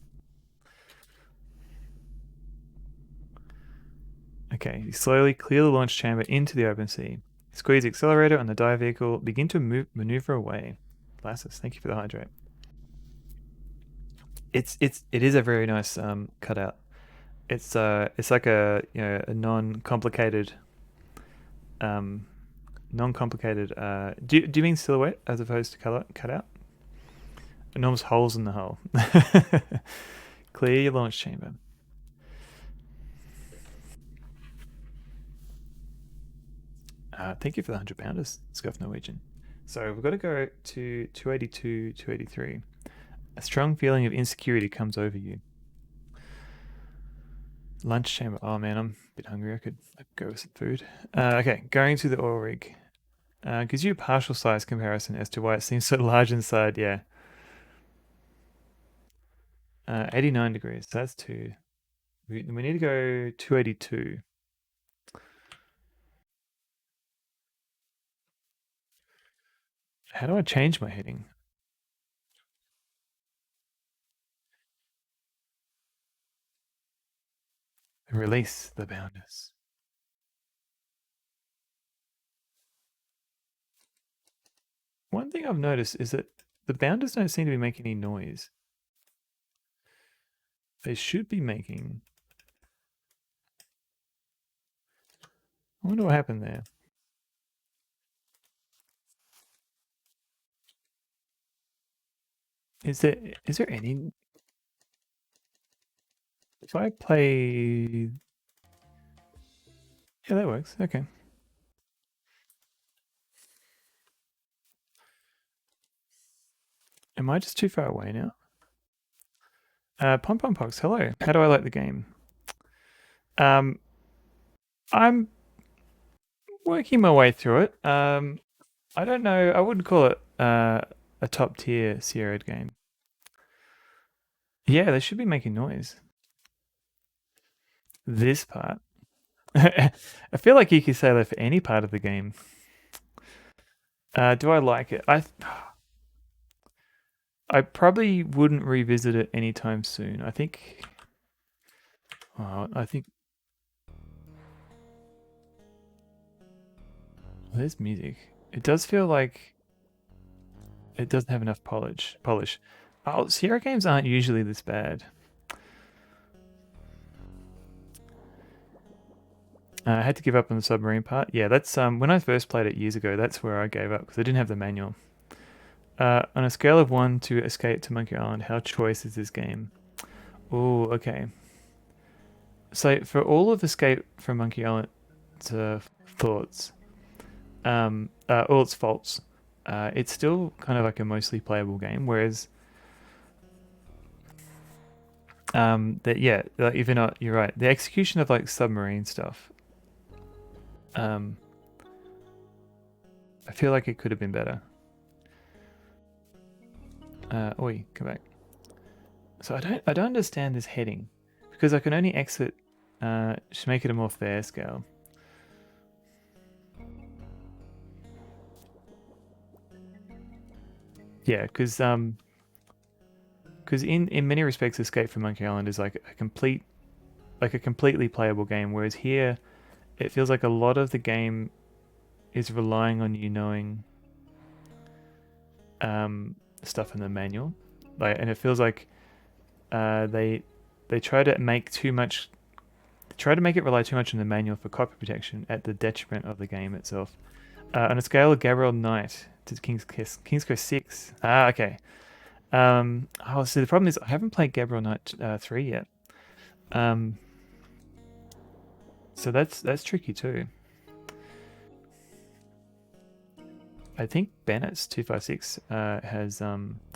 Okay, you slowly clear the launch chamber into the open sea. Squeeze the accelerator on the dive vehicle. Begin to maneuver away. Blastus, thank you for the hydrate. It is a very nice cutout. It's like a a non-complicated do you mean silhouette as opposed to cutout? Enormous holes in the hull. Clear your launch chamber. Thank you for the 100 pounders, Scuff Norwegian. So we've got to go to 282, 283. A strong feeling of insecurity comes over you. Lunch chamber. Oh man, I'm a bit hungry. I could go with some food. Okay, going to the oil rig. Gives you a partial size comparison as to why it seems so large inside. Yeah. 89 degrees. So that's 2. We need to go 282. How do I change my heading? Release the bounders. One thing I've noticed is that the bounders don't seem to be making any noise. They should be making. I wonder what happened there. Is there any? If I play, yeah, that works. Okay. Am I just too far away now? Pom Pom Pox, hello. How do I like the game? I'm working my way through it. I don't know. I wouldn't call it a top tier Sierra game. Yeah, they should be making noise. This part. I feel like you could say that for any part of the game. Do I like it? I probably wouldn't revisit it anytime soon. I think. Oh, there's music. It does feel like it doesn't have enough polish. Oh, Sierra games aren't usually this bad. I had to give up on the submarine part. Yeah, that's when I first played it years ago. That's where I gave up because I didn't have the manual. On a scale of 1 to Escape to Monkey Island, how choice is this game? Oh, okay. So for all of Escape from Monkey Island thoughts, all its faults, it's still kind of like a mostly playable game. Whereas, that yeah, like, even you're right, the execution of like submarine stuff, I feel like it could have been better. Oi, come back. So I don't understand this heading because I can only exit. Should make it a more fair scale. Yeah, because in many respects, Escape from Monkey Island is like a completely playable game, whereas here it feels like a lot of the game is relying on you knowing stuff in the manual, and it feels like they try to make it rely too much on the manual for copy protection at the detriment of the game itself. On a scale of Gabriel Knight to King's Quest 6. Okay. So the problem is I haven't played Gabriel Knight 3 yet. So that's tricky too. I think Bennett's 256 has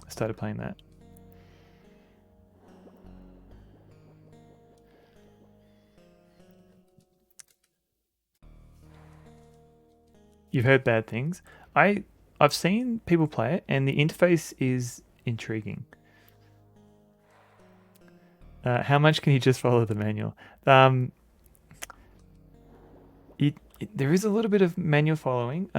started playing that. You've heard bad things. I've seen people play it, and the interface is intriguing. How much can you just follow the manual? There is a little bit of manual following,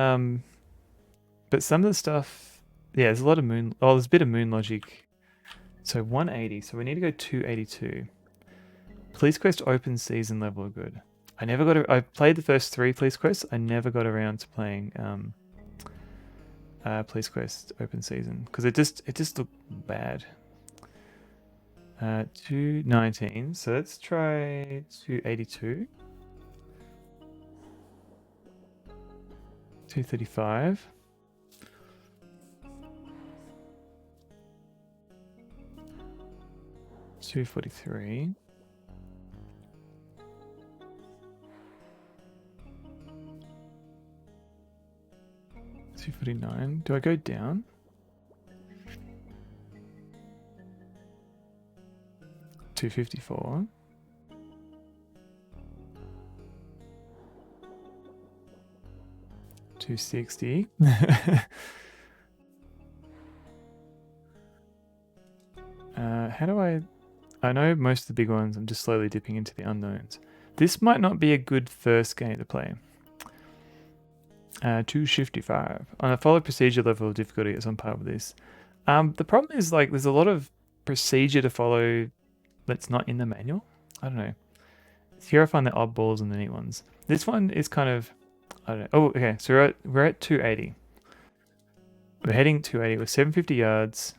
but some of the stuff, yeah, there's a lot of moon. Oh, there's a bit of moon logic. So 180. So we need to go 282. Police Quest open season level are good. I played the first 3 Police Quests. I never got around to playing Police Quest open season because it just looked bad. 219. So let's try 282. 235. 243. 249. Do I go down? 254. 260. How do I know most of the big ones. I'm just slowly dipping into the unknowns. This might not be a good first game to play. 255. On a follow procedure level of difficulty, it's on par with this. The problem is like there's a lot of procedure to follow that's not in the manual. I don't know. Here I find the oddballs and the neat ones. This one is kind of, I don't know. Oh, okay. So we're at 280. We're heading 280. We're 750 yards.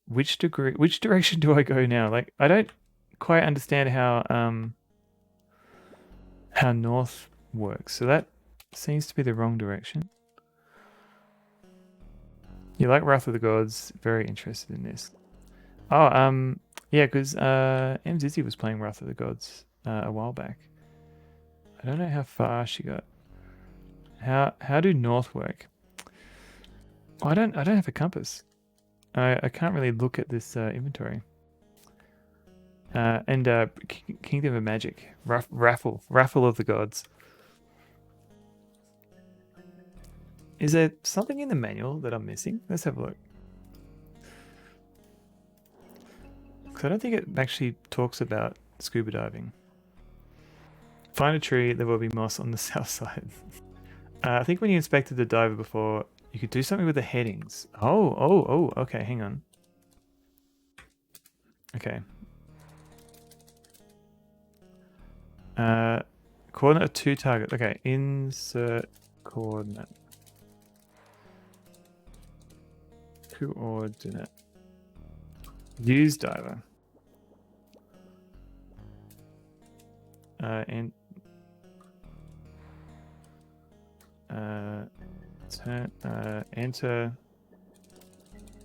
Which direction do I go now? Like I don't quite understand how north works. So that seems to be the wrong direction. You like Wrath of the Gods? Very interested in this. Oh, yeah, because M Zizzy was playing Wrath of the Gods a while back. I don't know how far she got. How do north work? Oh, I don't have a compass. I can't really look at this inventory. And Kingdom of Magic, Raffle of the Gods. Is there something in the manual that I'm missing? Let's have a look. Because I don't think it actually talks about scuba diving. Find a tree, there will be moss on the south side. I think when you inspected the diver before, you could do something with the headings. Oh, okay, hang on. Okay. Coordinate of 2 targets. Okay, insert coordinate. Coordinate. Use diver. And enter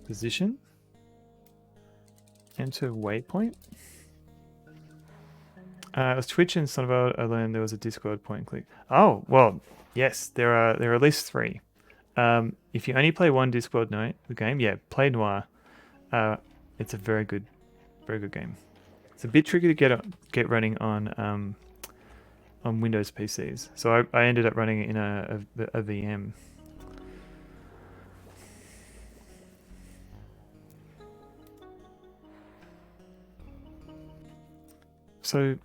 position. Enter waypoint. It was Twitch and Sonneveld. I learned there was a Discord point and click. Oh well, yes, there are at least 3. If you only play one Discord night, the game, yeah, play Noir. It's a very good game. It's a bit tricky to get running on Windows PCs, so I ended up running it in a VM. So,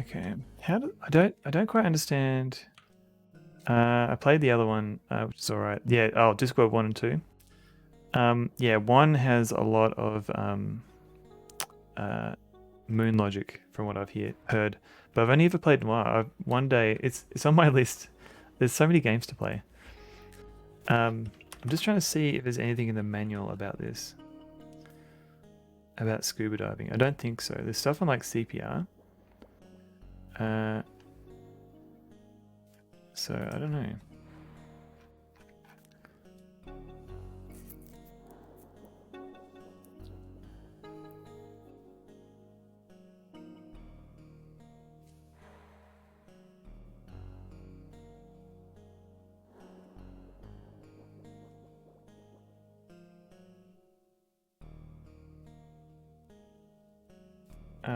okay, I don't quite understand. I played the other one, which is all right. Yeah. Oh, Discord 1 and 2. Yeah, 1 has a lot of moon logic from what I've heard, but I've only ever played Noir. One day, it's on my list. There's so many games to play. I'm just trying to see if there's anything in the manual about this. About scuba diving. I don't think so. There's stuff on like CPR. So I don't know.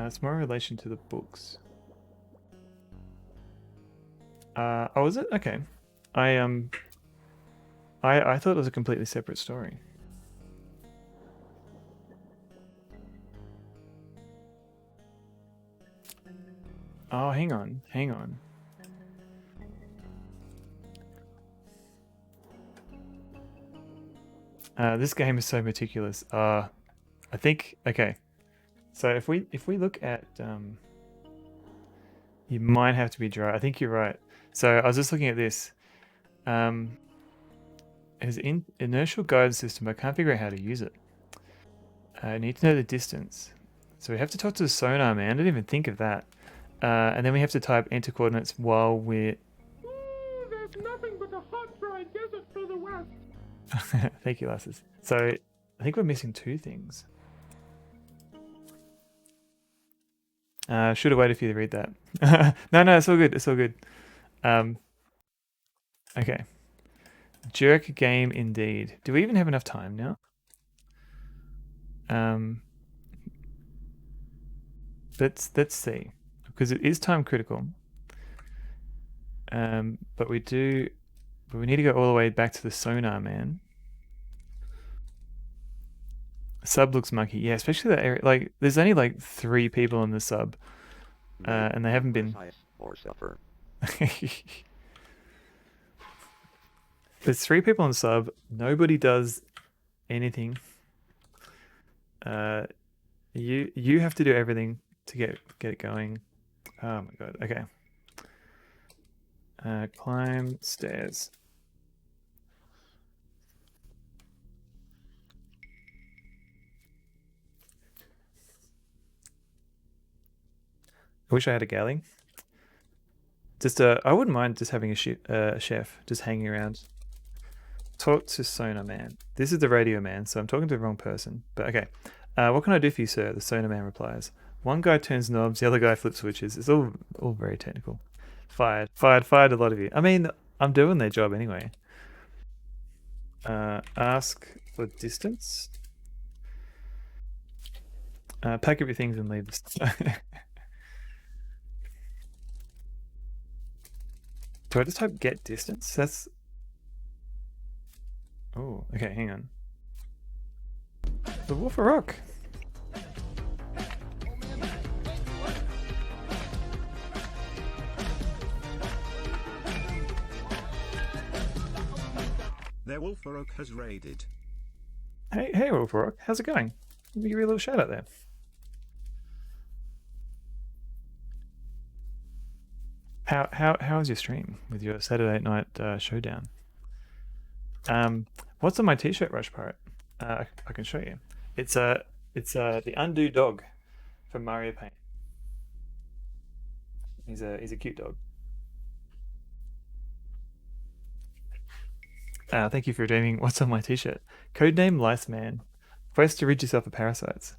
It's more in relation to the books. Oh, is it? Okay. I thought it was a completely separate story. Oh, hang on. This game is so meticulous. I think, okay. So if we look at you might have to be dry. I think you're right. So I was just looking at this. As inertial guidance system, I can't figure out how to use it. I need to know the distance. So we have to talk to the sonar man. I didn't even think of that. And then we have to type enter coordinates while we're... There's nothing but a hot, dry desert further west. Thank you, lasses. So I think we're missing 2 things. Should have waited for you to read that. No, it's all good. It's all good. Okay. Jerk game indeed. Do we even have enough time now? Let's see, because it is time critical. But we need to go all the way back to the sonar man. Sub looks mucky. Yeah, especially that area. Like, there's only like 3 people in the sub, and they haven't been. Or suffer. There's 3 people in the sub. Nobody does anything. You have to do everything to get it going. Oh my god. Okay. Climb stairs. I wish I had a galley. Just I wouldn't mind just having a chef just hanging around. Talk to sonar man. This is the radio man, so I'm talking to the wrong person. But okay. What can I do for you, sir? The sonar man replies. One guy turns knobs, the other guy flips switches. It's all very technical. Fired a lot of you. I mean, I'm doing their job anyway. Ask for distance. Pack up your things and leave. Do I just type get distance? That's... Oh, okay, hang on. The Wolf of Rock. Their Wolf-Rock has raided. Hey, Wolf of Rock, how's it going? Let me give you a little shout out there. How's your stream with your Saturday night showdown? What's on my t-shirt, Rush Pirate? I can show you. It's the Undo dog from Mario Paint. He's a cute dog. Thank you for redeeming what's on my t-shirt. Codename Iceman. Quest to rid yourself of parasites.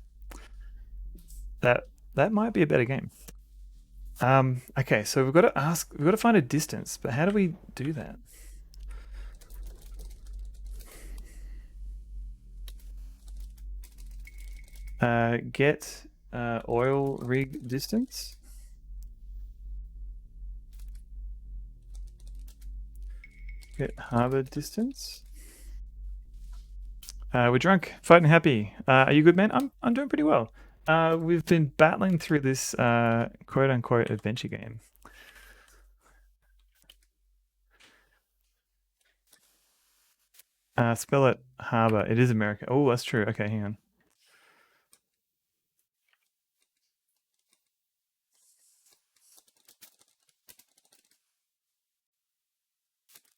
that might be a better game. Okay, so we've got to find a distance, but how do we do that? Get oil rig distance. Get harbor distance. We're drunk, fighting happy. Are you good, man? I'm doing pretty well. We've been battling through this quote unquote adventure game. Spell it harbor. It is America. Oh, that's true. Okay, hang on.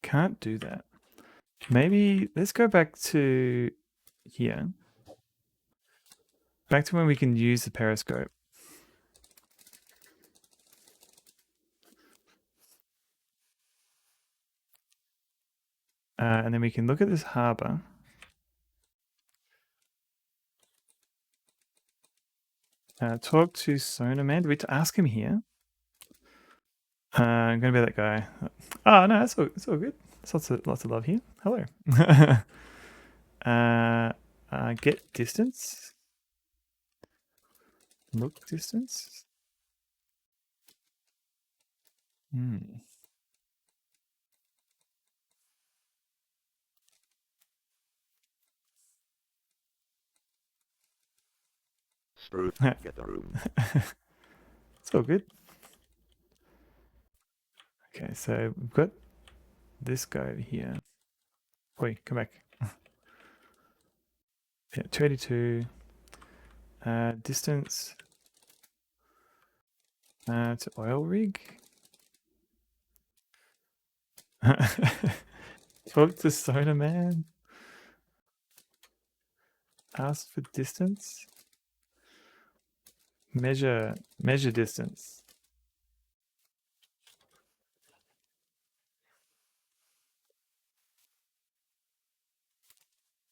Can't do that. Maybe let's go back to here. Back to when we can use the periscope. And then we can look at this harbor. Talk to Sonneveld. Do we have to ask him here? I'm gonna be that guy. Oh no, it's all good. There's lots of love here. Hello. Get distance. Look distance. Spruce, get the room. It's all good. Okay, so we've got this guy over here. Wait, come back. Yeah, 282. Distance to oil rig. Talk to Soda Man. Ask for distance. Measure distance.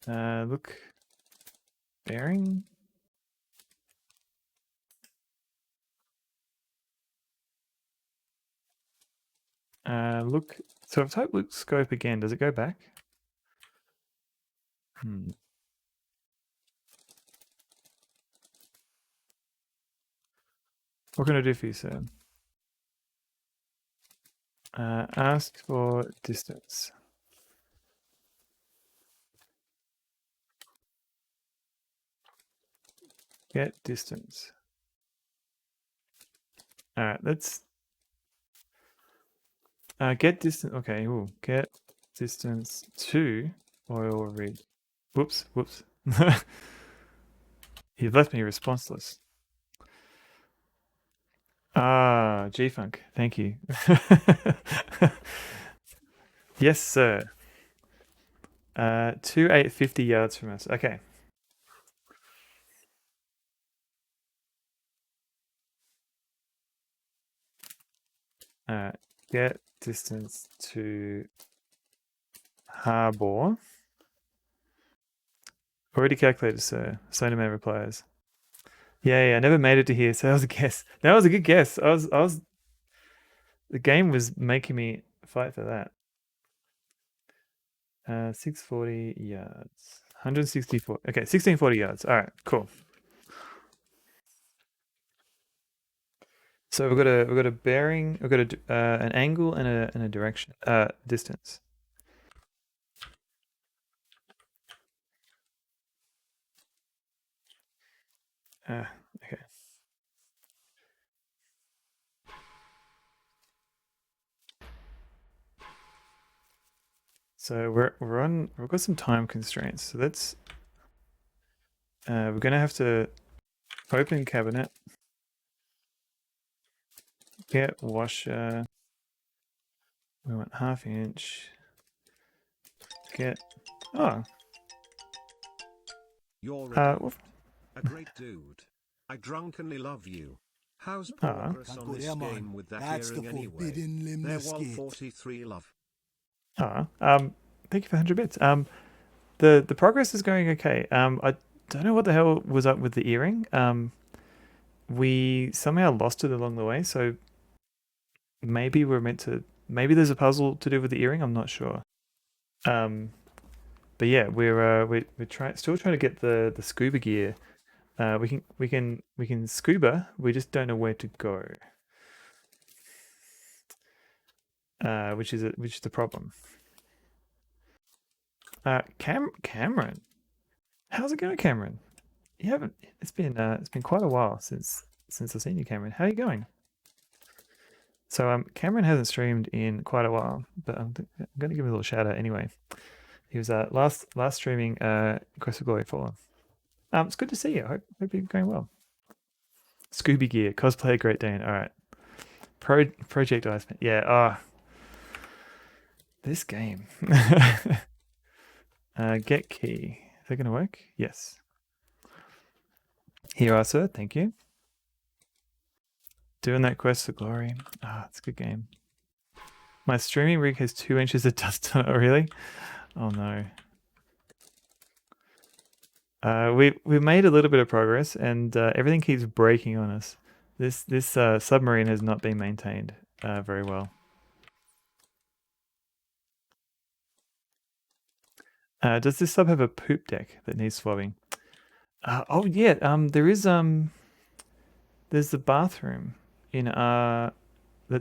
Look. Bearing. Look. So if I type look scope again, does it go back? What can I do for you, sir? Ask for distance. Get distance. All right, let's get distance. Okay, ooh, get distance to oil rig. Whoops. You've left me responseless. Ah, G-Funk, thank you. Yes, sir. 2850 yards from us. Okay. Get distance to harbor. Already calculated, sir. Sonaman replies. Yeah, I never made it to here, so that was a guess. That was a good guess. I was. The game was making me fight for that. 640 yards. 164. Okay, 1640 yards. All right, cool. So we've got a bearing. We've got an angle and a direction. Distance. Okay. So we've got some time constraints. So that's we're gonna have to open cabinet, get washer. We want 1/2 inch. Get You're a great dude. I drunkenly love you. How's progress on this game with that That's the hearing anyway? forbidden limb They're escape. 143 love. Thank you for 100 bits. The progress is going okay. I don't know what the hell was up with the earring. we somehow lost it along the way, so maybe we're meant to. Maybe there's a puzzle to do with the earring. I'm not sure. But yeah, we're still trying to get the scuba gear. We can scuba. We just don't know where to go. Which is the problem. Cameron, how's it going, Cameron? You haven't. It's been quite a while since I've seen you, Cameron. How are you going? So Cameron hasn't streamed in quite a while, but I'm going to give him a little shout out anyway. He was last streaming Quest for Glory Fallen. It's good to see you. Hope you're going well. Scooby Gear, cosplay Great Dane. All right. Project Iceman. Yeah. This game. Get key. Is that going to work? Yes. Here are, sir. Thank you. Doing that Quest for Glory. It's a good game. My streaming rig has 2 inches of dust on it. Really? Oh no. We've made a little bit of progress, and everything keeps breaking on us. This submarine has not been maintained very well. Does this sub have a poop deck that needs swabbing? Oh yeah. There is there's the bathroom in our we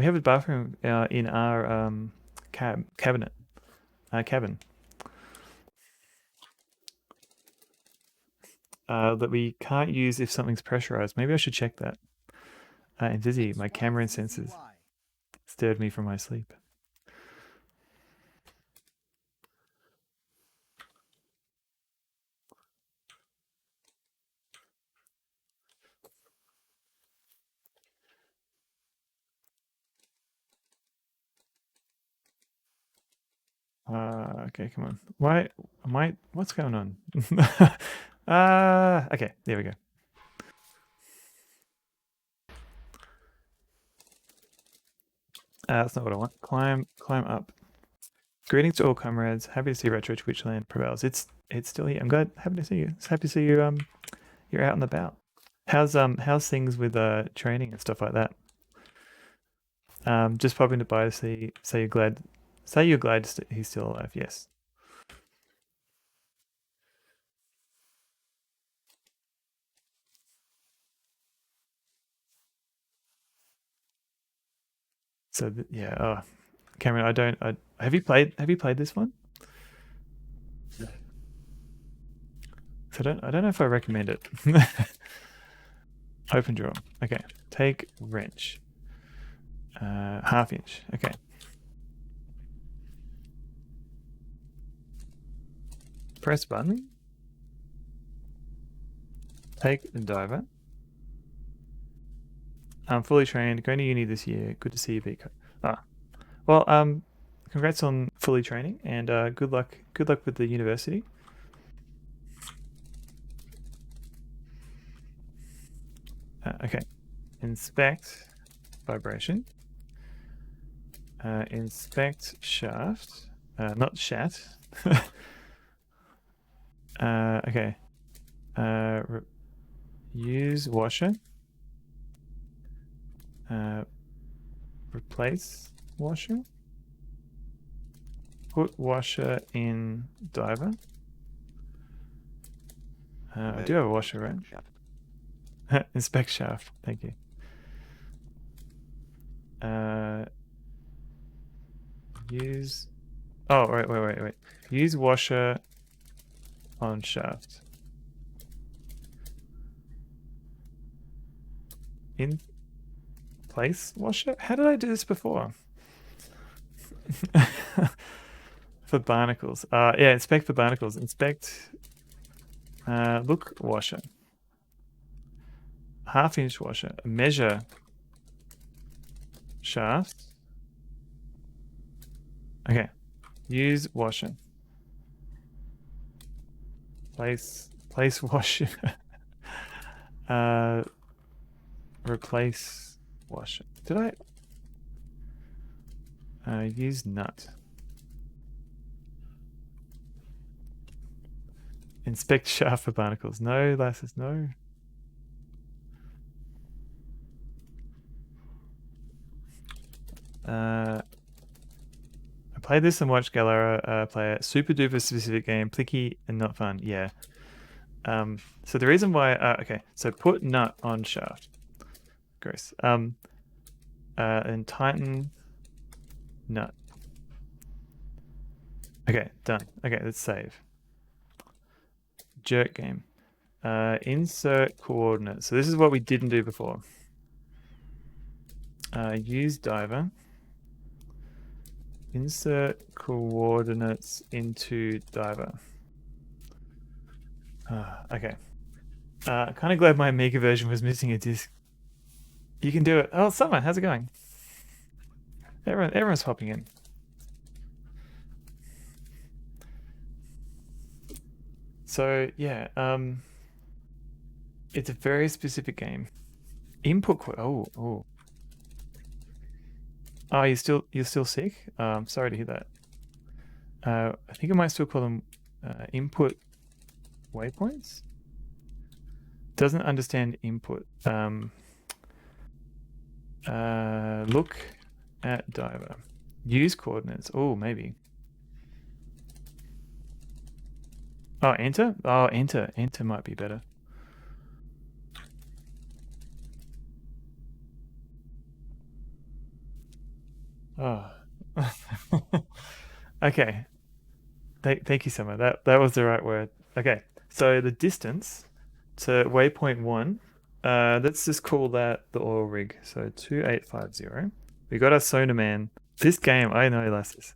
have a bathroom in our cabin. That we can't use if something's pressurized. Maybe I should check that. And Dizzy, my camera and sensors stirred me from my sleep. Okay, come on. What's going on? Okay, there we go. That's not what I want. Climb up. Greetings to all comrades. Happy to see Retro Twitchland prevails. It's still here. I'm glad. Happy to see you. It's happy to see you. You're out and about. How's things with training and stuff like that? Just popping to by to say you're glad. Say you're glad he's still alive. Yes. So yeah. Cameron, have you played this one? So I don't know if I recommend it. Open drawer. Okay. Take wrench. 1/2 inch. Okay. Press button. Take the diver. I'm fully trained. Going to uni this year. Good to see you, Biko. Well, congrats on fully training, and good luck with the university. Okay. Inspect vibration. Inspect shaft. Not shat. Okay. Use washer. Replace washer. Put washer in diver. I do have a washer, right? Inspect shaft. Thank you. Use. Oh, wait. Use washer on shaft. In place washer? How did I do this before? For barnacles. Yeah, inspect for barnacles. Inspect. Look washer. 1/2 inch washer. Measure shaft. Okay. Use washer. Place washer. Replace washer. Did I use nut? Inspect shaft for barnacles. No, lasses, no. I played this and watched Galera play a super duper specific game, plicky and not fun. Yeah. So the reason why, okay, so put nut on shaft. Gross. And Titan nut. Okay, done. Okay, let's save. Jerk game. Insert coordinates. So this is what we didn't do before. Use diver. Insert coordinates into diver. Okay. Kind of glad my Amiga version was missing a disk. You can do it. Oh, Summer, how's it going? Everyone's hopping in. So yeah, it's a very specific game. Input oh. Oh, you're still sick? Sorry to hear that. I think I might still call them input waypoints. Doesn't understand input. Look at diver. Use coordinates. Oh, maybe. Oh, enter? Oh, enter. Enter might be better. Oh. Okay. Thank you, Summer. That was the right word. Okay. So the distance to waypoint 1, let's just call that the oil rig. So 2850. We got our sonar man. This game, I know lasses.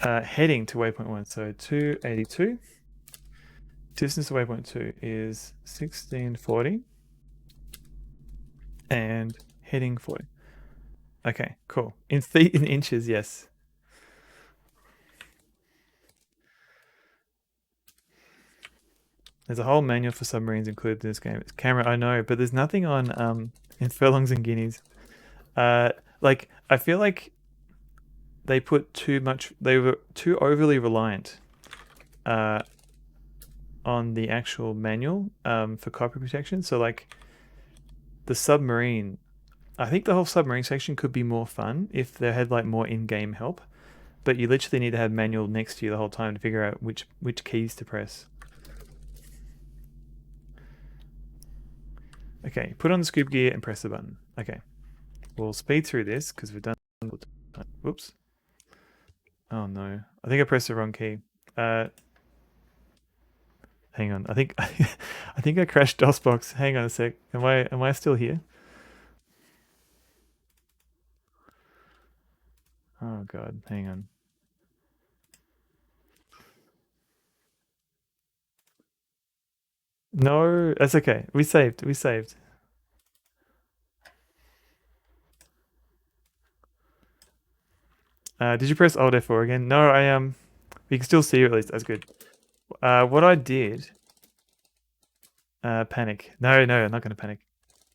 Heading to waypoint 1, so 282. Distance to waypoint 2 is 1640. And heading 40. Okay, cool. In inches, yes. There's a whole manual for submarines included in this game. It's camera, I know, but there's nothing on in furlongs and guineas. Like I feel like they put too much. They were too overly reliant on the actual manual for copy protection. So like the submarine, I think the whole submarine section could be more fun if they had like more in-game help. But you literally need to have manual next to you the whole time to figure out which keys to press. Okay, put on the scuba gear and press the button. Okay, we'll speed through this because we've done. Whoops. Oh no, I think I pressed the wrong key. Hang on, I think I think I crashed DOSBox. Hang on a sec. Am I still here? Oh god, hang on. No, that's okay. We saved. Did you press Alt F4 again? No, we can still see you at least. That's good. What I did. Panic. No, I'm not gonna panic.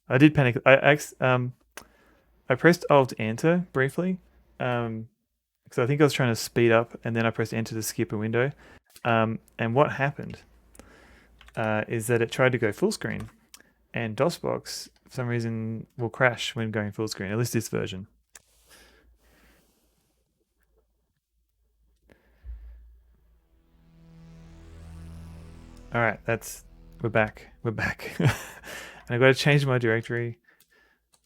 I did panic. I pressed Alt Enter briefly, because I think I was trying to speed up, and then I pressed Enter to skip a window. And what happened is that it tried to go full screen, and DOSBox for some reason will crash when going full screen. At least this version. All right, we're back. And I've got to change my directory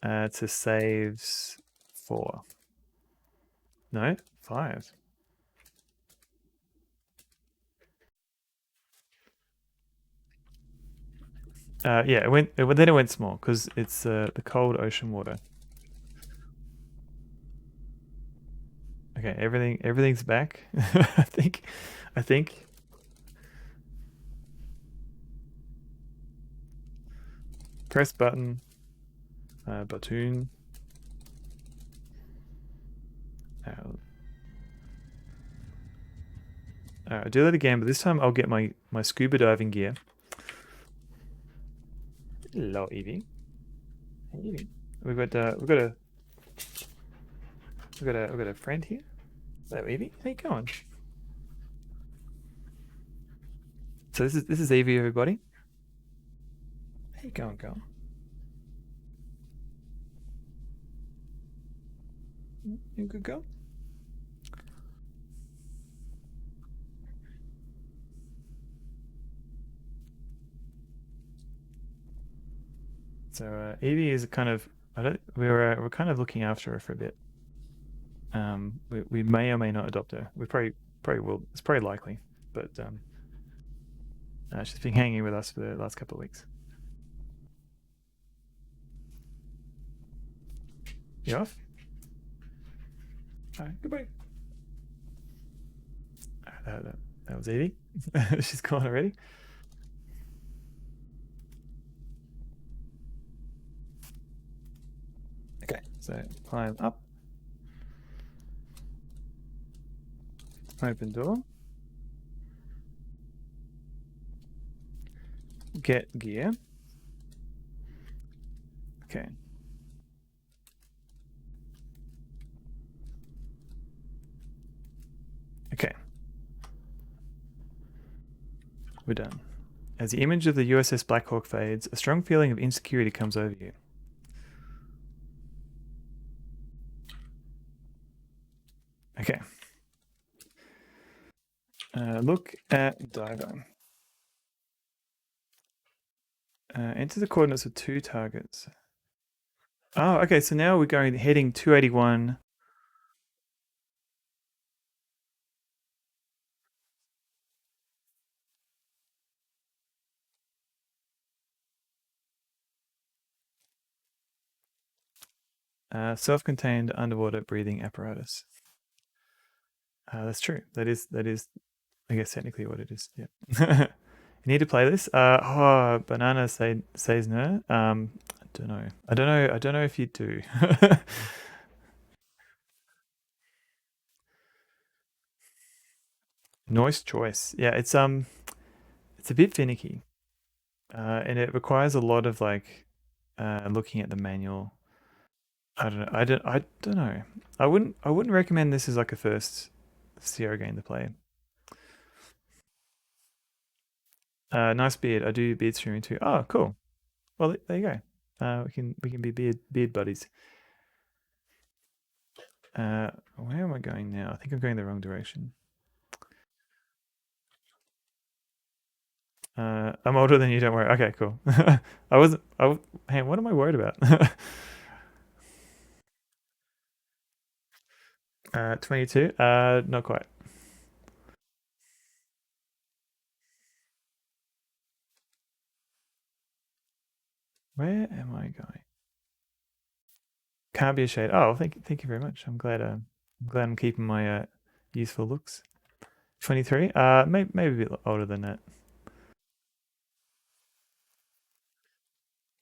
to saves 4. No, 5. Yeah, then it went small because it's the cold ocean water. Okay, everything's back. I think. Press button. Button. I'll do that again, but this time I'll get my scuba diving gear. Hello, Evie. Hey, Evie. We've got a friend here. Hello, Evie. How you going? So this is Evie, everybody. How you going, girl? You good girl? So Evie is kind of we're kind of looking after her for a bit. We may or may not adopt her. We probably will. It's probably likely, but she's been hanging with us for the last couple of weeks. You off? All right, goodbye. That was Evie. She's gone already. Okay, so climb up. Open door. Get gear. Okay. Okay. We're done. As the image of the USS Black Hawk fades, a strong feeling of insecurity comes over you. Okay. Look at diagram. Enter the coordinates of 2 targets. Oh, okay. So now we're going heading 281. Self-contained underwater breathing apparatus. That's true. That is, I guess, technically what it is. Yeah. You need to play this. Banana says no. I don't know. I don't know if you do. Noise choice. Yeah, it's a bit finicky, and it requires a lot of like looking at the manual. I don't know. I don't know. I wouldn't recommend this as like a first Sierra game to play. Nice beard. I do beard streaming too. Oh, cool. Well, there you go. We can be beard buddies. Where am I going now? I think I'm going the wrong direction. I'm older than you. Don't worry. Okay, cool. I wasn't. Hey, what am I worried about? 22. Not quite. Where am I going? Can't be a shade. Oh, thank you very much. I'm glad I'm keeping my youthful looks. 23. Maybe a bit older than that.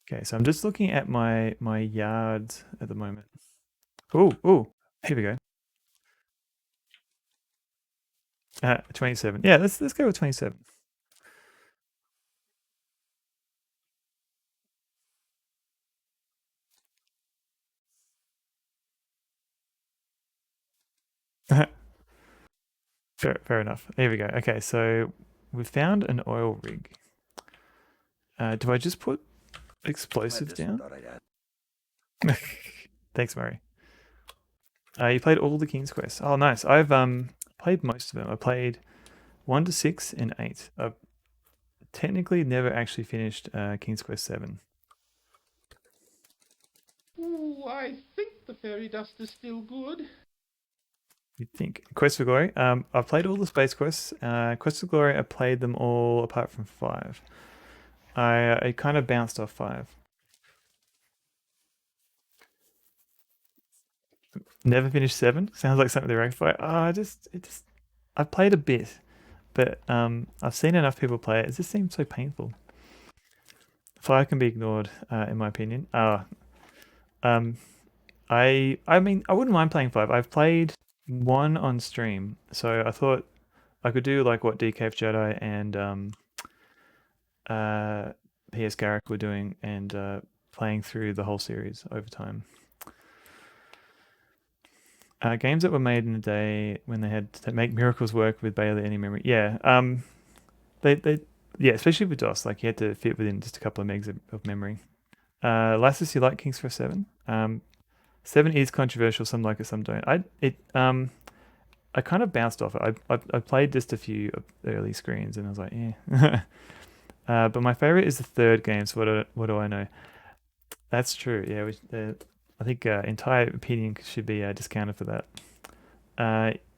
Okay, so I'm just looking at my yards at the moment. Ooh, here we go. 27. Yeah, let's go with 27. Fair enough. Here we go. Okay, so we found an oil rig. Do I just put explosives down? Thanks, Murray. You played all the King's Quest. Oh, nice. I've played most of them. I played 1 to 6 and 8. I've technically never actually finished King's Quest 7. Ooh, I think the fairy dust is still good. You'd think. Quest for Glory. I've played all the Space Quests. Quest for Glory, I played them all apart from 5. I kind of bounced off 5. Never finished 7. Sounds like something to rectify. I've played a bit, but I've seen enough people play it. It just seems so painful. 5 can be ignored, in my opinion. I mean, I wouldn't mind playing 5. I've played 1 on stream, so I thought I could do like what DKF Jedi and PS Garrick were doing, and playing through the whole series over time. Games that were made in a day when they had to make miracles work with barely any memory. Yeah, yeah, especially with DOS, like you had to fit within just a couple of megs of memory. Lassus, you like King's Quest 7? 7 is controversial. Some like it, some don't. I kind of bounced off it. I played just a few of the early screens and I was like, yeah. But my favorite is the third game. So what do I know? That's true. Yeah, I think entire opinion should be discounted for that.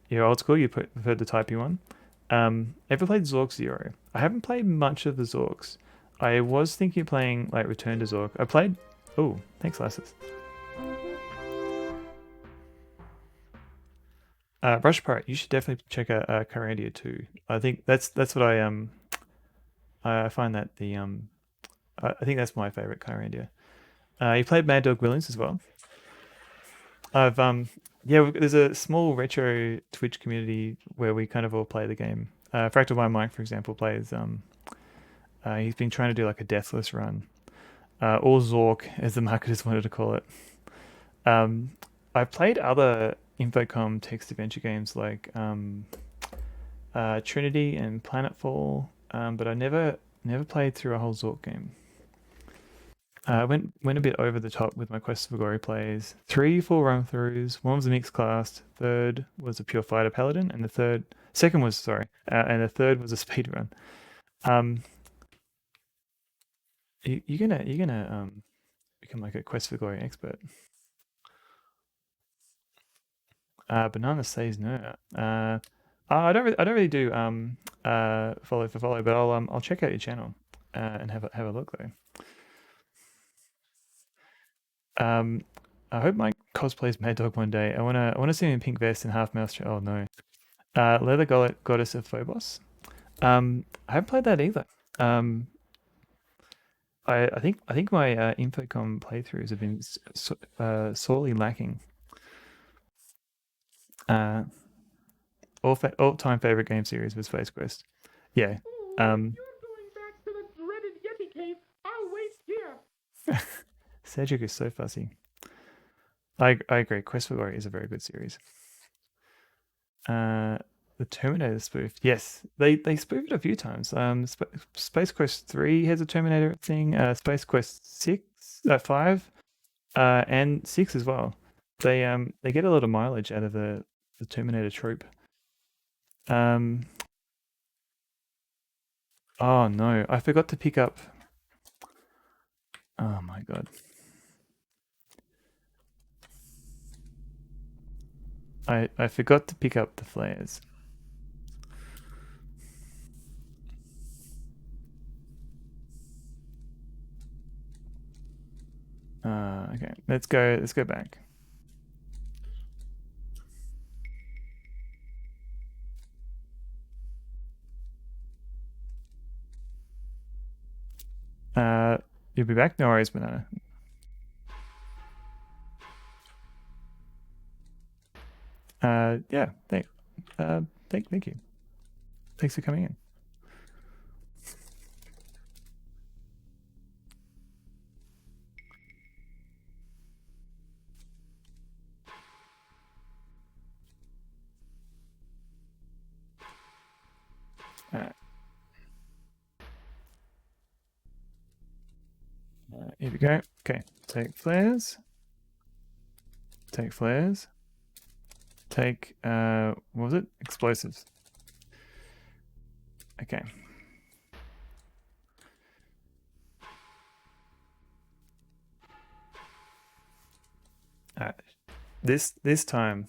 You're old school. You prefer the typing one. Ever played Zork Zero? I haven't played much of the Zorks. I was thinking of playing like Return to Zork. I played. Oh, thanks, Lasses. Rush Pirate. You should definitely check out Carandia too. I think that's what I find that I think that's my favorite Carandia. You played Mad Dog Williams as well. I've yeah, there's a small retro Twitch community where we kind of all play the game. Fractal by Mike, for example, plays. He's been trying to do like a deathless run, or Zork, as the marketers wanted to call it. I've played other Infocom text adventure games like Trinity and Planetfall, but I never played through a whole Zork game. I went a bit over the top with my Quest for Glory plays. 3 full run throughs. One was a mixed class. Third was a pure fighter paladin, and the third was a speed run. You're gonna become like a Quest for Glory expert. Banana says no. I don't really do follow for follow, but I'll check out your channel and have a look though. I hope Mike cosplays Mad Dog one day. I wanna see him in pink vest and half mouse. Oh no. Leather Goddess of Phobos. I haven't played that either. I think my Infocom playthroughs have been sorely lacking. All-time favorite game series was Space Quest. Yeah. You're going back to the dreaded Yeti cave. I'll wait here. Cedric is so fussy. I agree. Quest for Glory is a very good series. The Terminator spoof. Yes, they spoofed it a few times. Space Quest 3 has a Terminator thing. Space Quest 5, and 6 as well. They get a lot of mileage out of the Terminator trope. Oh no, I forgot to pick up. Oh my god. I forgot to pick up the flares. Okay, let's go back. You'll be back? No worries, Banana. Yeah, thank you. Thanks for coming in. Here we go. Okay, take flares. Take flares. Take, what was it? Explosives. Okay. This time.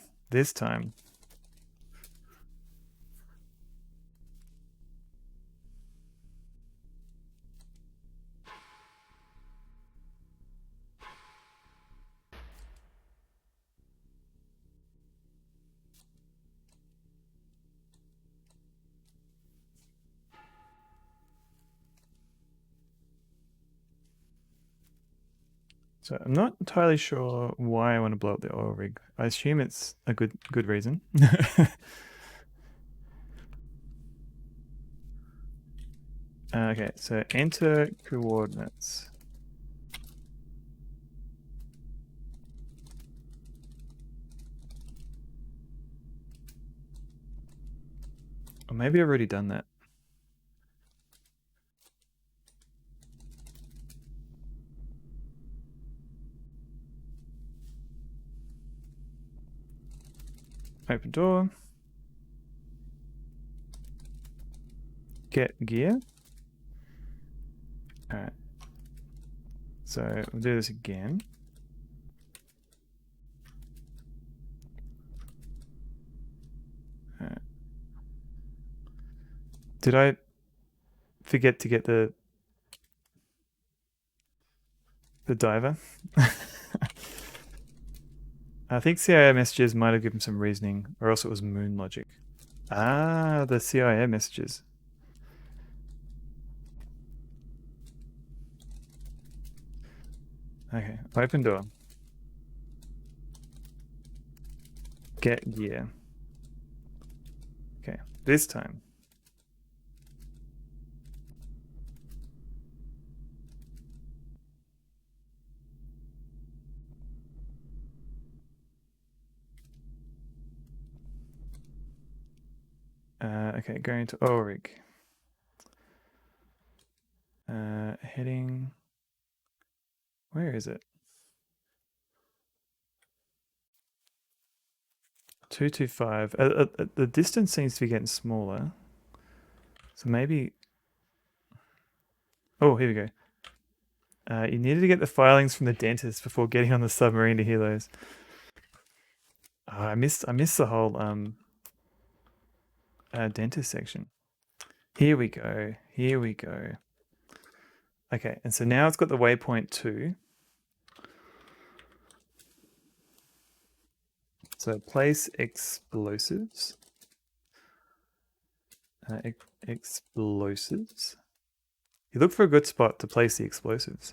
So I'm not entirely sure why I want to blow up the oil rig. I assume it's a good reason. Okay, so enter coordinates. Or maybe I've already done that. Open door. Get gear. Alright. So we'll do this again. Alright. Did I forget to get the diver? I think CIA messages might have given some reasoning, or else it was moon logic. Ah, the CIA messages. Okay, open door. Get gear. Okay, this time. Okay, going to oil rig. Heading. Where is it? 225. The distance seems to be getting smaller. So maybe. Oh, here we go. You needed to get the filings from the dentist before getting on the submarine to hear those. Oh, I missed the whole dentist section. Here we go. Here we go. Okay, and so now it's got the waypoint 2. So place explosives. Explosives. You look for a good spot to place the explosives.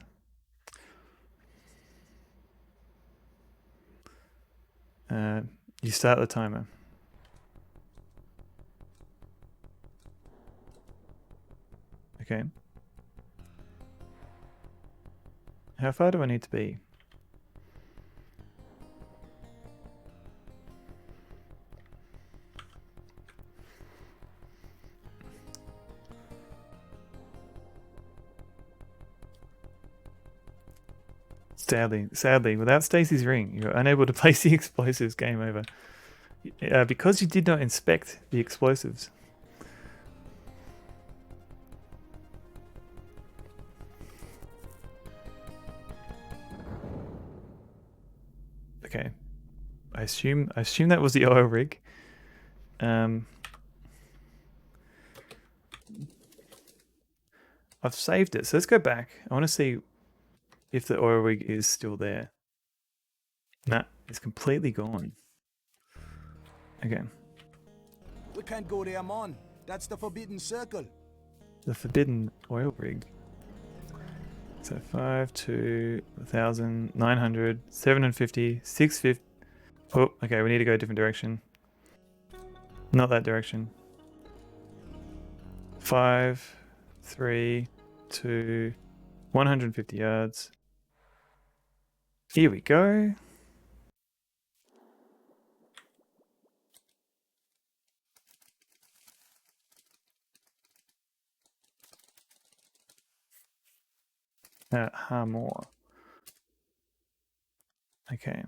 You start the timer. Okay. How far do I need to be? Sadly, without Stacy's ring, you're unable to place the explosives. Game over. Because you did not inspect the explosives. Okay. I assume that was the oil rig. I've saved it, so let's go back. I want to see if the oil rig is still there. Nah, it's completely gone. Okay. We can't go there, man. That's the forbidden circle. The forbidden oil rig. So 5, 2, 1,000, 900, 750, 650. Oh, okay, we need to go a different direction. Not that direction. 5, 3, 2, 150 yards. Here we go. More. Okay.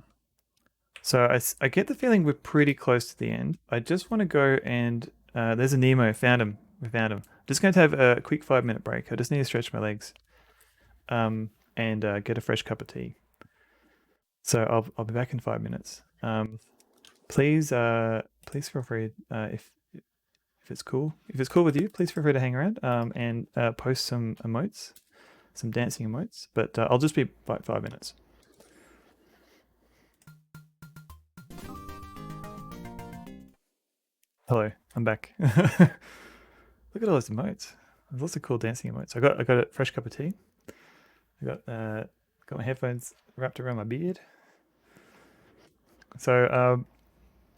So I get the feeling we're pretty close to the end. I just want to go and there's a Nemo. Found him. We found him. Just going to have a quick 5-minute break. I just need to stretch my legs, and get a fresh cup of tea. So I'll be back in 5 minutes. Please feel free if it's cool. If it's cool with you, please feel free to hang around and post some emotes, some dancing emotes. But I'll just be about 5 minutes. Hello, I'm back. Look at all those emotes. There's lots of cool dancing emotes. I got a fresh cup of tea. I got my headphones wrapped around my beard. So,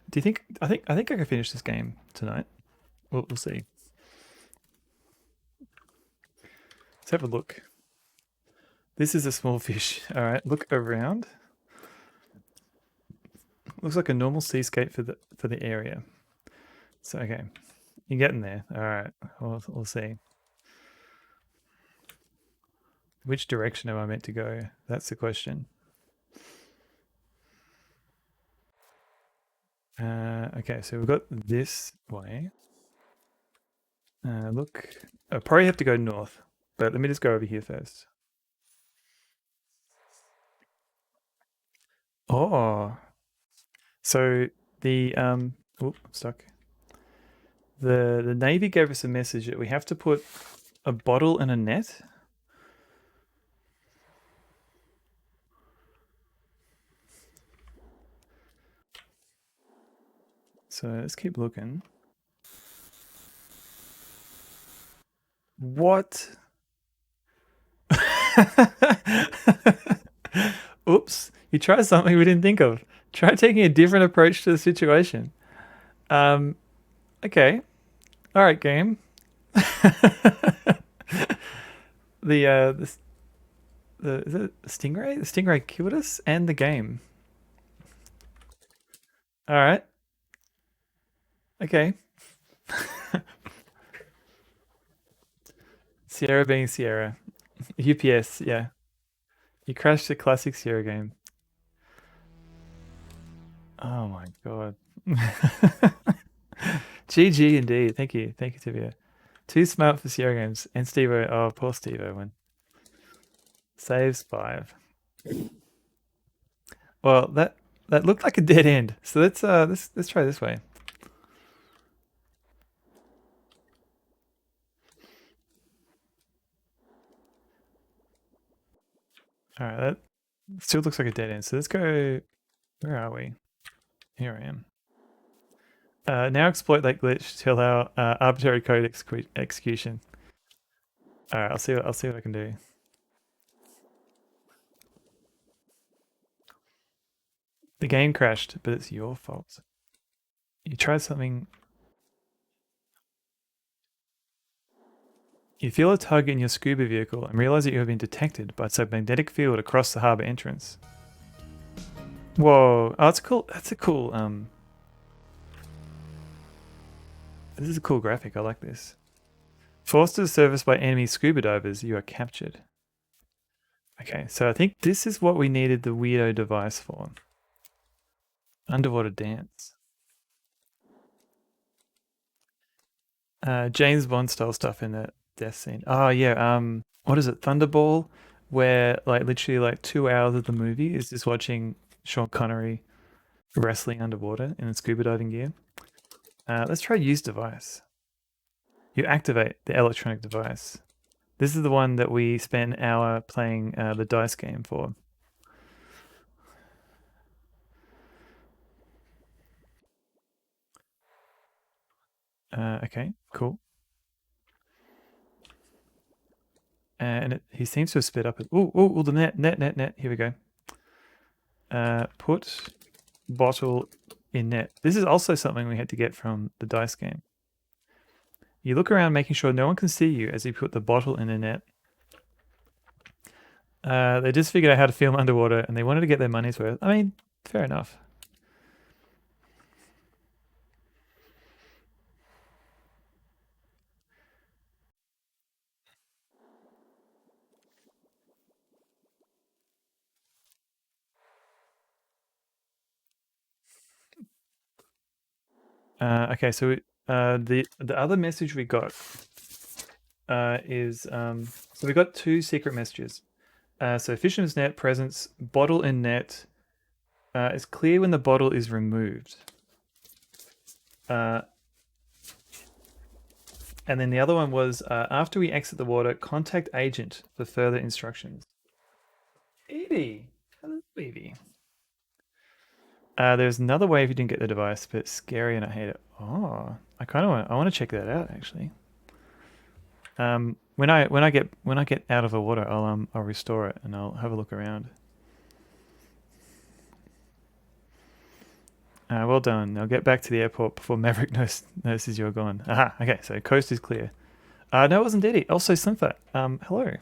do you think? I think I can finish this game tonight. We'll see. Let's have a look. This is a small fish. All right, look around. Looks like a normal seascape for the area. So okay, you're getting there. All right, we'll see. Which direction am I meant to go? That's the question. Okay, so we've got this way. Look, I probably have to go north, but let me just go over here first. Oh, so the I'm stuck. The Navy gave us a message that we have to put a bottle in a net. So let's keep looking. What? Oops, you tried something we didn't think of. Try taking a different approach to the situation. Okay. All right, game. the is it the Stingray? The Stingray killed us and the game. All right. Okay. Sierra being Sierra. UPS, yeah. You crashed the classic Sierra game. Oh my god. GG indeed. Thank you. Thank you, Tibia. Too smart for Sierra games. And Stevo. Oh, poor Stevo went. Saves 5. Well, that looked like a dead end. So let's try this way. All right, that still looks like a dead end. So let's go. Where are we? Here I am. Now exploit that glitch to allow arbitrary code execution. All right, I'll see what I can do. The game crashed, but it's your fault. You tried something. You feel a tug in your scuba vehicle and realize that you have been detected by a magnetic field across the harbor entrance. Whoa! Oh, that's cool. That's a cool. This is a cool graphic. I like this. Forced to the surface by enemy scuba divers, you are captured. Okay, so I think this is what we needed the weirdo device for. Underwater dance. James Bond style stuff in that death scene. Oh yeah, what is it? Thunderball, where like literally like 2 hours of the movie is just watching Sean Connery wrestling underwater in a scuba diving gear. Let's try use device. You activate the electronic device. This is the one that we spent an hour playing the dice game for. Okay, cool. And he seems to have sped up. Oh, the net. Here we go. Put bottle in net. This is also something we had to get from the dice game. You look around making sure no one can see you as you put the bottle in a net. They just figured out how to film underwater and they wanted to get their money's worth. I mean, fair enough. Okay, so the other message we got is so we got 2 secret messages. So fisherman's net presence, bottle in net. It's clear when the bottle is removed. And then the other one was after we exit the water, contact agent for further instructions. Evie, hello Evie. There's another way if you didn't get the device, but it's scary and I hate it. Oh, I want to check that out actually. When I get out of the water, I'll restore it and I'll have a look around. Well done. I'll get back to the airport before Maverick notices you're gone. Aha. Okay, so coast is clear. No, it wasn't Diddy. Also Slimfat. Hello.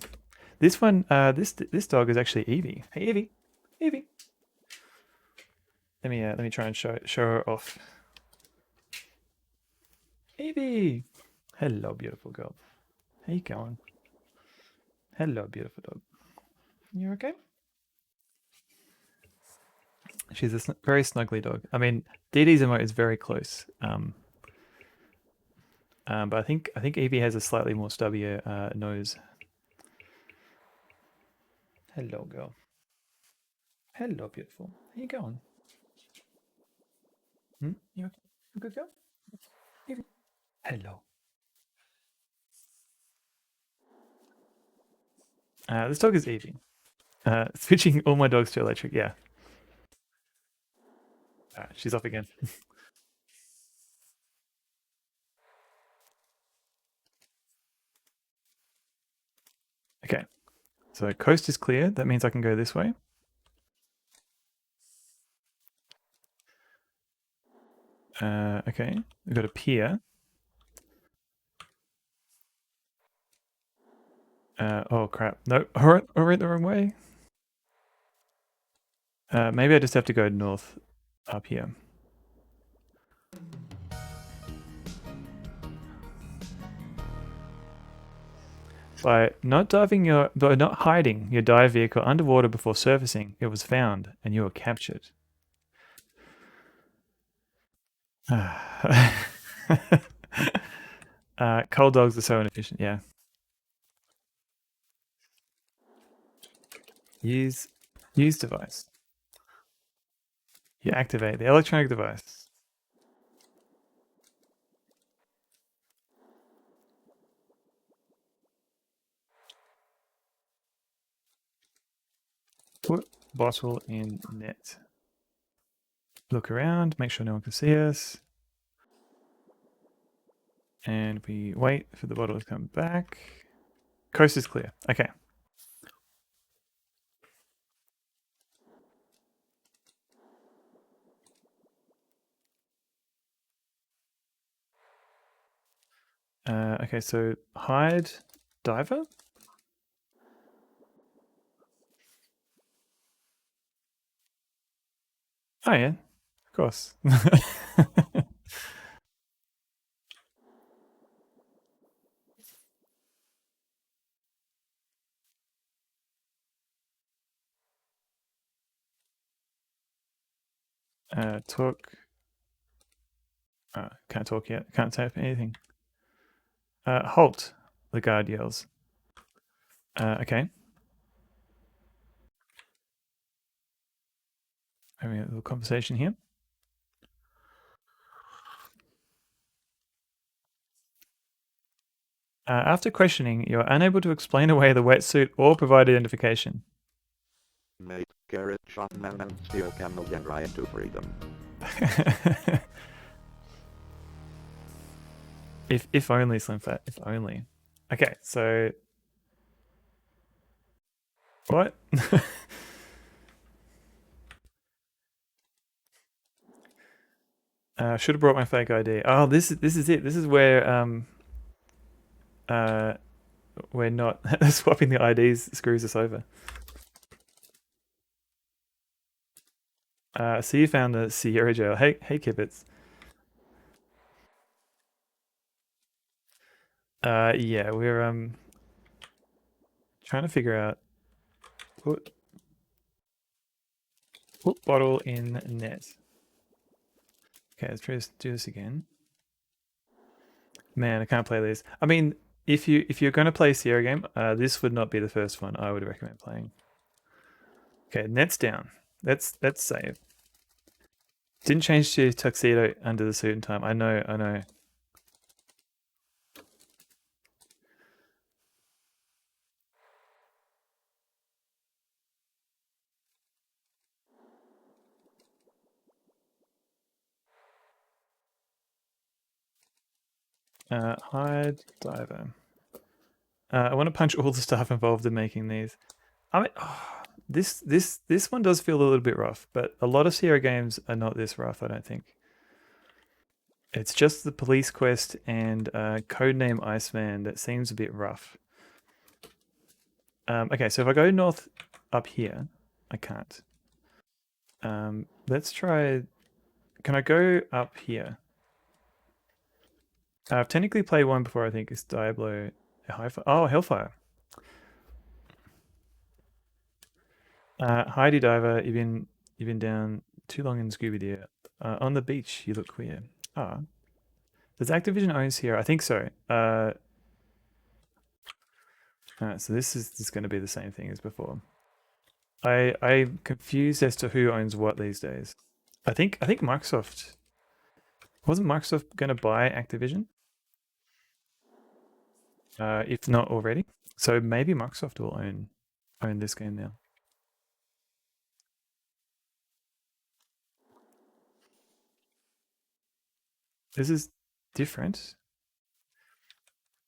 This one. This dog is actually Evie. Hey Evie. Evie. Let me try and show her off. Evie. Hello, beautiful girl. How you going? Hello, beautiful dog. You okay? She's a very snuggly dog. I mean, Dee Dee's emote is very close. But I think Evie has a slightly more stubbier nose. Hello, girl. Hello, beautiful. How you going? You a good girl? Evie. Hello. This dog is Evie. Switching all my dogs to electric. Yeah. She's off again. Okay. So coast is clear. That means I can go this way. Okay. We've got a pier. Oh crap. No, I went the wrong way. Maybe I just have to go north up here. By not hiding your dive vehicle underwater before surfacing, it was found and you were captured. Cold dogs are so inefficient. Yeah. Use device. You activate the electronic device. Put bottle in net. Look around, make sure no one can see us. And we wait for the bottle to come back. Coast is clear. Okay. Okay, so hide diver. Oh yeah, of course. Talk. Can't talk yet. Can't type anything. Halt, the guard yells. Okay. Having a little conversation here. After questioning, you're unable to explain away the wetsuit or provide identification. Mate, carrot, shot man, and steal camel and ride to freedom. If only, Slim Fat. If only. Okay, so what? Should have brought my fake ID. Oh, this is it. This is where we're not swapping the IDs screws us over. So you found the Sierra jail. Hey Kibbits. Yeah, we're trying to figure out put bottle in net. Okay, let's try to do this again. Man, I can't play these. I mean, if you're going to play a Sierra game, this would not be the first one I would recommend playing. Okay, net's down. Let's save. Didn't change to tuxedo under the suit in time. I know. Hide diver. I want to punch all the staff involved in making these. I mean, this one does feel a little bit rough, but a lot of Sierra games are not this rough, I don't think. It's just the police quest and Codename Iceman that seems a bit rough. Okay, so if I go north up here, I can't. Let's try. Can I go up here? I've technically played one before. I think it's Diablo. Oh, Hellfire. Heidi Diver, you've been down too long in Scooby Doo. On the beach, you look queer. Ah. Does Activision owns here? I think so. Alright, so this is going to be the same thing as before. I'm confused as to who owns what these days. I think Microsoft. Wasn't Microsoft going to buy Activision? If not already. So maybe Microsoft will own this game now. This is different.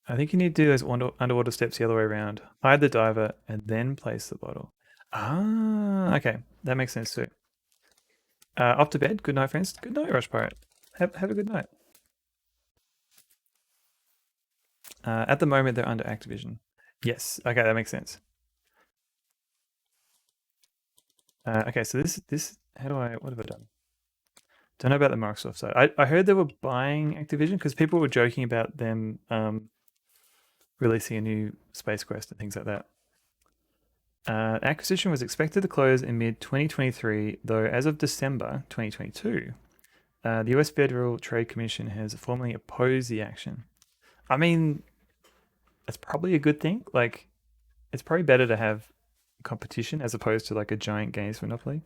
I think you need to do those underwater steps the other way around. Hide the diver and then place the bottle. Ah, okay. That makes sense too. Off to bed. Good night, friends. Good night, Rush Pirate. Have a good night. At the moment, they're under Activision. Yes. Okay, that makes sense. Okay, so this. How do I? What have I done? Don't know about the Microsoft side. I heard they were buying Activision because people were joking about them releasing a new Space Quest and things like that. Acquisition was expected to close in mid-2023, though as of December 2022, the US Federal Trade Commission has formally opposed the action. I mean, that's probably a good thing. Like, it's probably better to have competition as opposed to like a giant games monopoly.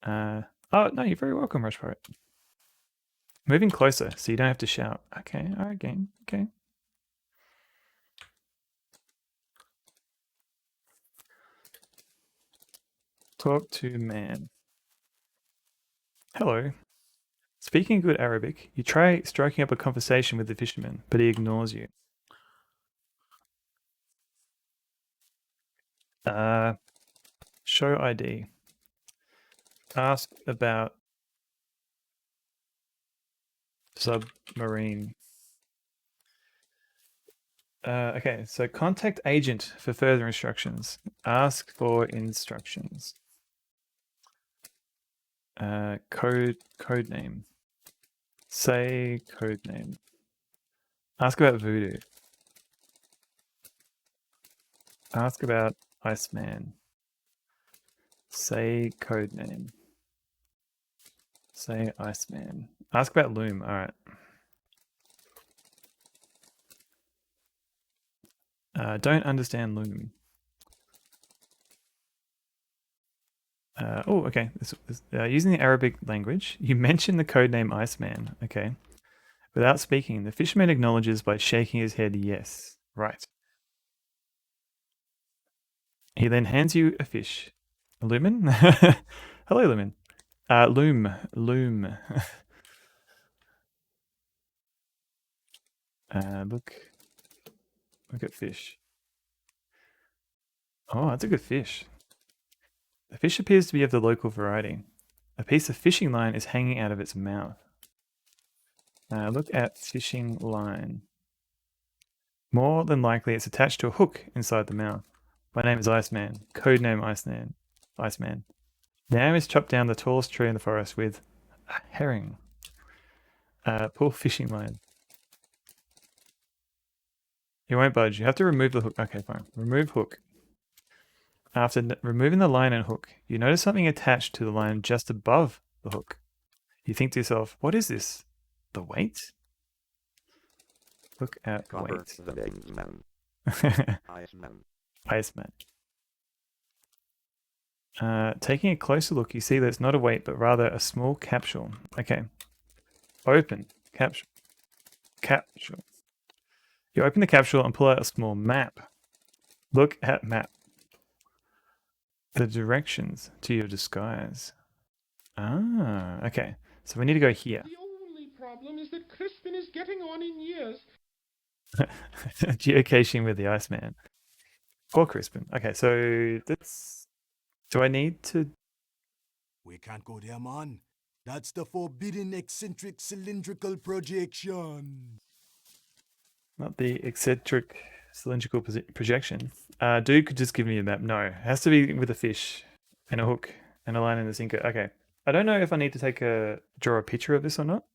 Oh, no, you're very welcome, Rush for it. Moving closer so you don't have to shout. Okay, alright, game. Okay. Talk to man. Hello. Speaking good Arabic, you try striking up a conversation with the fisherman, but he ignores you. Show ID. Ask about submarine. Okay, so contact agent for further instructions. Ask for instructions. Code name. Say code name. Ask about voodoo. Ask about Iceman. Say code name. Say Iceman. Ask about loom. All right. Don't understand loom. Oh, okay. Using the Arabic language, you mention the codename Iceman. Okay. Without speaking, the fisherman acknowledges by shaking his head yes. Right. He then hands you a fish. A lumen? Hello, lumen. Loom. Look at fish. Oh, that's a good fish. The fish appears to be of the local variety. A piece of fishing line is hanging out of its mouth. Look at fishing line. More than likely, it's attached to a hook inside the mouth. My name is Iceman. Codename Iceman. The aim is chop down the tallest tree in the forest with a herring. Pull fishing line. You won't budge. You have to remove the hook. Okay, fine. Remove hook. After removing the line and hook, you notice something attached to the line just above the hook. You think to yourself, what is this? The weight? Look at weight. Iceman. Taking a closer look, you see that it's not a weight, but rather a small capsule. Okay. Open. Capsule. You open the capsule and pull out a small map. Look at map. The directions to your disguise. Ah, okay. So we need to go here. The only problem is that Crispin is getting on in years. Geocaching with the Iceman. Or Crispin. Okay, so that's... Do I need to... We can't go there, man. That's the forbidden eccentric cylindrical projection. Not the eccentric cylindrical projection. Dude could just give me a map. No, it has to be with a fish and a hook and a line and a sinker. Okay. I don't know if I need to draw a picture of this or not.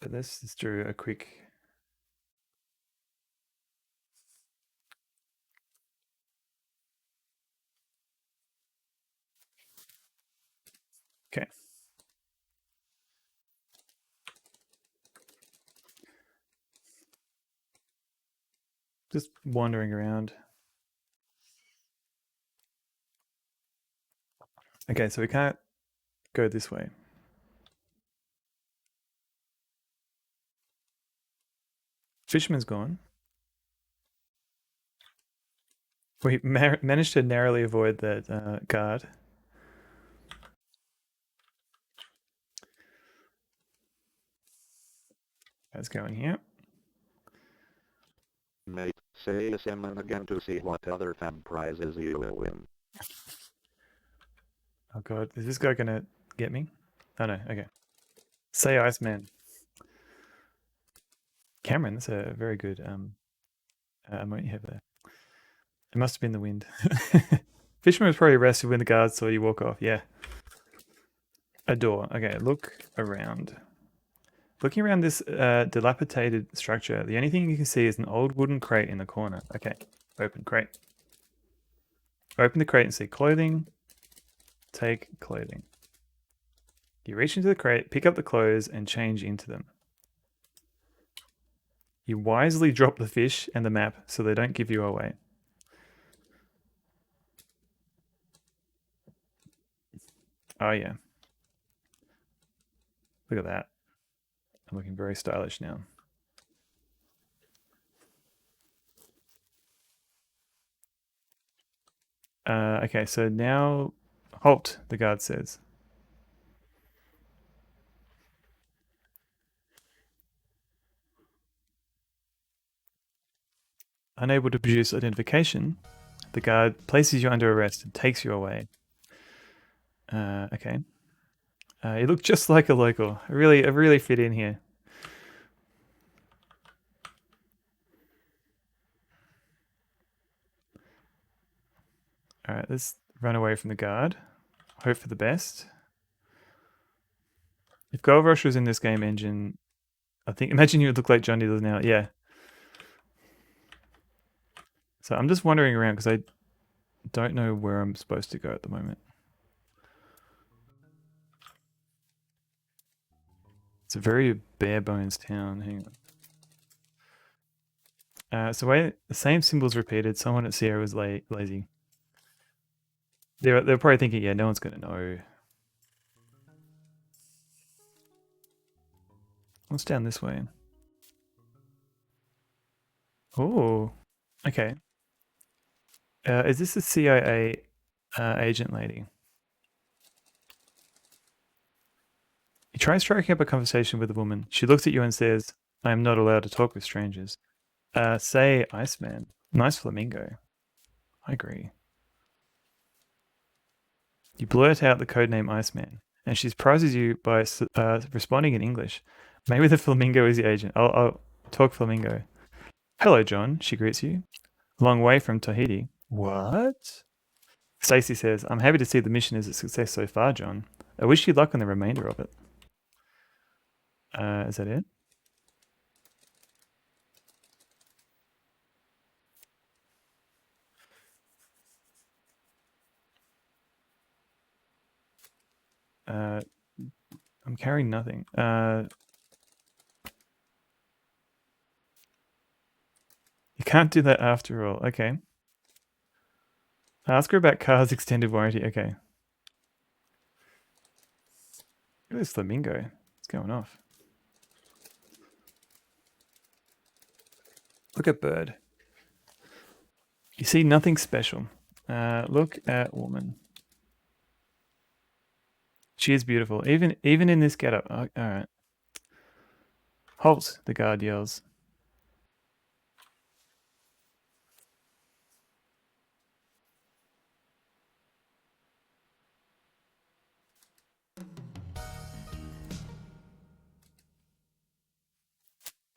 But let's just draw a quick... Okay. Just wandering around. Okay, so we can't go this way. Fisherman's gone. We managed to narrowly avoid that guard. Let's go in here. Mate, say Simon again to see what other fab prizes you will win. Oh god, is this guy gonna get me? Oh no, okay. Say Iceman. Cameron, that's a very good emote you have there. It must have been the wind. Fisherman was probably arrested when the guards saw you walk off. Yeah. A door. Okay, look around. Looking around this dilapidated structure, the only thing you can see is an old wooden crate in the corner. Okay, open crate. Open the crate and see clothing. Take clothing. You reach into the crate, pick up the clothes, and change into them. You wisely drop the fish and the map so they don't give you away. Oh yeah. Look at that. I'm looking very stylish now. Okay, so now halt, the guard says. Unable to produce identification, the guard places you under arrest and takes you away. Okay. You look just like a local. I really fit in here. All right, let's run away from the guard. Hope for the best. If Gold Rush was in this game engine, imagine you would look like Johnny does now. Yeah. So I'm just wandering around because I don't know where I'm supposed to go at the moment. It's a very bare bones town. Hang on. So the same symbols repeated. Someone at Sierra was lazy. They're probably thinking, yeah, no one's gonna know. What's down this way? Oh, okay. Is this a CIA agent lady? You try striking up a conversation with the woman. She looks at you and says, I am not allowed to talk with strangers. Say Iceman. Nice flamingo. I agree. You blurt out the codename Iceman, and she surprises you by responding in English. Maybe the flamingo is the agent. I'll talk flamingo. Hello, John, she greets you. Long way from Tahiti. What? Stacy says, I'm happy to see the mission is a success so far, John. I wish you luck on the remainder of it. Is that it? I'm carrying nothing. You can't do that after all. Okay. Ask her about car's extended warranty. Okay. Look at this flamingo. It's going off. Look at bird. You see nothing special. Look at woman. She is beautiful, even in this getup. Oh, all right. Halt! The guard yells.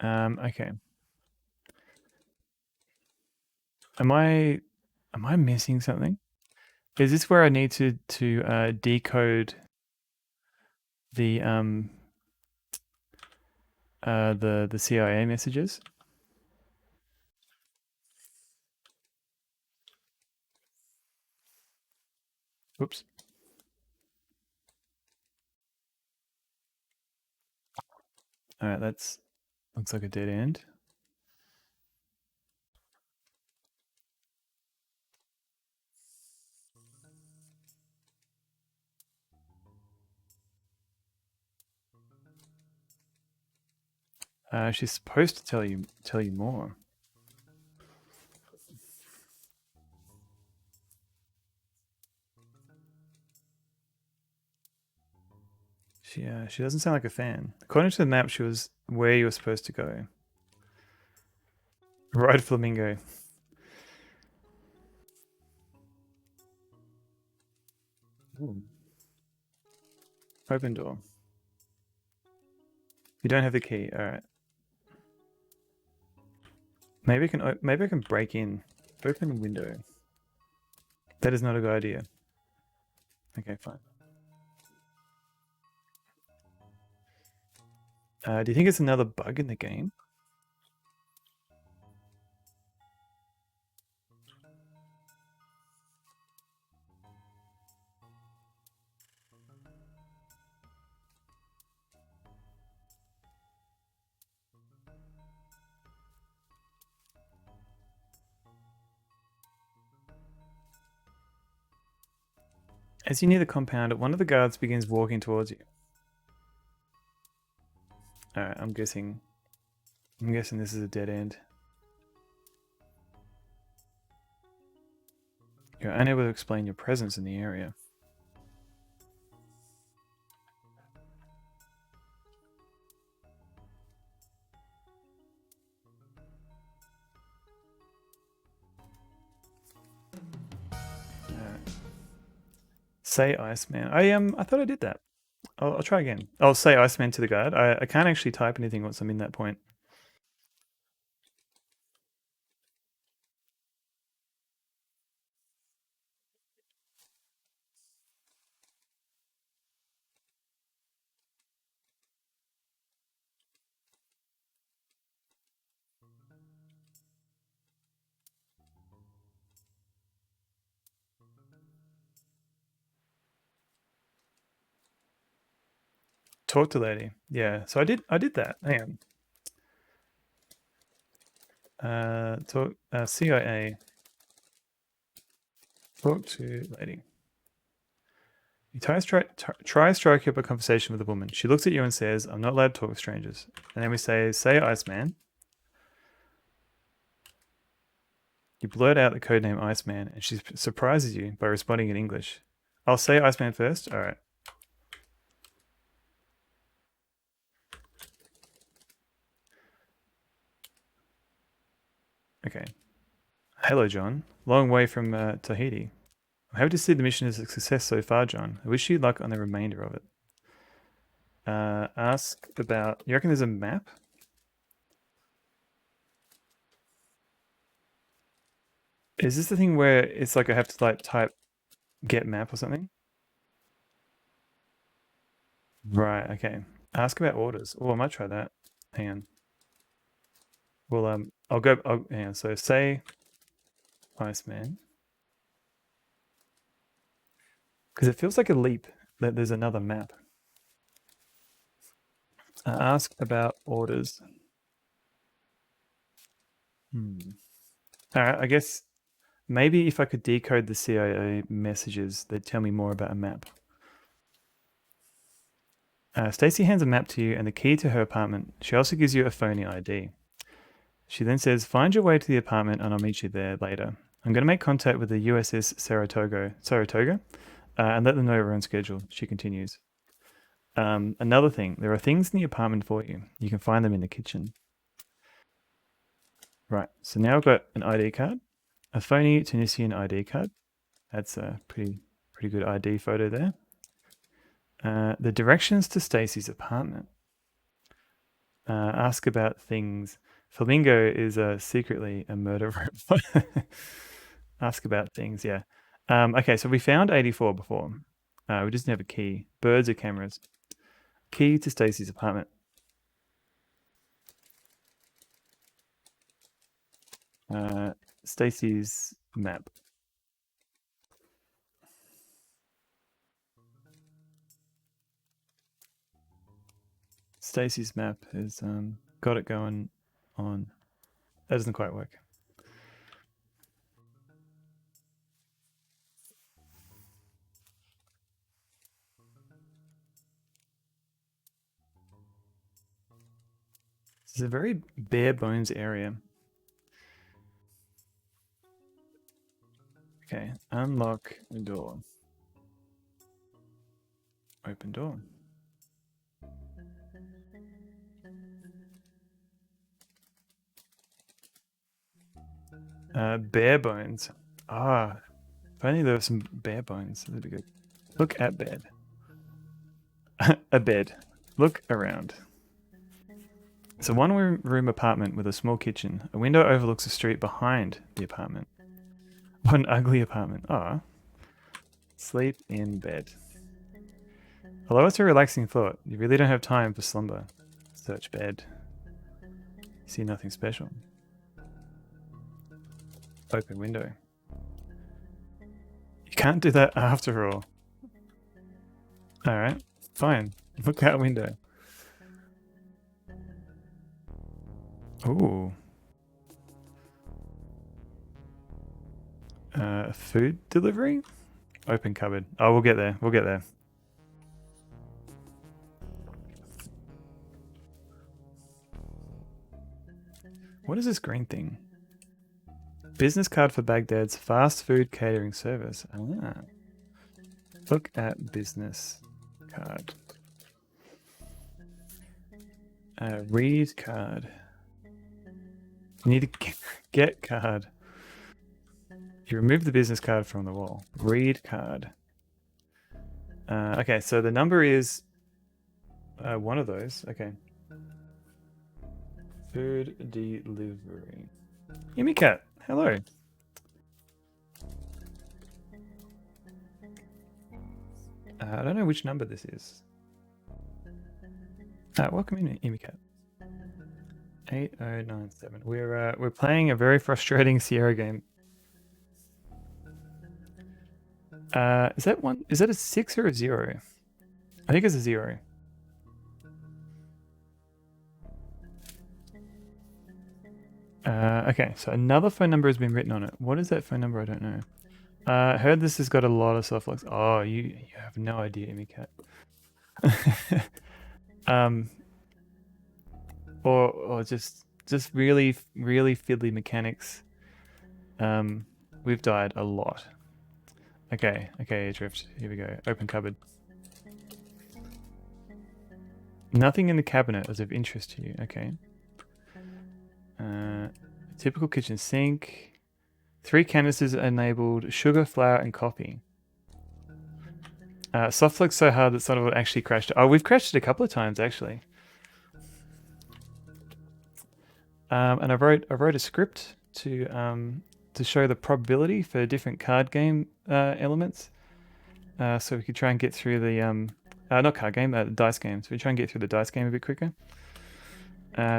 Okay. Am I missing something? Is this where I need to decode the CIA messages? Oops. All right, that's looks like a dead end. She's supposed to tell you more. She doesn't sound like a fan. According to the map, she was where you were supposed to go. Ride flamingo. Ooh. Open door. You don't have the key. All right. Maybe I can break in. Open a window. That is not a good idea. Okay, fine. Do you think it's another bug in the game? As you near the compound, one of the guards begins walking towards you. Alright, I'm guessing this is a dead end. You're unable to explain your presence in the area. Say Iceman. I thought I did that. I'll try again. I'll say Iceman to the guard. I can't actually type anything once I'm in that point. Talk to lady. Yeah. So I did that. Hang on. CIA. Talk to lady. You try striking up a conversation with a woman. She looks at you and says, "I'm not allowed to talk with strangers." And then we say Iceman. You blurt out the codename Iceman, and she surprises you by responding in English. I'll say Iceman first. All right. Okay. Hello, John. Long way from Tahiti. I'm happy to see the mission is a success so far, John. I wish you luck on the remainder of it. Ask about... You reckon there's a map? Is this the thing where it's like I have to like type get map or something? Right, okay. Ask about orders. Oh, I might try that. Hang on. Well, hang on. So say Iceman. Because it feels like a leap that there's another map. Ask about orders. All right, I guess maybe if I could decode the CIA messages, they'd tell me more about a map. Stacy hands a map to you and the key to her apartment. She also gives you a phony ID. She then says, "Find your way to the apartment and I'll meet you there later. I'm going to make contact with the USS Saratoga, and let them know we're on schedule." She continues. Another thing, there are things in the apartment for you. You can find them in the kitchen. Right, so now I've got an ID card, a phony Tunisian ID card. That's a pretty good ID photo there. The directions to Stacy's apartment. Ask about things. Flamingo is secretly a murderer. Ask about things, yeah. Okay, so we found 84 before. We just didn't have a key. Birds or cameras. Key to Stacy's apartment. Stacy's map. Stacy's map has got it going on. That doesn't quite work. This is a very bare bones area. Okay, unlock the door. Open door. Bare bones. Ah, if only there were some bare bones, that'd be good. Look at bed. A bed. Look around. It's a one-room apartment with a small kitchen. A window overlooks the street behind the apartment. What an ugly apartment. Ah. Sleep in bed. Although it's a relaxing thought, you really don't have time for slumber. Search bed. See nothing special. Open window. You can't do that after all. Alright, fine. Look out window. Ooh. Food delivery? Open cupboard. Oh, we'll get there. We'll get there. What is this green thing? Business card for Baghdad's fast food catering service. Ah. Look at business card. Read card. You need to get card. You remove the business card from the wall. Read card. Okay, so the number is one of those. Okay. Food delivery. Yummy cat. Hello. I don't know which number this is. Welcome in, Yummy cat. 8097. We're playing a very frustrating Sierra game. Is that one? Is that a 6 or a 0? I think it's a 0. Okay, so another phone number has been written on it. What is that phone number? I don't know. I heard this has got a lot of soft locks. Oh, you have no idea, Amy Cat. Or just really fiddly mechanics. We've died a lot. Okay, Drift. Here we go. Open cupboard. Nothing in the cabinet is of interest to you. Okay. Typical kitchen sink. 3 canisters enabled sugar, flour, and coffee. Softlock's so hard that Sonneveld actually crashed. Oh, we've crashed it a couple of times actually. And I wrote a script to show the probability for different card game elements. So we could try and get through the not card game, dice game. So we try and get through the dice game a bit quicker.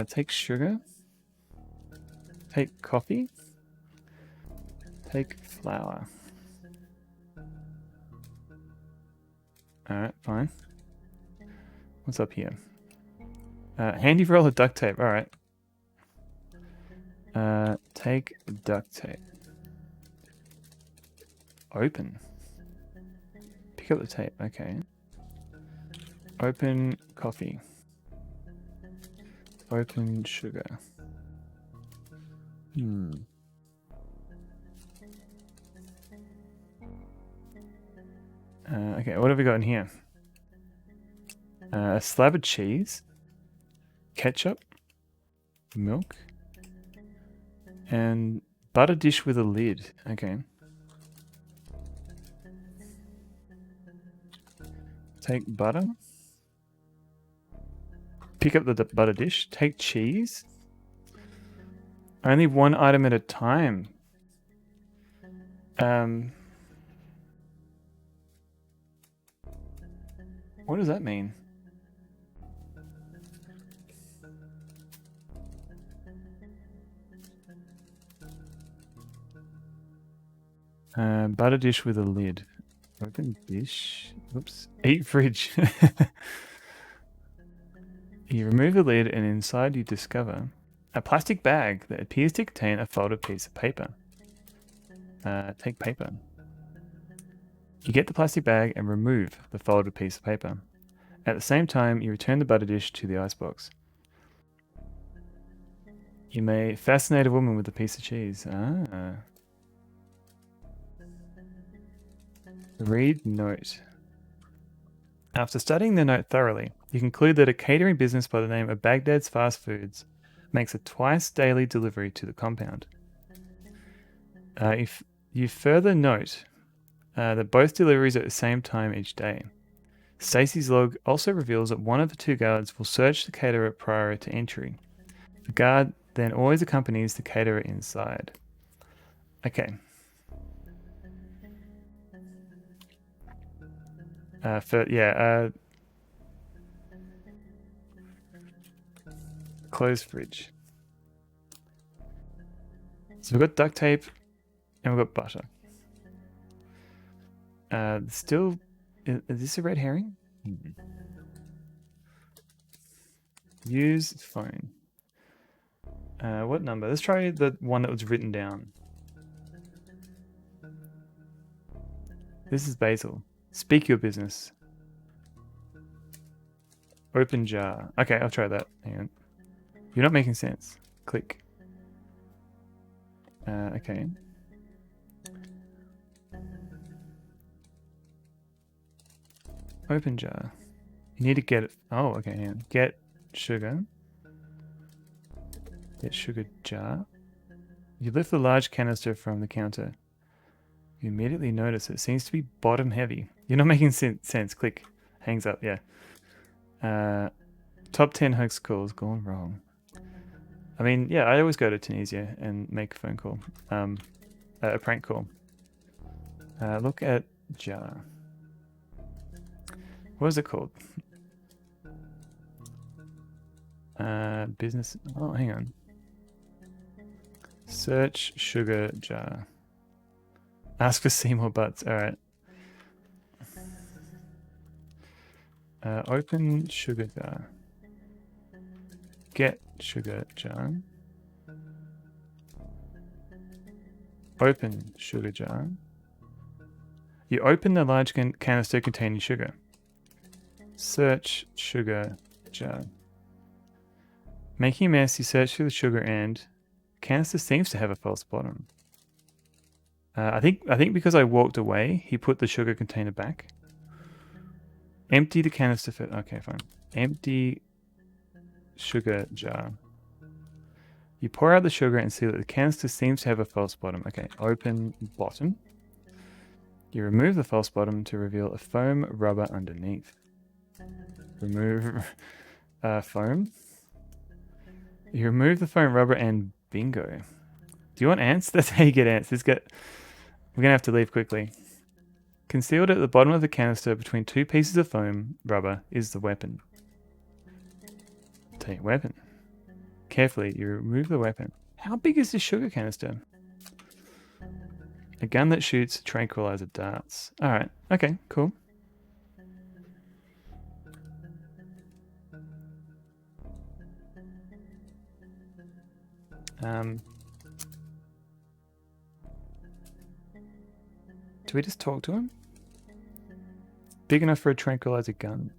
Take sugar. Take coffee. Take flour. Alright, fine. What's up here? Handy roll of duct tape. Alright. Take duct tape. Open. Pick up the tape. Okay. Open coffee. Open sugar. Okay, what have we got in here? A slab of cheese, ketchup, milk, and butter dish with a lid. Okay. Take butter. Pick up the butter dish. Take cheese. Only one item at a time. What does that mean? Butter dish with a lid. Open dish. Oops. Eat fridge. You remove the lid and inside you discover a plastic bag that appears to contain a folded piece of paper. Take paper. You get the plastic bag and remove the folded piece of paper. At the same time, you return the butter dish to the icebox. You may fascinate a woman with a piece of cheese. Read note. After studying the note thoroughly, you conclude that a catering business by the name of Baghdad's Fast Foods makes a twice daily delivery to the compound. If you further note that both deliveries are at the same time each day. Stacy's log also reveals that one of the two guards will search the caterer prior to entry. The guard then always accompanies the caterer inside. Okay. Closed fridge. So we've got duct tape and we've got butter. Still, is this a red herring? Use phone. What number? Let's try the one that was written down. This is Basil. Speak your business. Open jar. Okay, I'll try that. Hang on. You're not making sense. Click. Okay. Open jar. You need to get it. Oh, okay. Hang on. Get sugar. Get sugar jar. You lift the large canister from the counter. You immediately notice it seems to be bottom heavy. You're not making sense. Click. Hangs up. Yeah. Top 10 hoax calls gone wrong. I mean, yeah, I always go to Tunisia and make a phone call. A prank call. Look at jar. What is it called? Business. Oh, hang on. Search sugar jar. Ask for Seymour Butts. All right. Open sugar jar. Get sugar jar. Open sugar jar. You open the large canister containing sugar. Search sugar jar. Making a mess, you search for the sugar and canister seems to have a false bottom. I think because I walked away, he put the sugar container back. Empty the canister for... Okay, fine. Empty sugar jar. You pour out the sugar and see that the canister seems to have a false bottom. Okay, open bottom. You remove the false bottom to reveal a foam rubber underneath. Remove foam. You remove the foam rubber and bingo. Do you want ants? That's how you get ants. We're going to have to leave quickly. Concealed at the bottom of the canister between two pieces of foam rubber is the weapon. Take weapon. Carefully, you remove the weapon. How big is this sugar canister? A gun that shoots tranquilizer darts. Alright, okay, cool. Do we just talk to him? Big enough for a tranquilizer gun.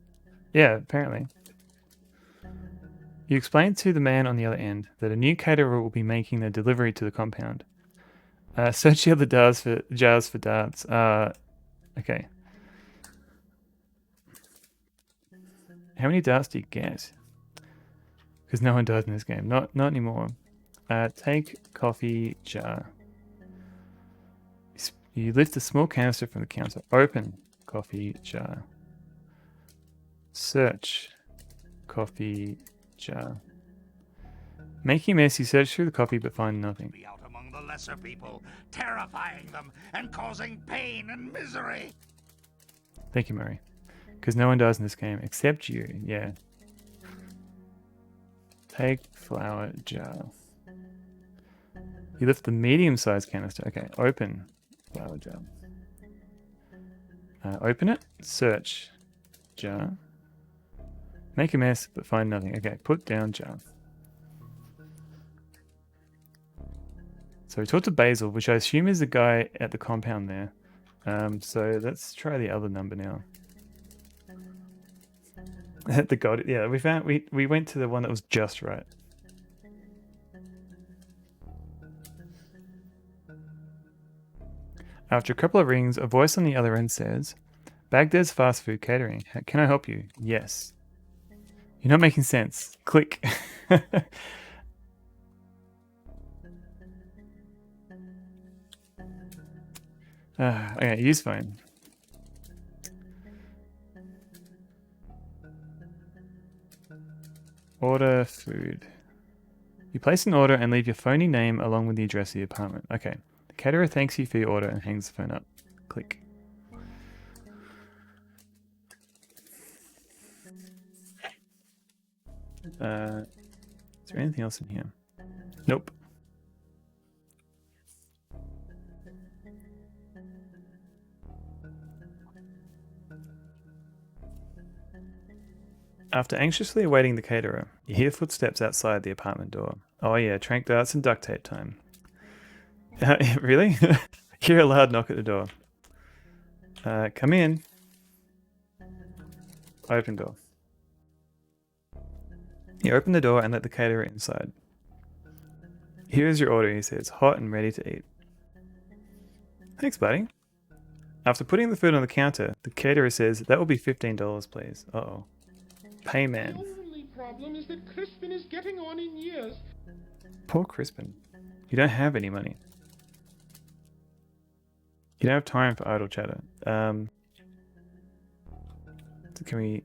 Yeah, apparently. You explain to the man on the other end that a new caterer will be making their delivery to the compound. Search the other jars for darts. Okay. How many darts do you get? Because no one does in this game. Not anymore. Take coffee jar. You lift a small canister from the counter. Open coffee jar. Search coffee jar. Making a mess, you search through the coffee but find nothing. Be out among the lesser people, terrifying them and causing pain and misery. Thank you, Murray. Because no one does in this game except you. Yeah. Take flour jar. You lift the medium-sized canister. Okay, open flour jar. Open it. Search jar. Make a mess, but find nothing. Okay, put down jar. So we talked to Basil, which I assume is the guy at the compound there. So let's try the other number now. The god, yeah, we went to the one that was just right. After a couple of rings, a voice on the other end says, Baghdad's fast food catering. Can I help you? Yes. You're not making sense. Click. Okay, use phone. Order food. You place an order and leave your phony name along with the address of the apartment. Okay. The caterer thanks you for your order and hangs the phone up. Click. Is there anything else in here? Nope. After anxiously awaiting the caterer, you hear footsteps outside the apartment door. Oh yeah, trank darts and duct tape time. Really? Hear a loud knock at the door. Come in. Open door. You open the door and let the caterer inside. Here is your order, he says, hot and ready to eat. Thanks, buddy. After putting the food on the counter, the caterer says, that will be $15, please. Uh-oh. Pay man. The only problem is that Crispin is getting on in years. Poor Crispin. You don't have any money. You don't have time for idle chatter. So can we...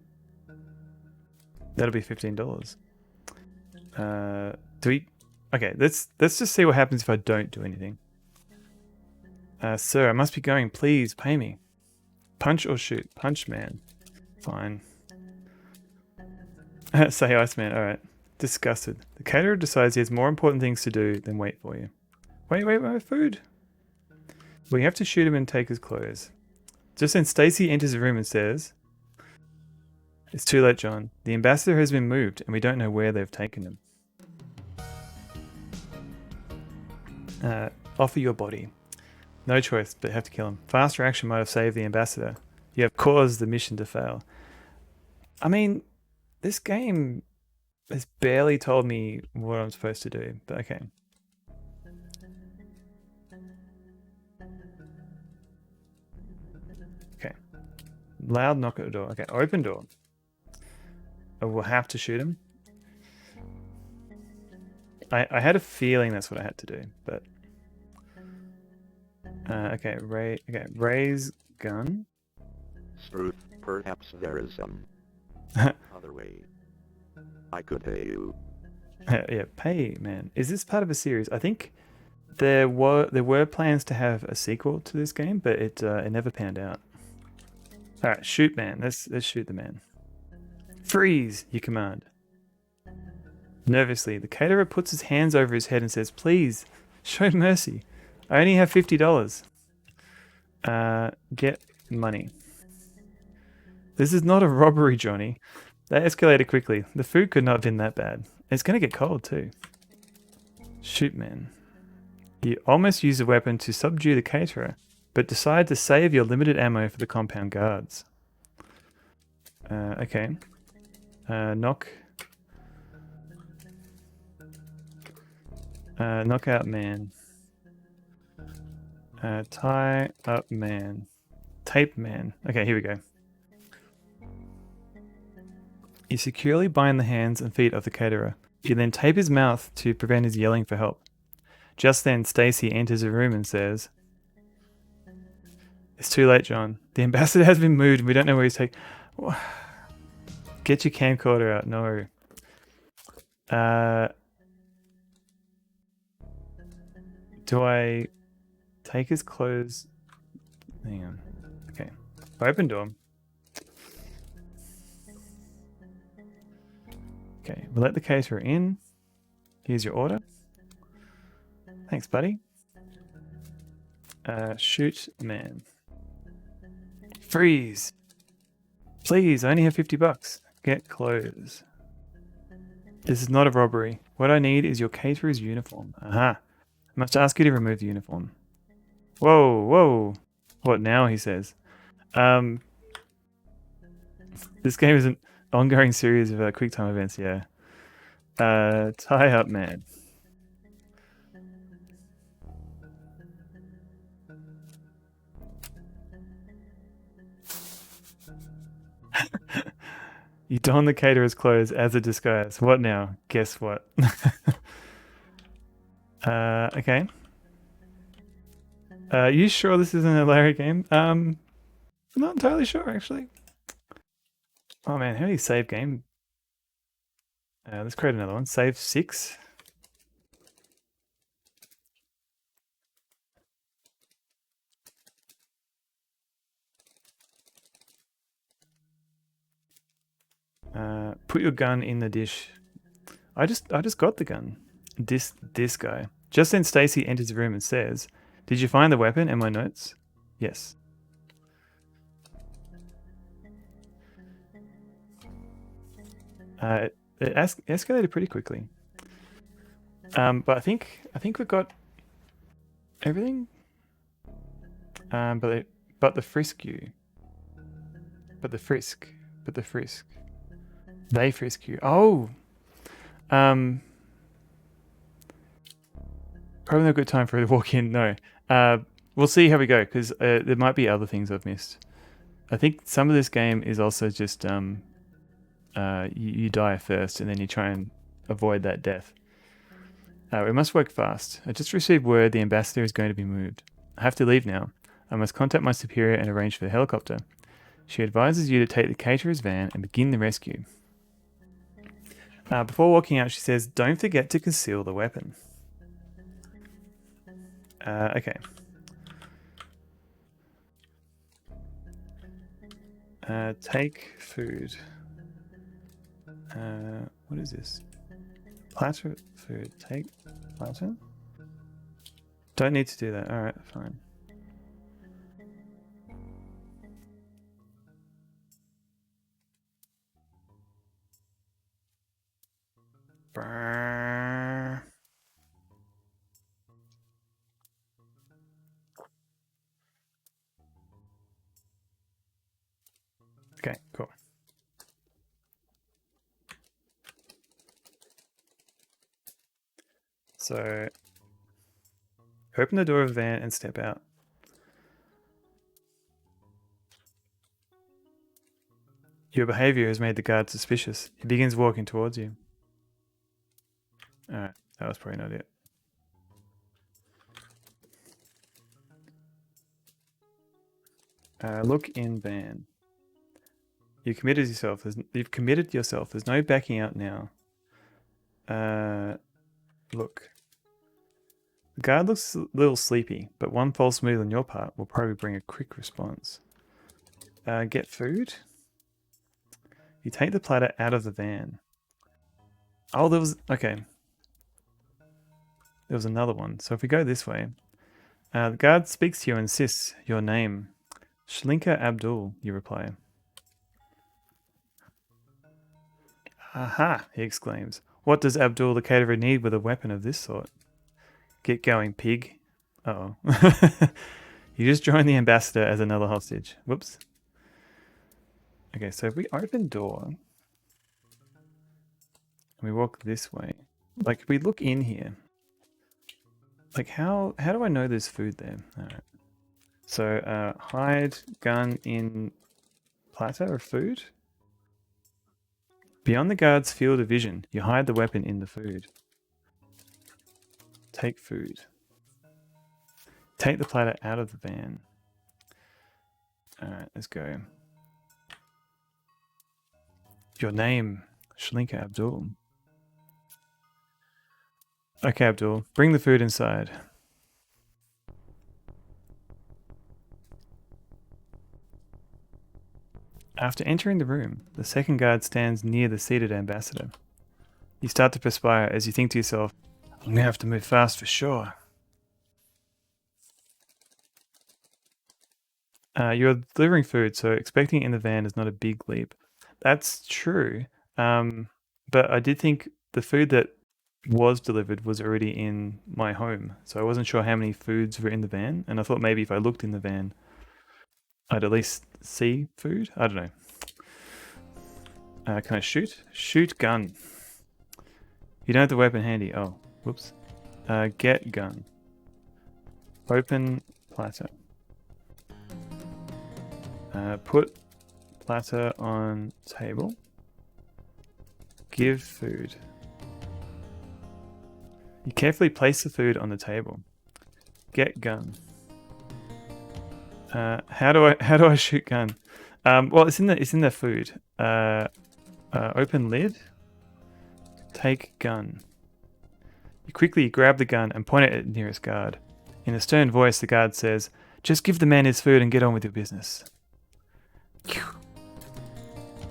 That'll be $15. Do we... Okay, let's just see what happens if I don't do anything. Sir, I must be going. Please, pay me. Punch or shoot? Punch, man. Fine. Say Iceman, alright. Disgusted. The caterer decides he has more important things to do than wait for you. Wait, food! We have to shoot him and take his clothes. Just then Stacy enters the room and says, it's too late, John. The ambassador has been moved and we don't know where they've taken him. Offer your body. No choice, but have to kill him. Faster action might have saved the ambassador. You have caused the mission to fail. I mean, this game has barely told me what I'm supposed to do, but okay. Okay. Loud knock at the door. Okay, open door. I will have to shoot him. I had a feeling that's what I had to do, but... okay, raise gun. Truth, perhaps there is some other way. I could pay you. Yeah, pay, man. Is this part of a series? I think there were plans to have a sequel to this game, but it never panned out. All right, shoot, man. Let's shoot the man. Freeze, you command. Nervously, the caterer puts his hands over his head and says, "Please, show mercy. I only have $50. Get money." This is not a robbery, Johnny. That escalated quickly. The food could not have been that bad. It's gonna get cold too. Shoot, man. You almost use a weapon to subdue the caterer, but decide to save your limited ammo for the compound guards. Okay. Knock out man. Tie up man. Tape man. Okay, here we go. You securely bind the hands and feet of the caterer. You then tape his mouth to prevent his yelling for help. Just then, Stacy enters the room and says, "It's too late, John. The ambassador has been moved and we don't know where he's taken." Get your camcorder out. No. Do I take his clothes? Hang on. Okay. Open door. Okay, we'll let the caterer in. Here's your order. Thanks, buddy. Shoot man. Freeze. Please, I only have $50. Get clothes. This is not a robbery. What I need is your caterer's uniform. Aha. I must ask you to remove the uniform. Whoa, whoa. What now, he says. This game is an ongoing series of quick time events, yeah. Tie up, man. You don the caterer's clothes as a disguise. What now? Guess what? Okay. You sure this isn't a Larry game? I'm not entirely sure, actually. Oh man, how do you save game? Let's create another one. Save 6. Put your gun in the dish. I just got the gun. This guy. Just then Stacy enters the room and says, "Did you find the weapon and my notes?" Yes. It escalated pretty quickly. But I think we've got everything. But the frisk you. But the frisk. They frisk you. Oh. Probably not a good time for her to walk in. No. We'll see how we go because there might be other things I've missed. I think some of this game is also just you die first and then you try and avoid that death. We must work fast. I just received word the ambassador is going to be moved. I have to leave now. I must contact my superior and arrange for the helicopter. She advises you to take the caterer's van and begin the rescue. Before walking out, she says, "Don't forget to conceal the weapon." Okay. Take food. What is this? Platter food. Take platter? Don't need to do that. Alright, fine. Brrr. Okay, cool. So, open the door of the van and step out. Your behavior has made the guard suspicious. He begins walking towards you. Alright, that was probably not it. Look in van. You've committed yourself. There's no backing out now. Look. The guard looks a little sleepy, but one false move on your part will probably bring a quick response. Get food. You take the platter out of the van. Oh, okay. There was another one. So if we go this way, the guard speaks to you and insists your name. Shlinka Abdul, you reply. Aha, he exclaims. What does Abdul the caterer need with a weapon of this sort? Get going, pig. Uh-oh. You just joined the ambassador as another hostage. Whoops. Okay, so if we open door and we walk this way, like if we look in here, like how do I know there's food there? Alright. So hide gun in platter of food. Beyond the guard's field of vision, you hide the weapon in the food. Take food. Take the platter out of the van. Alright, let's go. Your name, Shlinka Abdul. Okay, Abdul, bring the food inside. After entering the room, the second guard stands near the seated ambassador. You start to perspire as you think to yourself, I'm going to have to move fast for sure. You're delivering food, so expecting it in the van is not a big leap. That's true. But I did think the food that was delivered was already in my home, so I wasn't sure how many foods were in the van, and I thought maybe if I looked in the van, I'd at least see food. I don't know. Can I shoot? Shoot gun. You don't have the weapon handy. Oh, whoops. Get gun. Open platter. Put platter on table. Give food. You carefully place the food on the table. Get gun. How do I shoot gun? Well, it's in the food. Open lid. Take gun. You quickly grab the gun and point it at the nearest guard. In a stern voice, the guard says, "Just give the man his food and get on with your business."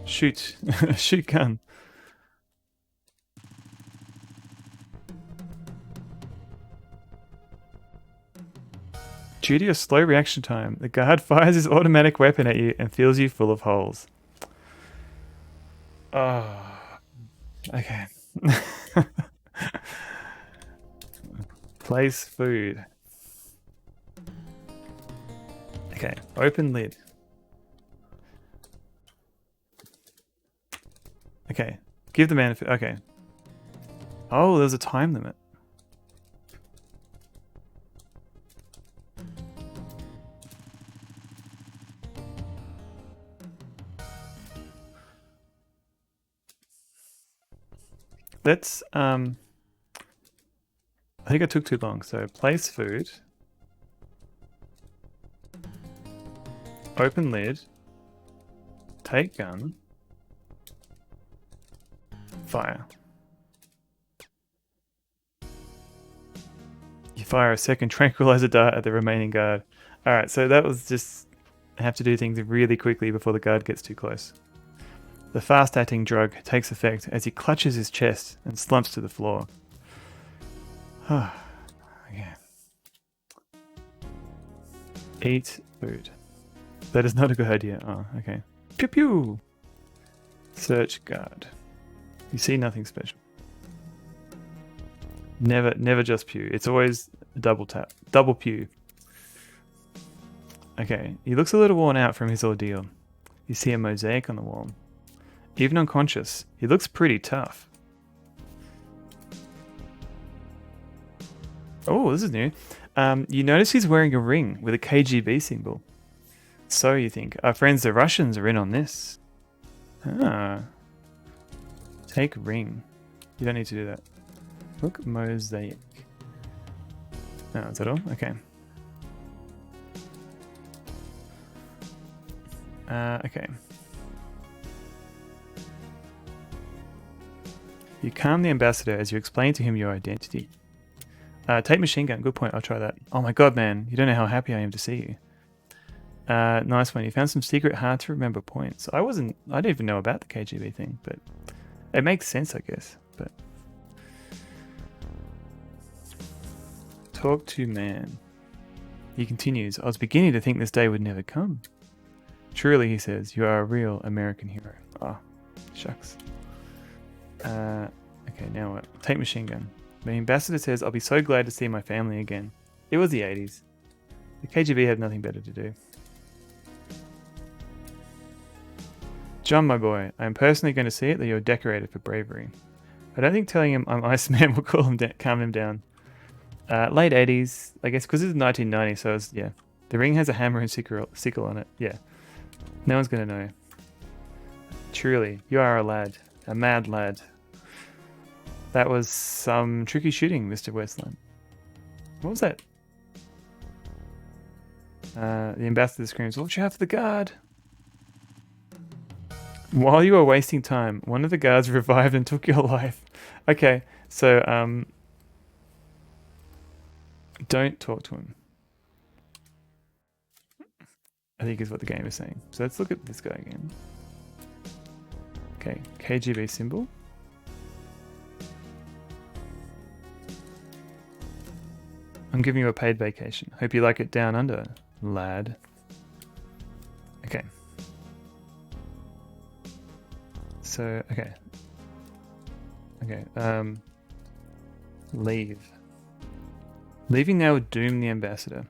Shoot. Shoot gun. Due to your slow reaction time, the guard fires his automatic weapon at you and fills you full of holes. Oh. Okay. Place food. Okay, open lid. Okay, give the man food. Okay. Oh, there's a time limit. Let's I think I took too long. So place food. Open lid. Take gun. Fire. You fire a second tranquilizer dart at the remaining guard. Alright, so that was just I have to do things really quickly before the guard gets too close. The fast-acting drug takes effect as he clutches his chest and slumps to the floor. Okay. Eat food. That is not a good idea. Oh, okay. Pew pew! Search guard. You see nothing special. Never just pew. It's always double tap. Double pew. Okay, he looks a little worn out from his ordeal. You see a mosaic on the wall. Even unconscious, he looks pretty tough. Oh, this is new. You notice he's wearing a ring with a KGB symbol. So you think, our friends the Russians are in on this. Ah. Take ring. You don't need to do that. Look, mosaic. Oh, is that all? Okay. Okay. You calm the ambassador as you explain to him your identity. Take machine gun. Good point. I'll try that. Oh my god, man. You don't know how happy I am to see you. Nice one. You found some secret hard to remember points. I didn't even know about the KGB thing, but it makes sense, I guess. But talk to man. He continues, I was beginning to think this day would never come. Truly, he says, you are a real American hero. Oh, shucks. Okay, now what? Take machine gun. The ambassador says, I'll be so glad to see my family again. It was the 80s. The KGB had nothing better to do. John, my boy, I am personally going to see it that you're decorated for bravery. I don't think telling him I'm Iceman will calm him down. Late 80s, I guess, because it's 1990, so it's, yeah. The ring has a hammer and sickle on it. Yeah. No one's going to know. Truly, you are a lad. A mad lad. That was some tricky shooting, Mr. Westland. What was that? The ambassador screams, watch out for the guard! While you were wasting time, one of the guards revived and took your life. Okay, so, don't talk to him. I think is what the game is saying. So let's look at this guy again. Okay, KGB symbol. I'm giving you a paid vacation. Hope you like it down under, lad. Okay. so okay. Okay. Leave. Leaving now would doom the ambassador.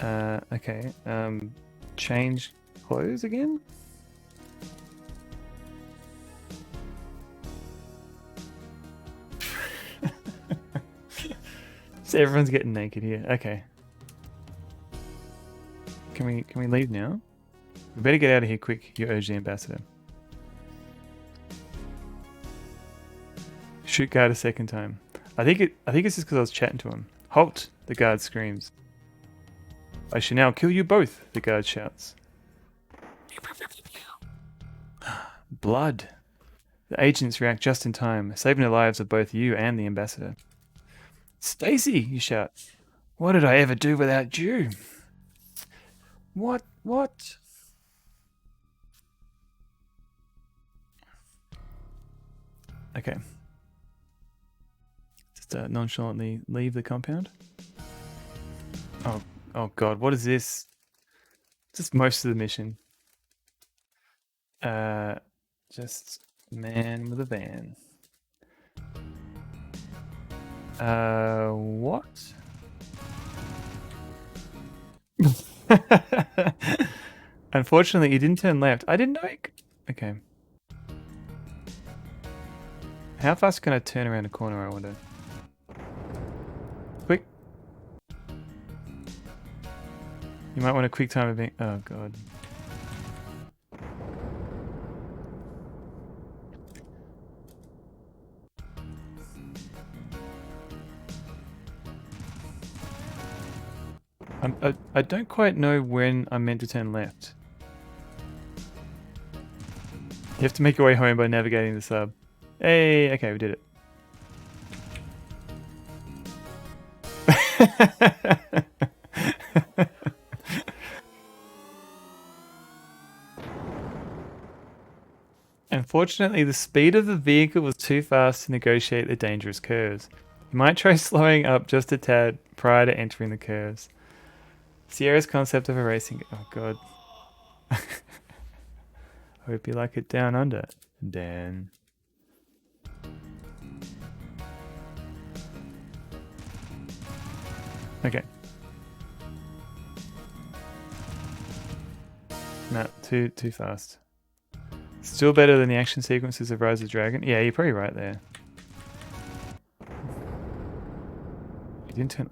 Okay. Change clothes again? So everyone's getting naked here. Okay. Can we leave now? We better get out of here quick, you urge the ambassador. Shoot guard a second time. I think it's just because I was chatting to him. Halt! The guard screams. I shall now kill you both, the guard shouts. Blood. The agents react just in time, saving the lives of both you and the ambassador. Stacy, you shout. What did I ever do without you? What? Okay. Just nonchalantly leave the compound. Oh god, what is this? Just most of the mission. Just man with a van. What? Unfortunately, you didn't turn left. I didn't know it. Okay. How fast can I turn around a corner, I wonder? Quick. You might want a quick time event. Oh god. I don't quite know when I'm meant to turn left. You have to make your way home by navigating the sub. Hey, okay, we did it. Unfortunately, the speed of the vehicle was too fast to negotiate the dangerous curves. You might try slowing up just a tad prior to entering the curves. Sierra's concept of a racing... Oh god. I hope you like it down under, Dan. Okay. No, too fast. Still better than the action sequences of Rise of the Dragon. Yeah, you're probably right there. You didn't turn...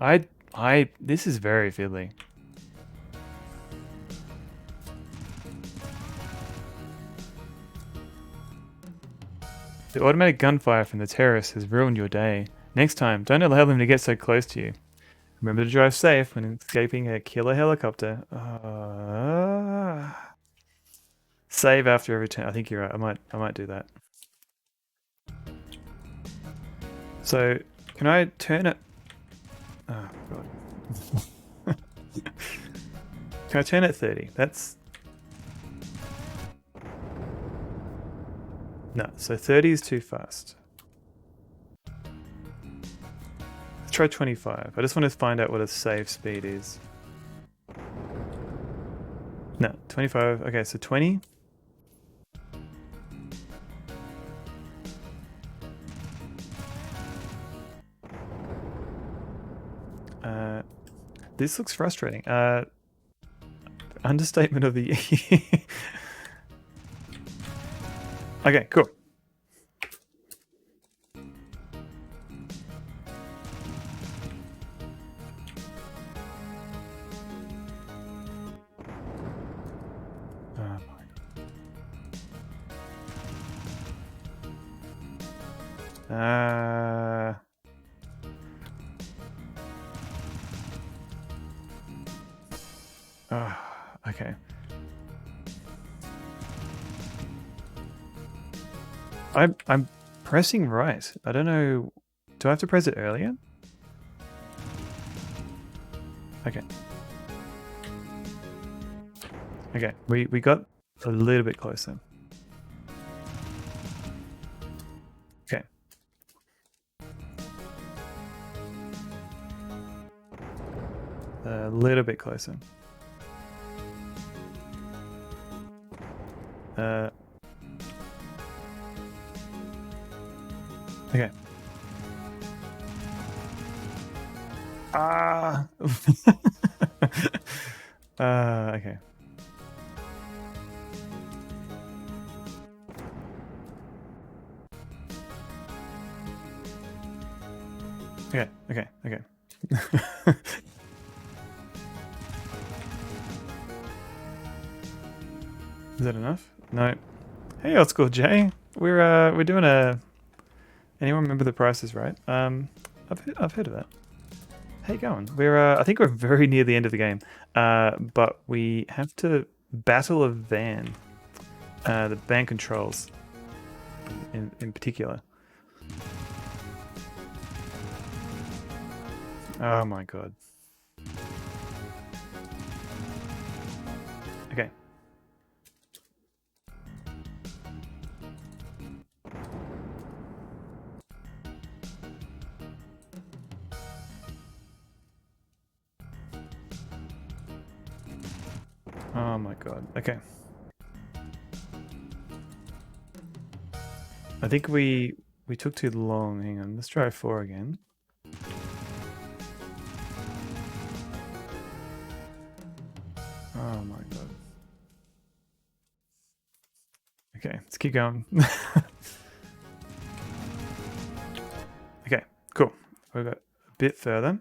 This is very fiddly. The automatic gunfire from the terrorists has ruined your day. Next time, don't allow them to get so close to you. Remember to drive safe when escaping a killer helicopter. Save after every turn. I think you're right. I might do that. So, can I turn it? Oh god. Can I turn it 30? That's... No, so 30 is too fast. Let's try 25. I just want to find out what a safe speed is. No, 25. Okay, so 20. This looks frustrating. Understatement of the year. Okay, cool. Okay. I'm pressing right. I don't know. Do I have to press it earlier? Okay. Okay, we got a little bit closer. Okay. A little bit closer. Okay. Ah. Okay. Okay. Okay. Okay. Is that enough? No. Hey, old school Jay. We're doing a. Anyone remember The Price is Right? I've heard of that. How you going? I think we're very near the end of the game. But we have to battle a van. The van controls, in particular. Oh my god. Okay. Oh my god. Okay. I think we took too long. Hang on. Let's try 4 again. Oh my god. Okay, let's keep going. Okay, cool. We got a bit further.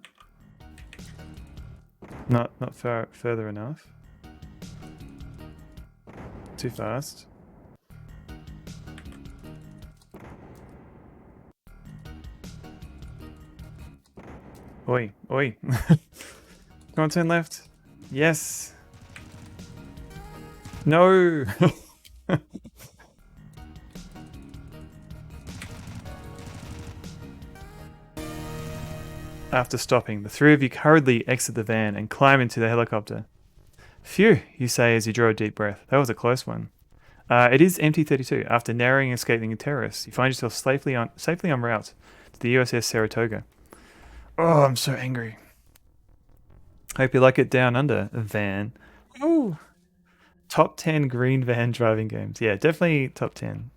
Not further enough. Too fast. Oi, oi. Come on, turn left. Yes. No. After stopping, the 3 of you hurriedly exit the van and climb into the helicopter. Phew, you say as you draw a deep breath. That was a close one. It is MT-32. After narrowing and escaping terrorists, you find yourself safely en route to the USS Saratoga. Oh, I'm so angry. Hope you like it down under, van. Ooh. Top 10 green van driving games. Yeah, definitely top 10.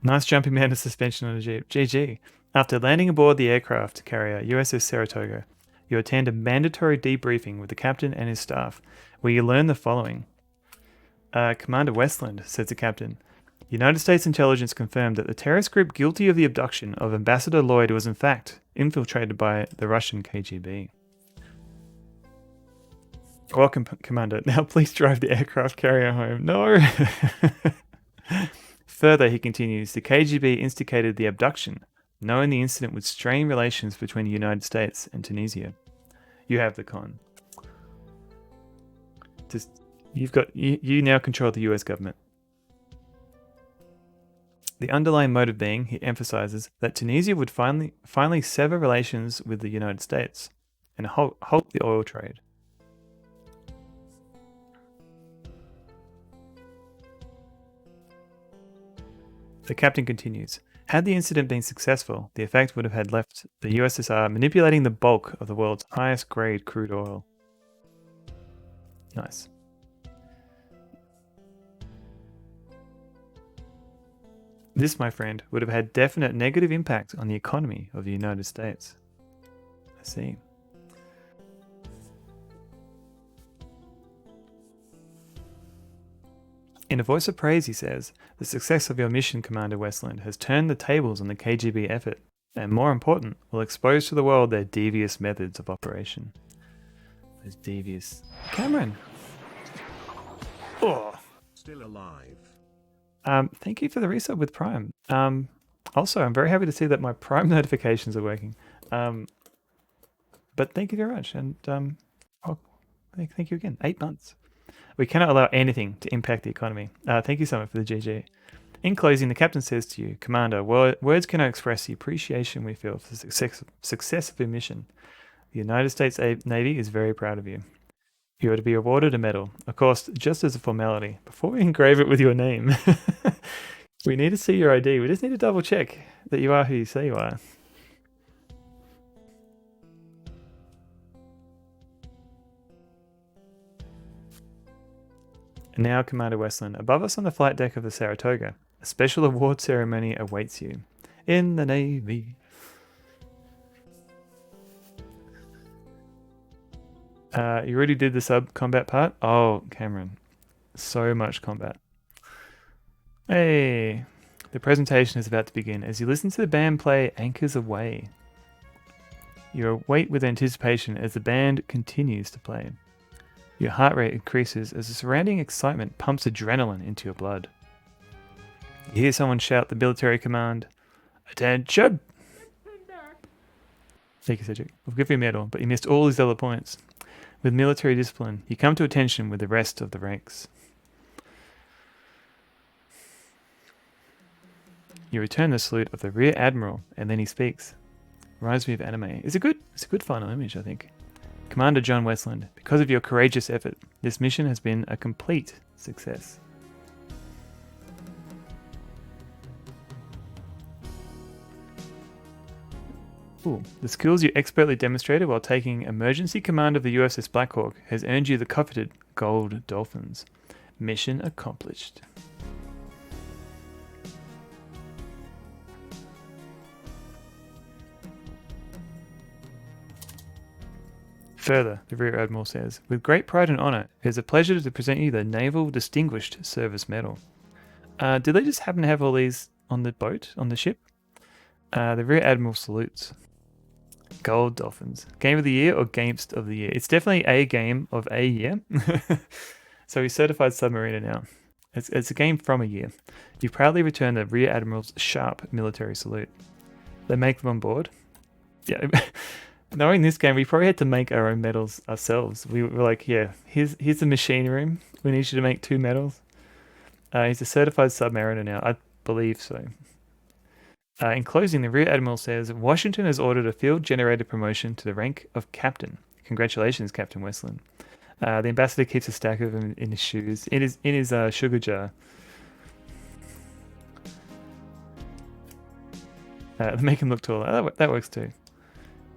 Nice jumping man to suspension on a Jeep. GG. After landing aboard the aircraft carrier USS Saratoga, you attend a mandatory debriefing with the captain and his staff, where you learn the following. Commander Westland, says the captain, United States intelligence confirmed that the terrorist group guilty of the abduction of Ambassador Lloyd was in fact infiltrated by the Russian KGB. Welcome, Commander. Now please drive the aircraft carrier home. No! Further, he continues, the KGB instigated the abduction, knowing the incident would strain relations between the United States and Tunisia. You have the con. You now control the US government. The underlying motive being, he emphasizes, that Tunisia would finally sever relations with the United States and halt the oil trade. The captain continues, had the incident been successful, the effect would have had left the USSR manipulating the bulk of the world's highest grade crude oil. Nice. This, my friend, would have had definite negative impact on the economy of the United States. I see. In a voice of praise, he says, the success of your mission, Commander Westland, has turned the tables on the KGB effort, and more important, will expose to the world their devious methods of operation. Those devious... Cameron! Oh! Still alive. Thank you for the resub with Prime. Also, I'm very happy to see that my Prime notifications are working. But thank you very much, and thank you again. 8 months. We cannot allow anything to impact the economy. Thank you so much for the GG. In closing, the captain says to you, Commander, words cannot express the appreciation we feel for the success of your mission. The United States Navy is very proud of you. You are to be awarded a medal, of course, just as a formality. Before we engrave it with your name, we need to see your ID. We just need to double check that you are who you say you are. And now, Commander Westland, above us on the flight deck of the Saratoga, a special award ceremony awaits you. In the Navy. You already did the sub-combat part? Oh, Cameron. So much combat. Hey! The presentation is about to begin as you listen to the band play Anchors Aweigh. You await with anticipation as the band continues to play. Your heart rate increases as the surrounding excitement pumps adrenaline into your blood. You hear someone shout the military command, "Attention!" Thank you, Cedric. We'll give you a medal, but you missed all his other points. With military discipline, you come to attention with the rest of the ranks. You return the salute of the Rear Admiral, and then he speaks. Reminds me of anime. It's a good final image, I think. Commander John Westland, because of your courageous effort, this mission has been a complete success. Ooh, the skills you expertly demonstrated while taking emergency command of the USS Blackhawk has earned you the coveted Gold Dolphins. Mission accomplished. Further, the Rear Admiral says, with great pride and honour, it is a pleasure to present you the Naval Distinguished Service Medal. Did they just happen to have all these on the boat, on the ship? The Rear Admiral salutes. Gold Dolphins. Game of the Year or Gamest of the Year? It's definitely a game of a year. So he's certified submariner now. It's a game from a year. You proudly return the Rear Admiral's sharp military salute. They make them on board. Yeah. Knowing this game, we probably had to make our own medals ourselves. We were like, yeah, here's the machine room. We need you to make 2 medals. He's a certified submariner now. I believe so. In closing, the Rear Admiral says, Washington has ordered a field-generated promotion to the rank of Captain. Congratulations, Captain Westland. The ambassador keeps a stack of them in his shoes, in his sugar jar. Make him look taller. That works too.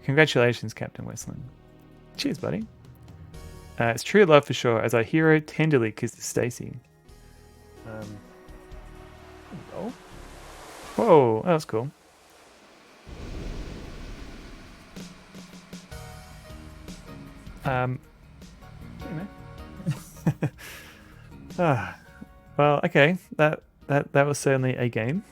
Congratulations, Captain Westland. Cheers, buddy. It's true love for sure, as our hero tenderly kisses Stacy. Oh. Whoa, that was cool. Well, okay. That was certainly a game.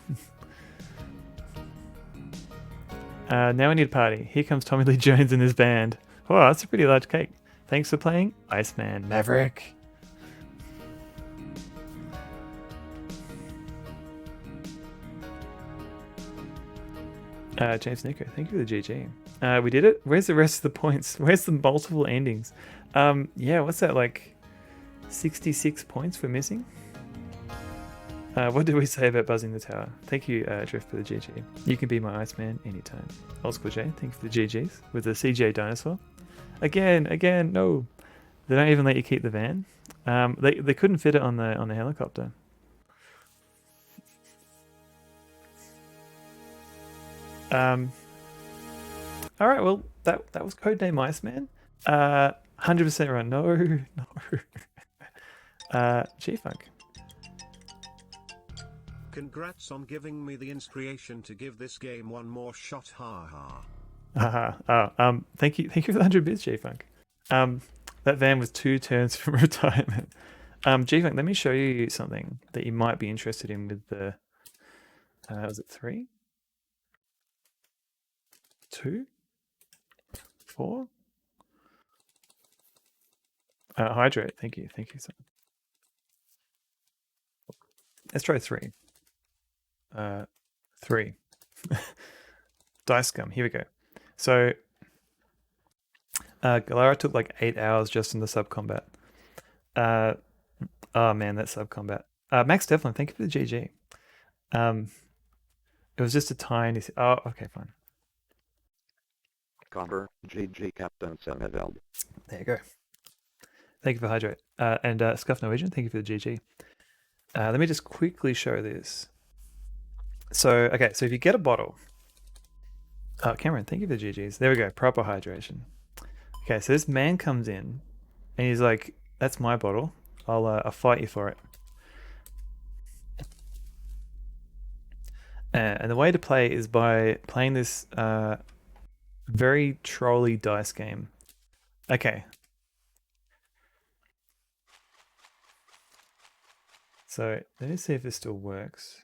Now we need a party. Here comes Tommy Lee Jones and his band. Oh, that's a pretty large cake. Thanks for playing, Iceman Maverick. James Nico, thank you for the GG. We did it. Where's the rest of the points? Where's the multiple endings? Yeah, what's that, like 66 points we're missing? What did we say about buzzing the tower? Thank you, Drift, for the GG. You can be my Iceman anytime. Old School J, thank you for the GGs. With the CJ dinosaur. Again, no. They don't even let you keep the van. They couldn't fit it on the helicopter. All right, well, that was Codename Iceman. 100% run. No. G-Funk. Congrats on giving me the inspiration to give this game one more shot. Ha ha. Thank you for the 100 bits, G-Funk. That van was 2 turns from retirement. G-Funk, let me show you something that you might be interested in with the. Was it 3? 2? 4? Hydrate. Thank you. So. Let's try 3. 3. Dice Gum. Here we go. So, Galara took like 8 hours just in the sub-combat. Oh man, that sub-combat. Max Devlin, thank you for the GG. It was just a tiny... Oh, okay, fine. Connor, GG Captain Sonneveld. There you go. Thank you for Hydrate. And Scuff Norwegian, thank you for the GG. Let me just quickly show this. So, okay, so if you get a bottle... Oh, Cameron, thank you for the GGs. There we go, proper hydration. Okay, so this man comes in, and he's like, that's my bottle. I'll fight you for it. And the way to play is by playing this very trolly dice game. Okay. So let me see if this still works.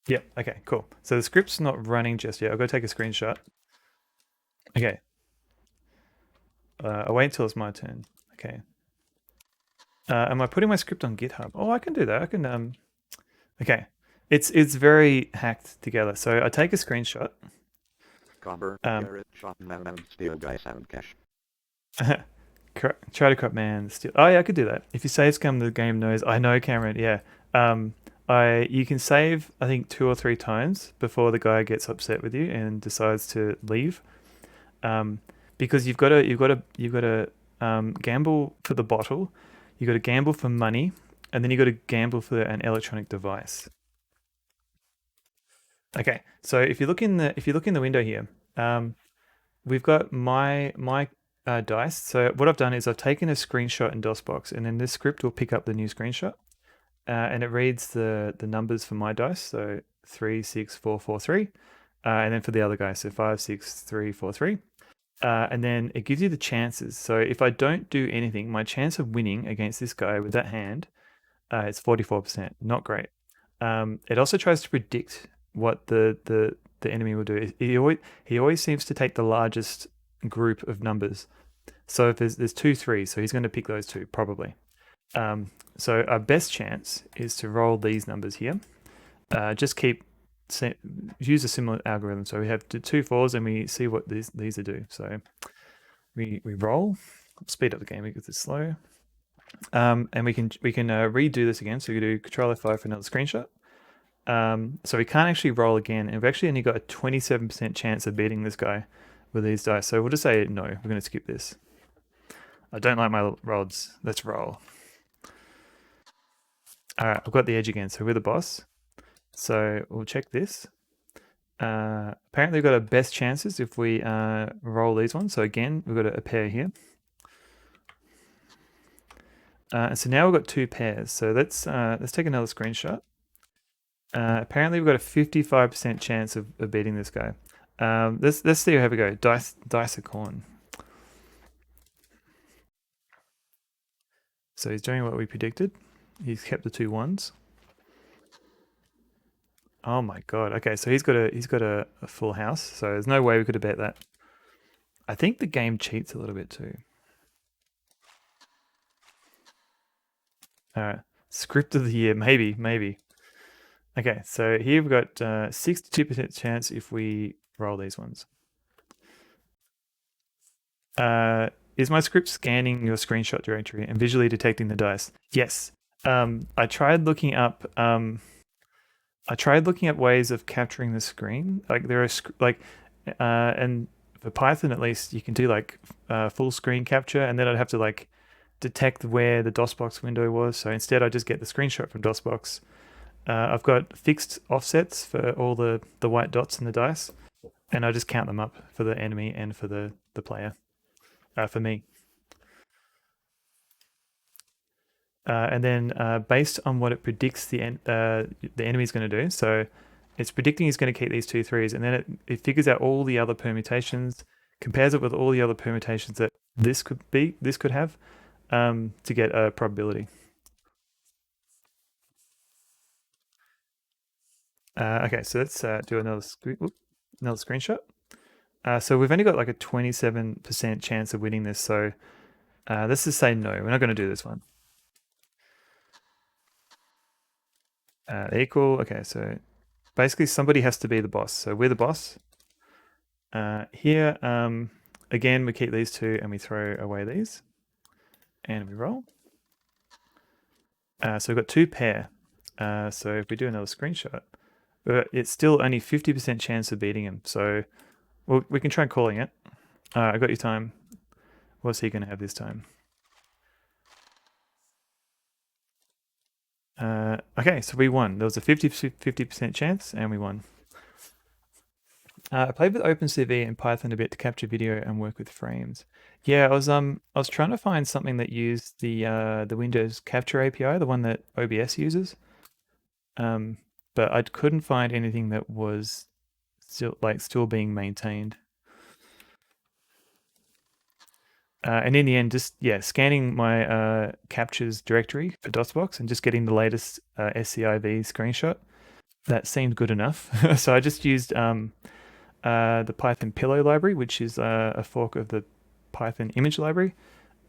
Yep, okay, cool. So the script's not running just yet. I'll go take a screenshot. Okay. I'll wait until it's my turn. Okay. Am I putting my script on GitHub? Oh, I can do that. I can okay. It's very hacked together. So I take a screenshot. Try to corrupt man steal. Oh yeah, I could do that. If you save scum, the game knows. I know, Cameron. Yeah. You can save I think 2 or 3 times before the guy gets upset with you and decides to leave. Because you've got to gamble for the bottle, you got to gamble for money, and then you got to gamble for an electronic device. Okay, so if you look in the window here, we've got my dice. So what I've done is I've taken a screenshot in DOSBox, and then this script will pick up the new screenshot, and it reads the numbers for my dice. So 3, 6, 4, 4, 3, and then for the other guy, so 5, 6, 3, 4, 3. And then it gives you the chances. So if I don't do anything, my chance of winning against this guy with that hand, it's 44%. Not great. It also tries to predict what the enemy will do. He always seems to take the largest group of numbers. So if there's 2 3s, so he's going to pick those 2 probably. So our best chance is to roll these numbers here. Just use a similar algorithm. So we have 2 4s and we see what these are do. So we roll, speed up the game because it's slow, and we can redo this again. So we do Control F5 for another screenshot. So we can't actually roll again, and we've actually only got a 27% chance of beating this guy with these dice. So we'll just say no. We're going to skip this. I don't like my rods. Let's roll. All right, I've got the edge again. So we're the boss. So we'll check this. Apparently we've got our best chances if we roll these ones. So again, we've got a pair here. So now we've got 2 pairs. So let's take another screenshot. Apparently we've got a 55% chance of beating this guy. Let's see how we go. Dice a corn. So he's doing what we predicted. He's kept the 2 1s. Oh my god. Okay, so he's got a full house. So there's no way we could have bet that. I think the game cheats a little bit too. All right, script of the year, maybe. Okay, so here we've got 62% chance if we roll these ones. Is my script scanning your screenshot directory and visually detecting the dice? Yes. I tried looking up ways of capturing the screen. Like there are and for Python at least, you can do like full screen capture, and then I'd have to like detect where the DOSBox window was. So instead, I just get the screenshot from DOSBox. I've got fixed offsets for all the white dots in the dice, and I just count them up for the enemy and for the player. For me. And then based on what it predicts the enemy's going to do, so it's predicting he's going to keep these 2 3s, and then it figures out all the other permutations, compares it with all the other permutations that this could have, to get a probability. Okay, so let's do another screenshot. So we've only got like a 27% chance of winning this, so let's just say no, we're not going to do this one. Equal. Okay, so basically somebody has to be the boss. So we're the boss. Here, again, we keep these 2 and we throw away these. And we roll. So we've got 2 pair. So if we do another screenshot, it's still only 50% chance of beating him. So we can try calling it. I got your time. What's he going to have this time? Okay, so we won. There was a 50% chance, and we won. I played with OpenCV and Python a bit to capture video and work with frames. Yeah, I was trying to find something that used the Windows Capture API, the one that OBS uses. But I couldn't find anything that was still being maintained. And in the end, just scanning my captures directory for DOSBox and just getting the latest SCIV screenshot. That seemed good enough. So I just used the Python Pillow library, which is a fork of the Python image library,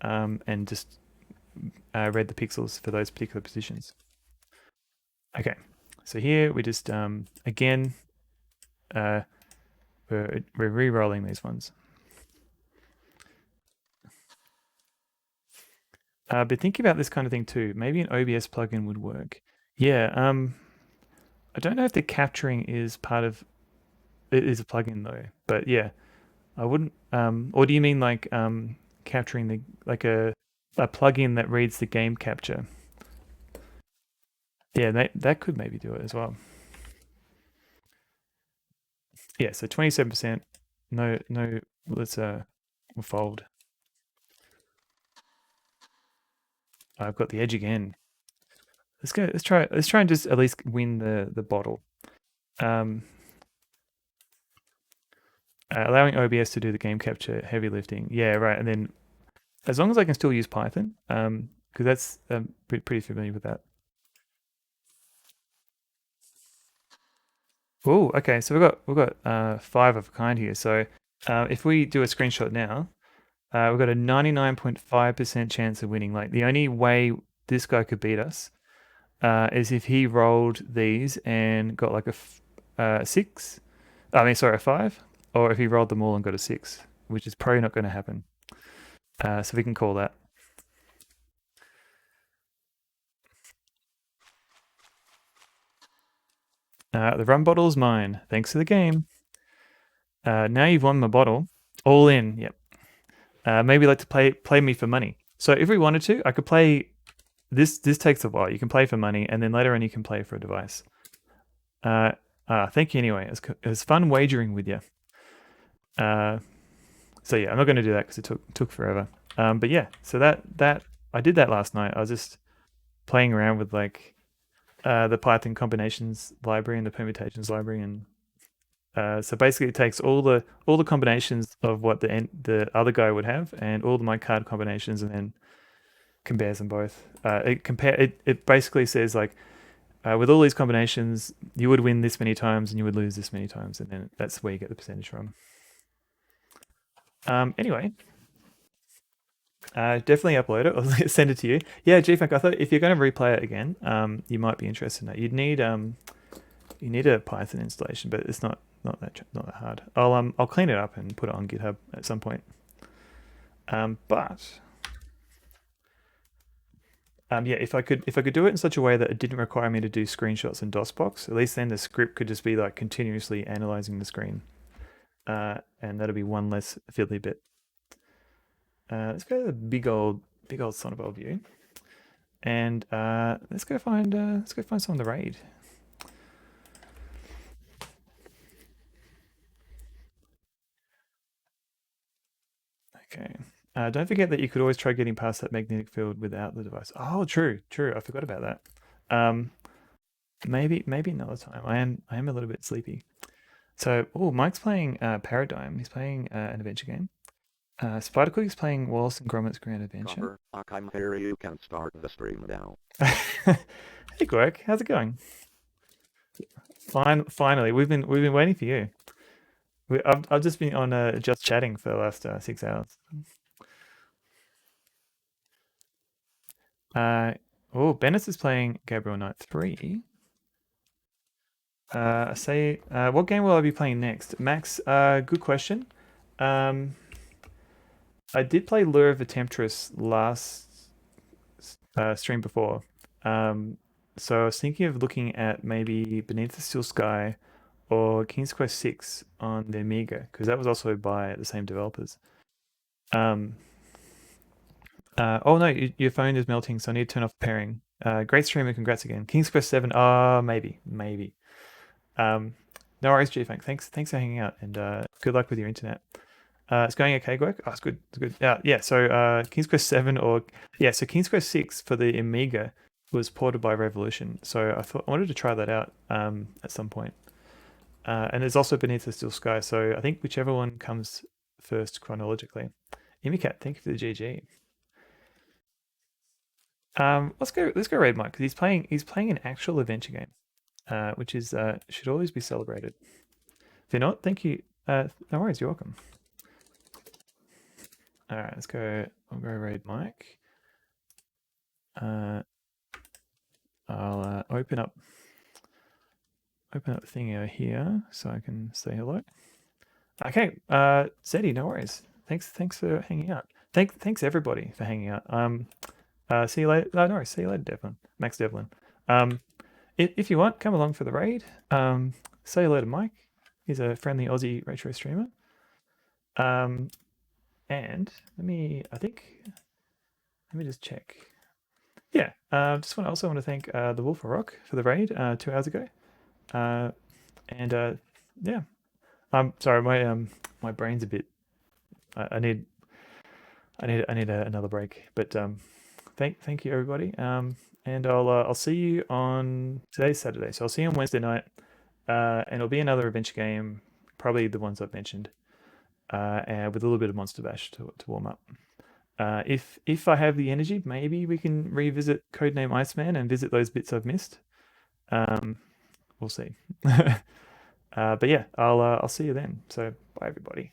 and just read the pixels for those particular positions. Okay, so here we just again we're re-rolling these ones. But thinking about this kind of thing too, maybe an OBS plugin would work. Yeah, I don't know if the capturing is part of it is a plugin though, but yeah, I wouldn't. Or do you mean like capturing a plugin that reads the game capture? Yeah, that could maybe do it as well. Yeah, so 27%. No, let's we'll fold. I've got the edge again. Let's go. Let's try and just at least win the bottle. Allowing OBS to do the game capture heavy lifting. Yeah, right. And then as long as I can still use Python, because that's pretty familiar with that. Oh, okay. So we've got 5 of a kind here. So if we do a screenshot now, we've got a 99.5% chance of winning. Like the only way this guy could beat us is if he rolled these and got like a 6. I mean, sorry, a 5, or if he rolled them all and got a 6, which is probably not going to happen. So we can call that. The rum bottle is mine. Thanks for the game. Now you've won my bottle. All in. Yep. Maybe like to play me for money. So if we wanted to, I could play. This takes a while. You can play for money, and then later on you can play for a device. Thank you anyway. It was fun wagering with you. So yeah, I'm not going to do that because it took forever. But yeah, so that I did that last night. I was just playing around with like the Python combinations library and the permutations library, and so basically it takes all the combinations of what the other guy would have and all my card combinations, and then compares them both. It basically says like with all these combinations you would win this many times and you would lose this many times, and then that's where you get the percentage from. Anyway, definitely upload it or send it to you. Yeah, GFunk, I thought if you're going to replay it again, you might be interested in that. You'd need a Python installation, but it's not that hard. I'll clean it up and put it on GitHub at some point. Yeah, if I could do it in such a way that it didn't require me to do screenshots in DOSBox, at least then the script could just be like continuously analyzing the screen, and that'll be one less fiddly bit. Let's go to the big old Sonneveld view, and let's go find some of the raid. Okay. Don't forget that you could always try getting past that magnetic field without the device. Oh, true. I forgot about that. Maybe another time. I am a little bit sleepy. So, Mike's playing Paradigm. He's playing an adventure game. Spider is playing Wallace and Gromit's Grand Adventure. I'm here. You can start the stream now. Hey, Quirk. How's it going? Finally, we've been waiting for you. I've just been on just chatting for the last 6 hours. Bennett is playing Gabriel Knight 3. What game will I be playing next? Max, good question. I did play Lure of the Temptress last stream before. So I was thinking of looking at maybe Beneath the Steel Sky or King's Quest 6 on the Amiga, because that was also by the same developers. Oh no, your phone is melting, so I need to turn off pairing. Great stream and congrats again. King's Quest 7, maybe. No worries, G-Funk. Thanks for hanging out, and good luck with your internet. It's going okay, Greg? Oh, it's good. It's good. Yeah. So King's Quest 7 so King's Quest 6 for the Amiga was ported by Revolution. So I wanted to try that out at some point. And there's also Beneath the Steel Sky. So I think whichever one comes first chronologically. Imicat, thank you for the GG. Let's go raid Mike, because he's playing an actual adventure game, which is should always be celebrated. If you're not, thank you. No worries, you're welcome. All right, let's go. I'll go raid Mike. I'll open up thing over here so I can say hello. Okay, Zeddy, no worries. Thanks for hanging out. Thanks everybody for hanging out. See you later. No worries. See you later, Devlin. Max Devlin. If you want, come along for the raid. Say hello to Mike. He's a friendly Aussie retro streamer. And let me just check. Yeah. Also want to thank the Wolf of Rock for the raid 2 hours ago. Yeah. I'm sorry, my brain's a bit. I need another break. But thank you everybody. And I'll see you on today's Saturday, so I'll see you on Wednesday night. And it'll be another adventure game, probably the ones I've mentioned, and with a little bit of Monster Bash to warm up. If I have the energy, maybe we can revisit Codename Iceman and visit those bits I've missed. We'll see. But yeah, I'll see you then. So bye everybody.